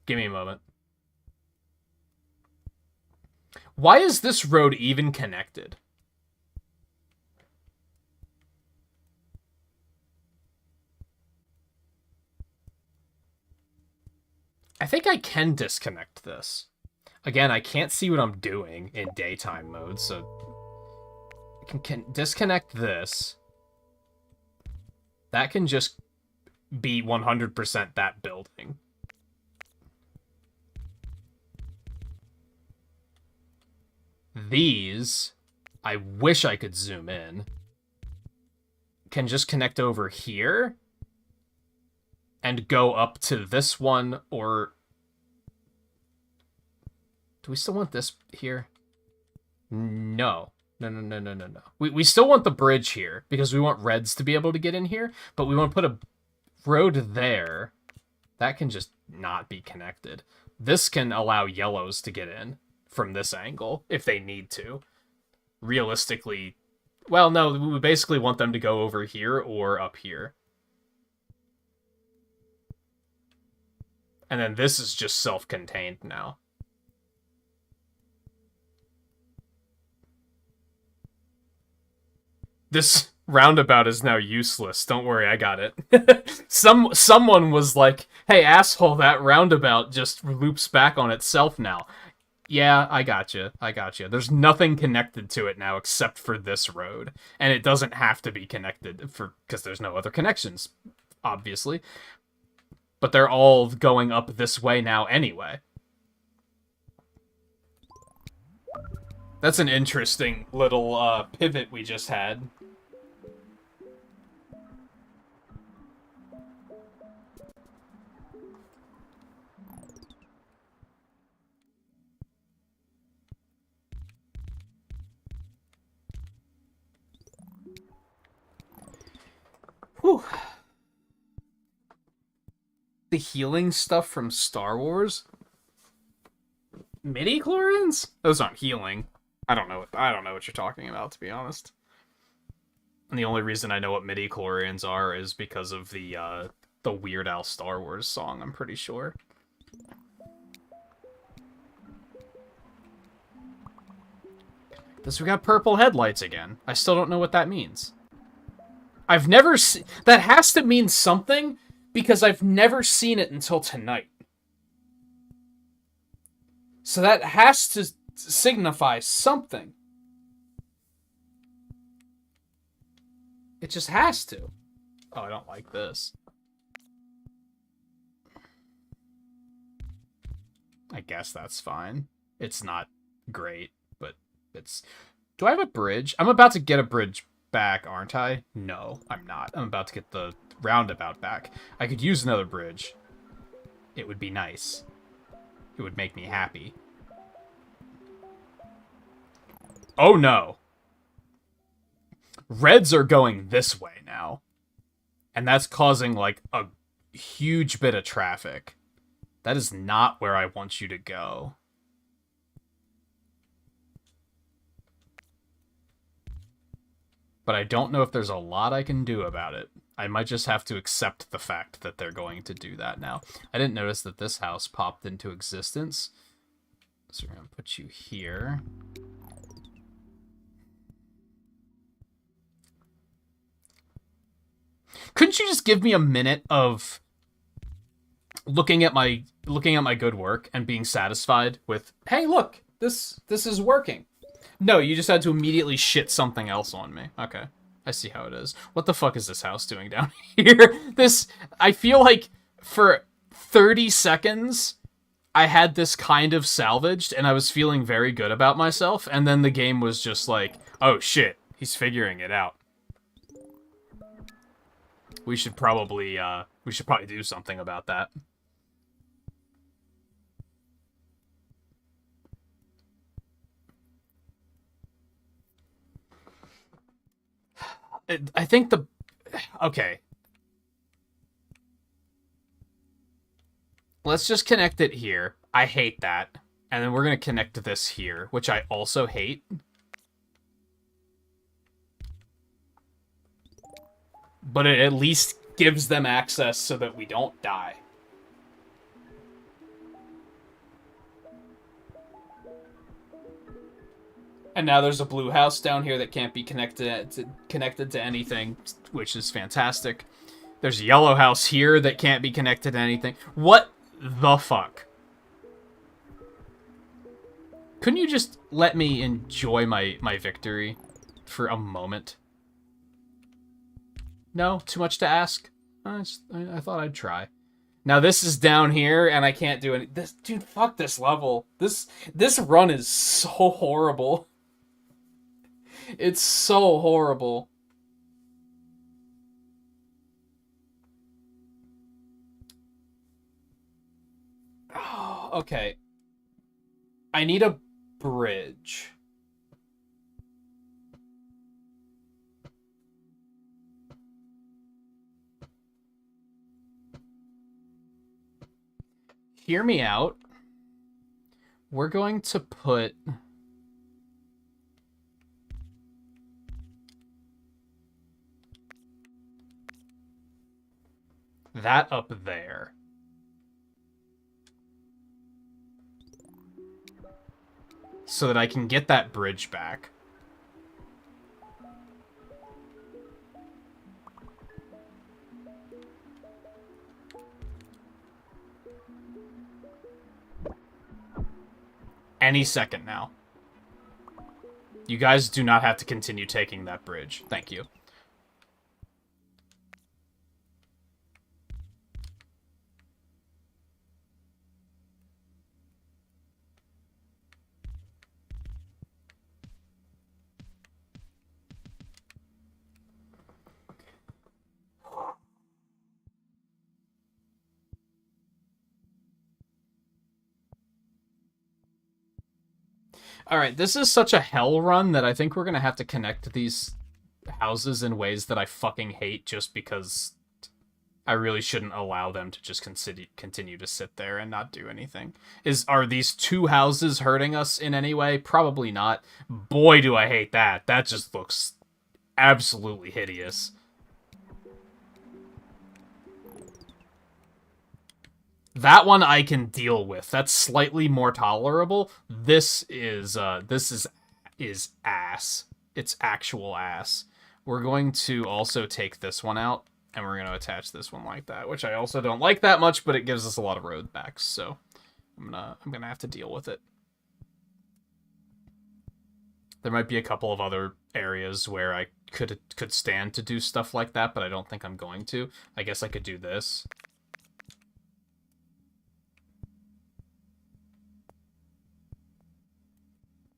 Give me a moment. Why is this road even connected? I think I can disconnect this. Again, I can't see what I'm doing in daytime mode, so I can disconnect this. That can just be 100% that building. These, I wish I could zoom in, can just connect over here and go up to this one, or do we still want this here? No. No. We still want the bridge here because we want reds to be able to get in here, but we want to put a road there. That can just not be connected. This can allow yellows to get in from this angle if they need to. Realistically, well, no, we basically want them to go over here or up here. And then this is just self-contained now. This roundabout is now useless. Don't worry, I got it. Someone was like, hey, asshole, that roundabout just loops back on itself now. Yeah, I gotcha. There's nothing connected to it now except for this road. And it doesn't have to be connected because there's no other connections, obviously. But they're all going up this way now anyway. That's an interesting little pivot we just had. Whew. The healing stuff from Star Wars? Midi-chlorians? Those aren't healing. I don't know what you're talking about, to be honest. And the only reason I know what midi-chlorians are is because of the Weird Al Star Wars song, I'm pretty sure. We got purple headlights again. I still don't know what that means. I've never seen... That has to mean something, because I've never seen it until tonight. So that has to signify something. It just has to. Oh, I don't like this. I guess that's fine. It's not great, but it's... Do I have a bridge? I'm about to get a bridge back, aren't I? No, I'm not. I'm about to get the roundabout back. I could use another bridge. It would be nice. It would make me happy. Oh no. Reds are going this way now. And that's causing, like, a huge bit of traffic. That is not where I want you to go. But I don't know if there's a lot I can do about it. I might just have to accept the fact that they're going to do that now. I didn't notice that this house popped into existence. So we're going to put you here. Couldn't you just give me a minute of looking at my good work and being satisfied with, hey, look, this is working? No, you just had to immediately shit something else on me. Okay, I see how it is. What the fuck is this house doing down here? I feel like for 30 seconds, I had this kind of salvaged, and I was feeling very good about myself, and then the game was just like, oh shit, he's figuring it out. we should probably do something about that. I think okay. Let's just connect it here. I hate that. And then we're going to connect this here, which I also hate. But it at least gives them access so that we don't die. And now there's a blue house down here that can't be connected to anything, which is fantastic. There's a yellow house here that can't be connected to anything. What the fuck? Couldn't you just let me enjoy my victory for a moment? No? Too much to ask? I thought I'd try. Now this is down here, and I can't do any... Dude, fuck this level. This run is so horrible. It's so horrible. Oh, okay. I need a bridge. Hear me out. We're going to put... that up there. So that I can get that bridge back. Any second now. You guys do not have to continue taking that bridge. Thank you. Alright, this is such a hell run that I think we're gonna have to connect these houses in ways that I fucking hate just because I really shouldn't allow them to just continue to sit there and not do anything. Are these two houses hurting us in any way? Probably not. Boy, do I hate that. That just looks absolutely hideous. That one I can deal with. That's slightly more tolerable. This is ass. It's actual ass. We're going to also take this one out, and we're going to attach this one like that, which I also don't like that much, but it gives us a lot of road backs, so I'm gonna have to deal with it. There might be a couple of other areas where I could stand to do stuff like that, but I don't think I'm going to. I guess I could do this.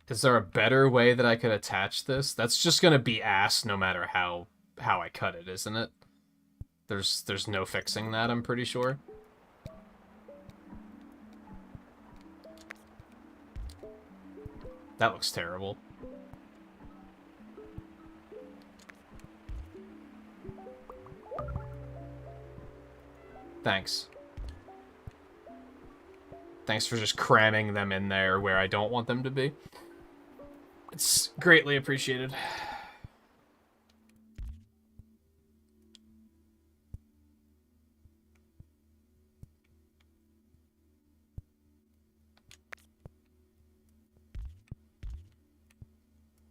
Is there a better way that I could attach this? That's just gonna be ass no matter how I cut it, isn't it? There's no fixing that, I'm pretty sure. That looks terrible. Thanks. Thanks for just cramming them in there where I don't want them to be. It's greatly appreciated.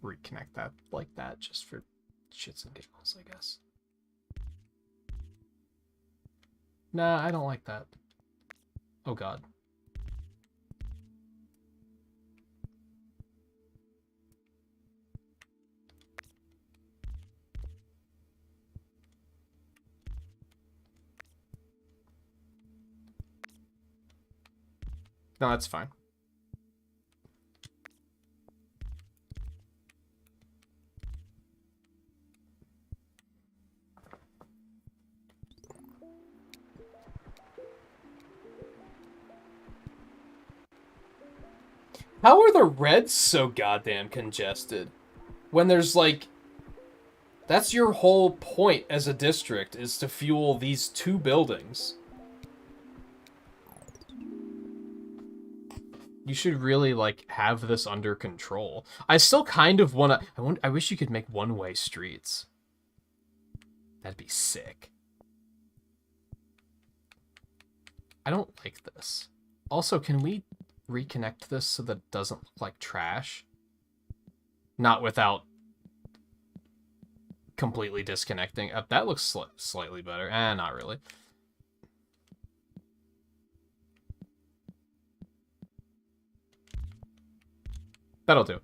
Reconnect that like that just for shits and giggles, I guess. Nah, I don't like that. Oh god. No, that's fine. How are the reds so goddamn congested? When there's like... That's your whole point as a district, is to fuel these 2 buildings. You should really, like, have this under control. I still kind of want to... I wish you could make one-way streets. That'd be sick. I don't like this. Also, can we reconnect this so that it doesn't look like trash? Not without completely disconnecting. That looks slightly better. Not really. That'll do.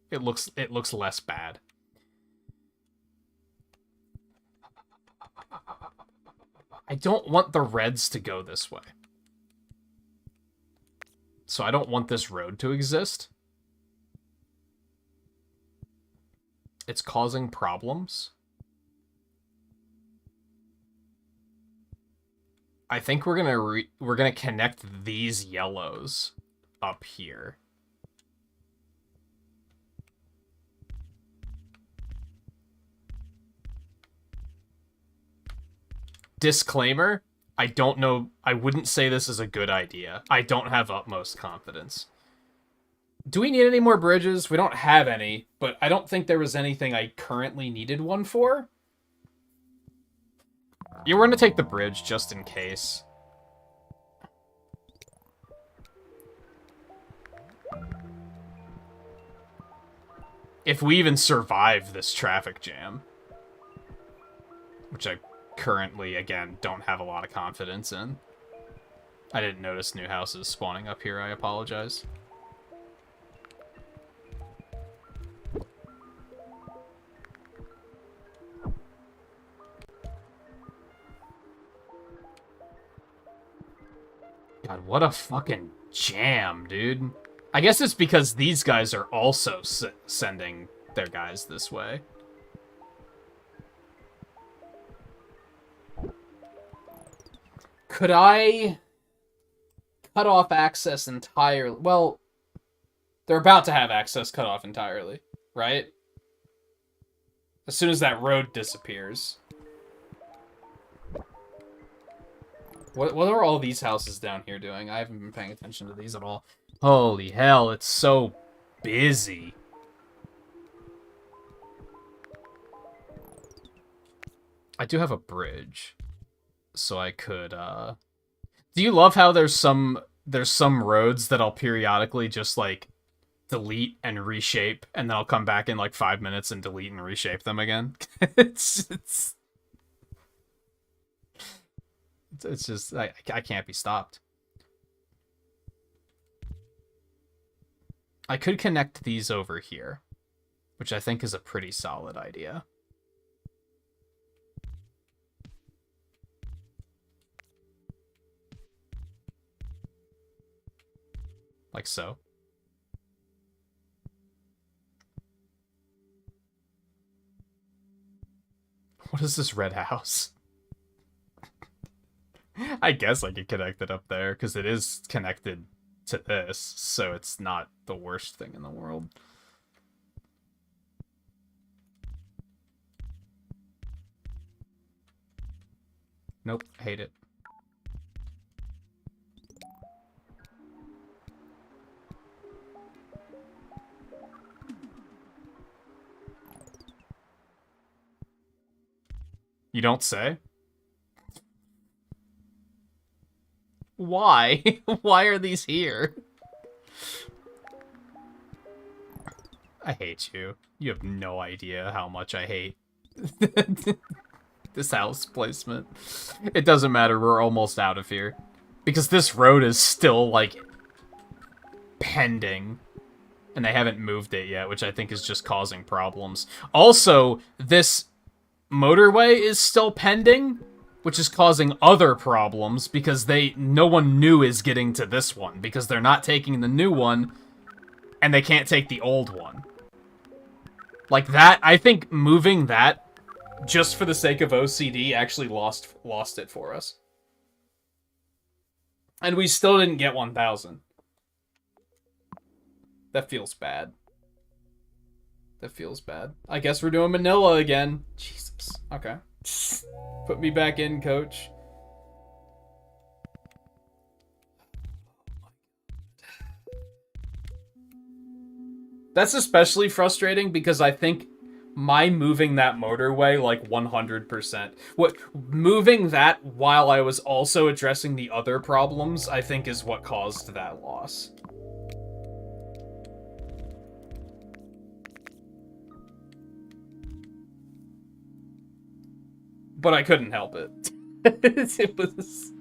It looks less bad. I don't want the reds to go this way. So I don't want this road to exist. It's causing problems. I think we're gonna connect these yellows up here. Disclaimer, I don't know, I wouldn't say this is a good idea. I don't have utmost confidence. Do we need any more bridges? We don't have any, but I don't think there was anything I currently needed one for. Yeah, we're gonna take the bridge just in case. If we even survive this traffic jam. Which I currently, again, don't have a lot of confidence in. I didn't notice new houses spawning up here, I apologize. God, what a fucking jam, dude. I guess it's because these guys are also sending their guys this way. Could I cut off access entirely? Well, they're about to have access cut off entirely, right? As soon as that road disappears. What are all these houses down here doing? I haven't been paying attention to these at all. Holy hell, it's so busy. I do have a bridge. So I could, Do you love how there's some roads that I'll periodically just, like, delete and reshape, and then I'll come back in, like, 5 minutes and delete and reshape them again? It's just, I can't be stopped. I could connect these over here, which I think is a pretty solid idea. Like so. What is this red house? I guess I could connect it up there, because it is connected to this, so it's not the worst thing in the world. Nope, hate it. You don't say? Why? Why are these here? I hate you. You have no idea how much I hate this house placement. It doesn't matter, we're almost out of here. Because this road is still, like, pending. And they haven't moved it yet, which I think is just causing problems. Also, this motorway is still pending, which is causing other problems because no one new is getting to this one because they're not taking the new one and they can't take the old one. Like that, I think moving that just for the sake of OCD actually lost it for us. And we still didn't get 1,000. That feels bad. That feels bad. I guess we're doing Manila again. Jesus. Okay. Put me back in, coach. That's especially frustrating because I think my moving that motorway like 100%. Moving that while I was also addressing the other problems, I think is what caused that loss. But I couldn't help it. It was...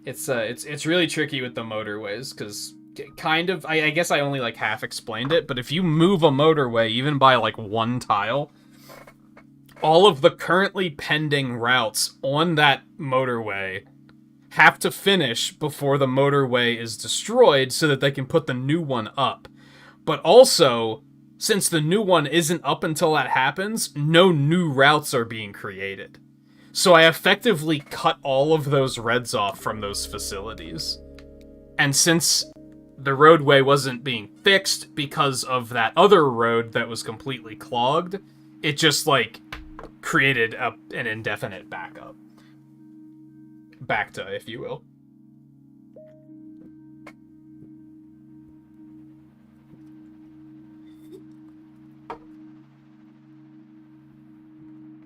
It's really tricky with the motorways, because kind of, I guess I only like half explained it, but if you move a motorway even by like one tile, all of the currently pending routes on that motorway have to finish before the motorway is destroyed so that they can put the new one up. But also, since the new one isn't up until that happens, no new routes are being created. So I effectively cut all of those reds off from those facilities. And since the roadway wasn't being fixed because of that other road that was completely clogged, it just, like, created an indefinite backup. Backta, if you will.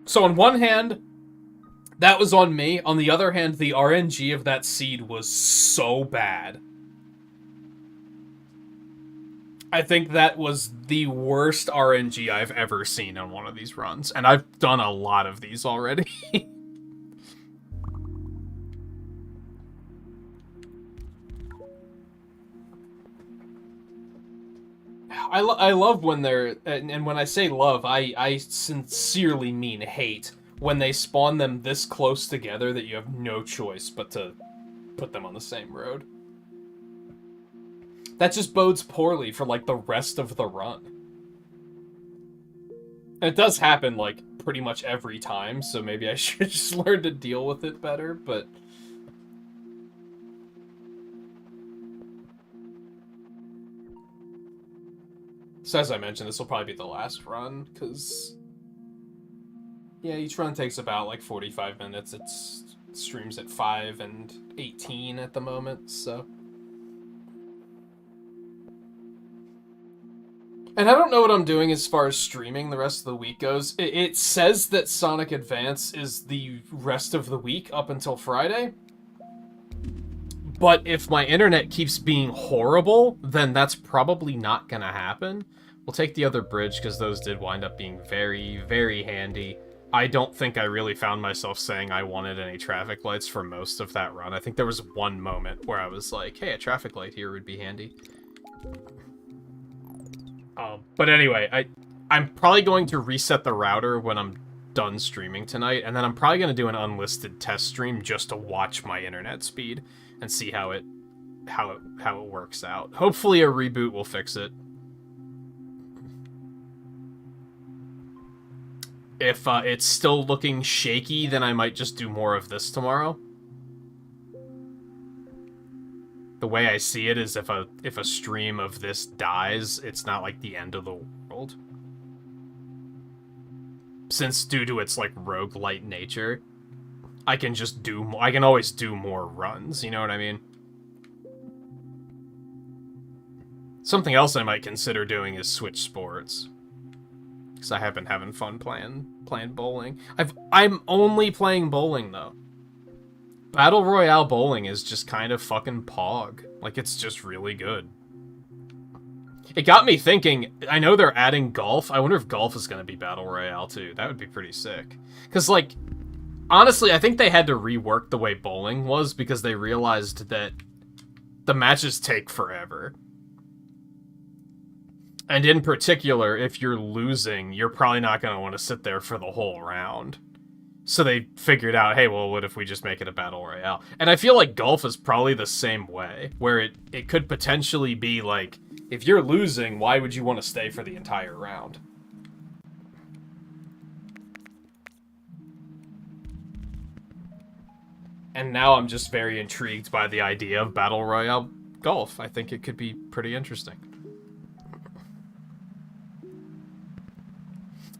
So on one hand, that was on me. On the other hand, the RNG of that seed was so bad. I think that was the worst RNG I've ever seen on one of these runs. And I've done a lot of these already. I love when they're... And when I say love, I sincerely mean hate. When they spawn them this close together that you have no choice but to put them on the same road. That just bodes poorly for, like, the rest of the run. And it does happen, like, pretty much every time, so maybe I should just learn to deal with it better, but... So as I mentioned, this will probably be the last run, because... Yeah, each run takes about, like, 45 minutes. It streams at 5 and 18 at the moment, so... And I don't know what I'm doing as far as streaming the rest of the week goes. It says that Sonic Advance is the rest of the week up until Friday. But if my internet keeps being horrible, then that's probably not gonna happen. We'll take the other bridge, because those did wind up being very, very handy. I don't think I really found myself saying I wanted any traffic lights for most of that run. I think there was one moment where I was like, hey, a traffic light here would be handy. But anyway, I'm probably going to reset the router when I'm done streaming tonight, and then I'm probably going to do an unlisted test stream just to watch my internet speed and see how it works out. Hopefully a reboot will fix it. If it's still looking shaky, then I might just do more of this tomorrow. The way I see it is if a stream of this dies, it's not like the end of the world. Since due to its like roguelite nature, I can always do more runs, you know what I mean? Something else I might consider doing is switch sports. Because I have been having fun playing bowling. I'm only playing bowling though. Battle Royale bowling is just kind of fucking pog. Like, it's just really good. It got me thinking, I know they're adding golf. I wonder if golf is going to be Battle Royale, too. That would be pretty sick. Because, like, honestly, I think they had to rework the way bowling was because they realized that the matches take forever. And in particular, if you're losing, you're probably not going to want to sit there for the whole round. So they figured out, hey, well, what if we just make it a Battle Royale? And I feel like golf is probably the same way, where it could potentially be like, if you're losing, why would you want to stay for the entire round? And now I'm just very intrigued by the idea of Battle Royale golf. I think it could be pretty interesting.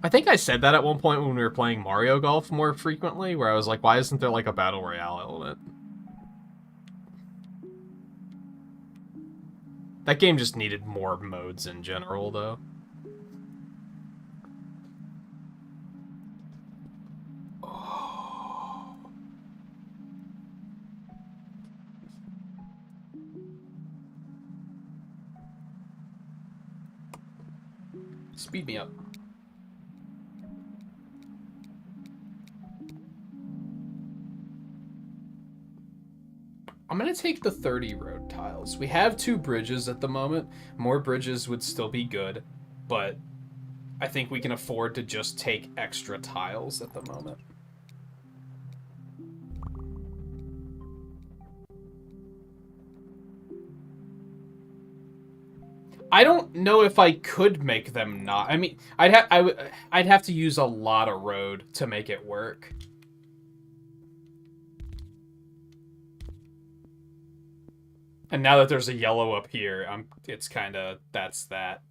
I think I said that at one point when we were playing Mario Golf more frequently, where I was like, why isn't there like a Battle Royale element? That game just needed more modes in general, though. Speed me up. I'm gonna take the 30 road tiles. We have 2 bridges at the moment. More bridges would still be good, but I think we can afford to just take extra tiles at the moment. I don't know if I could make them not. I mean, I'd have to use a lot of road to make it work. And now that there's a yellow up here, it's kind of, that's that.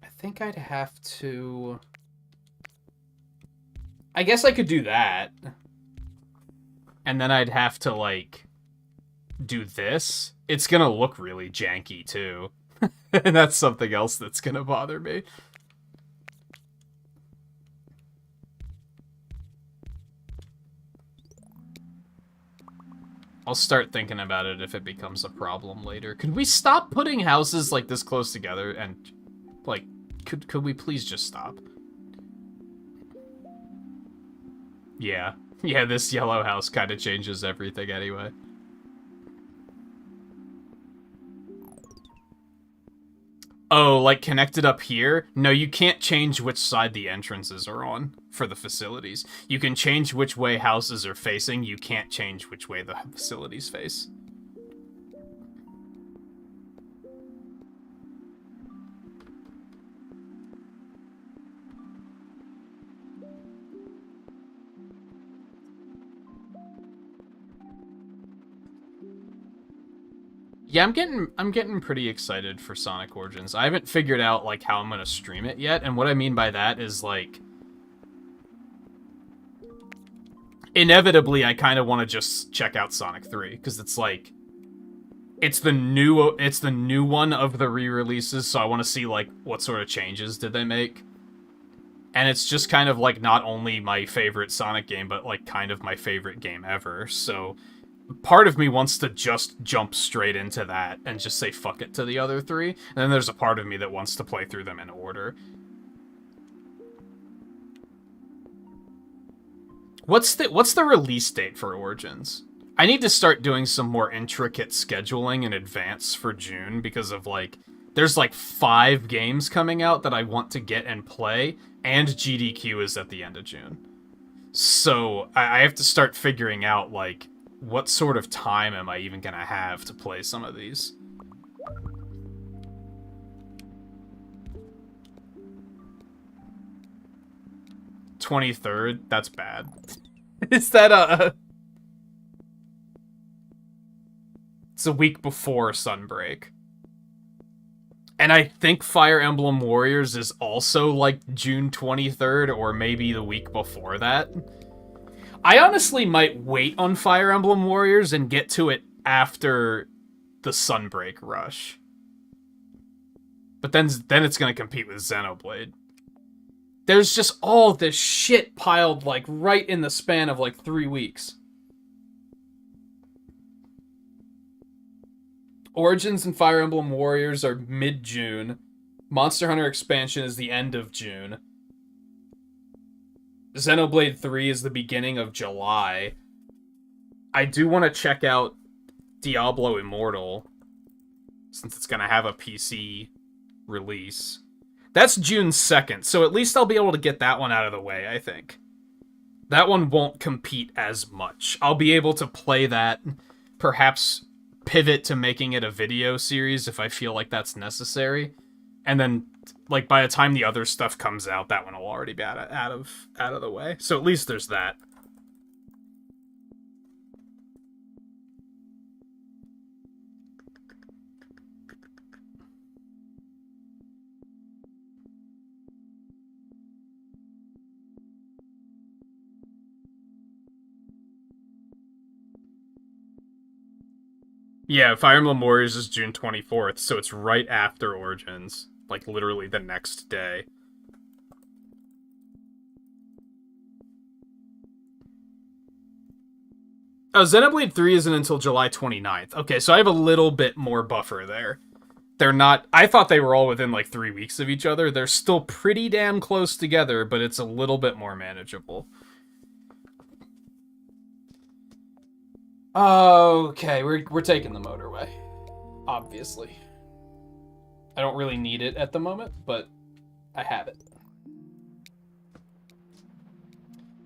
I think I'd have to... I guess I could do that. And then I'd have to, like, do this. It's gonna look really janky, too. And that's something else that's gonna bother me. I'll start thinking about it if it becomes a problem later. Could we stop putting houses like this close together and, like, could we please just stop? Yeah. Yeah, this yellow house kind of changes everything anyway. Oh, like connected up here? No, you can't change which side the entrances are on for the facilities. You can change which way houses are facing. You can't change which way the facilities face. Yeah, I'm getting pretty excited for Sonic Origins. I haven't figured out like how I'm gonna stream it yet, and what I mean by that is like inevitably I kind of want to just check out Sonic 3 because it's like it's the new one of the re-releases, so I want to see like what sort of changes did they make. And it's just kind of like not only my favorite Sonic game, but like kind of my favorite game ever. So part of me wants to just jump straight into that and just say fuck it to the other 3. And then there's a part of me that wants to play through them in order. What's the release date for Origins? I need to start doing some more intricate scheduling in advance for June because of like there's like 5 games coming out that I want to get and play, and GDQ is at the end of June. So I have to start figuring out like what sort of time am I even gonna have to play some of these? $23rd? That's bad. Is that a... It's a week before Sunbreak. And I think Fire Emblem Warriors is also like June 23rd, or maybe the week before that. I honestly might wait on Fire Emblem Warriors and get to it after the Sunbreak rush. But then it's going to compete with Xenoblade. There's just all this shit piled like right in the span of like 3 weeks. Origins and Fire Emblem Warriors are mid-June. Monster Hunter expansion is the end of June. Xenoblade 3 is the beginning of July. I do want to check out Diablo Immortal, since it's going to have a PC release. That's June 2nd, so at least I'll be able to get that one out of the way, I think. That one won't compete as much. I'll be able to play that, perhaps pivot to making it a video series if I feel like that's necessary. And then, like, by the time the other stuff comes out, that one will already be out of the way. So at least there's that. Yeah, Fire Emblem Warriors is June 24th, so it's right after Origins. Like, literally the next day. Oh, Xenoblade 3 isn't until July 29th. Okay, so I have a little bit more buffer there. They're not... I thought they were all within, like, 3 weeks of each other. They're still pretty damn close together, but it's a little bit more manageable. Okay, we're taking the motorway. Obviously. I don't really need it at the moment, but I have it.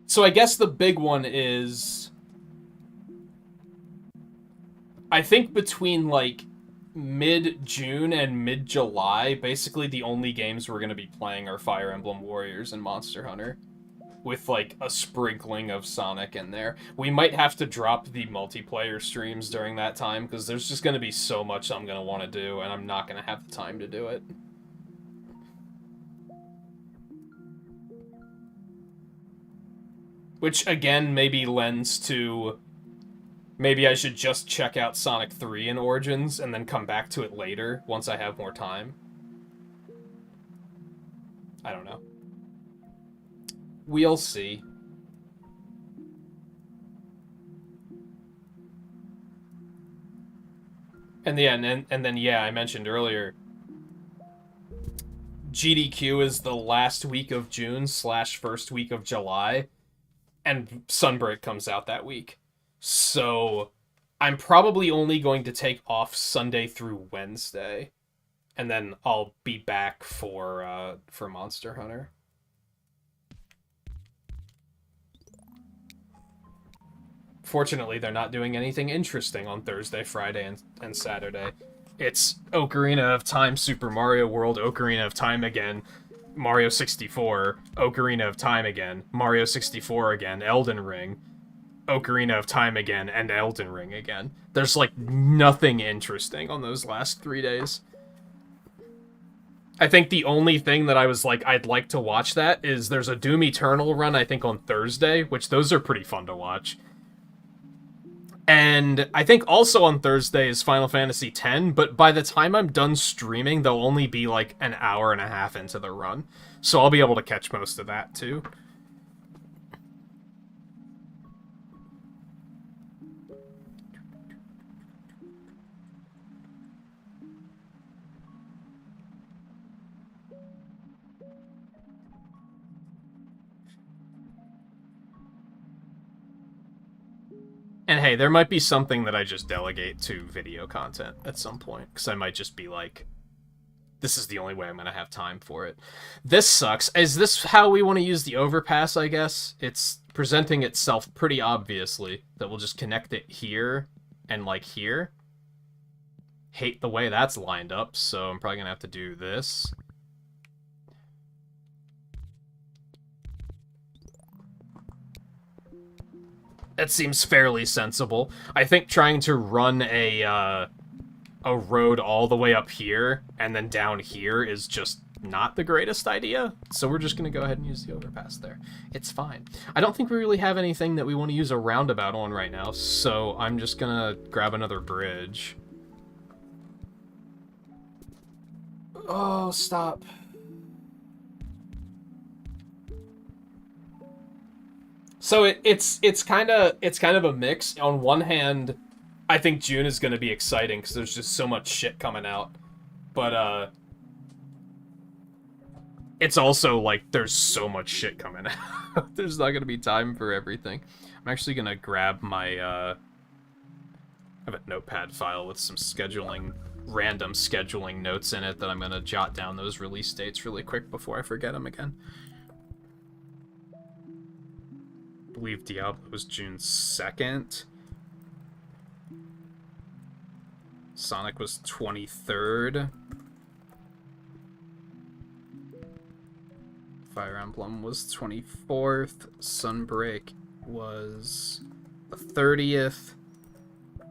So I guess the big one is... I think between, like, mid-June and mid-July, basically the only games we're going to be playing are Fire Emblem Warriors and Monster Hunter. With, like, a sprinkling of Sonic in there. We might have to drop the multiplayer streams during that time, because there's just going to be so much I'm going to want to do, and I'm not going to have the time to do it. Which, again, maybe lends to... Maybe I should just check out Sonic 3 in Origins, and then come back to it later, once I have more time. I don't know. We'll see. And then yeah, I mentioned earlier, GDQ is the last week of June / first week of July, and Sunbreak comes out that week. So I'm probably only going to take off Sunday through Wednesday, and then I'll be back for Monster Hunter. Fortunately, they're not doing anything interesting on Thursday, Friday, and Saturday. It's Ocarina of Time, Super Mario World, Ocarina of Time again, Mario 64, Ocarina of Time again, Mario 64 again, Elden Ring, Ocarina of Time again, and Elden Ring again. There's, like, nothing interesting on those last 3 days. I think the only thing that I was like, I'd like to watch that is there's a Doom Eternal run, I think, on Thursday, which those are pretty fun to watch. And I think also on Thursday is Final Fantasy X, but by the time I'm done streaming, they'll only be like an hour and a half into the run. So I'll be able to catch most of that too. And hey, there might be something that I just delegate to video content at some point, because I might just be like, this is the only way I'm going to have time for it. This sucks. Is this how we want to use the overpass, I guess? It's presenting itself pretty obviously that we'll just connect it here and, like, here. Hate the way that's lined up, so I'm probably going to have to do this. That seems fairly sensible. I think trying to run a road all the way up here and then down here is just not the greatest idea. So we're just going to go ahead and use the overpass there. It's fine. I don't think we really have anything that we want to use a roundabout on right now, so I'm just going to grab another bridge. Oh, stop. So it's kind of a mix. On one hand, I think June is going to be exciting because there's just so much shit coming out, but it's also like there's so much shit coming out. There's not going to be time for everything. I'm actually going to grab my I have a notepad file with some random scheduling notes in it that I'm going to jot down those release dates really quick before I forget them again. I believe Diablo was June 2nd. Sonic was 23rd. Fire Emblem was 24th. Sunbreak was the 30th.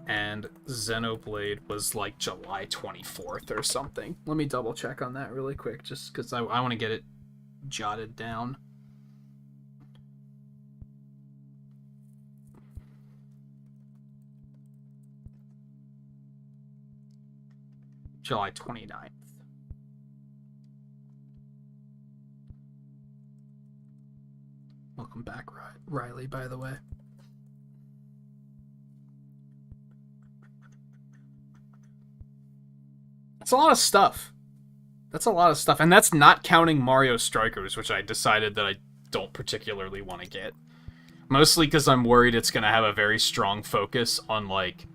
And Xenoblade was like July 24th or something. Let me double check on that really quick, just because I want to get it jotted down. July 29th. Welcome back, Riley, by the way. That's a lot of stuff. That's a lot of stuff. And that's not counting Mario Strikers, which I decided that I don't particularly want to get. Mostly because I'm worried it's going to have a very strong focus on, like,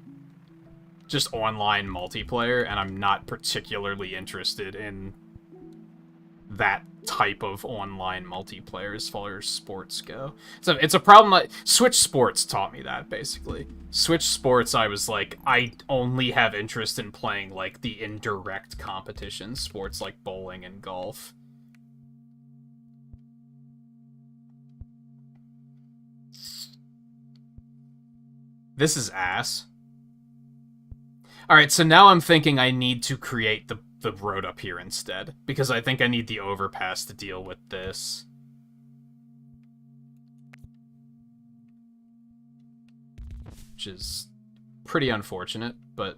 just online multiplayer, and I'm not particularly interested in that type of online multiplayer as far as sports go. So it's a problem. Like Switch Sports taught me that, basically. Switch Sports, I was like, I only have interest in playing like the indirect competition sports like bowling and golf. This is ass. Alright, so now I'm thinking I need to create the road up here instead, because I think I need the overpass to deal with this. Which is pretty unfortunate, but...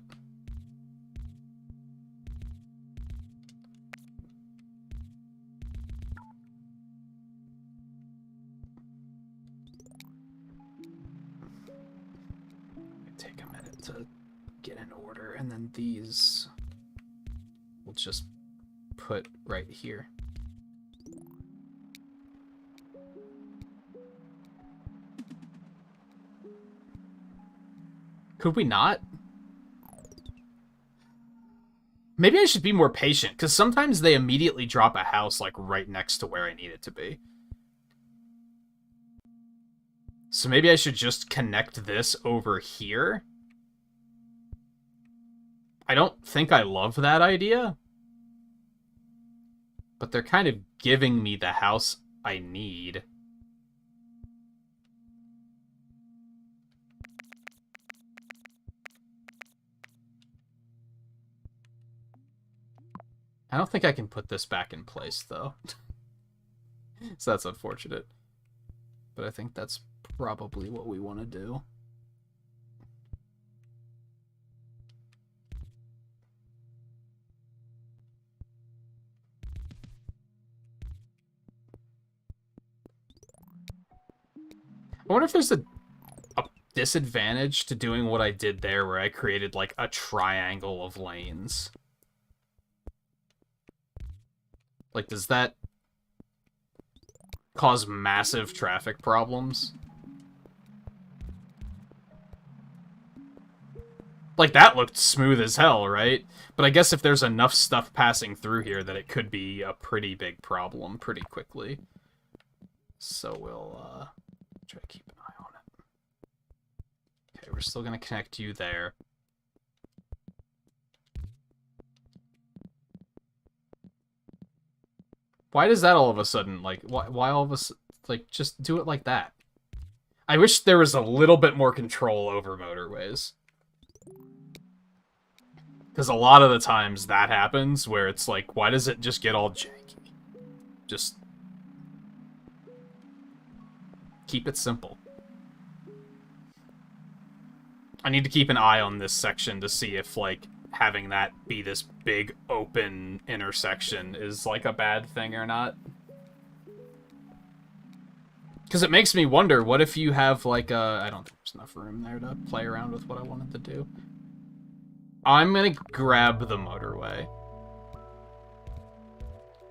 take a minute to get in order, and then these... we'll just put right here. Could we not? Maybe I should be more patient, because sometimes they immediately drop a house like right next to where I need it to be. So maybe I should just connect this over here. I don't think I love that idea. But they're kind of giving me the house I need. I don't think I can put this back in place, though. So that's unfortunate. But I think that's probably what we want to do. I wonder if there's a disadvantage to doing what I did there, where I created, like, a triangle of lanes. Like, does that cause massive traffic problems? Like, that looked smooth as hell, right? But I guess if there's enough stuff passing through here that it could be a pretty big problem pretty quickly. So we'll, try to keep an eye on it. Okay, we're still gonna connect you there. Why does that all of a sudden, like, why all of a sudden, like, just do it like that? I wish there was a little bit more control over Motorways. Because a lot of the times that happens, where it's like, why does it just get all janky? Just keep it simple. I need to keep an eye on this section to see if, like, having that be this big open intersection is, like, a bad thing or not. Because it makes me wonder, what if you have, like, a... I don't think there's enough room there to play around with what I wanted to do. I'm gonna grab the motorway.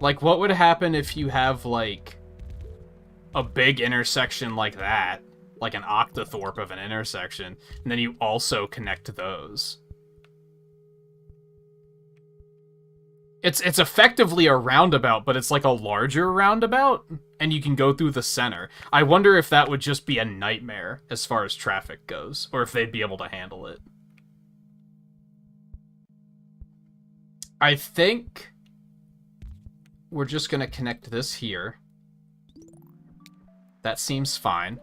Like, what would happen if you have, like, a big intersection like that, like an octothorpe of an intersection, and then you also connect those? It's effectively a roundabout, but it's like a larger roundabout, and you can go through the center. I wonder if that would just be a nightmare as far as traffic goes, or if they'd be able to handle it. I think we're just gonna connect this here. That seems fine.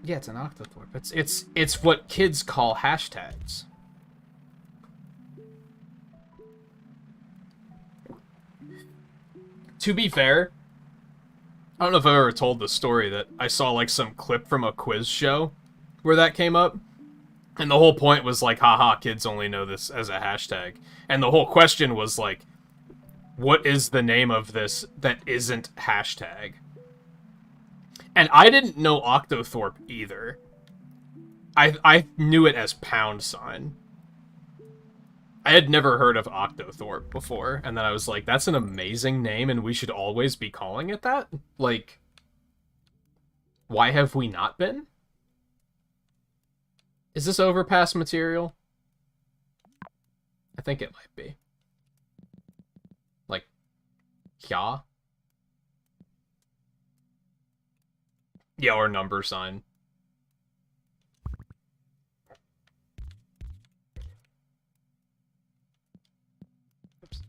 Yeah, it's an octothorpe. It's what kids call hashtags. To be fair, I don't know if I've ever told the story that I saw like some clip from a quiz show where that came up. And the whole point was like, haha, kids only know this as a hashtag. And the whole question was like, what is the name of this that isn't hashtag? And I didn't know Octothorpe either. I knew it as £. I had never heard of Octothorpe before, and then I was like, that's an amazing name, and we should always be calling it that? Like, why have we not been? Is this overpass material? I think it might be. Like, yeah? Yeah, or number sign. Oops.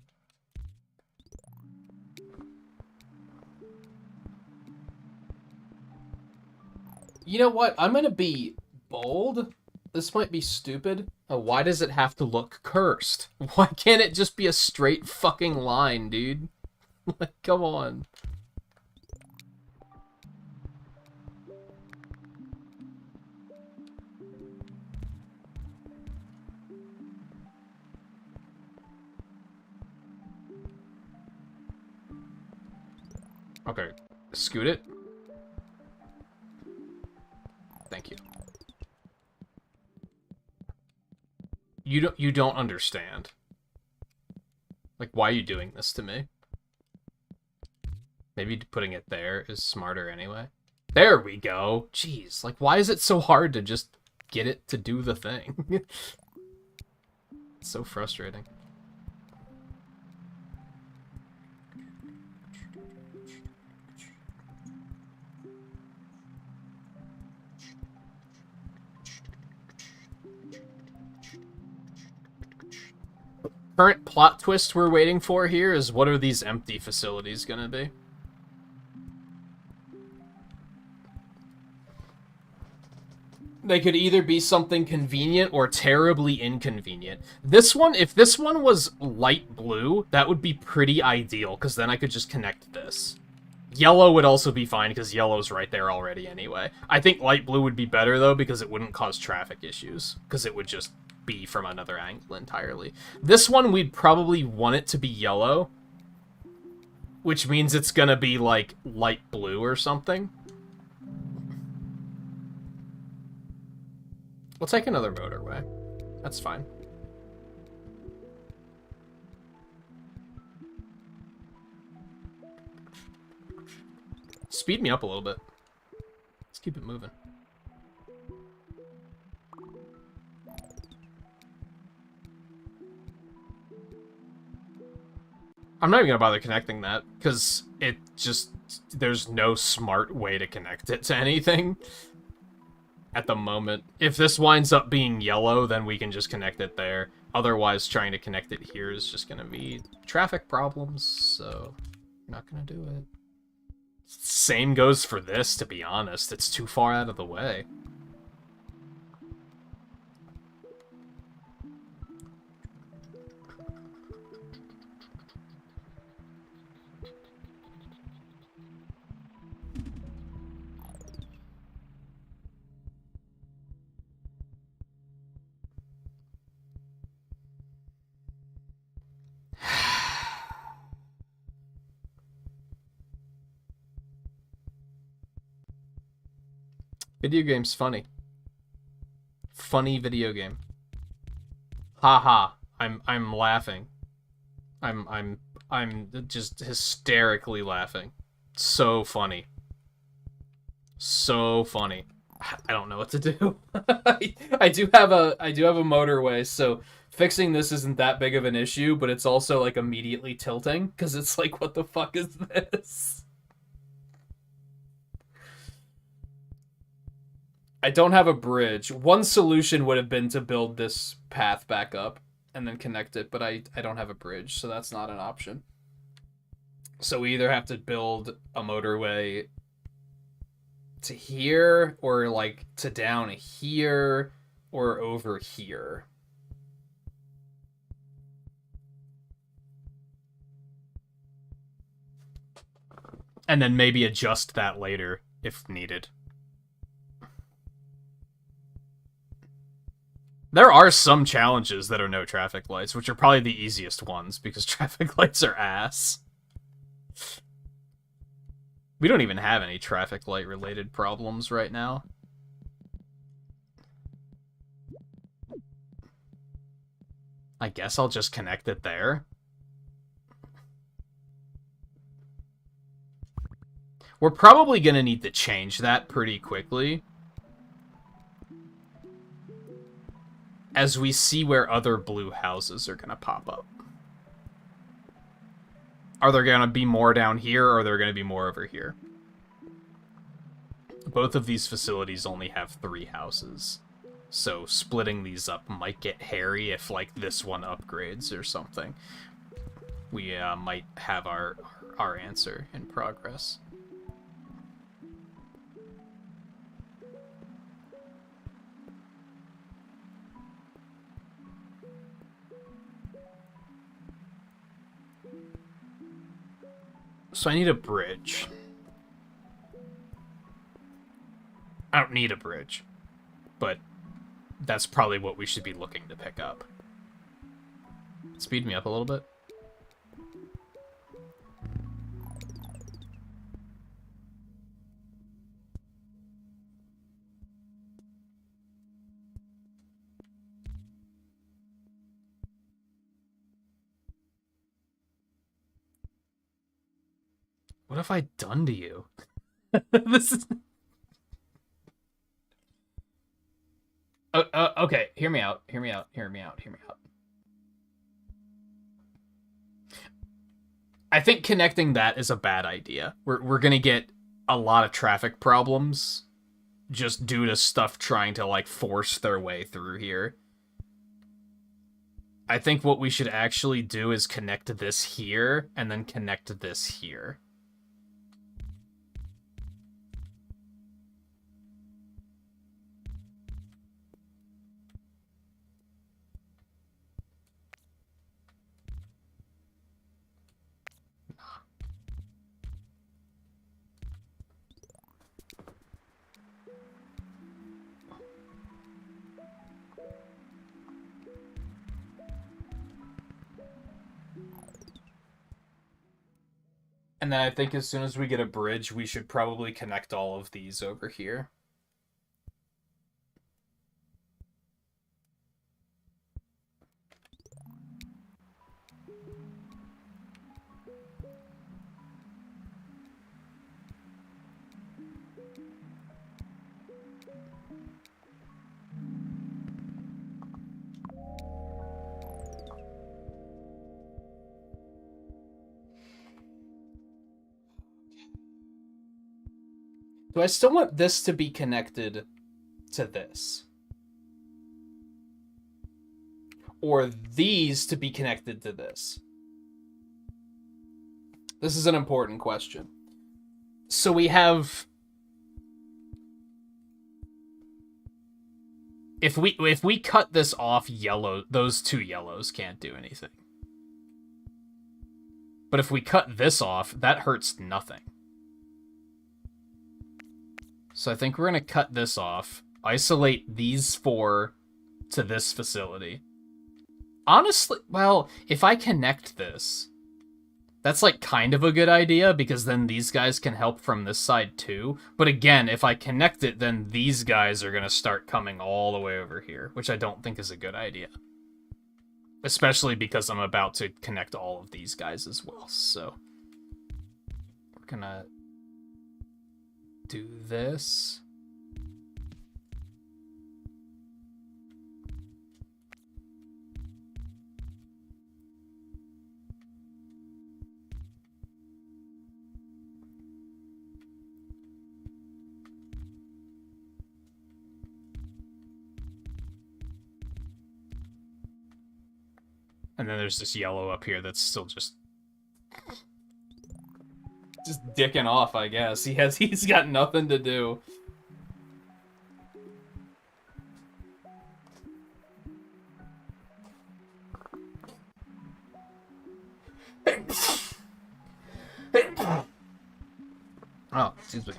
You know what? I'm gonna be bold. This might be stupid. Why does it have to look cursed? Why can't it just be a straight fucking line, dude? Like, come on. Okay, scoot it. Thank you. You don't understand. Like, why are you doing this to me? Maybe putting it there is smarter anyway. There we go. Jeez, like, why is it so hard to just get it to do the thing? It's so frustrating. Current plot twist we're waiting for here is, what are these empty facilities gonna be? They could either be something convenient or terribly inconvenient. This one, if this one was light blue, that would be pretty ideal, because then I could just connect this. Yellow would also be fine, because yellow's right there already anyway. I think light blue would be better, though, because it wouldn't cause traffic issues, because it would just be from another angle entirely. This one, we'd probably want it to be yellow, which means it's gonna be, like, light blue or something. We'll take another motorway. That's fine. Speed me up a little bit. Let's keep it moving. I'm not even gonna bother connecting that, because it just... there's no smart way to connect it to anything at the moment. If this winds up being yellow, then we can just connect it there. Otherwise, trying to connect it here is just gonna be traffic problems, so I'm not gonna do it. Same goes for this, to be honest. It's too far out of the way. Video game's funny. Funny video game. Haha. I'm laughing. I'm just hysterically laughing. So funny. So funny. I don't know what to do. I do have a motorway, so fixing this isn't that big of an issue, but it's also like immediately tilting because it's like, what the fuck is this? I don't have a bridge. One solution would have been to build this path back up and then connect it, but I don't have a bridge, so that's not an option. So we either have to build a motorway to here, or like to down here, or over here. And then maybe adjust that later if needed. There are some challenges that are no traffic lights, which are probably the easiest ones, because traffic lights are ass. We don't even have any traffic light related problems right now. I guess I'll just connect it there. We're probably going to need to change that pretty quickly, as we see where other blue houses are going to pop up. Are there going to be more down here, or are there going to be more over here? Both of these facilities only have 3 houses, so splitting these up might get hairy if, like, this one upgrades or something. We might have our answer in progress. So I need a bridge. I don't need a bridge, but that's probably what we should be looking to pick up. Speed me up a little bit. What have I done to you? This is... Okay, hear me out. I think connecting that is a bad idea. We're gonna get a lot of traffic problems just due to stuff trying to, like, force their way through here. I think what we should actually do is connect this here, and then connect this here. And then I think as soon as we get a bridge, we should probably connect all of these over here. Do I still want this to be connected to this? Or these to be connected to this? This is an important question. So we have... If we cut this off, yellow, those 2 yellows can't do anything. But if we cut this off, that hurts nothing. So I think we're going to cut this off, isolate these 4 to this facility. Honestly, well, if I connect this, that's, like, kind of a good idea, because then these guys can help from this side too. But again, if I connect it, then these guys are going to start coming all the way over here, which I don't think is a good idea. Especially because I'm about to connect all of these guys as well, so... We're gonna... do this. And then there's this yellow up here that's still just... dicking off, I guess. He's got nothing to do. Oh, excuse me.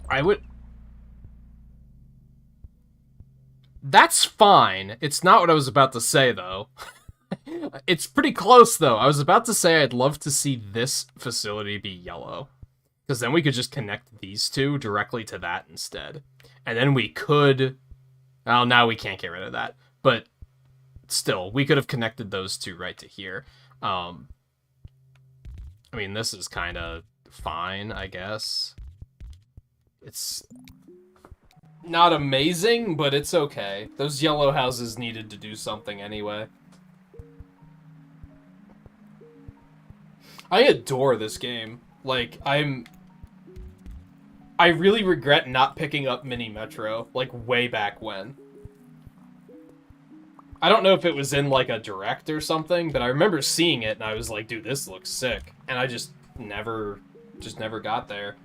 I would... That's fine. It's not what I was about to say, though. It's pretty close, though. I was about to say I'd love to see this facility be yellow. Because then we could just connect these two directly to that instead. And then we could... Well, now we can't get rid of that. But still, we could have connected those two right to here. I mean, this is kind of fine, I guess. It's not amazing, but it's okay. Those yellow houses needed to do something anyway. I adore this game. Like, I really regret not picking up Mini Metro, like, way back when. I don't know if it was in, like, a direct or something, but I remember seeing it, and I was like, dude, this looks sick. And I just never got there.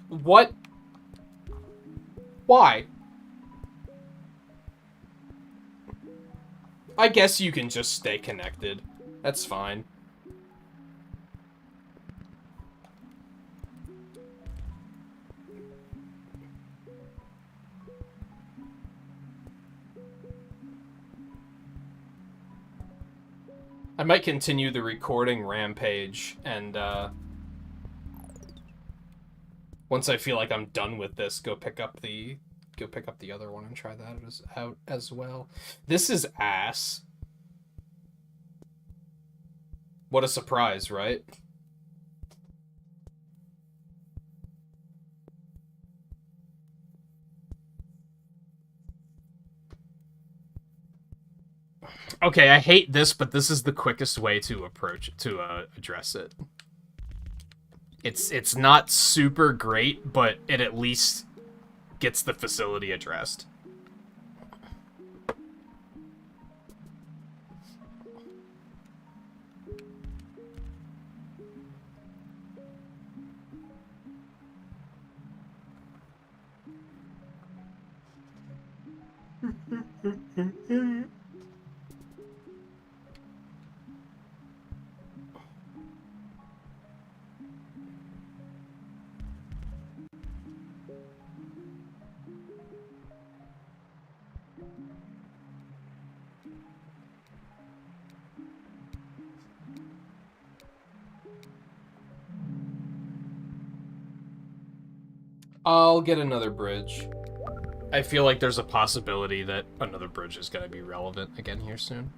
What? Why? I guess you can just stay connected. That's fine. I might continue the recording rampage, and once I feel like I'm done with this, go pick up the other one and try that out as well. This is ass. What a surprise, right? Okay, I hate this, but this is the quickest way to address it. It's not super great, but it at least gets the facility addressed. I'll get another bridge. I feel like there's a possibility that another bridge is going to be relevant again here soon.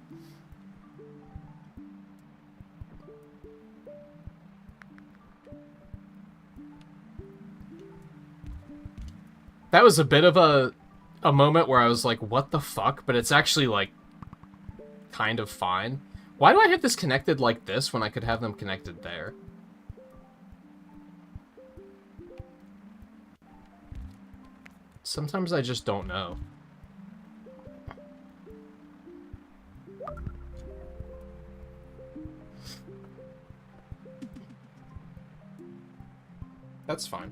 That was a bit of a moment where I was like, what the fuck? But it's actually, like, kind of fine. Why do I have this connected like this when I could have them connected there? Sometimes I just don't know. That's fine.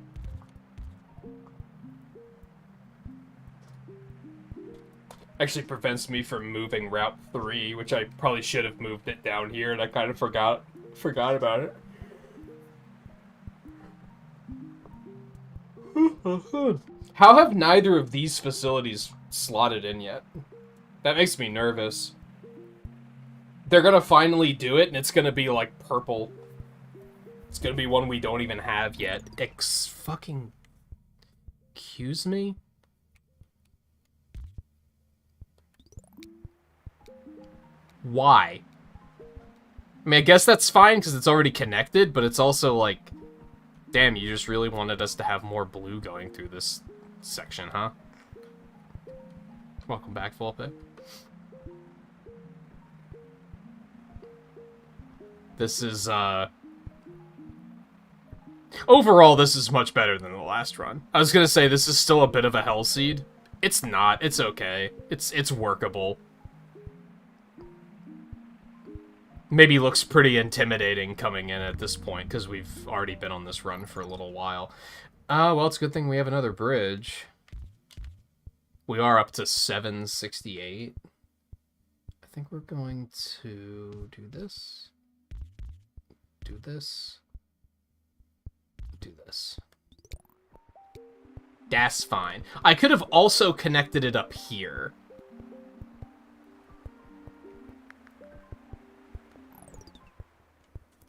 Actually prevents me from moving Route 3, which I probably should have moved it down here, and I kind of forgot about it. How have neither of these facilities slotted in yet? That makes me nervous. They're gonna finally do it, and it's gonna be, like, purple. It's gonna be one we don't even have yet. Fucking... Excuse me? Why? I mean, I guess that's fine, because it's already connected, but it's also, like... Damn, you just really wanted us to have more blue going through this section, huh? Welcome back, Volpe. This is, overall, this is much better than the last run. I was gonna say, this is still a bit of a hellseed. It's not. It's okay. It's workable. Maybe looks pretty intimidating coming in at this point, because we've already been on this run for a little while. Well, it's a good thing we have another bridge. We are up to 768. I think we're going to do this. Do this. Do this. That's fine. I could have also connected it up here.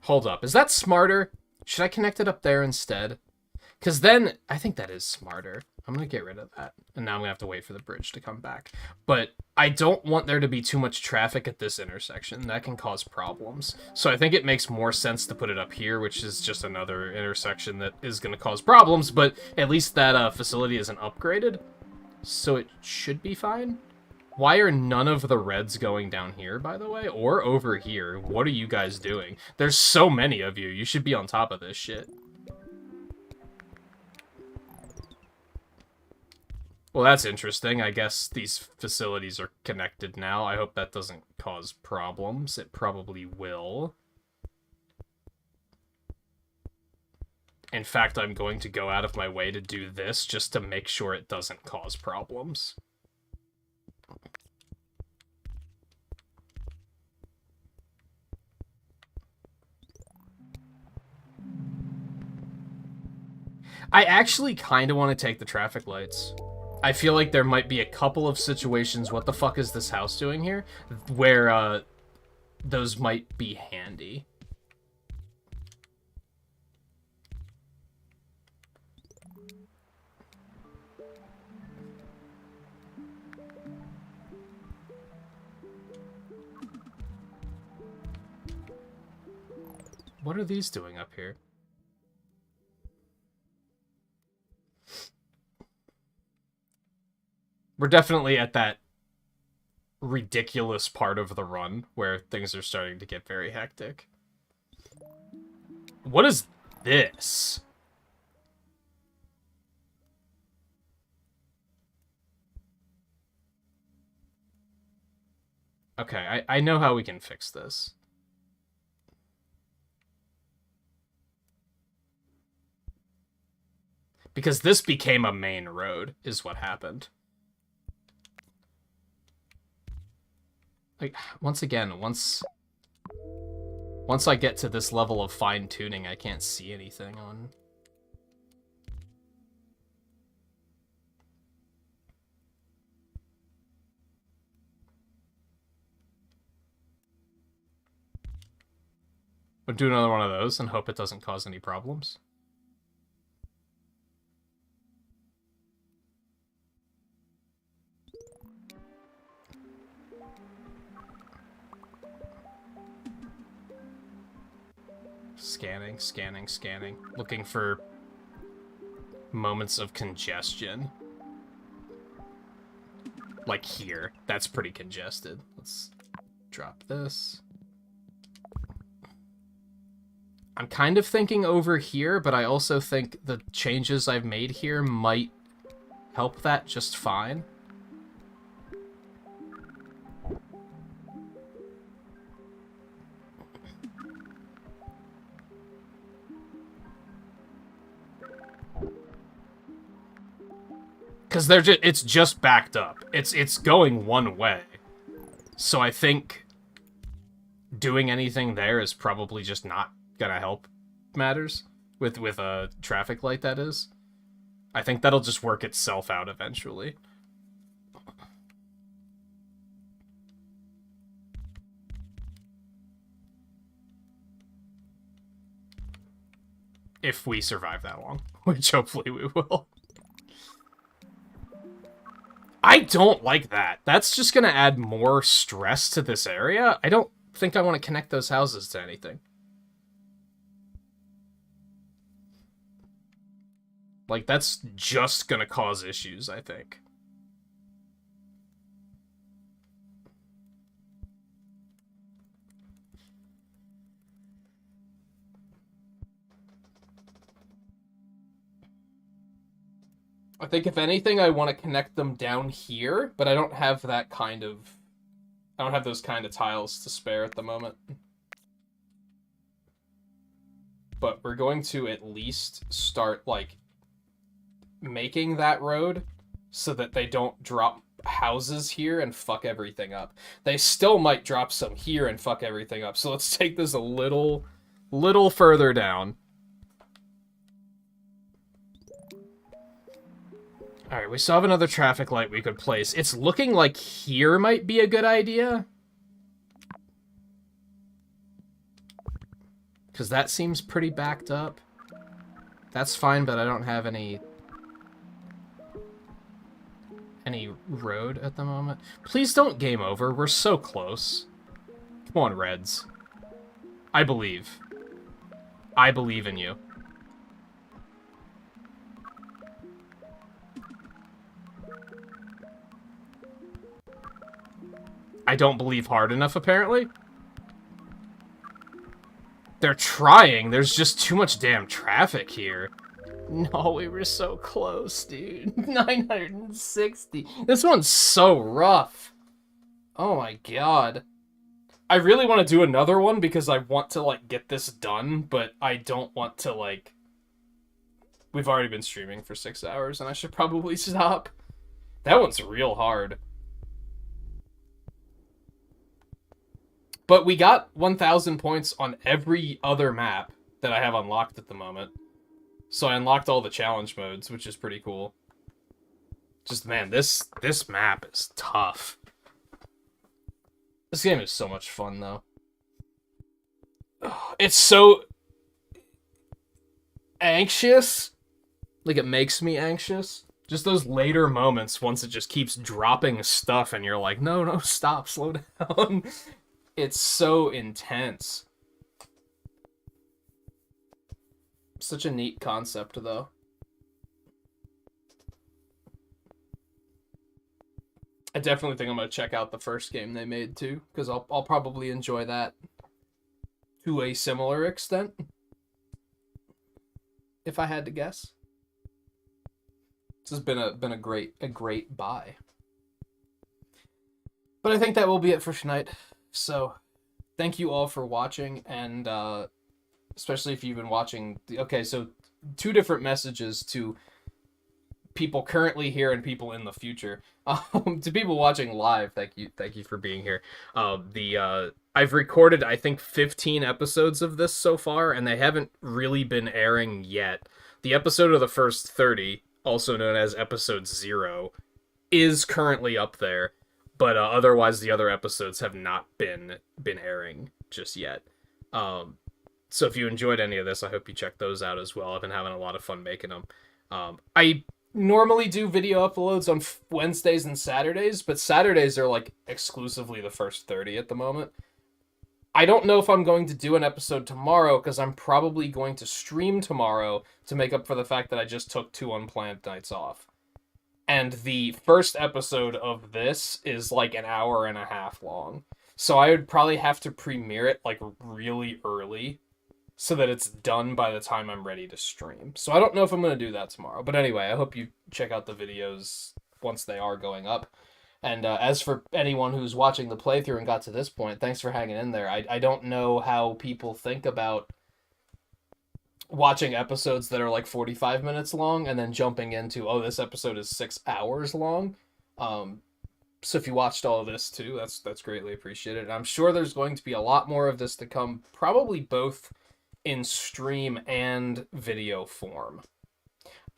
Hold up. Is that smarter? Should I connect it up there instead? Because then, I think that is smarter. I'm going to get rid of that. And now I'm going to have to wait for the bridge to come back. But I don't want there to be too much traffic at this intersection. That can cause problems. So I think it makes more sense to put it up here, which is just another intersection that is going to cause problems. But at least that facility isn't upgraded. So it should be fine. Why are none of the reds going down here, by the way? Or over here? What are you guys doing? There's so many of you. You should be on top of this shit. Well, that's interesting. I guess these facilities are connected now. I hope that doesn't cause problems. It probably will. In fact, I'm going to go out of my way to do this just to make sure it doesn't cause problems. I actually kind of want to take the traffic lights. I feel like there might be a couple of situations, what the fuck is this house doing here, where those might be handy. What are these doing up here? We're definitely at that ridiculous part of the run where things are starting to get very hectic. What is this? Okay, I know how we can fix this. Because this became a main road, is what happened. Like, once again, once I get to this level of fine-tuning, I can't see anything on... We'll do another one of those and hope it doesn't cause any problems. Scanning, scanning, scanning. Looking for moments of congestion. Like here. That's pretty congested. Let's drop this. I'm kind of thinking over here, but I also think the changes I've made here might help that just fine. Because it's just backed up. It's going one way. So I think doing anything there is probably just not gonna help matters. With a traffic light, that is. I think that'll just work itself out eventually. If we survive that long. Which hopefully we will. I don't like that. That's just going to add more stress to this area. I don't think I want to connect those houses to anything. Like, that's just going to cause issues, I think. I think if anything, I want to connect them down here, but I don't have that kind of... I don't have those kind of tiles to spare at the moment. But we're going to at least start, like, making that road so that they don't drop houses here and fuck everything up. They still might drop some here and fuck everything up, so let's take this a little further down. Alright, we still have another traffic light we could place. It's looking like here might be a good idea. Because that seems pretty backed up. That's fine, but I don't have any road at the moment. Please don't game over. We're so close. Come on, Reds. I believe. I believe in you. I don't believe hard enough, apparently. They're trying. There's just too much damn traffic here. No, we were so close, dude. 960. This one's so rough. Oh my god. I really want to do another one because I want to, like, get this done, but I don't want to, like... We've already been streaming for 6 hours, and I should probably stop. That one's real hard. But we got 1,000 points on every other map that I have unlocked at the moment. So I unlocked all the challenge modes, which is pretty cool. Just, man, this map is tough. This game is so much fun, though. It's so... anxious. Like, it makes me anxious. Just those later moments, once it just keeps dropping stuff, and you're like, no, stop, slow down. It's so intense. Such a neat concept, though. I definitely think I'm going to check out the first game they made, too, because I'll probably enjoy that to a similar extent, if I had to guess. This has been a great buy. But I think that will be it for tonight. So, thank you all for watching, and especially if you've been watching... Okay, so 2 different messages to people currently here and people in the future. To people watching live, thank you for being here. I've recorded, I think, 15 episodes of this so far, and they haven't really been airing yet. The episode of the first 30, also known as episode 0, is currently up there. But otherwise, the other episodes have not been airing just yet. So if you enjoyed any of this, I hope you check those out as well. I've been having a lot of fun making them. I normally do video uploads on Wednesdays and Saturdays, but Saturdays are, like, exclusively the first 30 at the moment. I don't know if I'm going to do an episode tomorrow, because I'm probably going to stream tomorrow to make up for the fact that I just took 2 unplanned nights off. And the first episode of this is like an hour and a half long. So I would probably have to premiere it like really early so that it's done by the time I'm ready to stream. So I don't know if I'm going to do that tomorrow. But anyway, I hope you check out the videos once they are going up. And as for anyone who's watching the playthrough and got to this point, thanks for hanging in there. I don't know how people think about watching episodes that are like 45 minutes long and then jumping into, oh, this episode is 6 hours long. So if you watched all of this too, that's greatly appreciated. And I'm sure there's going to be a lot more of this to come, probably both in stream and video form.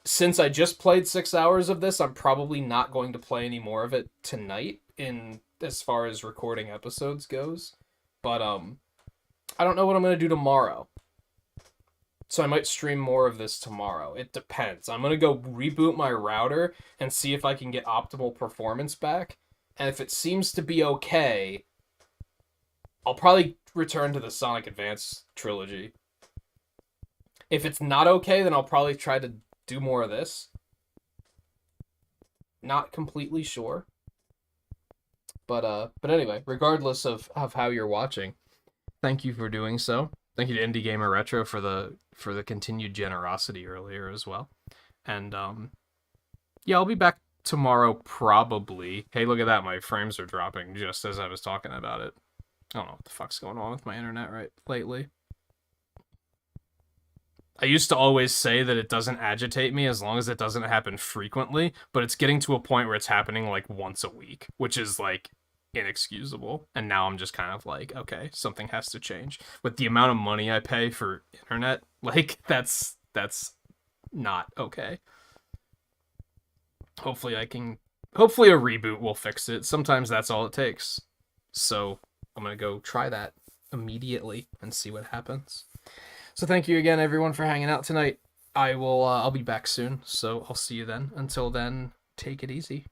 Since I just played 6 hours of this, I'm probably not going to play any more of it tonight in as far as recording episodes goes. But I don't know what I'm going to do tomorrow. So I might stream more of this tomorrow. It depends. I'm going to go reboot my router and see if I can get optimal performance back. And if it seems to be okay, I'll probably return to the Sonic Advance trilogy. If it's not okay, then I'll probably try to do more of this. Not completely sure. But anyway, regardless of how you're watching, thank you for doing so. Thank you to Indie Gamer Retro for the continued generosity earlier as well. And Yeah, I'll be back tomorrow probably. Hey, look at that. My frames are dropping just as I was talking about it. I don't know what the fuck's going on with my internet right lately. I used to always say that it doesn't agitate me as long as it doesn't happen frequently, but it's getting to a point where it's happening like once a week, which is like inexcusable. And now I'm just kind of like, okay, something has to change. With the amount of money I pay for internet, like that's not okay. Hopefully hopefully a reboot will fix it. Sometimes that's all it takes. So, I'm going to go try that immediately and see what happens. So thank you again, everyone, for hanging out tonight. I'll be back soon, so I'll see you then. Until then, take it easy.